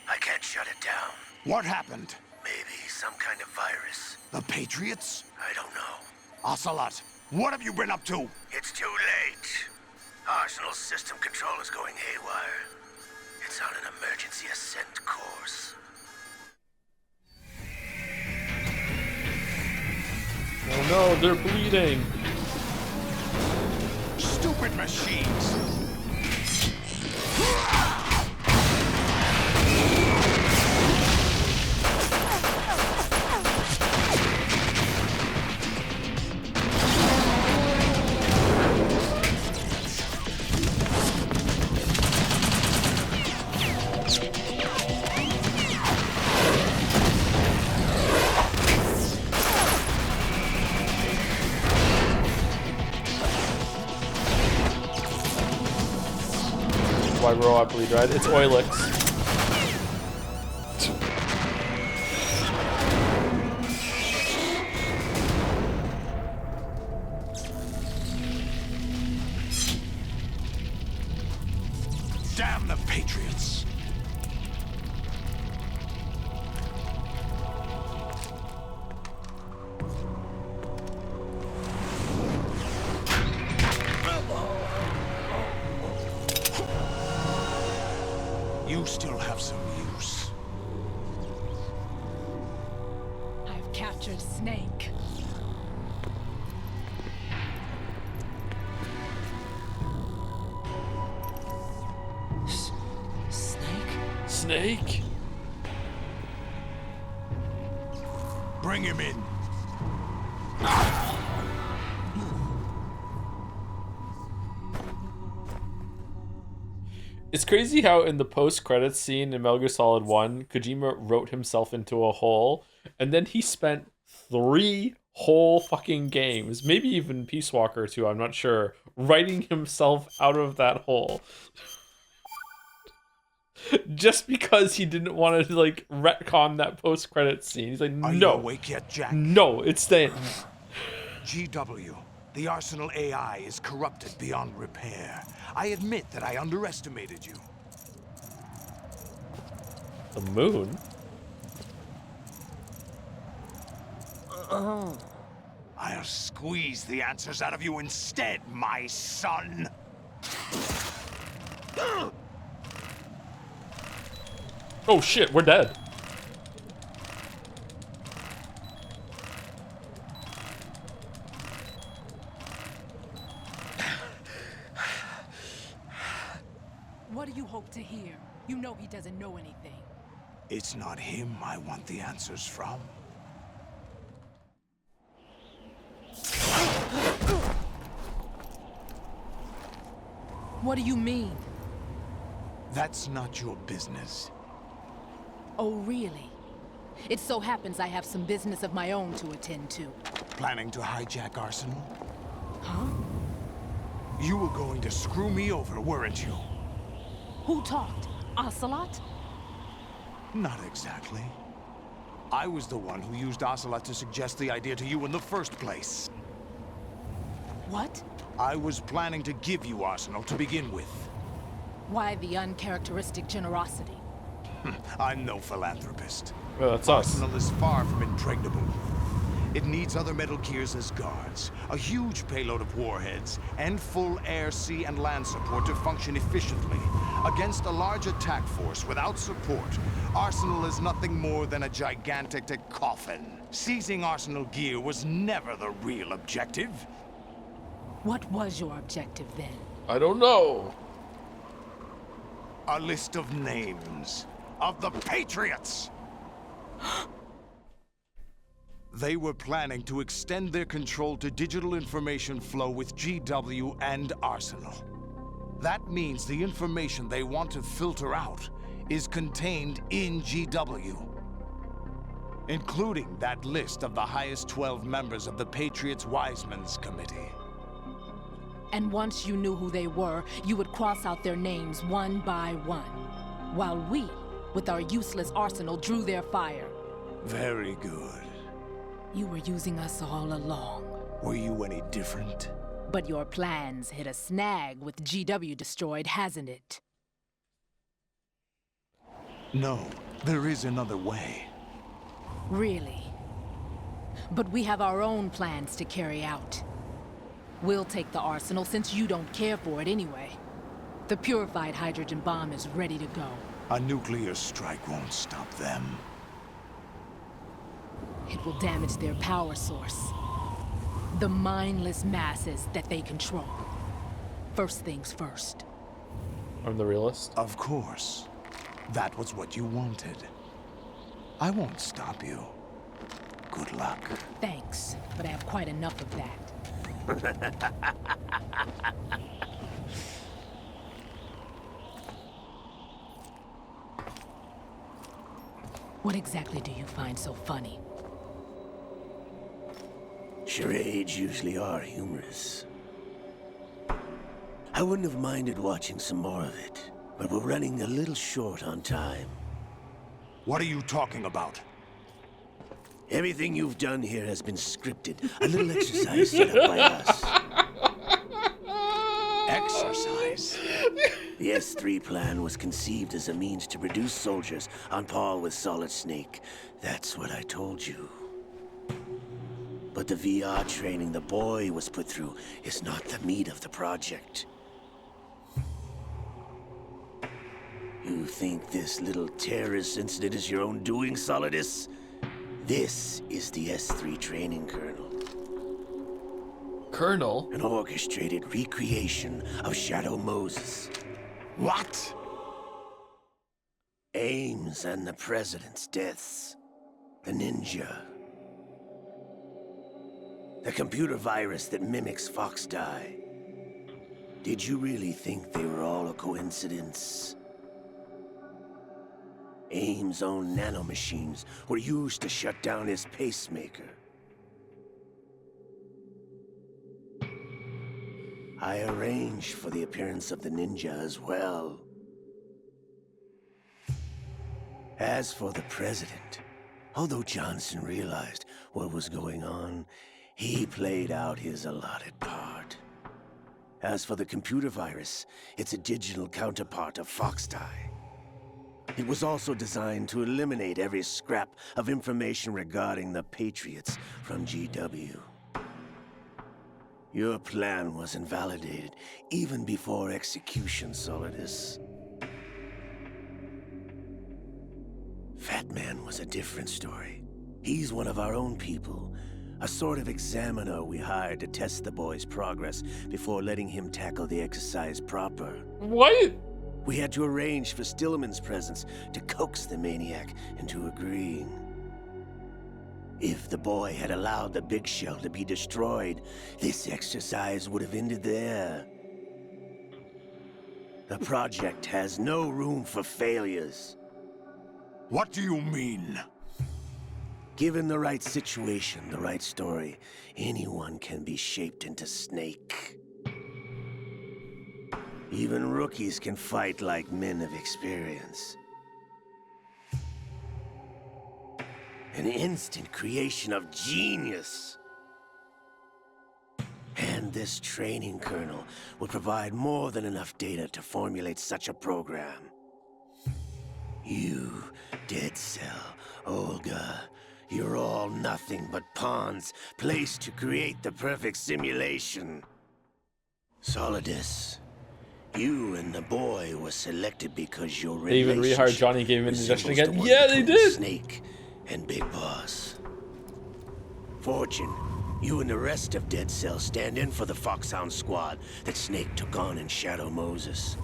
[SPEAKER 7] I can't shut it down.
[SPEAKER 17] What happened?
[SPEAKER 7] Maybe some kind of virus.
[SPEAKER 17] The Patriots?
[SPEAKER 7] I don't know.
[SPEAKER 17] Ocelot, what have you been up to?
[SPEAKER 7] It's too late. Arsenal's system control is going haywire. It's on an emergency ascent course.
[SPEAKER 1] Oh no, they're bleeding.
[SPEAKER 17] Stupid machines!
[SPEAKER 1] Why roll I bleed, right? It's Oilix.
[SPEAKER 17] Damn the Patriots! You still have some use.
[SPEAKER 19] I've captured Snake.
[SPEAKER 1] Snake?
[SPEAKER 17] Bring him in.
[SPEAKER 1] It's crazy how in the post-credits scene in Metal Gear Solid 1, Kojima wrote himself into a hole, and then he spent 3 whole fucking games, maybe even Peace Walker too, I'm not sure, writing himself out of that hole. Just because he didn't want to, like, retcon that post-credits scene. He's like, no.
[SPEAKER 17] Are you awake yet, Jack?
[SPEAKER 1] No, it's staying.
[SPEAKER 17] GW, the Arsenal AI is corrupted beyond repair. I admit that I underestimated you.
[SPEAKER 1] The moon?
[SPEAKER 17] I'll squeeze the answers out of you instead, my son.
[SPEAKER 1] Oh shit, we're dead.
[SPEAKER 19] What do you hope to hear? You know he doesn't know anything.
[SPEAKER 17] It's not him I want the answers from.
[SPEAKER 19] What do you mean?
[SPEAKER 17] That's not your business.
[SPEAKER 19] Oh, really? It so happens I have some business of my own to attend to.
[SPEAKER 17] Planning to hijack Arsenal?
[SPEAKER 19] Huh?
[SPEAKER 17] You were going to screw me over, weren't you?
[SPEAKER 19] Who talked? Ocelot?
[SPEAKER 17] Not exactly. I was the one who used Ocelot to suggest the idea to you in the first place.
[SPEAKER 19] What?
[SPEAKER 17] I was planning to give you Arsenal to begin with.
[SPEAKER 19] Why the uncharacteristic generosity?
[SPEAKER 17] I'm no philanthropist.
[SPEAKER 1] Well, that's us.
[SPEAKER 17] Arsenal is far from impregnable. It needs other Metal Gears as guards, a huge payload of warheads, and full air, sea, and land support to function efficiently. Against a large attack force without support, Arsenal is nothing more than a gigantic coffin. Seizing Arsenal gear was never the real objective.
[SPEAKER 19] What was your objective then?
[SPEAKER 1] I don't know.
[SPEAKER 17] A list of names of the Patriots. They were planning to extend their control to digital information flow with GW and Arsenal. That means the information they want to filter out is contained in GW, including that list of the highest 12 members of the Patriots Wiseman's Committee.
[SPEAKER 19] And once you knew who they were, you would cross out their names one by one, while we, with our useless arsenal, drew their fire.
[SPEAKER 17] Very good.
[SPEAKER 19] You were using us all along.
[SPEAKER 17] Were you any different?
[SPEAKER 19] But your plans hit a snag with GW destroyed, hasn't it?
[SPEAKER 17] No, there is another way.
[SPEAKER 19] Really? But we have our own plans to carry out. We'll take the arsenal since you don't care for it anyway. The purified hydrogen bomb is ready to go.
[SPEAKER 17] A nuclear strike won't stop them.
[SPEAKER 19] It will damage their power source. The mindless masses that they control. First things first.
[SPEAKER 1] I'm the realist.
[SPEAKER 17] Of course. That was what you wanted. I won't stop you. Good luck.
[SPEAKER 19] Thanks, but I have quite enough of that. What exactly do you find so funny?
[SPEAKER 7] Charades usually are humorous. I wouldn't have minded watching some more of it, but we're running a little short on time.
[SPEAKER 17] What are you talking about?
[SPEAKER 7] Everything you've done here has been scripted. A little exercise set up by us.
[SPEAKER 17] Exercise?
[SPEAKER 7] The S3 plan was conceived as a means to produce soldiers on par with Solid Snake. That's what I told you. But the VR training the boy was put through is not the meat of the project. You think this little terrorist incident is your own doing, Solidus? This is the S3 training kernel.
[SPEAKER 1] Colonel?
[SPEAKER 7] An orchestrated recreation of Shadow Moses.
[SPEAKER 17] What?
[SPEAKER 7] Ames and the President's deaths. The ninja. The computer virus that mimics Fox Die. Did you really think they were all a coincidence? AIM's own nanomachines were used to shut down his pacemaker. I arranged for the appearance of the ninja as well. As for the president, although Johnson realized what was going on, he played out his allotted part. As for the computer virus, it's a digital counterpart of Foxdie. It was also designed to eliminate every scrap of information regarding the Patriots from GW. Your plan was invalidated even before execution, Solidus. Fat Man was a different story. He's one of our own people, a sort of examiner we hired to test the boy's progress before letting him tackle the exercise proper.
[SPEAKER 1] What?
[SPEAKER 7] We had to arrange for Stillman's presence to coax the maniac into agreeing. If the boy had allowed the big shell to be destroyed, this exercise would have ended there. The project has no room for failures.
[SPEAKER 17] What do you mean?
[SPEAKER 7] Given the right situation, the right story, anyone can be shaped into Snake. Even rookies can fight like men of experience. An instant creation of genius. And this training kernel would provide more than enough data to formulate such a program. You, Dead Cell, Olga, you're all nothing but pawns placed to create the perfect simulation. Solidus, you and the boy were selected because your
[SPEAKER 1] They even rehired Johnny, gave him indigestion again. Yeah, they did.
[SPEAKER 7] Snake and Big Boss. Fortune, you and the rest of Dead Cell stand in for the Foxhound squad that Snake took on in Shadow Moses.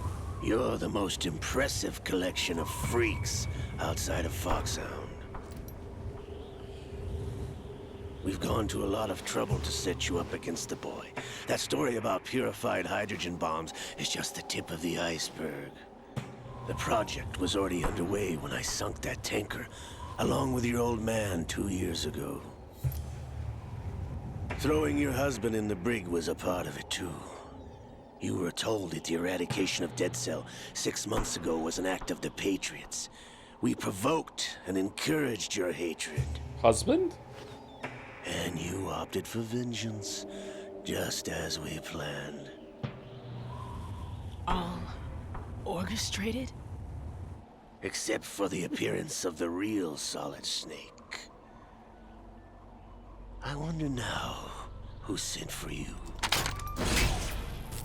[SPEAKER 7] You're the most impressive collection of freaks outside of Foxhound. We've gone to a lot of trouble to set you up against the boy. That story about purified hydrogen bombs is just the tip of the iceberg. The project was already underway when I sunk that tanker, along with your old man 2 years ago. Throwing your husband in the brig was a part of it too. You were told that the eradication of Dead Cell 6 months ago was an act of the Patriots. We provoked and encouraged your hatred.
[SPEAKER 1] Husband?
[SPEAKER 7] And you opted for vengeance, just as we planned.
[SPEAKER 19] All orchestrated?
[SPEAKER 7] Except for the appearance of the real Solid Snake. I wonder now who sent for you.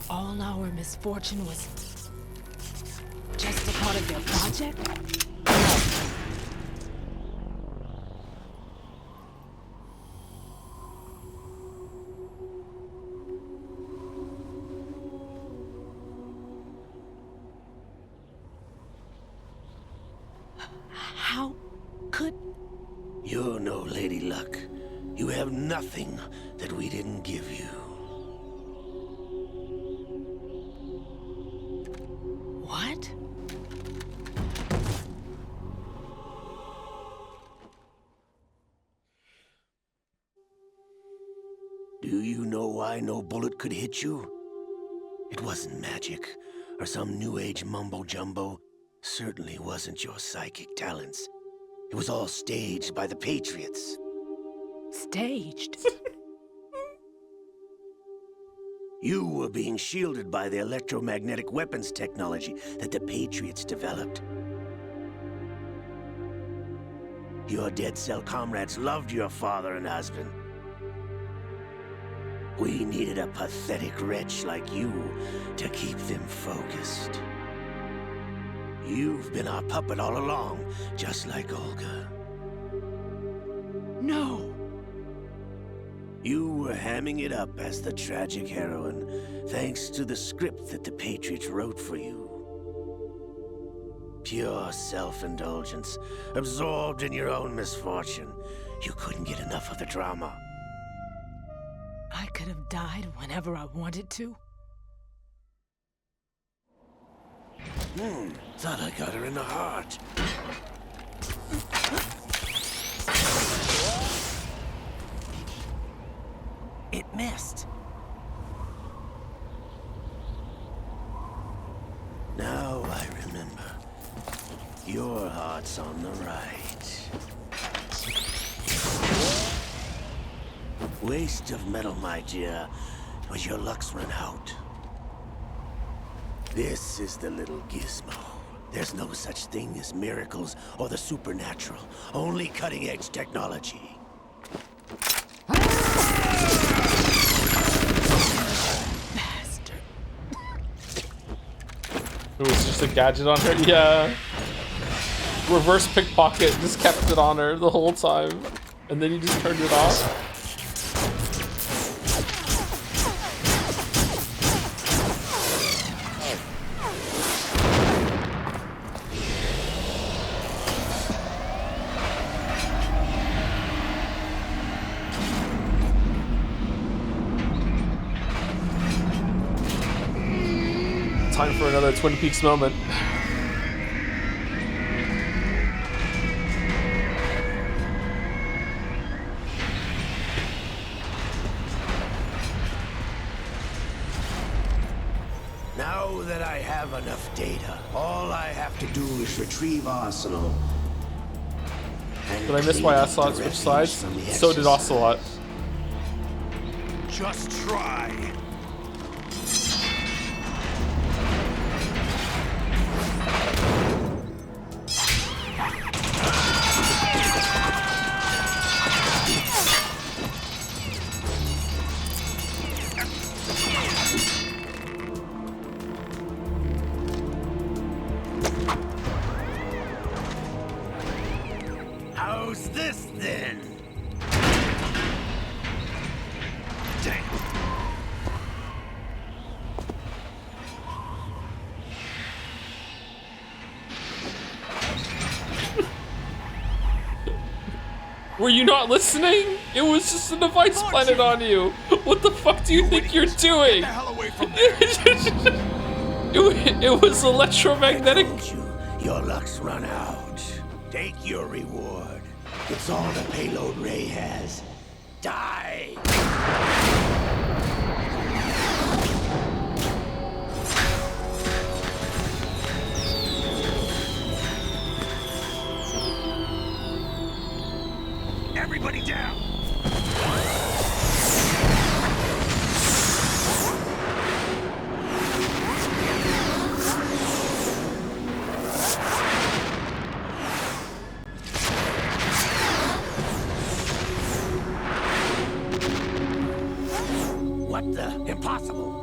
[SPEAKER 19] All our misfortune was just a part of their project? How could...
[SPEAKER 7] You're no Lady Luck. You have nothing that we didn't give you.
[SPEAKER 19] What?
[SPEAKER 7] Do you know why no bullet could hit you? It wasn't magic, or some new age mumbo-jumbo. Certainly wasn't your psychic talents. It was all staged by the Patriots.
[SPEAKER 19] Staged?
[SPEAKER 7] You were being shielded by the electromagnetic weapons technology that the Patriots developed. Your Dead Cell comrades loved your father and husband. We needed a pathetic wretch like you to keep them focused. You've been our puppet all along, just like Olga.
[SPEAKER 19] No!
[SPEAKER 7] You were hamming it up as the tragic heroine, thanks to the script that the Patriots wrote for you. Pure self-indulgence, absorbed in your own misfortune. You couldn't get enough of the drama.
[SPEAKER 19] I could have died whenever I wanted to.
[SPEAKER 7] Thought I got her in the heart.
[SPEAKER 2] It missed.
[SPEAKER 7] Now I remember. Your heart's on the right. Waste of metal, my dear, but your luck's run out. This is the little gizmo. There's no such thing as miracles or the supernatural. Only cutting-edge technology.
[SPEAKER 1] It was just a gadget on her? Yeah. Reverse pickpocket, just kept it on her the whole time. And then he just turned it off. Time for another Twin Peaks moment.
[SPEAKER 7] Now that I have enough data, all I have to do is retrieve Arsenal.
[SPEAKER 1] Did I miss why Ocelot switched sides? So did Ocelot.
[SPEAKER 17] Just try.
[SPEAKER 7] How's this then? Damn.
[SPEAKER 1] Were you not listening? It was just a device planted on you. What the fuck do you think you're doing?
[SPEAKER 17] Get the hell away from there.
[SPEAKER 1] It was electromagnetic.
[SPEAKER 7] Your luck's run out. Take your reward. It's all the payload Ray has. Die!
[SPEAKER 17] Everybody down!
[SPEAKER 7] What the? Impossible!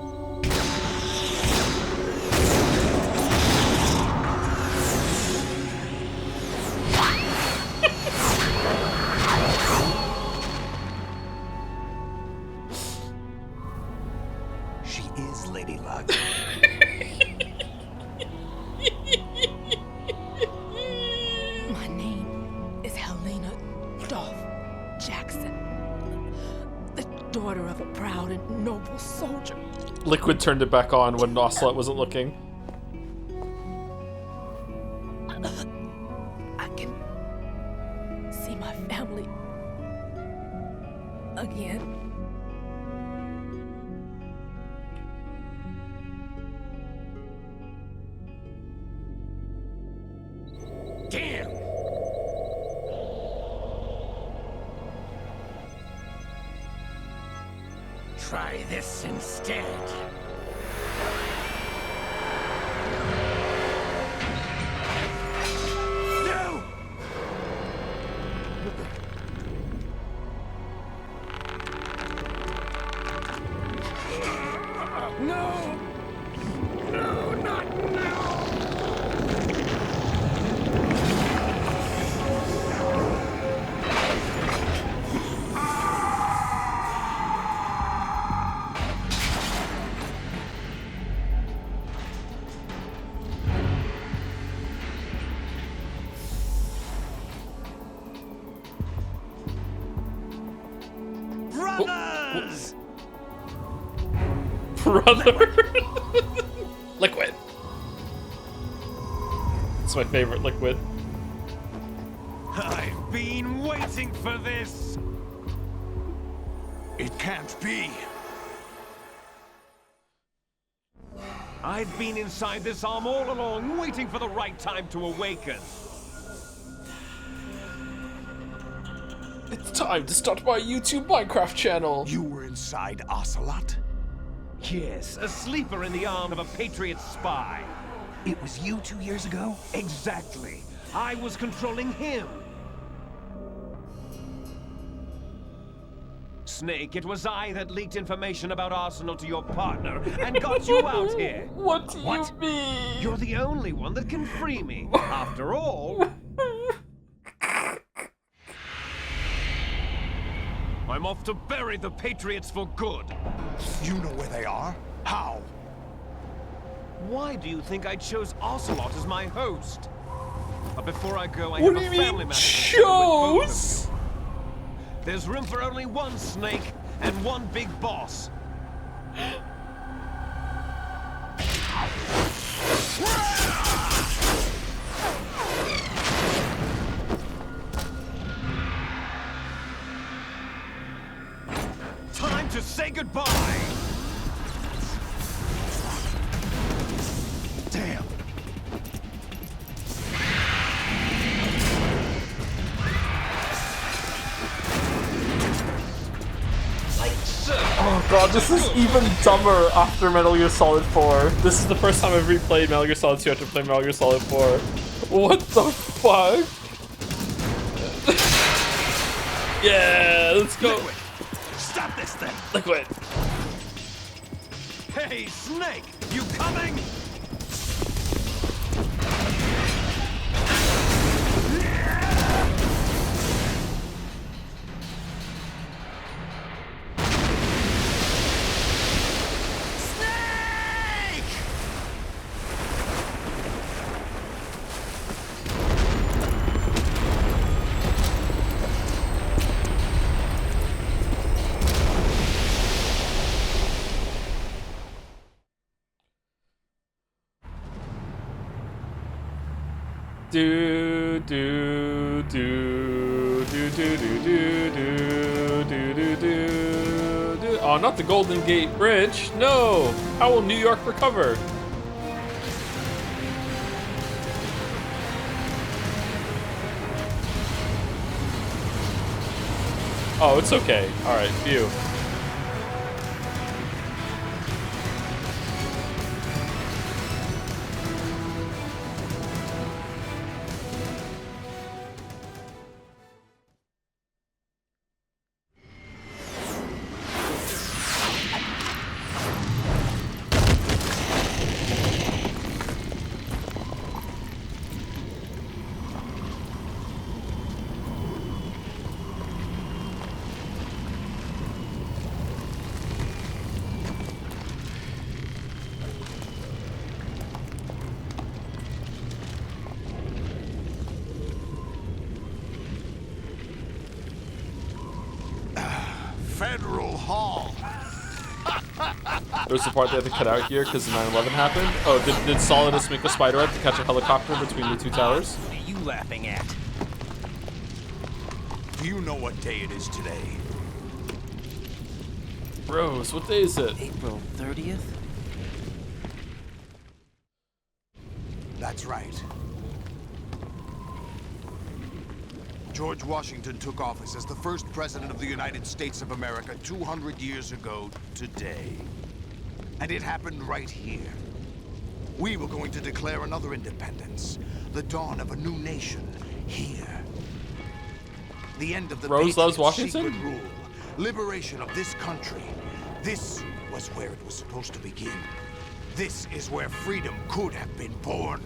[SPEAKER 5] She is Lady Luck.
[SPEAKER 19] My name is Helena Dolph Jackson, the daughter of a proud and noble soldier.
[SPEAKER 1] Liquid turned it back on when Ocelot wasn't looking.
[SPEAKER 19] I can see my family again.
[SPEAKER 7] Damn! Try this instead. No! No! No, not now! Brothers!
[SPEAKER 1] Brother! Liquid. It's my favorite liquid.
[SPEAKER 12] I've been waiting for this!
[SPEAKER 17] It can't be.
[SPEAKER 12] I've been inside this arm all along, waiting for the right time to awaken.
[SPEAKER 1] It's time to start my YouTube Minecraft channel.
[SPEAKER 17] You were inside Ocelot?
[SPEAKER 12] Yes, a sleeper in the arm of a Patriot spy.
[SPEAKER 5] It was you 2 years ago?
[SPEAKER 12] Exactly. I was controlling him. Snake, it was I that leaked information about Arsenal to your partner and got you out here.
[SPEAKER 1] What do you mean?
[SPEAKER 12] You're the only one that can free me. After all... I'm off to bury the Patriots for good.
[SPEAKER 17] You know where they are? How?
[SPEAKER 12] Why do you think I chose Ocelot as my host? But before I go, I
[SPEAKER 1] What
[SPEAKER 12] have
[SPEAKER 1] do
[SPEAKER 12] a
[SPEAKER 1] you mean,
[SPEAKER 12] family matter.
[SPEAKER 1] chose?
[SPEAKER 12] There's room for only one Snake and one big boss. Time to say goodbye!
[SPEAKER 17] Damn.
[SPEAKER 1] Oh god, this is even dumber after Metal Gear Solid 4. This is the first time I've replayed Metal Gear Solid 2 after playing Metal Gear Solid 4. What the fuck? Yeah, let's go.
[SPEAKER 12] Liquid. Stop this thing!
[SPEAKER 1] Liquid.
[SPEAKER 12] Hey, Snake! You coming?
[SPEAKER 1] Do do do do do do do do do do do. Oh, not the Golden Gate Bridge. No. How will New York recover? Oh, it's okay. All right, phew.
[SPEAKER 17] Federal Hall.
[SPEAKER 1] There's the part they had to cut out here because 9/11 happened. Oh, did Solidus make a spider web to catch a helicopter between the two towers?
[SPEAKER 7] What are you laughing at?
[SPEAKER 17] Do you know what day it is today?
[SPEAKER 1] Rose, what day is it?
[SPEAKER 2] April 30th?
[SPEAKER 17] That's right. George Washington took office as the first president of the United States of America 200 years ago today. And it happened right here. We were going to declare another independence, the dawn of a new nation here. The end of the
[SPEAKER 1] Rose loves
[SPEAKER 17] Patriots'
[SPEAKER 1] Washington?
[SPEAKER 17] secret rule, liberation of this country. This was where it was supposed to begin. This is where freedom could have been born.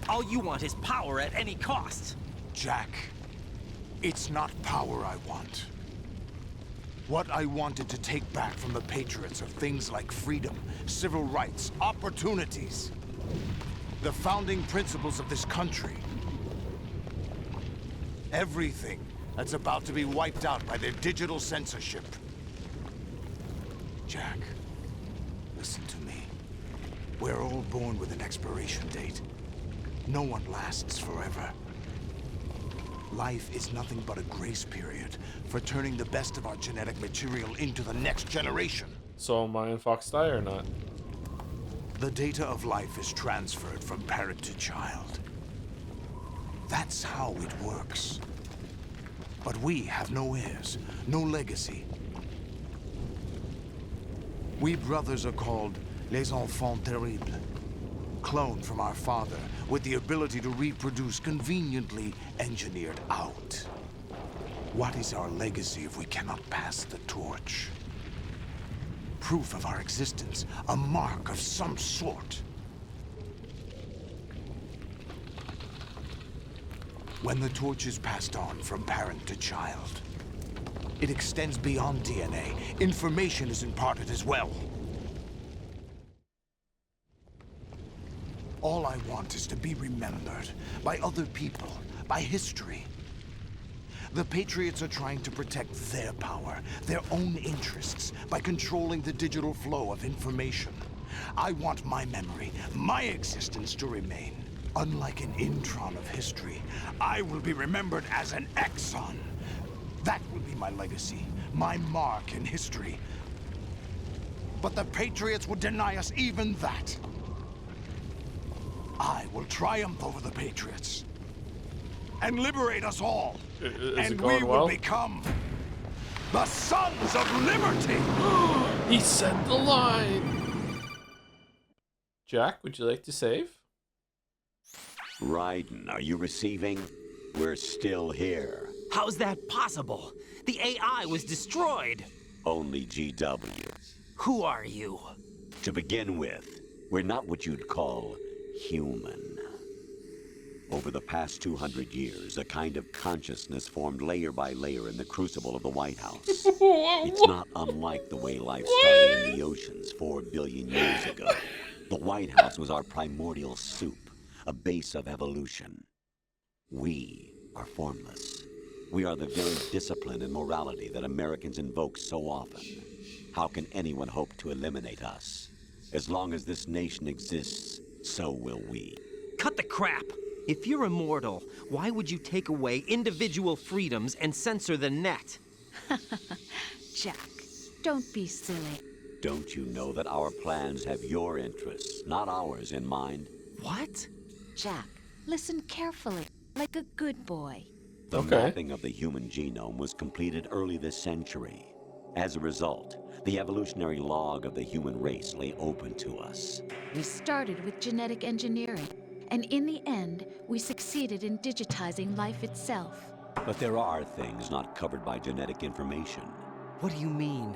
[SPEAKER 7] All you want is power at any cost.
[SPEAKER 17] Jack, it's not power I want. What I wanted to take back from the Patriots are things like freedom, civil rights, opportunities. The founding principles of this country. Everything that's about to be wiped out by their digital censorship. Jack. Listen to me. We're all born with an expiration date. No one lasts forever. Life is nothing but a grace period for turning the best of our genetic material into the next generation.
[SPEAKER 1] So am I and Fox die or not?
[SPEAKER 17] The data of life is transferred from parent to child. That's how it works. But we have no heirs, no legacy. We brothers are called les enfants terribles. Cloned from our father, with the ability to reproduce conveniently engineered out. What is our legacy if we cannot pass the torch? Proof of our existence, a mark of some sort. When the torch is passed on from parent to child, it extends beyond DNA. Information is imparted as well. All I want is to be remembered by other people, by history. The Patriots are trying to protect their power, their own interests, by controlling the digital flow of information. I want my memory, my existence to remain. Unlike an intron of history, I will be remembered as an exon. That will be my legacy, my mark in history. But the Patriots would deny us even that. I will triumph over the Patriots and liberate us all. And we will become the Sons of Liberty.
[SPEAKER 1] He said the line. Jack, would you like to save?
[SPEAKER 3] Raiden, are you receiving? We're still here.
[SPEAKER 2] How's that possible? The AI was destroyed.
[SPEAKER 3] Only GW.
[SPEAKER 2] Who are you?
[SPEAKER 3] To begin with, we're not what you'd call human. Over the past 200 years, a kind of consciousness formed layer by layer in the crucible of the White House. It's not unlike the way life started in the oceans 4 billion years ago. The White House was our primordial soup, a base of evolution. We are formless. We are the very discipline and morality that Americans invoke so often. How can anyone hope to eliminate us? As long as this nation exists, so will we.
[SPEAKER 2] Cut the crap! If you're immortal, why would you take away individual freedoms and censor the net?
[SPEAKER 4] Jack, don't be silly.
[SPEAKER 3] Don't you know that our plans have your interests, not ours, in mind?
[SPEAKER 2] What?
[SPEAKER 4] Jack, listen carefully, like a good boy.
[SPEAKER 3] The mapping of the human genome was completed early this century. As a result, the evolutionary log of the human race lay open to us.
[SPEAKER 4] We started with genetic engineering, and in the end, we succeeded in digitizing life itself.
[SPEAKER 3] But there are things not covered by genetic information.
[SPEAKER 2] What do you mean?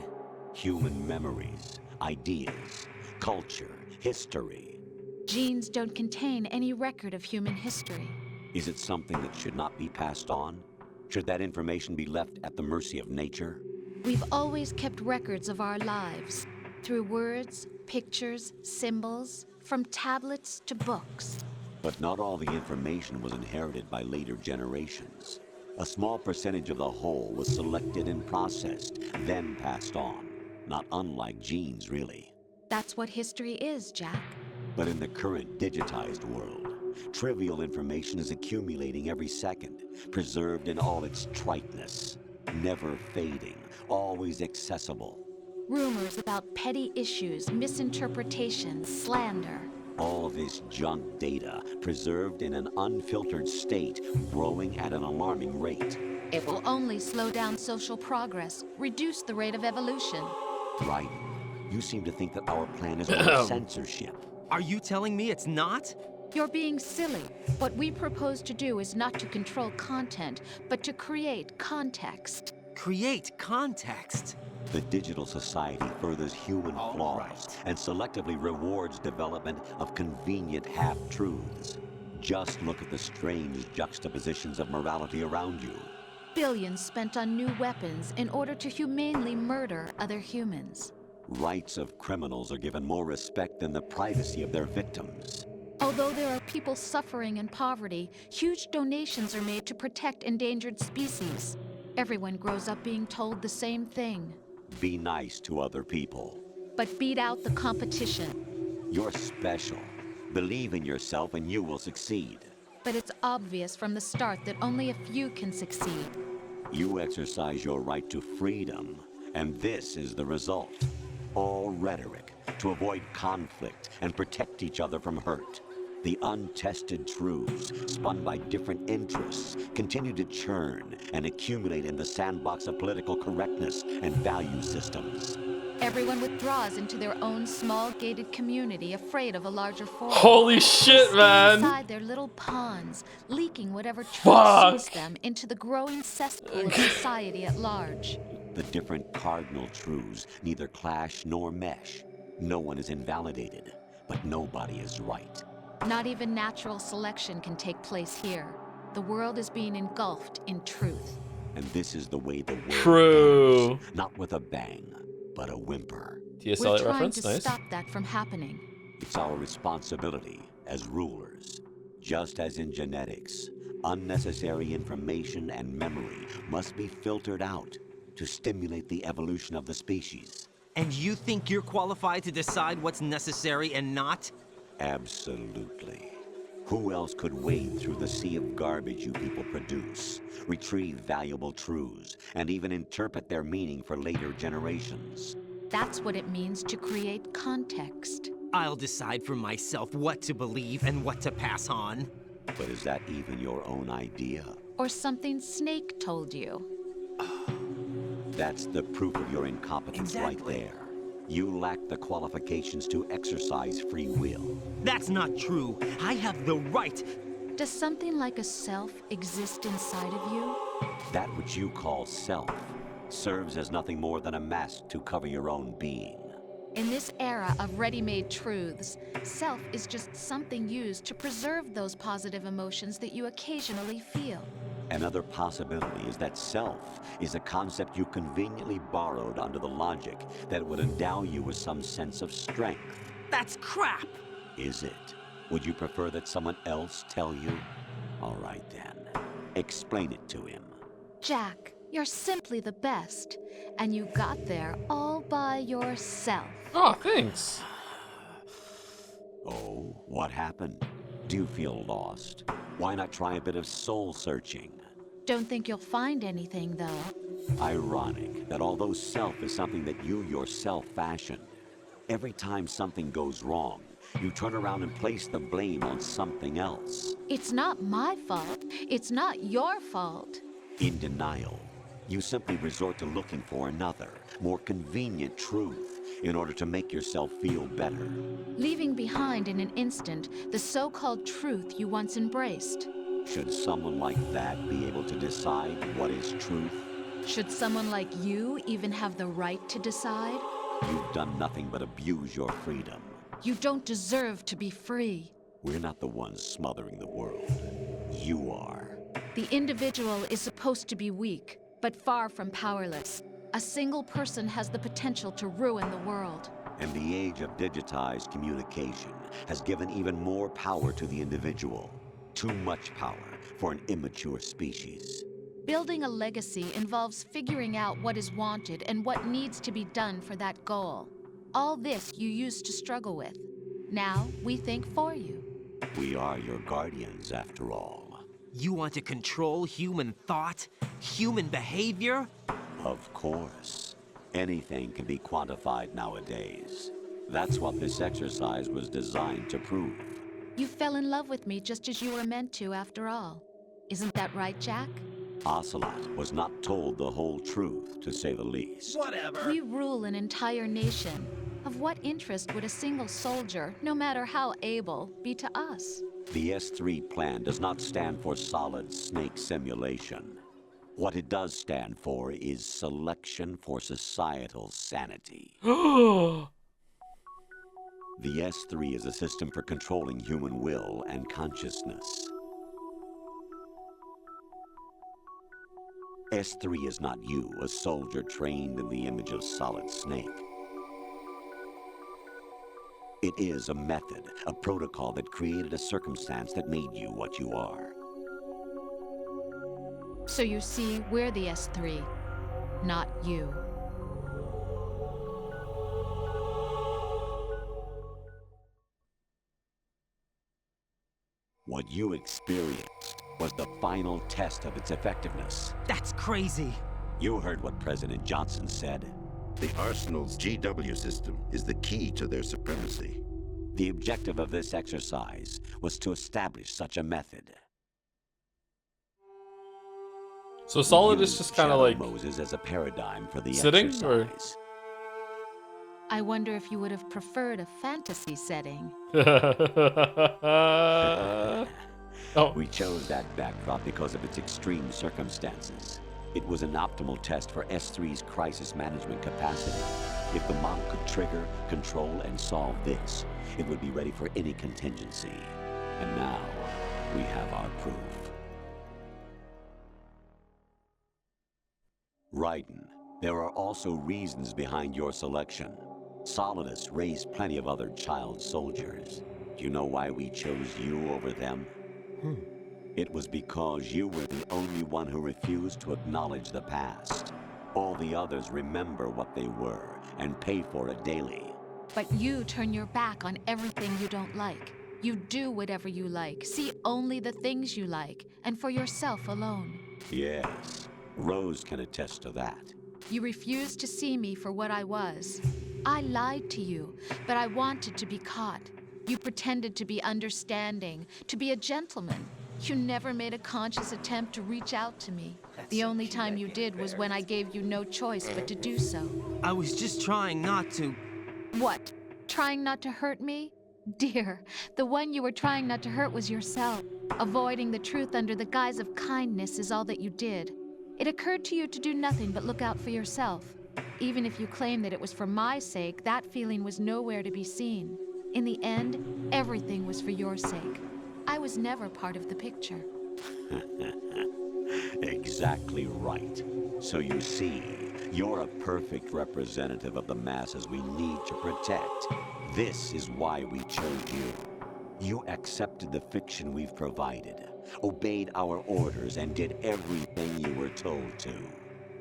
[SPEAKER 3] Human memories, ideas, culture, history.
[SPEAKER 4] Genes don't contain any record of human history.
[SPEAKER 3] Is it something that should not be passed on? Should that information be left at the mercy of nature?
[SPEAKER 4] We've always kept records of our lives, through words, pictures, symbols, from tablets to books.
[SPEAKER 3] But not all the information was inherited by later generations. A small percentage of the whole was selected and processed, then passed on. Not unlike genes, really.
[SPEAKER 4] That's what history is, Jack.
[SPEAKER 3] But in the current digitized world, trivial information is accumulating every second, preserved in all its triteness, never fading, always accessible.
[SPEAKER 4] Rumors about petty issues, misinterpretations, slander.
[SPEAKER 3] All this junk data, preserved in an unfiltered state, growing at an alarming rate.
[SPEAKER 4] It will only slow down social progress, reduce the rate of evolution.
[SPEAKER 3] Right. You seem to think that our plan is about censorship.
[SPEAKER 2] Are you telling me it's not?
[SPEAKER 4] You're being silly. What we propose to do is not to control content, but to create context.
[SPEAKER 2] Create context?
[SPEAKER 3] The digital society furthers human flaws and selectively rewards development of convenient half-truths. Just look at the strange juxtapositions of morality around you.
[SPEAKER 4] Billions spent on new weapons in order to humanely murder other humans.
[SPEAKER 3] Rights of criminals are given more respect than the privacy of their victims.
[SPEAKER 4] Although there are people suffering in poverty, huge donations are made to protect endangered species. Everyone grows up being told the same thing.
[SPEAKER 3] Be nice to other people.
[SPEAKER 4] but beat out the competition.
[SPEAKER 3] You're special. Believe in yourself and you will succeed.
[SPEAKER 4] But it's obvious from the start that only a few can succeed.
[SPEAKER 3] You exercise your right to freedom, and this is the result. All rhetoric to avoid conflict and protect each other from hurt. The untested truths, spun by different interests, continue to churn and accumulate in the sandbox of political correctness and value systems.
[SPEAKER 4] Everyone withdraws into their own small gated community, afraid of a larger forum.
[SPEAKER 1] Holy shit,
[SPEAKER 4] They
[SPEAKER 1] man!
[SPEAKER 4] stay inside their little ponds, leaking whatever truth
[SPEAKER 1] Fuck.
[SPEAKER 4] suits them into the growing cesspool of society at large.
[SPEAKER 3] The different cardinal truths neither clash nor mesh. No one is invalidated, but nobody is right.
[SPEAKER 4] Not even natural selection can take place here. The world is being engulfed in truth.
[SPEAKER 3] And this is the way the world
[SPEAKER 1] True.
[SPEAKER 3] ends, not with a bang, but a whimper.
[SPEAKER 1] TS
[SPEAKER 4] We're
[SPEAKER 1] Eliot
[SPEAKER 4] trying
[SPEAKER 1] reference,
[SPEAKER 4] to
[SPEAKER 1] nice.
[SPEAKER 4] stop that from happening.
[SPEAKER 3] It's our responsibility as rulers. Just as in genetics, unnecessary information and memory must be filtered out to stimulate the evolution of the species.
[SPEAKER 2] And you think you're qualified to decide what's necessary and not?
[SPEAKER 3] Absolutely. Who else could wade through the sea of garbage you people produce, retrieve valuable truths, and even interpret their meaning for later generations?
[SPEAKER 4] That's what it means to create context.
[SPEAKER 2] I'll decide for myself what to believe and what to pass on.
[SPEAKER 3] But is that even your own idea?
[SPEAKER 4] Or something Snake told you.
[SPEAKER 3] That's the proof of your incompetence right there. You lack the qualifications to exercise free will.
[SPEAKER 2] That's not true. I have the right.
[SPEAKER 4] Does something like a self exist inside of you?
[SPEAKER 3] That which you call self serves as nothing more than a mask to cover your own being.
[SPEAKER 4] In this era of ready-made truths, self is just something used to preserve those positive emotions that you occasionally feel.
[SPEAKER 3] Another possibility is that self is a concept you conveniently borrowed under the logic that would endow you with some sense of strength.
[SPEAKER 2] That's crap!
[SPEAKER 3] Is it? Would you prefer that someone else tell you? All right then. Explain it to him.
[SPEAKER 4] Jack, you're simply the best. And you got there all by yourself.
[SPEAKER 1] Oh, thanks.
[SPEAKER 3] Oh, what happened? Do you feel lost? Why not try a bit of soul searching?
[SPEAKER 4] Don't think you'll find anything, though.
[SPEAKER 3] Ironic that although self is something that you yourself fashioned, every time something goes wrong, you turn around and place the blame on something else.
[SPEAKER 4] It's not my fault. It's not your fault.
[SPEAKER 3] In denial, you simply resort to looking for another, more convenient truth in order to make yourself feel better.
[SPEAKER 4] Leaving behind in an instant the so-called truth you once embraced.
[SPEAKER 3] Should someone like that be able to decide what is truth?
[SPEAKER 4] Should someone like you even have the right to decide?
[SPEAKER 3] You've done nothing but abuse your freedom.
[SPEAKER 4] You don't deserve to be free.
[SPEAKER 3] We're not the ones smothering the world. You are.
[SPEAKER 4] The individual is supposed to be weak, but far from powerless. A single person has the potential to ruin the world.
[SPEAKER 3] And the age of digitized communication has given even more power to the individual. Too much power for an immature species.
[SPEAKER 4] Building a legacy involves figuring out what is wanted and what needs to be done for that goal. All this you used to struggle with. Now we think for you.
[SPEAKER 3] We are your guardians, after all.
[SPEAKER 2] You want to control human thought? Human behavior?
[SPEAKER 3] Of course. Anything can be quantified nowadays. That's what this exercise was designed to prove.
[SPEAKER 4] You fell in love with me just as you were meant to, after all. Isn't that right, Jack?
[SPEAKER 3] Ocelot was not told the whole truth, to say the least.
[SPEAKER 4] Whatever. We rule an entire nation. Of what interest would a single soldier, no matter how able, be to us?
[SPEAKER 3] The S3 plan does not stand for solid snake simulation. What it does stand for is selection for societal sanity. The S3 is a system for controlling human will and consciousness. S3 is not you, a soldier trained in the image of Solid Snake. It is a method, a protocol that created a circumstance that made you what you are.
[SPEAKER 4] So you see, we're the S3, not you.
[SPEAKER 3] What you experienced was the final test of its effectiveness.
[SPEAKER 2] That's crazy.
[SPEAKER 3] You heard what President Johnson said.
[SPEAKER 6] The Arsenal's GW system is the key to their supremacy.
[SPEAKER 3] The objective of this exercise was to establish such a method.
[SPEAKER 1] So Solid is just kind of like
[SPEAKER 3] Moses as a paradigm for the
[SPEAKER 1] sitting,
[SPEAKER 3] exercise.
[SPEAKER 4] I wonder if you would have preferred a fantasy setting.
[SPEAKER 3] We chose that backdrop because of its extreme circumstances. It was an optimal test for S3's crisis management capacity. If the model could trigger, control, and solve this, it would be ready for any contingency. And now, we have our proof. Raiden, there are also reasons behind your selection. Solidus raised plenty of other child soldiers. Do you know why we chose you over them? It was because you were the only one who refused to acknowledge the past. All the others remember what they were and pay for it daily.
[SPEAKER 4] But you turn your back on everything you don't like. You do whatever you like, see only the things you like, and for yourself alone.
[SPEAKER 3] Yes, Rose can attest to that.
[SPEAKER 4] You refused to see me for what I was. I lied to you, but I wanted to be caught. You pretended to be understanding, to be a gentleman. You never made a conscious attempt to reach out to me. The only time you did was when I gave you no choice but to do so.
[SPEAKER 2] I was just trying not to...
[SPEAKER 4] What? Trying not to hurt me? Dear, the one you were trying not to hurt was yourself. Avoiding the truth under the guise of kindness is all that you did. It occurred to you to do nothing but look out for yourself. Even if you claim that it was for my sake, that feeling was nowhere to be seen. In the end, everything was for your sake. I was never part of the picture.
[SPEAKER 3] Exactly right. So you see, you're a perfect representative of the masses we need to protect. This is why we chose you. You accepted the fiction we've provided, obeyed our orders, and did everything you were told to.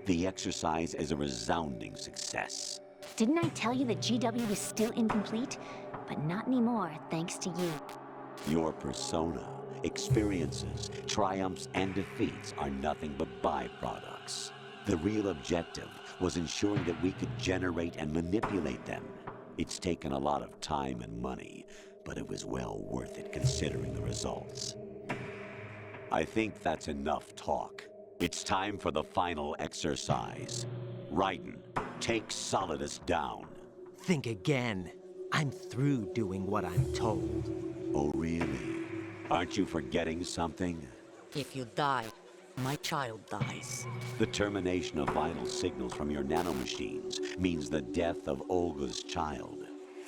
[SPEAKER 3] The exercise is a resounding success.
[SPEAKER 14] Didn't I tell you that GW was still incomplete? But not anymore, thanks to you.
[SPEAKER 3] Your persona, experiences, triumphs, and defeats are nothing but byproducts. The real objective was ensuring that we could generate and manipulate them. It's taken a lot of time and money, but it was well worth it considering the results. I think that's enough talk. It's time for the final exercise. Raiden, take Solidus down.
[SPEAKER 2] Think again. I'm through doing what I'm told.
[SPEAKER 3] Oh, really? Aren't you forgetting something?
[SPEAKER 20] If you die, my child dies.
[SPEAKER 3] The termination of vital signals from your nanomachines means the death of Olga's child.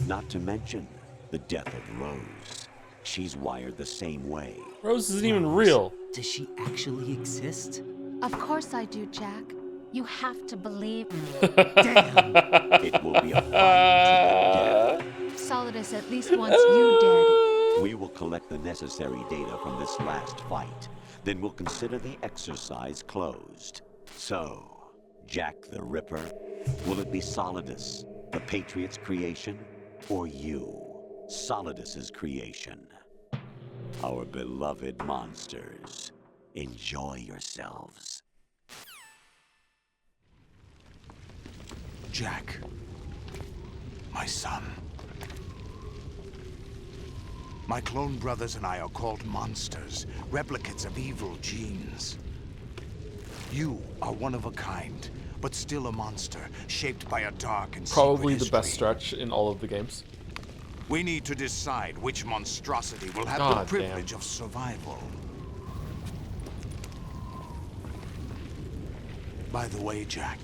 [SPEAKER 3] Not to mention the death of Rose. She's wired the same way.
[SPEAKER 1] Rose isn't even real.
[SPEAKER 2] Does she actually exist?
[SPEAKER 4] Of course I do, Jack. You have to believe me.
[SPEAKER 2] Damn!
[SPEAKER 3] It will be a fine trip of death.
[SPEAKER 4] Solidus at least wants you dead.
[SPEAKER 3] We will collect the necessary data from this last fight. Then we'll consider the exercise closed. So, Jack the Ripper, will it be Solidus, the Patriot's creation, or you, Solidus's creation? Our beloved monsters, enjoy yourselves.
[SPEAKER 17] Jack, my son. My clone brothers and I are called monsters, replicates of evil genes. You are one of a kind, but still a monster, shaped by a dark and
[SPEAKER 1] Probably
[SPEAKER 17] secret
[SPEAKER 1] the best
[SPEAKER 17] history.
[SPEAKER 1] stretch in all of the games.
[SPEAKER 17] We need to decide which monstrosity will have
[SPEAKER 1] God
[SPEAKER 17] the privilege of survival. By the way, Jack,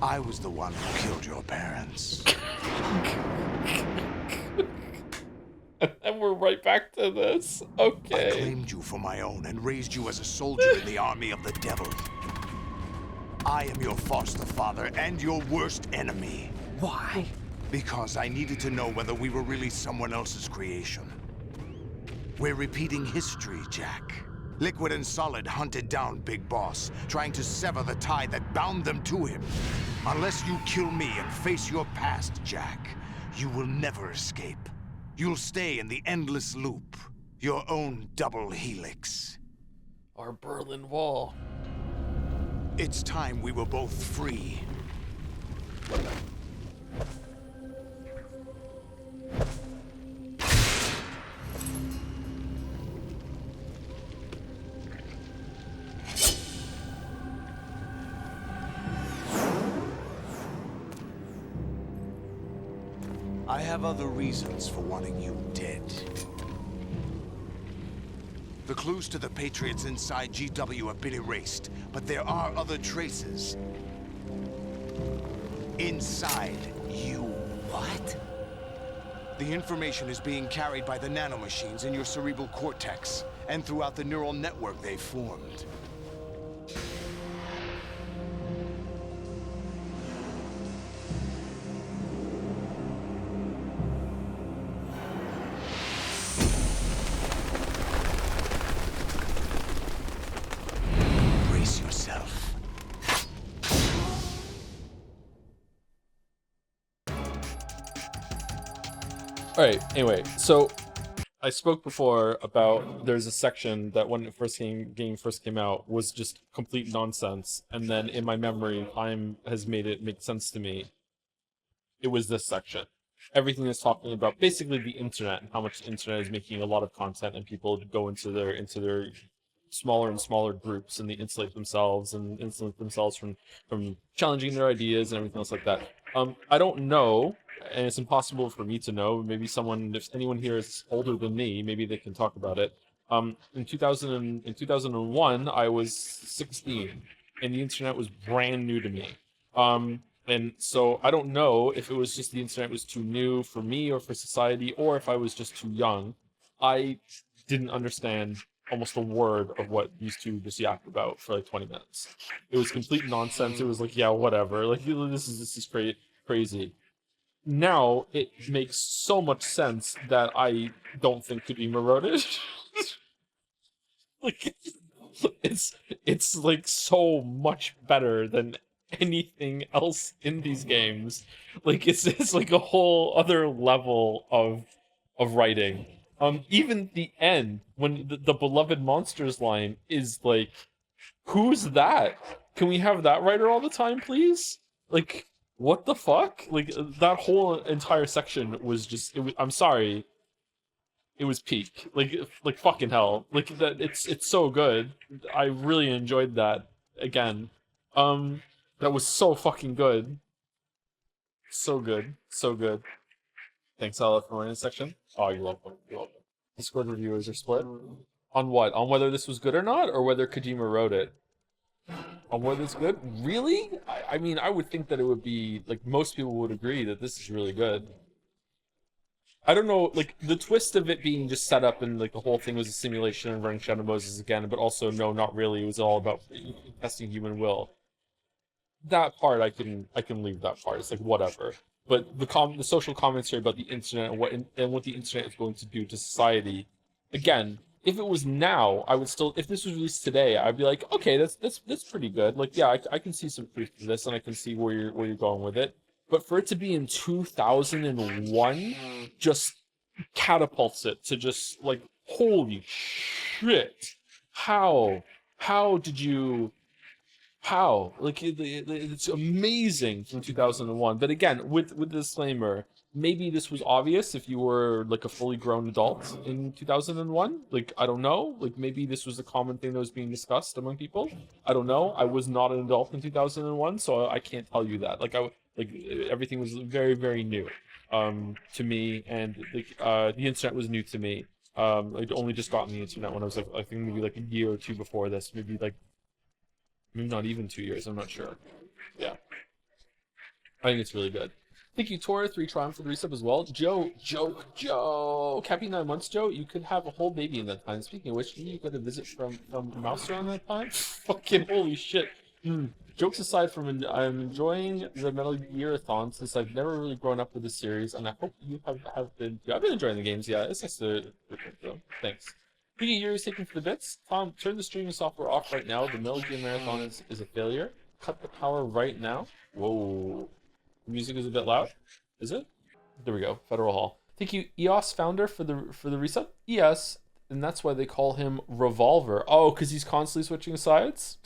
[SPEAKER 17] I was the one who killed your parents.
[SPEAKER 1] And we're right back to this. Okay.
[SPEAKER 17] I claimed you for my own and raised you as a soldier in the army of the devil. I am your foster father and your worst enemy.
[SPEAKER 2] Why?
[SPEAKER 17] Because I needed to know whether we were really someone else's creation. We're repeating history, Jack. Liquid and Solid hunted down Big Boss, trying to sever the tie that bound them to him. Unless you kill me and face your past, Jack, you will never escape. You'll stay in the endless loop, your own double helix.
[SPEAKER 1] Our Berlin Wall.
[SPEAKER 17] It's time we were both free. I have other reasons for wanting you dead. The clues to the Patriots inside GW have been erased, but there are other traces. Inside you.
[SPEAKER 7] What?
[SPEAKER 17] The information is being carried by the nanomachines in your cerebral cortex, and throughout the neural network they formed. Brace yourself.
[SPEAKER 1] Alright, anyway, so I spoke before about there's a section that when it game first came out was just complete nonsense, and then in my memory, time has made it make sense to me. It was this section. Everything is talking about basically the internet and how much the internet is making a lot of content, and people go into their smaller and smaller groups, and they insulate themselves from challenging their ideas and everything else like that. I don't know, and it's impossible for me to know. Maybe if anyone here is older than me, maybe they can talk about it. In 2001, I was 16, and the internet was brand new to me. And so I don't know if it was just the internet was too new for me or for society, or if I was just too young. I didn't understand almost a word of what these two just yapped about for like 20 minutes. It was complete nonsense. It was like, yeah, whatever. Like, this is crazy. Now it makes so much sense that I don't think Kojima wrote it. Like, it's like so much better than anything else in these games. Like, it's like a whole other level of writing. Even the end, when the beloved monsters line is like, who's that? Can we have that writer all the time, please? Like, what the fuck? Like, that whole entire section was just, I'm sorry, it was peak. Like fucking hell. Like, that, it's so good. I really enjoyed that again. That was so fucking good. So good. So good. Thanks, Ella, for running the section. Oh, you're welcome. You're welcome. Discord reviewers are split. On what? On whether this was good or not, or whether Kojima wrote it? On whether it's good? Really? I mean, I would think that it would be, like, most people would agree that this is really good. I don't know, like, the twist of it being just set up and, like, the whole thing was a simulation and running Shadow Moses again, but also, no, not really. It was all about testing human will. That part, I can leave that part. It's like, whatever. But the social commentary about the internet and what the internet is going to do to society, again, if it was now, I would still, if this was released today, I'd be like, okay, that's pretty good. Like, yeah, I can see some proof to this, and I can see where you're going with it. But for it to be in 2001, just catapults it to just like, holy shit! How did you? How? Like, it's amazing from 2001. But again, with the disclaimer, maybe this was obvious if you were like a fully grown adult in 2001. Like, I don't know. Like, maybe this was a common thing that was being discussed among people. I don't know. I was not an adult in 2001, so I can't tell you that. Like, everything was very, very new to me, and like the internet was new to me. I'd only just gotten the internet when I was like, I think maybe like a year or two before this, maybe not even 2 years, I'm not sure. Yeah. I think it's really good. Thank you, Tora, 3 Triumph for the resub as well. Joe. Happy 9 months, Joe. You could have a whole baby in that time. Speaking of which, didn't you get a visit from Mouser on that time? Fucking holy shit. Jokes aside, I'm enjoying the Metal Gear-a-thon since I've never really grown up with the series, and I hope you have been. Yeah, I've been enjoying the games, yeah. It's nice to though. Thanks. Piggy Gear is taking for the bits. Tom, turn the streaming software off right now. The Metal Gear Marathon is a failure. Cut the power right now. Whoa. The music is a bit loud. Is it? There we go. Federal Hall. Thank you, EOS founder, for the resub. EOS, and that's why they call him Revolver. Oh, because he's constantly switching sides.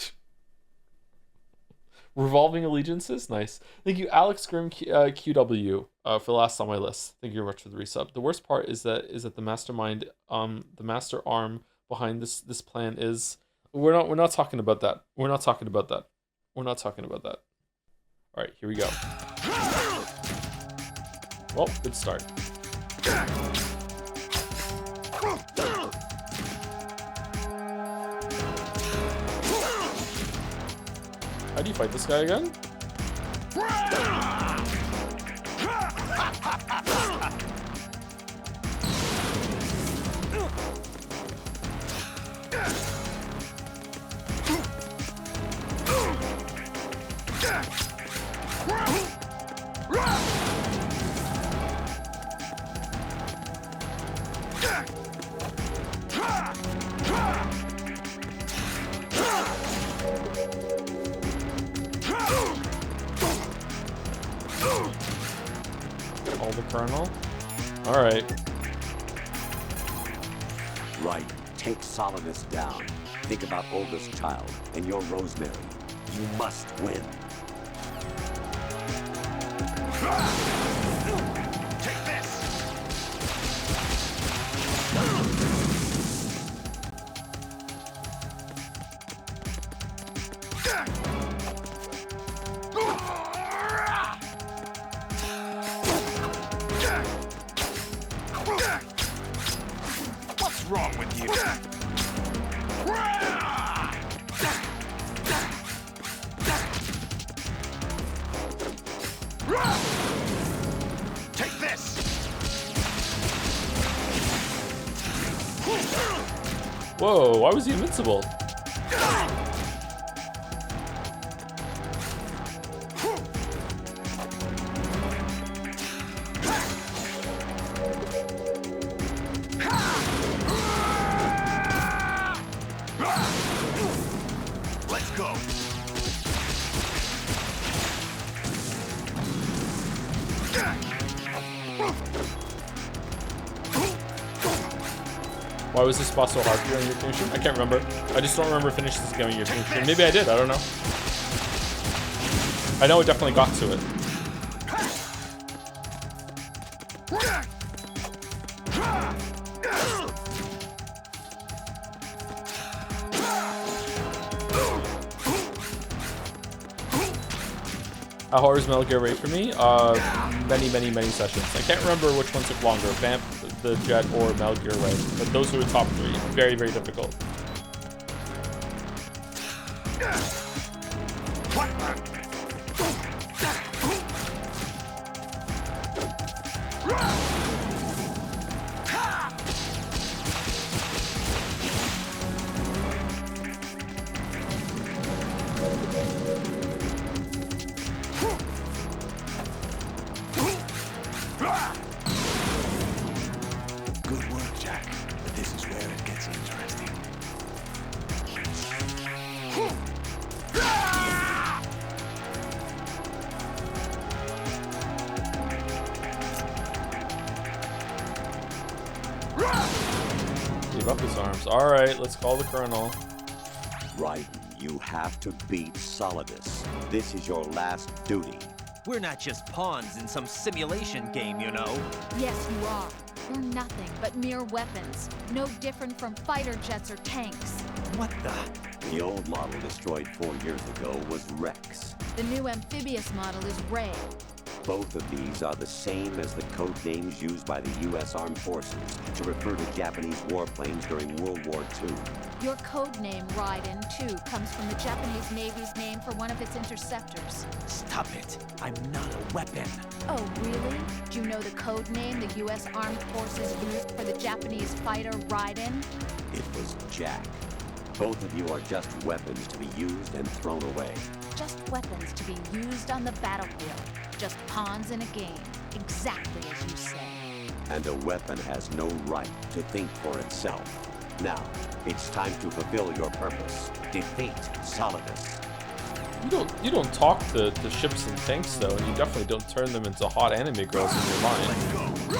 [SPEAKER 1] Revolving allegiances, nice. Thank you, Alex Grim QW, for the last on my list. Thank you very much for the resub. The worst part is that the mastermind, the master arm behind this plan is we're not talking about that. We're not talking about that. We're not talking about that. All right, here we go. Well, good start. How do you fight this guy again? All the Colonel. All right.
[SPEAKER 3] Right. Take Solidus down. Think about Olga's child and your Rosemary. You must win.
[SPEAKER 17] Take this! What's wrong with you? Take this!
[SPEAKER 1] Whoa, why was he invincible?
[SPEAKER 17] Let's go!
[SPEAKER 1] Why was this boss so hard for you on your finishing? I can't remember. I just don't remember finishing this game on your finishing. Maybe I did, I don't know. I know it definitely got to it. How hard is Metal Gear Raid for me? Many sessions. I can't remember which one took longer, Vamp, the Jet, or Metal Gear Raid. But those were the top three. Very, very difficult.
[SPEAKER 17] Good work, Jack. But this is where it gets interesting.
[SPEAKER 1] Leave up his arms. Alright, let's call the Colonel.
[SPEAKER 3] Right. You have to beat Solidus. This is your last duty.
[SPEAKER 2] We're not just pawns in some simulation game, you know.
[SPEAKER 4] Yes, you are. You're nothing but mere weapons. No different from fighter jets or tanks.
[SPEAKER 2] What the?
[SPEAKER 3] The old model destroyed 4 years ago was Rex.
[SPEAKER 4] The new amphibious model is Ray.
[SPEAKER 3] Both of these are the same as the code names used by the U.S. Armed Forces to refer to Japanese warplanes during World War II.
[SPEAKER 4] Your code name, Raiden, too, comes from the Japanese Navy's name for one of its interceptors.
[SPEAKER 2] Stop it. I'm not a weapon.
[SPEAKER 4] Oh, really? Do you know the code name the U.S. Armed Forces used for the Japanese fighter Raiden?
[SPEAKER 3] It was Jack. Both of you are just weapons to be used and thrown away.
[SPEAKER 4] Just weapons to be used on the battlefield. Just pawns in a game. Exactly as you say.
[SPEAKER 3] And a weapon has no right to think for itself. Now, it's time to fulfill your purpose. Defeat Solidus.
[SPEAKER 1] You don't talk to ships and tanks though, and you definitely don't turn them into hot anime girls in your mind.
[SPEAKER 17] Take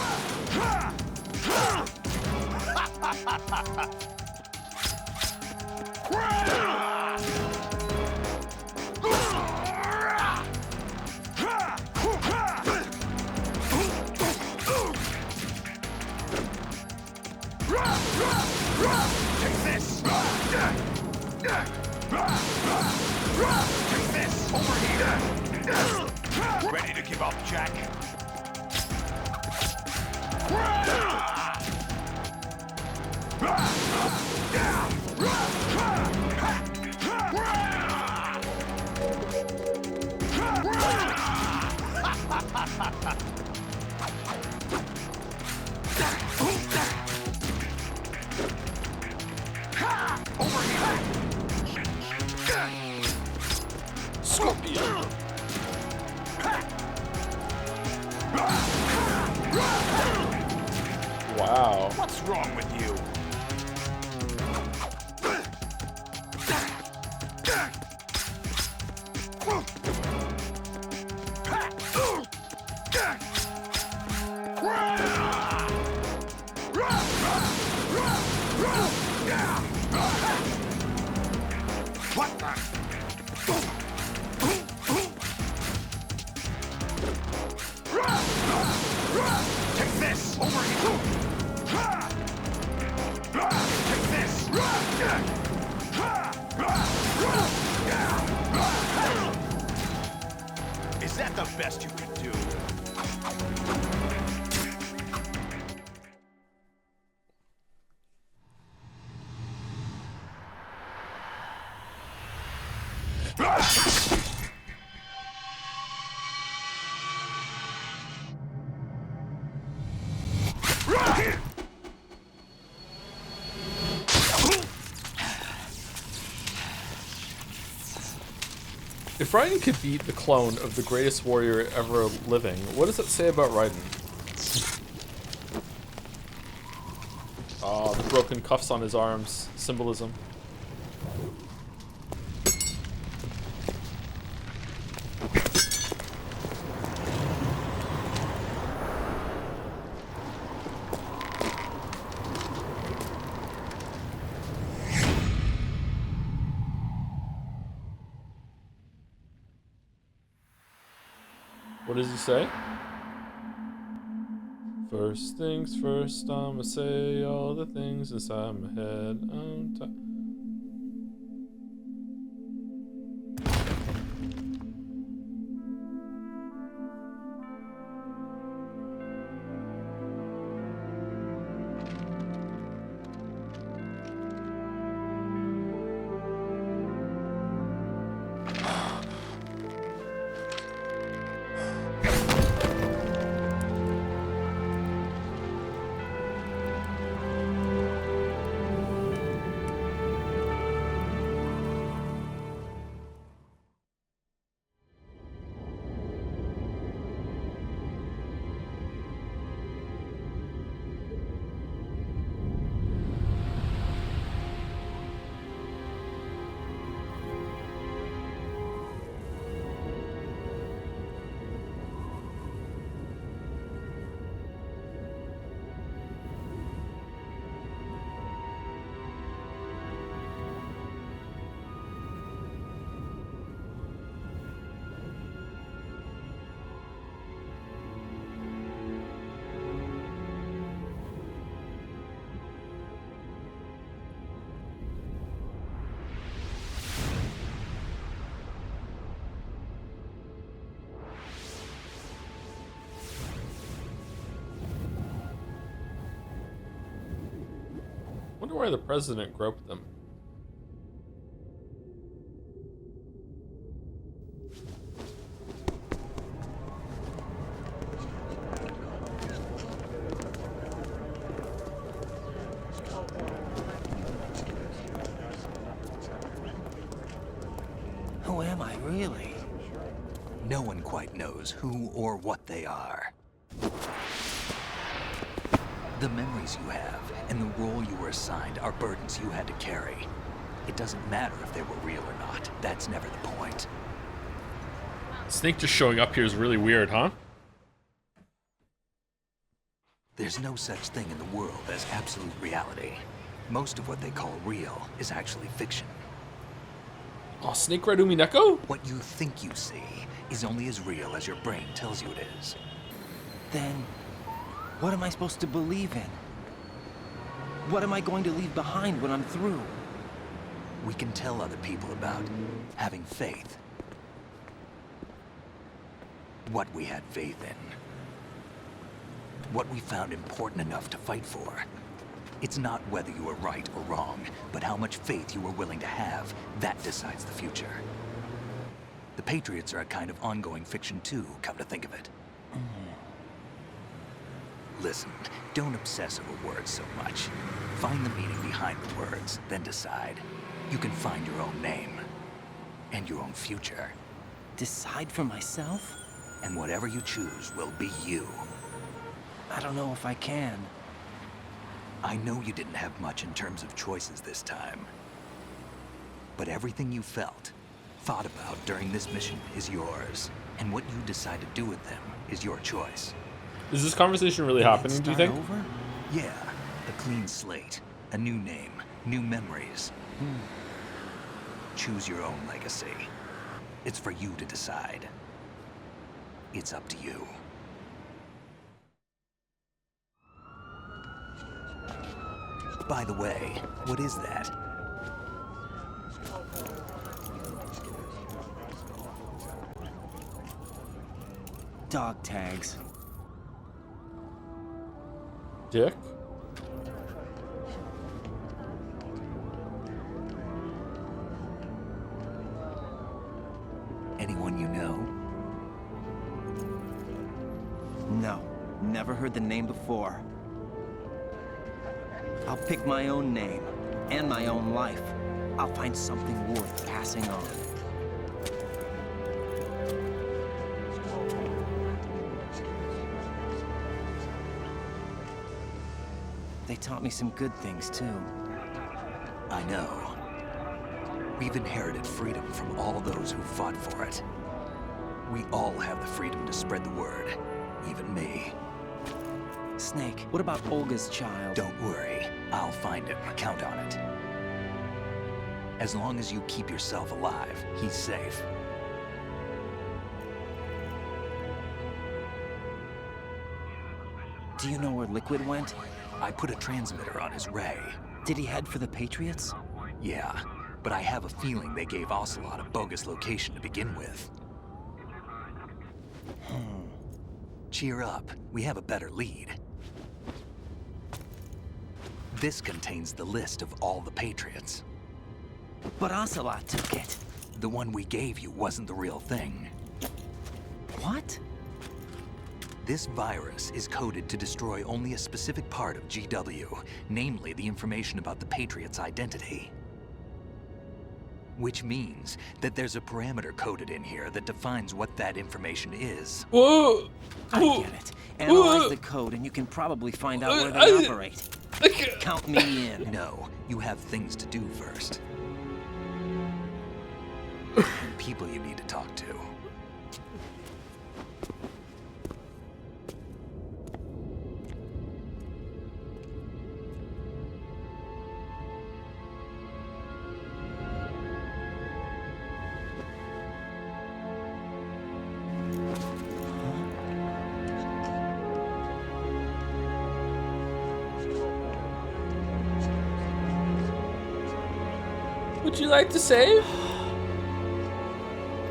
[SPEAKER 17] this! Take this! Over here! Ready to give up, Jack? Over here!
[SPEAKER 1] Scorpion! Wow.
[SPEAKER 17] What's wrong with you? What the? Take this! Over here! Take this! Is that the best you can do?
[SPEAKER 1] If Raiden could beat the clone of the greatest warrior ever living, what does it say about Raiden? Oh, the broken cuffs on his arms. Symbolism. What does he say? First things first, I'ma say all the things inside my head. Wonder why the president groped them.
[SPEAKER 2] Who am I, really?
[SPEAKER 5] No one quite knows who or what they are. The memories you have and the role you were assigned are burdens you had to carry. It doesn't matter if they were real or not. That's never the point.
[SPEAKER 1] Snake just showing up here is really weird, huh?
[SPEAKER 5] There's no such thing in the world as absolute reality. Most of what they call real is actually fiction.
[SPEAKER 1] Oh, Snake Red Umineko?
[SPEAKER 5] What you think you see is only as real as your brain tells you it is.
[SPEAKER 2] Then, what am I supposed to believe in? What am I going to leave behind when I'm through?
[SPEAKER 5] We can tell other people about having faith. What we had faith in. What we found important enough to fight for. It's not whether you were right or wrong, but how much faith you were willing to have. That decides the future. The Patriots are a kind of ongoing fiction too, come to think of it. Listen, don't obsess over words so much. Find the meaning behind the words, then decide. You can find your own name. And your own future.
[SPEAKER 2] Decide for myself?
[SPEAKER 5] And whatever you choose will be you.
[SPEAKER 2] I don't know if I can.
[SPEAKER 5] I know you didn't have much in terms of choices this time. But everything you felt, thought about during this mission is yours. And what you decide to do with them is your choice.
[SPEAKER 1] Is this conversation really happening, do you think?
[SPEAKER 5] Over? Yeah, a clean slate, a new name, new memories. Choose your own legacy. It's for you to decide. It's up to you. By the way, what is that?
[SPEAKER 2] Dog tags.
[SPEAKER 1] Dick?
[SPEAKER 5] Anyone you know?
[SPEAKER 2] No, never heard the name before. I'll pick my own name, and my own life. I'll find something worth passing on. They taught me some good things, too.
[SPEAKER 5] I know. We've inherited freedom from all those who fought for it. We all have the freedom to spread the word, even me.
[SPEAKER 2] Snake, what about Olga's child?
[SPEAKER 5] Don't worry, I'll find him, count on it. As long as you keep yourself alive, he's safe.
[SPEAKER 2] Do you know where Liquid went?
[SPEAKER 5] I put a transmitter on his ray.
[SPEAKER 2] Did he head for the Patriots?
[SPEAKER 5] Yeah, but I have a feeling they gave Ocelot a bogus location to begin with. Cheer up, we have a better lead. This contains the list of all the Patriots.
[SPEAKER 2] But Ocelot took it.
[SPEAKER 5] The one we gave you wasn't the real thing.
[SPEAKER 2] What?
[SPEAKER 5] This virus is coded to destroy only a specific part of GW, namely the information about the Patriots' identity. Which means that there's a parameter coded in here that defines what that information is.
[SPEAKER 1] Whoa!
[SPEAKER 2] I get it. Analyze the code and you can probably find out where they operate. Count me in.
[SPEAKER 5] No, you have things to do first. People you need to talk to.
[SPEAKER 1] Would you like to save?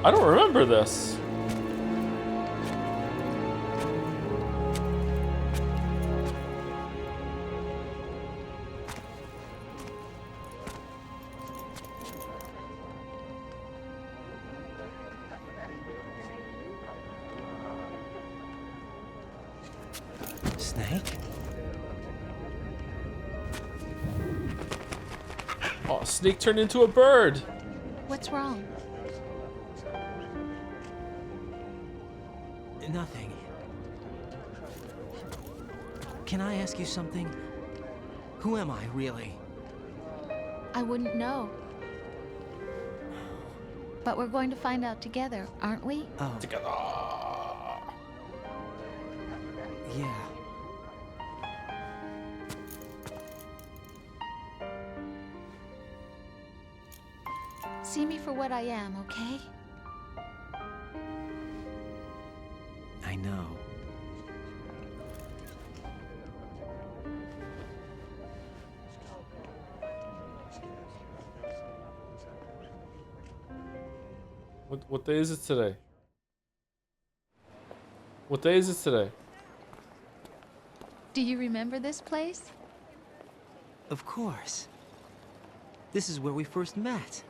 [SPEAKER 1] I don't remember this.
[SPEAKER 2] Snake?
[SPEAKER 1] Oh, Snake turned into a bird.
[SPEAKER 4] What's wrong?
[SPEAKER 2] Nothing. Can I ask you something? Who am I, really?
[SPEAKER 4] I wouldn't know. But we're going to find out together, aren't we?
[SPEAKER 2] Oh.
[SPEAKER 1] Together.
[SPEAKER 2] Yeah.
[SPEAKER 4] see me for what I am, okay?
[SPEAKER 2] I know.
[SPEAKER 1] What day is it today? What day is it today?
[SPEAKER 4] Do you remember this place?
[SPEAKER 2] Of course. This is where we first met.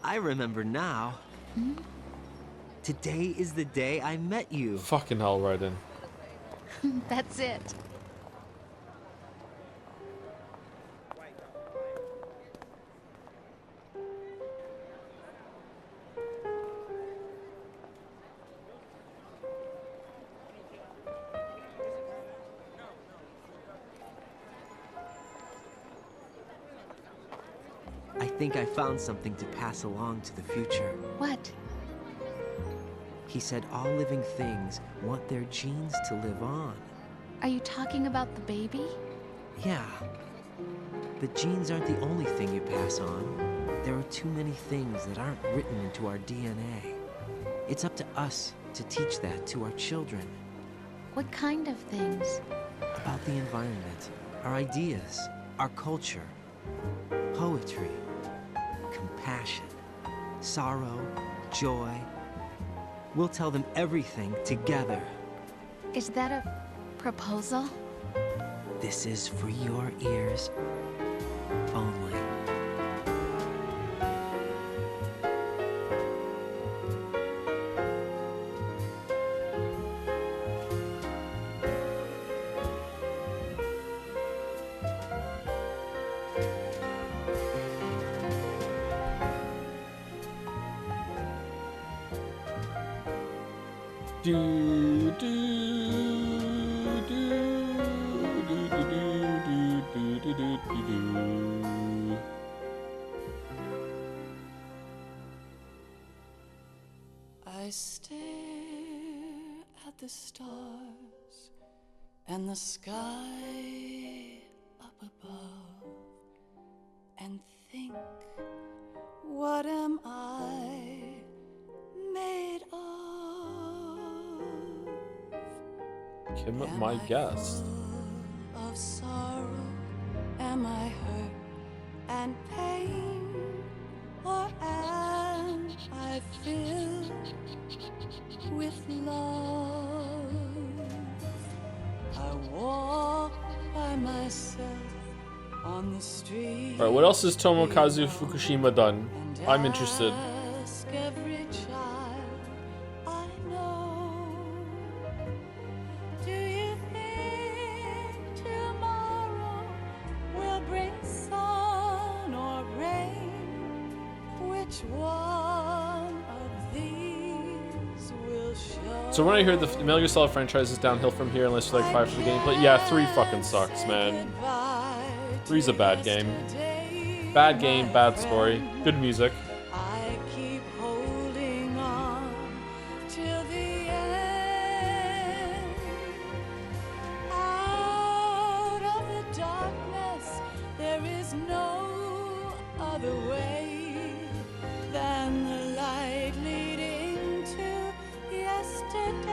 [SPEAKER 2] I remember now.
[SPEAKER 4] Hmm?
[SPEAKER 2] Today is the day I met you.
[SPEAKER 1] Fucking hell, Raiden.
[SPEAKER 4] That's it.
[SPEAKER 2] I think I found something to pass along to the future.
[SPEAKER 4] What?
[SPEAKER 2] He said all living things want their genes to live on.
[SPEAKER 4] Are you talking about the baby?
[SPEAKER 2] Yeah. But genes aren't the only thing you pass on. There are too many things that aren't written into our DNA. It's up to us to teach that to our children.
[SPEAKER 4] What kind of things?
[SPEAKER 2] About the environment, our ideas, our culture, poetry, compassion, sorrow, joy. We'll tell them everything together.
[SPEAKER 4] Is that a proposal?
[SPEAKER 2] This is for your ears only.
[SPEAKER 1] Do do do.
[SPEAKER 21] I stare at the stars and the sky up above and think, what am I made of?
[SPEAKER 1] Kim, my guest.
[SPEAKER 21] Of sorrow, am I hurt and pain, or am I filled with love? I walk by myself on the street.
[SPEAKER 1] Alright, what else has Tomokazu Fukushima done? I'm interested.
[SPEAKER 21] Ask every child I know, do you think tomorrow will bring sun or rain? Which one of these will show?
[SPEAKER 1] So when I hear the Metal Gear Solid franchise is downhill from here unless you like 5 for the gameplay, yeah, 3 fucking sucks, man. 3's a bad game. Bad game, bad story, good music.
[SPEAKER 21] I keep holding on till the end. Out of the darkness, there is no other way than the light leading to yesterday.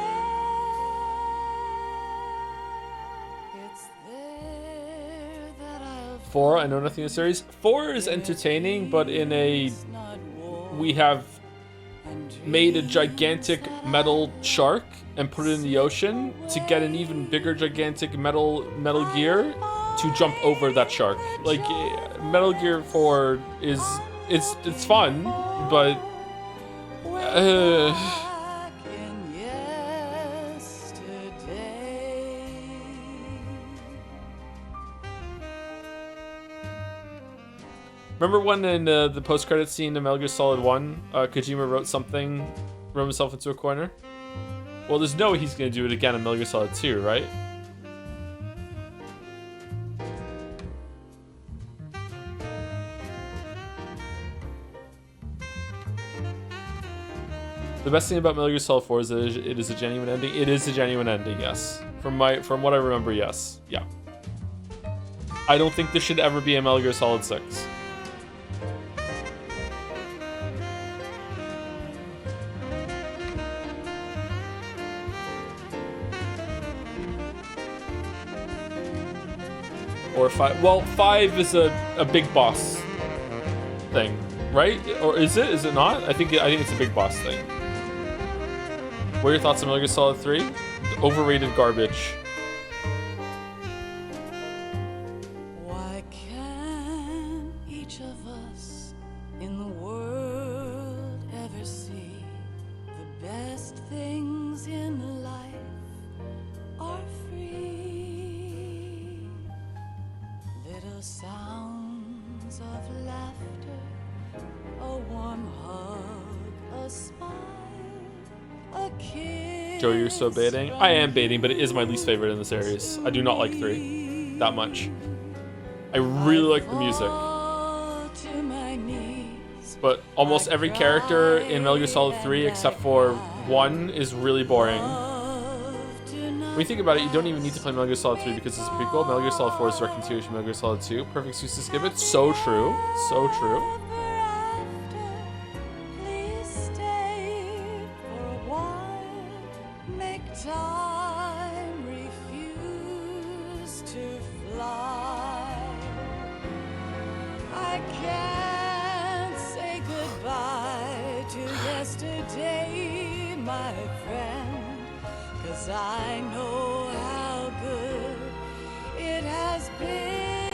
[SPEAKER 21] It's there that I'll
[SPEAKER 1] 4, I know nothing of the series. 4 is entertaining, but in a... We have made a gigantic metal shark and put it in the ocean to get an even bigger gigantic Metal Gear to jump over that shark. Like, Metal Gear 4 is... It's fun, but... Remember when in the post-credit scene in Metal Gear Solid 1, Kojima wrote himself into a corner? Well, there's no way he's going to do it again in Metal Gear Solid 2, right? The best thing about Metal Gear Solid 4 is that it is a genuine ending. It is a genuine ending, yes. From what I remember, yes. Yeah. I don't think there should ever be a Metal Gear Solid 6. Or 5. Well, 5 is a big boss thing, right? Or is it? Is it not? I think it's a big boss thing. What are your thoughts on Metal Gear Solid 3? Overrated garbage.
[SPEAKER 21] Why can't each of us in the world ever see the best things in life are free? Little sounds of laughter, a warm hug, a smile, a kiss.
[SPEAKER 1] Joe, you're so baiting. I am baiting, but it is my least favorite in the series. I do not like 3 that much. I really like the music. But almost every character in Metal Gear Solid 3 except for 1 is really boring. When you think about it, you don't even need to play Metal Gear Solid 3 because it's a prequel. Metal Gear Solid 4 is direct continuation of Metal Gear Solid 2. Perfect excuse to skip it. So true. So true.
[SPEAKER 21] Time refuse to fly. I can't say goodbye to yesterday, my friend, 'cause I know how good it has been.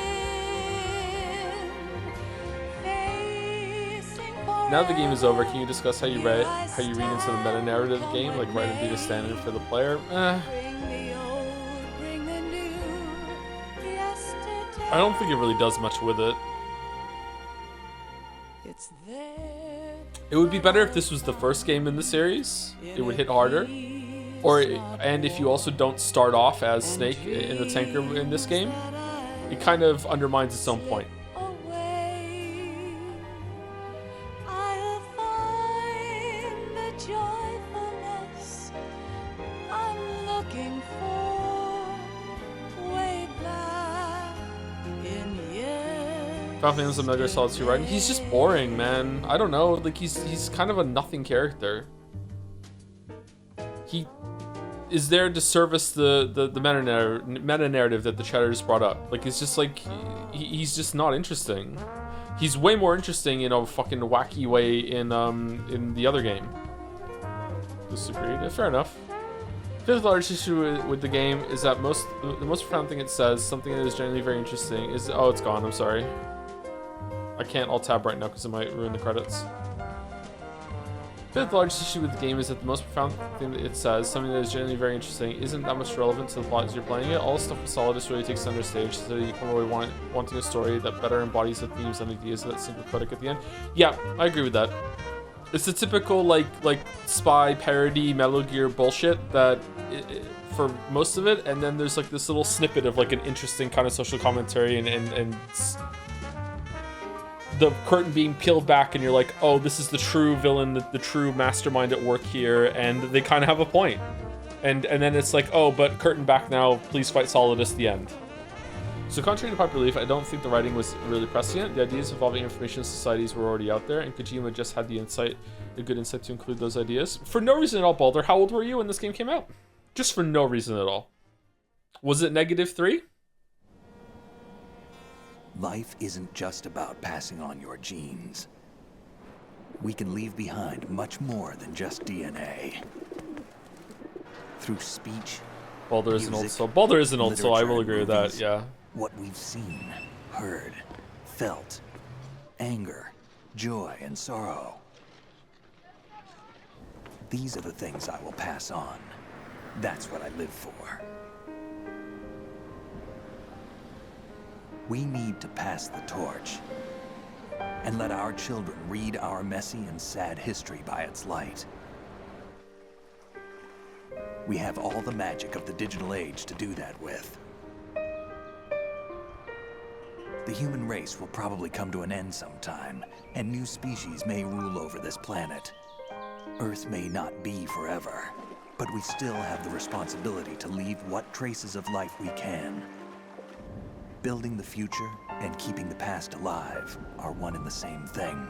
[SPEAKER 21] Facing
[SPEAKER 1] Now the game is over, can you discuss how you read into the meta-narrative game, like write and be the standard for the player? I don't think it really does much with it. It would be better if this was the first game in the series. It would hit harder. And if you also don't start off as Snake in the tanker in this game, it kind of undermines its own point. Final Fantasy and Metal Gear Solid 2 writing. He's just boring, man. I don't know. Like he's kind of a nothing character. He is there to service the meta narrative that the chatter just brought up. Like it's just like he's just not interesting. He's way more interesting in a fucking wacky way in the other game. Disagree. Fair enough. Fifth largest issue with the game is that the most profound thing it says, something that is generally very interesting, is it's gone. I'm sorry. I can't alt tab right now because it might ruin the credits. Fifth largest issue with the game is that the most profound thing that it says, something that is generally very interesting, isn't that much relevant to the plot as you're playing it. All the stuff with Solidus really takes center stage, so you come away wanting a story that better embodies the themes and ideas of that single codec at the end. Yeah, I agree with that. It's the typical like spy parody Metal Gear bullshit that for most of it, and then there's like this little snippet of like an interesting kind of social commentary and the curtain being peeled back and you're like, oh, this is the true villain, the true mastermind at work here, and they kind of have a point. And then it's like, oh, but curtain back now, please fight Solidus, the end. So contrary to popular belief, I don't think the writing was really prescient. The ideas involving information societies were already out there, and Kojima just had the good insight to include those ideas. For no reason at all, Baldur, how old were you when this game came out? Just for no reason at all. Was it -3?
[SPEAKER 5] Life isn't just about passing on your genes. We can leave behind much more than just DNA. Through speech,
[SPEAKER 1] Baldur is an old soul. Baldur is an old soul, I will agree with that, yeah.
[SPEAKER 5] What we've seen, heard, felt, anger, joy, and sorrow. These are the things I will pass on. That's what I live for. We need to pass the torch and let our children read our messy and sad history by its light. We have all the magic of the digital age to do that with. The human race will probably come to an end sometime, and new species may rule over this planet. Earth may not be forever, but we still have the responsibility to leave what traces of life we can. Building the future and keeping the past alive are one and the same thing.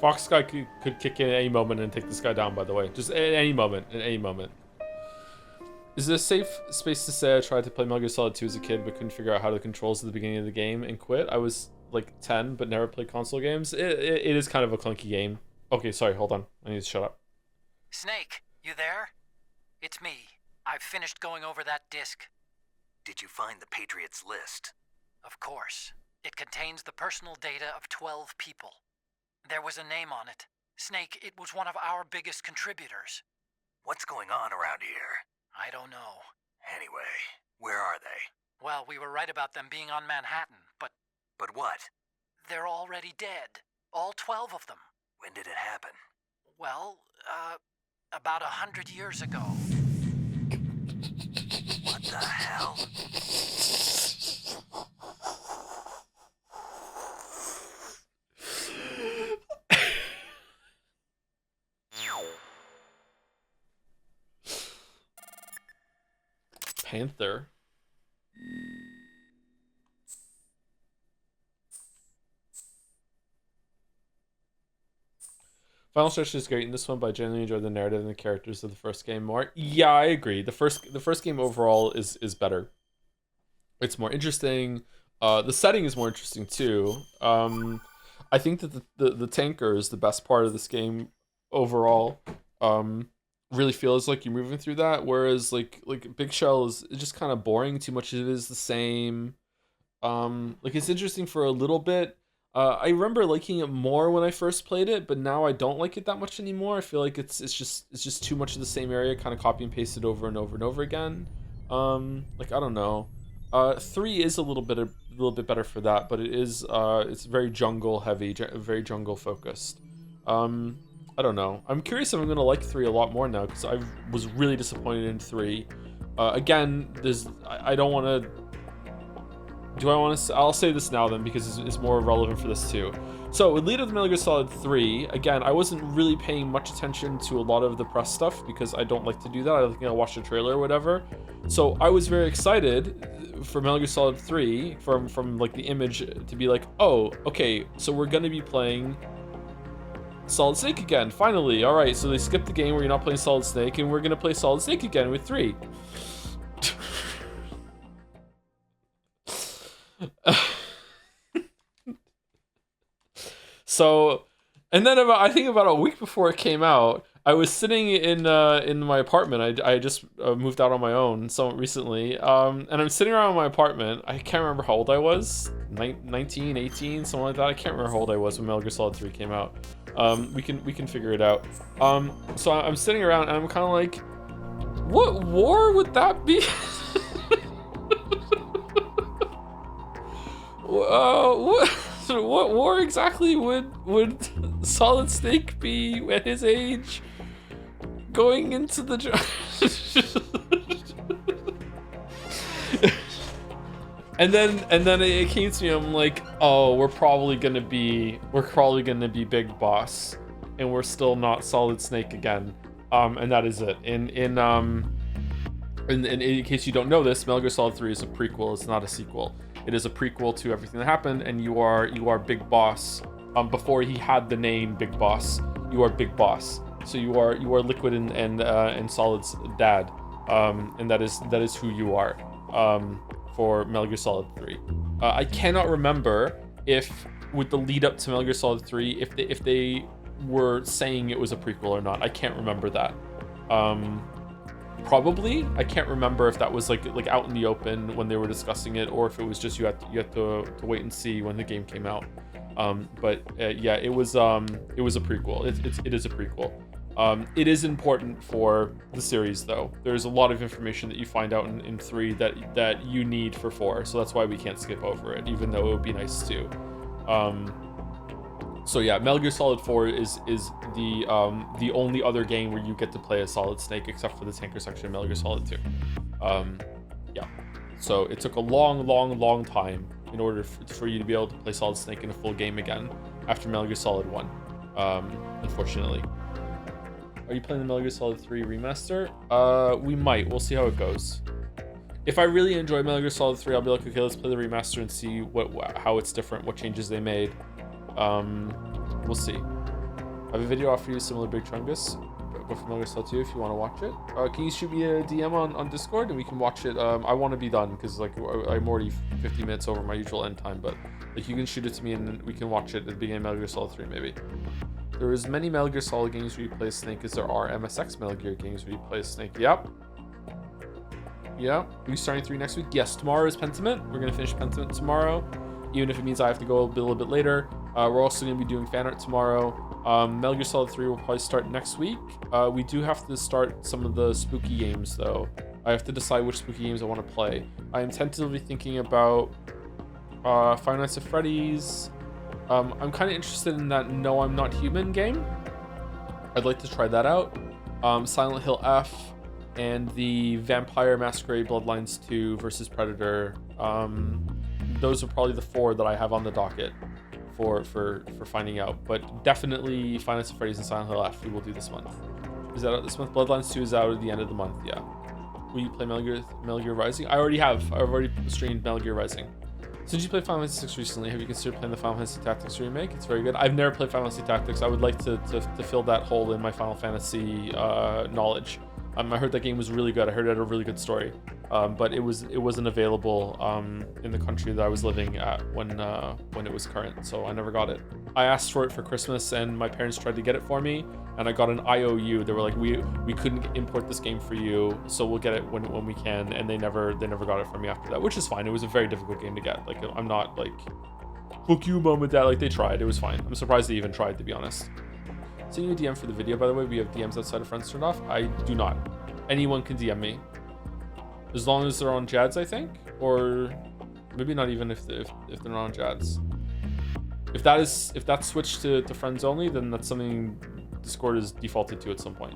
[SPEAKER 1] Fox guy could kick in at any moment and take this guy down, by the way. Just at any moment, at any moment. Is it a safe space to say I tried to play Metal Gear Solid 2 as a kid but couldn't figure out how the controls at the beginning of the game and quit? I was like 10 but never played console games. It is kind of a clunky game. Okay, sorry, hold on. I need to shut up.
[SPEAKER 8] Snake, you there? It's me. I've finished going over that disc.
[SPEAKER 5] Did you find the Patriots list?
[SPEAKER 8] Of course. It contains the personal data of 12 people. There was a name on it. Snake, it was one of our biggest contributors.
[SPEAKER 5] What's going on around here?
[SPEAKER 8] I don't know.
[SPEAKER 5] Anyway, where are they?
[SPEAKER 8] Well, we were right about them being on Manhattan, but...
[SPEAKER 5] But what?
[SPEAKER 8] They're already dead. All 12 of them.
[SPEAKER 5] When did it happen?
[SPEAKER 8] Well, about 100 years ago.
[SPEAKER 5] What the hell?
[SPEAKER 1] Panther. Final Stretch is great in this one, but I generally enjoy the narrative and the characters of the first game more. Yeah, I agree. The first game overall is better. It's more interesting. The setting is more interesting too. I think that the tanker is the best part of this game overall. Really feels like you're moving through that, whereas like Big Shell is just kind of boring. Too much of it is the same. Like it's interesting for a little bit. I remember liking it more when I first played it, but now I don't like it that much anymore. I feel like it's just too much of the same area, kind of copy and pasted over and over and over again. Like I don't know. 3 is a little bit better for that, but it is it's very jungle heavy, very jungle focused. I don't know. I'm curious if I'm gonna like 3 a lot more now, because I was really disappointed in 3. Again, I don't want to. Do I want to? I'll say this now then, because it's more relevant for this too. So with Lead of the Metal Gear Solid 3, again, I wasn't really paying much attention to a lot of the press stuff because I don't like to do that. I think I'll watch the trailer or whatever. So I was very excited for Metal Gear Solid 3 from like the image to be like, oh, okay, so we're gonna be playing Solid Snake again, finally. All right, so they skipped the game where you're not playing Solid Snake, and we're gonna play Solid Snake again with 3. So, and then I think about a week before it came out, I was sitting in my apartment. I just moved out on my own somewhat recently, and I'm sitting around in my apartment. I can't remember how old I was, 19, 18, something like that. I can't remember how old I was when Metal Gear Solid 3 came out. We can figure it out. So I'm sitting around and I'm kind of like, what war would that be? What war exactly would Solid Snake be at his age going into the and then it came to me. I'm like, oh, we're probably gonna be Big Boss, and we're still not Solid Snake again. And that is it. In case you don't know this, Metal Gear Solid 3 is a prequel. It's not a sequel. It is a prequel to everything that happened, and you are Big Boss. Before he had the name Big Boss, you are Big Boss. So you are Liquid and Solid's dad, and that is who you are for Metal Gear Solid 3. I cannot remember if with the lead up to Metal Gear Solid 3 if they were saying it was a prequel or not. I can't remember that. Probably. I can't remember if that was like out in the open when they were discussing it, or if it was just you had to wait and see when the game came out. But yeah, it was a prequel. It is a prequel. It is important for the series though. There's a lot of information that you find out in 3 that you need for 4, so that's why we can't skip over it, even though it would be nice to. So yeah, Metal Gear Solid 4 is the only other game where you get to play as Solid Snake, except for the tanker section of Metal Gear Solid 2. Yeah, so it took a long time in order for you to be able to play Solid Snake in a full game again after Metal Gear Solid 1, unfortunately. Are you playing the Metal Gear Solid 3 remaster? We might. We'll see how it goes. If I really enjoy Metal Gear Solid 3, I'll be like, okay, let's play the remaster and see how it's different, what changes they made. We'll see. I have a video off for you, similar Big Chungus. for Metal Gear Solid 2 if you want to watch it. Can you shoot me a DM on Discord and we can watch it? I want to be done because like I'm already 50 minutes over my usual end time, but like you can shoot it to me and we can watch it at the beginning of Metal Gear Solid 3 maybe. There is many Metal Gear Solid games where you play Snake as there are MSX Metal Gear games where you play Snake. Yep. Yeah. Are we starting 3 next week? Yes, tomorrow is Pentiment. We're going to finish Pentiment tomorrow, even if it means I have to go a little bit later. We're also going to be doing fan art tomorrow. Metal Gear Solid 3 will probably start next week. We do have to start some of the spooky games, though. I have to decide which spooky games I want to play. I am tentatively thinking about Five Nights at Freddy's. I'm kind of interested in that No I'm Not Human game. I'd like to try that out. Silent Hill F and the Vampire Masquerade Bloodlines 2 versus Predator. Those are probably the 4 that I have on the docket for finding out. But definitely Five Nights at Freddy's and Silent Hill F we will do this month. Is that out this month? Bloodlines 2 is out at the end of the month, yeah. Will you play Metal Gear Rising? I already have. I've already streamed Metal Gear Rising. Since you played Final Fantasy 6 recently, have you considered playing the Final Fantasy Tactics remake? It's very good. I've never played Final Fantasy Tactics. I would like to fill that hole in my Final Fantasy knowledge. I heard that game was really good. I heard it had a really good story, but it wasn't available in the country that I was living at when it was current, so I never got it. I asked for it for Christmas, and my parents tried to get it for me, and I got an IOU. They were like, we couldn't import this game for you, so we'll get it when we can, and they never got it for me after that, which is fine. It was a very difficult game to get. Like, I'm not like, fuck you, mom and dad. Like, they tried. It was fine. I'm surprised they even tried, to be honest. Send you a DM for the video, by the way. We have DMs outside of friends turned off. I do not. Anyone can DM me, as long as they're on Jads, I think, or maybe not even if they're not on Jads. If that's switched to friends only, then that's something Discord is defaulted to at some point.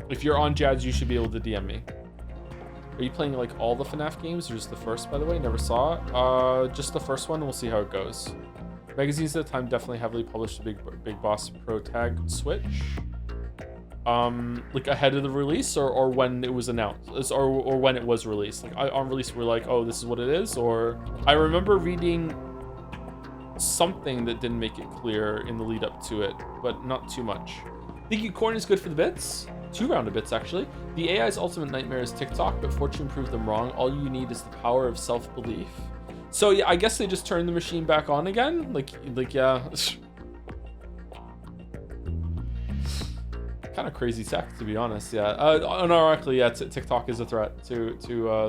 [SPEAKER 1] If you're on Jads, you should be able to DM me. Are you playing like all the FNAF games or just the first, by the way? Never saw it. Just the first one. We'll see how it goes. Magazines at the time definitely heavily published the Big Boss Pro Tag Switch. Like ahead of the release or when it was announced or when it was released. Like on release we're like, oh, this is what it is. Or I remember reading something that didn't make it clear in the lead up to it, but not too much. Think you corn is good for the bits? 2 round of bits actually. The AI's ultimate nightmare is TikTok, but fortune proved them wrong. All you need is the power of self-belief. So yeah, I guess they just turned the machine back on again. Like yeah. Kind of crazy tech, to be honest. Yeah, unironically, yeah, TikTok is a threat to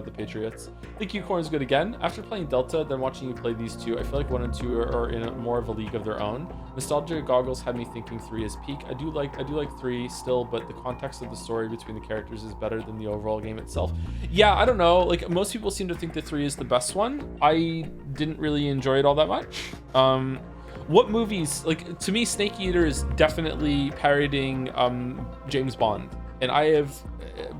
[SPEAKER 1] the Patriots. I think Unicorn's good again. After playing Delta, then watching you play these 2, I feel like 1 and 2 are in more of a league of their own. Nostalgia goggles had me thinking 3 is peak. I do like 3 still, but the context of the story between the characters is better than the overall game itself. Yeah, I don't know. Like most people seem to think that 3 is the best one. I didn't really enjoy it all that much. What movies, like to me, Snake Eater is definitely parodying James Bond. And I have,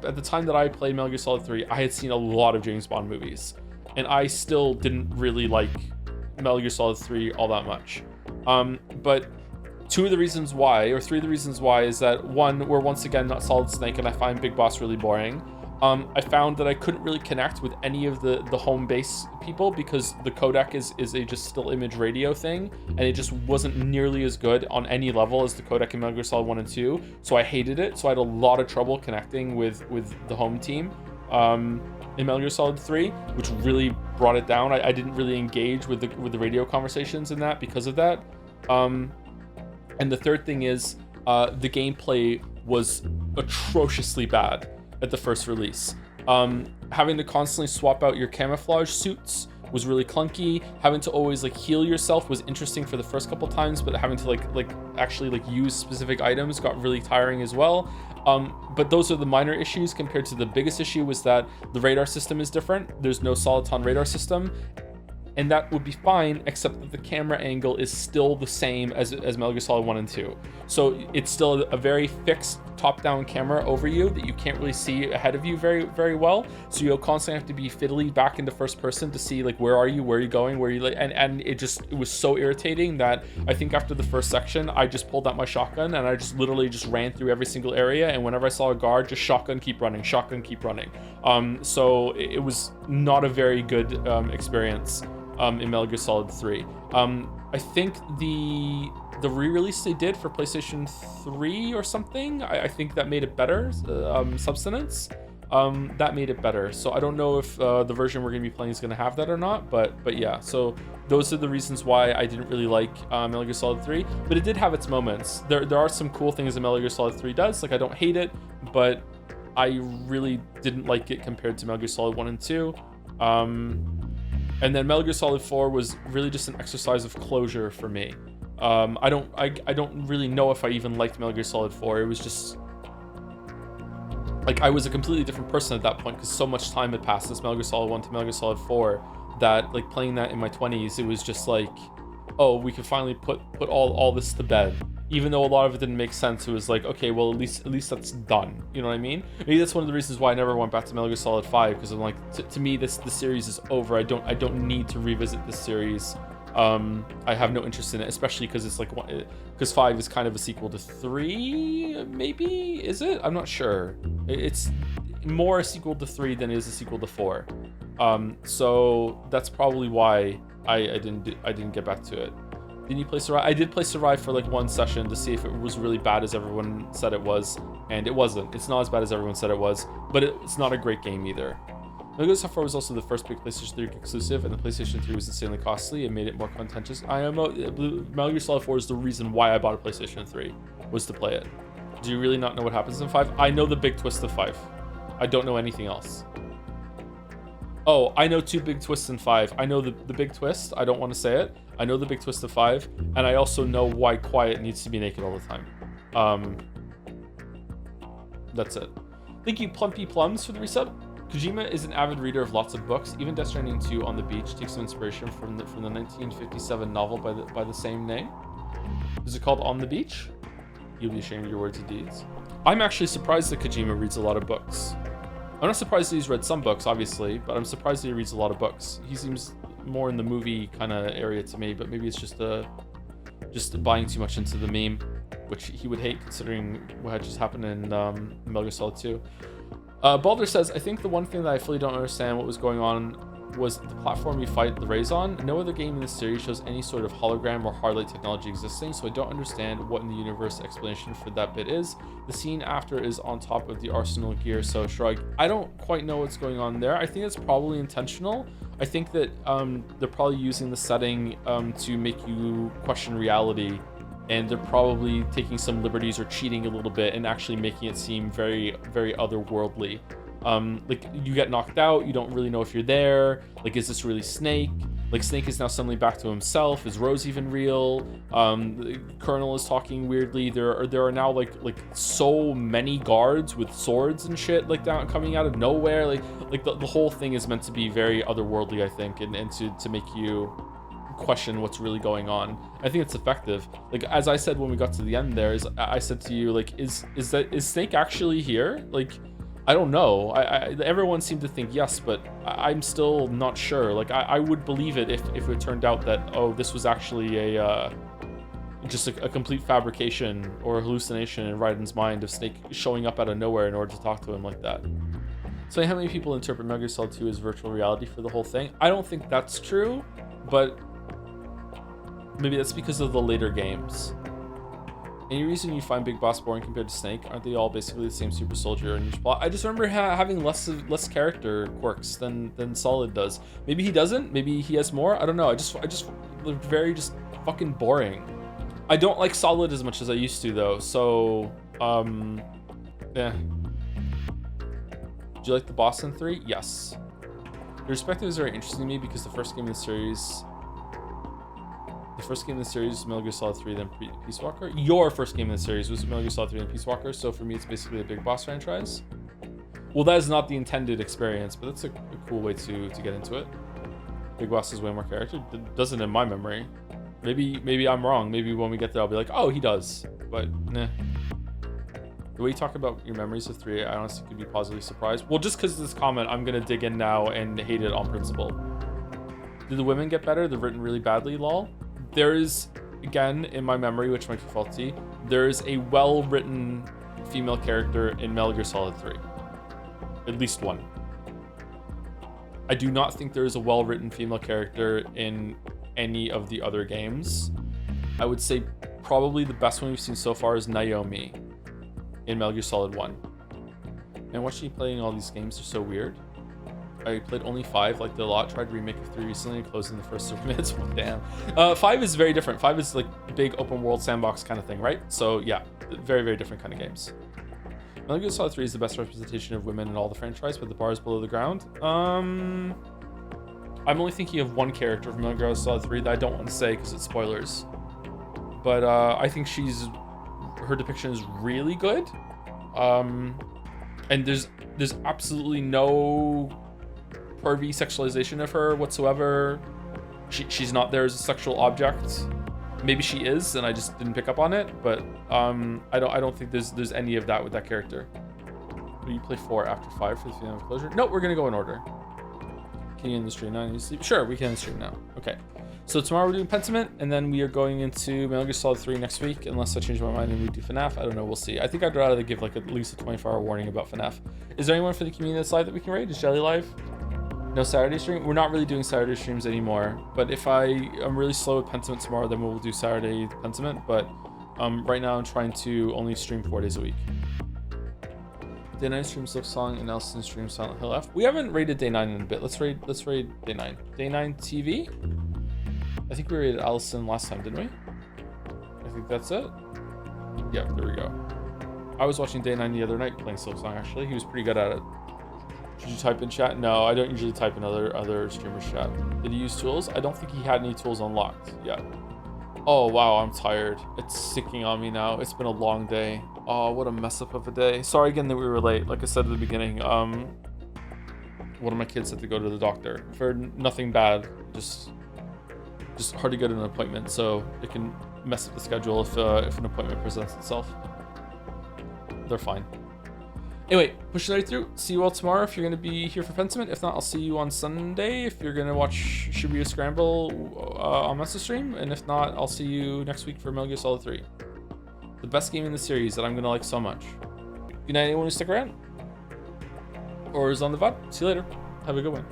[SPEAKER 1] at the time that I played Metal Gear Solid 3, I had seen a lot of James Bond movies. And I still didn't really like Metal Gear Solid 3 all that much. But 3 of the reasons why is that 1, we're once again not Solid Snake and I find Big Boss really boring. I found that I couldn't really connect with any of the home base people because the codec is a just still image radio thing, and it just wasn't nearly as good on any level as the codec in Metal Gear Solid 1 and 2. So I hated it. So I had a lot of trouble connecting with the home team in Metal Gear Solid 3, which really brought it down. I didn't really engage with the radio conversations in that because of that. And the third thing is the gameplay was atrociously bad at the first release. Having to constantly swap out your camouflage suits was really clunky. Having to always like heal yourself was interesting for the first couple times, but having to like actually use specific items got really tiring as well. But those are the minor issues compared to the biggest issue was that the radar system is different. There's no Soliton radar system. And that would be fine, except that the camera angle is still the same as Metal Gear Solid 1 and 2. So it's still a very fixed top-down camera over you that you can't really see ahead of you very, very well. So you'll constantly have to be fiddly back into first person to see like where are you going, where are you, and it was so irritating that I think after the first section I just pulled out my shotgun and I just literally just ran through every single area, and whenever I saw a guard, just shotgun keep running. So it was not a very good experience. in Metal Gear Solid 3. I think the re-release they did for PlayStation 3 or something, I think that made it better. Substance, that made it better. So I don't know if the version we're going to be playing is going to have that or not, but yeah. So those are the reasons why I didn't really like Metal Gear Solid 3, but it did have its moments. There are some cool things that Metal Gear Solid 3 does. Like, I don't hate it, but I really didn't like it compared to Metal Gear Solid 1 and 2. And then Metal Gear Solid 4 was really just an exercise of closure for me. I don't really know if I even liked Metal Gear Solid 4. It was just like I was a completely different person at that point because so much time had passed since Metal Gear Solid 1 to Metal Gear Solid 4 that, like, playing that in my 20s, it was just like, oh, we can finally put all this to bed. Even though a lot of it didn't make sense, it was like, okay, well, at least that's done. You know what I mean? Maybe that's one of the reasons why I never went back to Metal Gear Solid 5, because I'm like, to me, the series is over. I don't need to revisit this series. I have no interest in it, especially because it's like, because 5 is kind of a sequel to 3, maybe? Is it? I'm not sure. It's more a sequel to 3 than it is a sequel to 4. So that's probably why I didn't get back to it. Didn't you play Survive? I did play Survive for like one session to see if it was really bad as everyone said it was, and it wasn't. It's not as bad as everyone said it was, but it's not a great game either. Metal Gear Solid 4 was also the first big PlayStation 3 exclusive, and the PlayStation 3 was insanely costly and made it more contentious. Metal Gear Solid 4 is the reason why I bought a PlayStation 3, was to play it. Do you really not know what happens in 5? I know the big twist of 5. I don't know anything else. Oh, I know 2 big twists in 5. I know the big twist. I don't want to say it. I know the big twist of 5, and I also know why Quiet needs to be naked all the time. That's it. Thank you, Plumpy Plums, for the resub. Kojima is an avid reader of lots of books. Even Death Stranding 2 On the Beach takes some inspiration from the 1957 novel by the same name. Is it called On the Beach? You'll be ashamed of your words and deeds. I'm actually surprised that Kojima reads a lot of books. I'm not surprised that he's read some books, obviously, but I'm surprised that he reads a lot of books. He seems more in the movie kind of area to me, but maybe it's just buying too much into the meme, which he would hate considering what had just happened in Metal Gear Solid 2. Baldur says, I think the one thing that I fully don't understand what was going on was the platform you fight the Rays on. No other game in this series shows any sort of hologram or hard light technology existing, so I don't understand what in the universe explanation for that bit is. The scene after is on top of the Arsenal gear, so shrug. I don't quite know what's going on there. I think it's probably intentional. I think that they're probably using the setting to make you question reality, and they're probably taking some liberties or cheating a little bit and actually making it seem very, very otherworldly. Like, you get knocked out, you don't really know if you're there. Like, is this really Snake? Like, Snake is now suddenly back to himself. Is Rose even real? The Colonel is talking weirdly. There are now like so many guards with swords and shit like that coming out of nowhere. Like the whole thing is meant to be very otherworldly, I think, and to make you question what's really going on. I think it's effective. Like, as I said when we got to the end there, I said to you, like, is Snake actually here? Like, I don't know. Everyone seemed to think yes, but I'm still not sure. Like, I would believe it if it turned out that, oh, this was actually just a complete fabrication or hallucination in Raiden's mind of Snake showing up out of nowhere in order to talk to him like that. So how many people interpret Metal Gear Solid 2 as virtual reality for the whole thing? I don't think that's true, but maybe that's because of the later games. Any reason you find Big Boss boring compared to Snake? Aren't they all basically the same super soldier in each plot? I just remember having less character quirks than Solid does. Maybe he doesn't. Maybe he has more. I don't know. I just very just fucking boring. I don't like Solid as much as I used to though. So yeah. Do you like the boss in 3? Yes. The perspective is very interesting to me because the first game in the series was Metal Gear Solid 3, then Peace Walker. Your first game in the series was Metal Gear Solid 3 and Peace Walker, so for me it's basically a Big Boss franchise. Well, that is not the intended experience, but that's a cool way to get into it. Big Boss has way more character. It doesn't in my memory. Maybe I'm wrong. Maybe when we get there I'll be like, oh, he does. But nah. The way you talk about your memories of 3, I honestly could be positively surprised. Well, just because of this comment, I'm gonna dig in now and hate it on principle. Did the women get better? They're written really badly, lol. There is, again, in my memory, which might be faulty, there is a well-written female character in Metal Gear Solid 3. At least one. I do not think there is a well-written female character in any of the other games. I would say probably the best one we've seen so far is Naomi in Metal Gear Solid 1. And watching playing all these games are so weird. I played only 5, like the lot, tried to remake of 3 recently and closed in the first 3 minutes. Well, damn. 5 is very different. 5 is like big open world sandbox kind of thing, right? So yeah, very, very different kind of games. Metal Gear Solid 3 is the best representation of women in all the franchise, but the bar is below the ground. I'm only thinking of one character from Metal Gear Solid 3 that I don't want to say because it's spoilers. But I think her depiction is really good. And there's absolutely no pervy sexualization of her whatsoever. She's not there as a sexual object. Maybe she is, and I just didn't pick up on it. But I don't think there's any of that with that character. Will you play 4 after 5 for the feeling of closure? No, we're gonna go in order. Can you end the stream now? You sleep? Sure, we can end the stream now. Okay. So tomorrow we're doing Pentiment, and then we are going into Metal Gear Solid 3 next week, unless I change my mind and we do FNAF. I don't know, we'll see. I think I'd rather give like at least a 24-hour warning about FNAF. Is there anyone for the community that's live that we can raid? Is Jelly live? No Saturday stream? We're not really doing Saturday streams anymore, but if I am really slow with Pentiment tomorrow, then we'll do Saturday Pentiment, but right now I'm trying to only stream 4 days a week. Day 9 streams Silksong and Nelson streams Silent Hill F. We haven't raided Day 9 in a bit. Let's raid Day 9. Day 9 TV? I think we raided Allison last time, didn't we? I think that's it. Yeah, there we go. I was watching Day 9 the other night playing Silksong, actually. He was pretty good at it. Should you type in chat? No, I don't usually type in other streamers' chat. Did he use tools? I don't think he had any tools unlocked yet. Oh, wow, I'm tired. It's sinking on me now. It's been a long day. Oh, what a mess up of a day. Sorry again that we were late. Like I said at the beginning, one of my kids had to go to the doctor for nothing bad. Just hard to get an appointment, so it can mess up the schedule if an appointment presents itself. They're fine. Anyway, pushing right through. See you all tomorrow if you're going to be here for Pentiment. If not, I'll see you on Sunday if you're going to watch Shibuya Scramble on Mesa Stream. And if not, I'll see you next week for Metal Gear Solid 3. The best game in the series that I'm going to like so much. Good night, anyone who stick around or is on the VOD. See you later. Have a good one.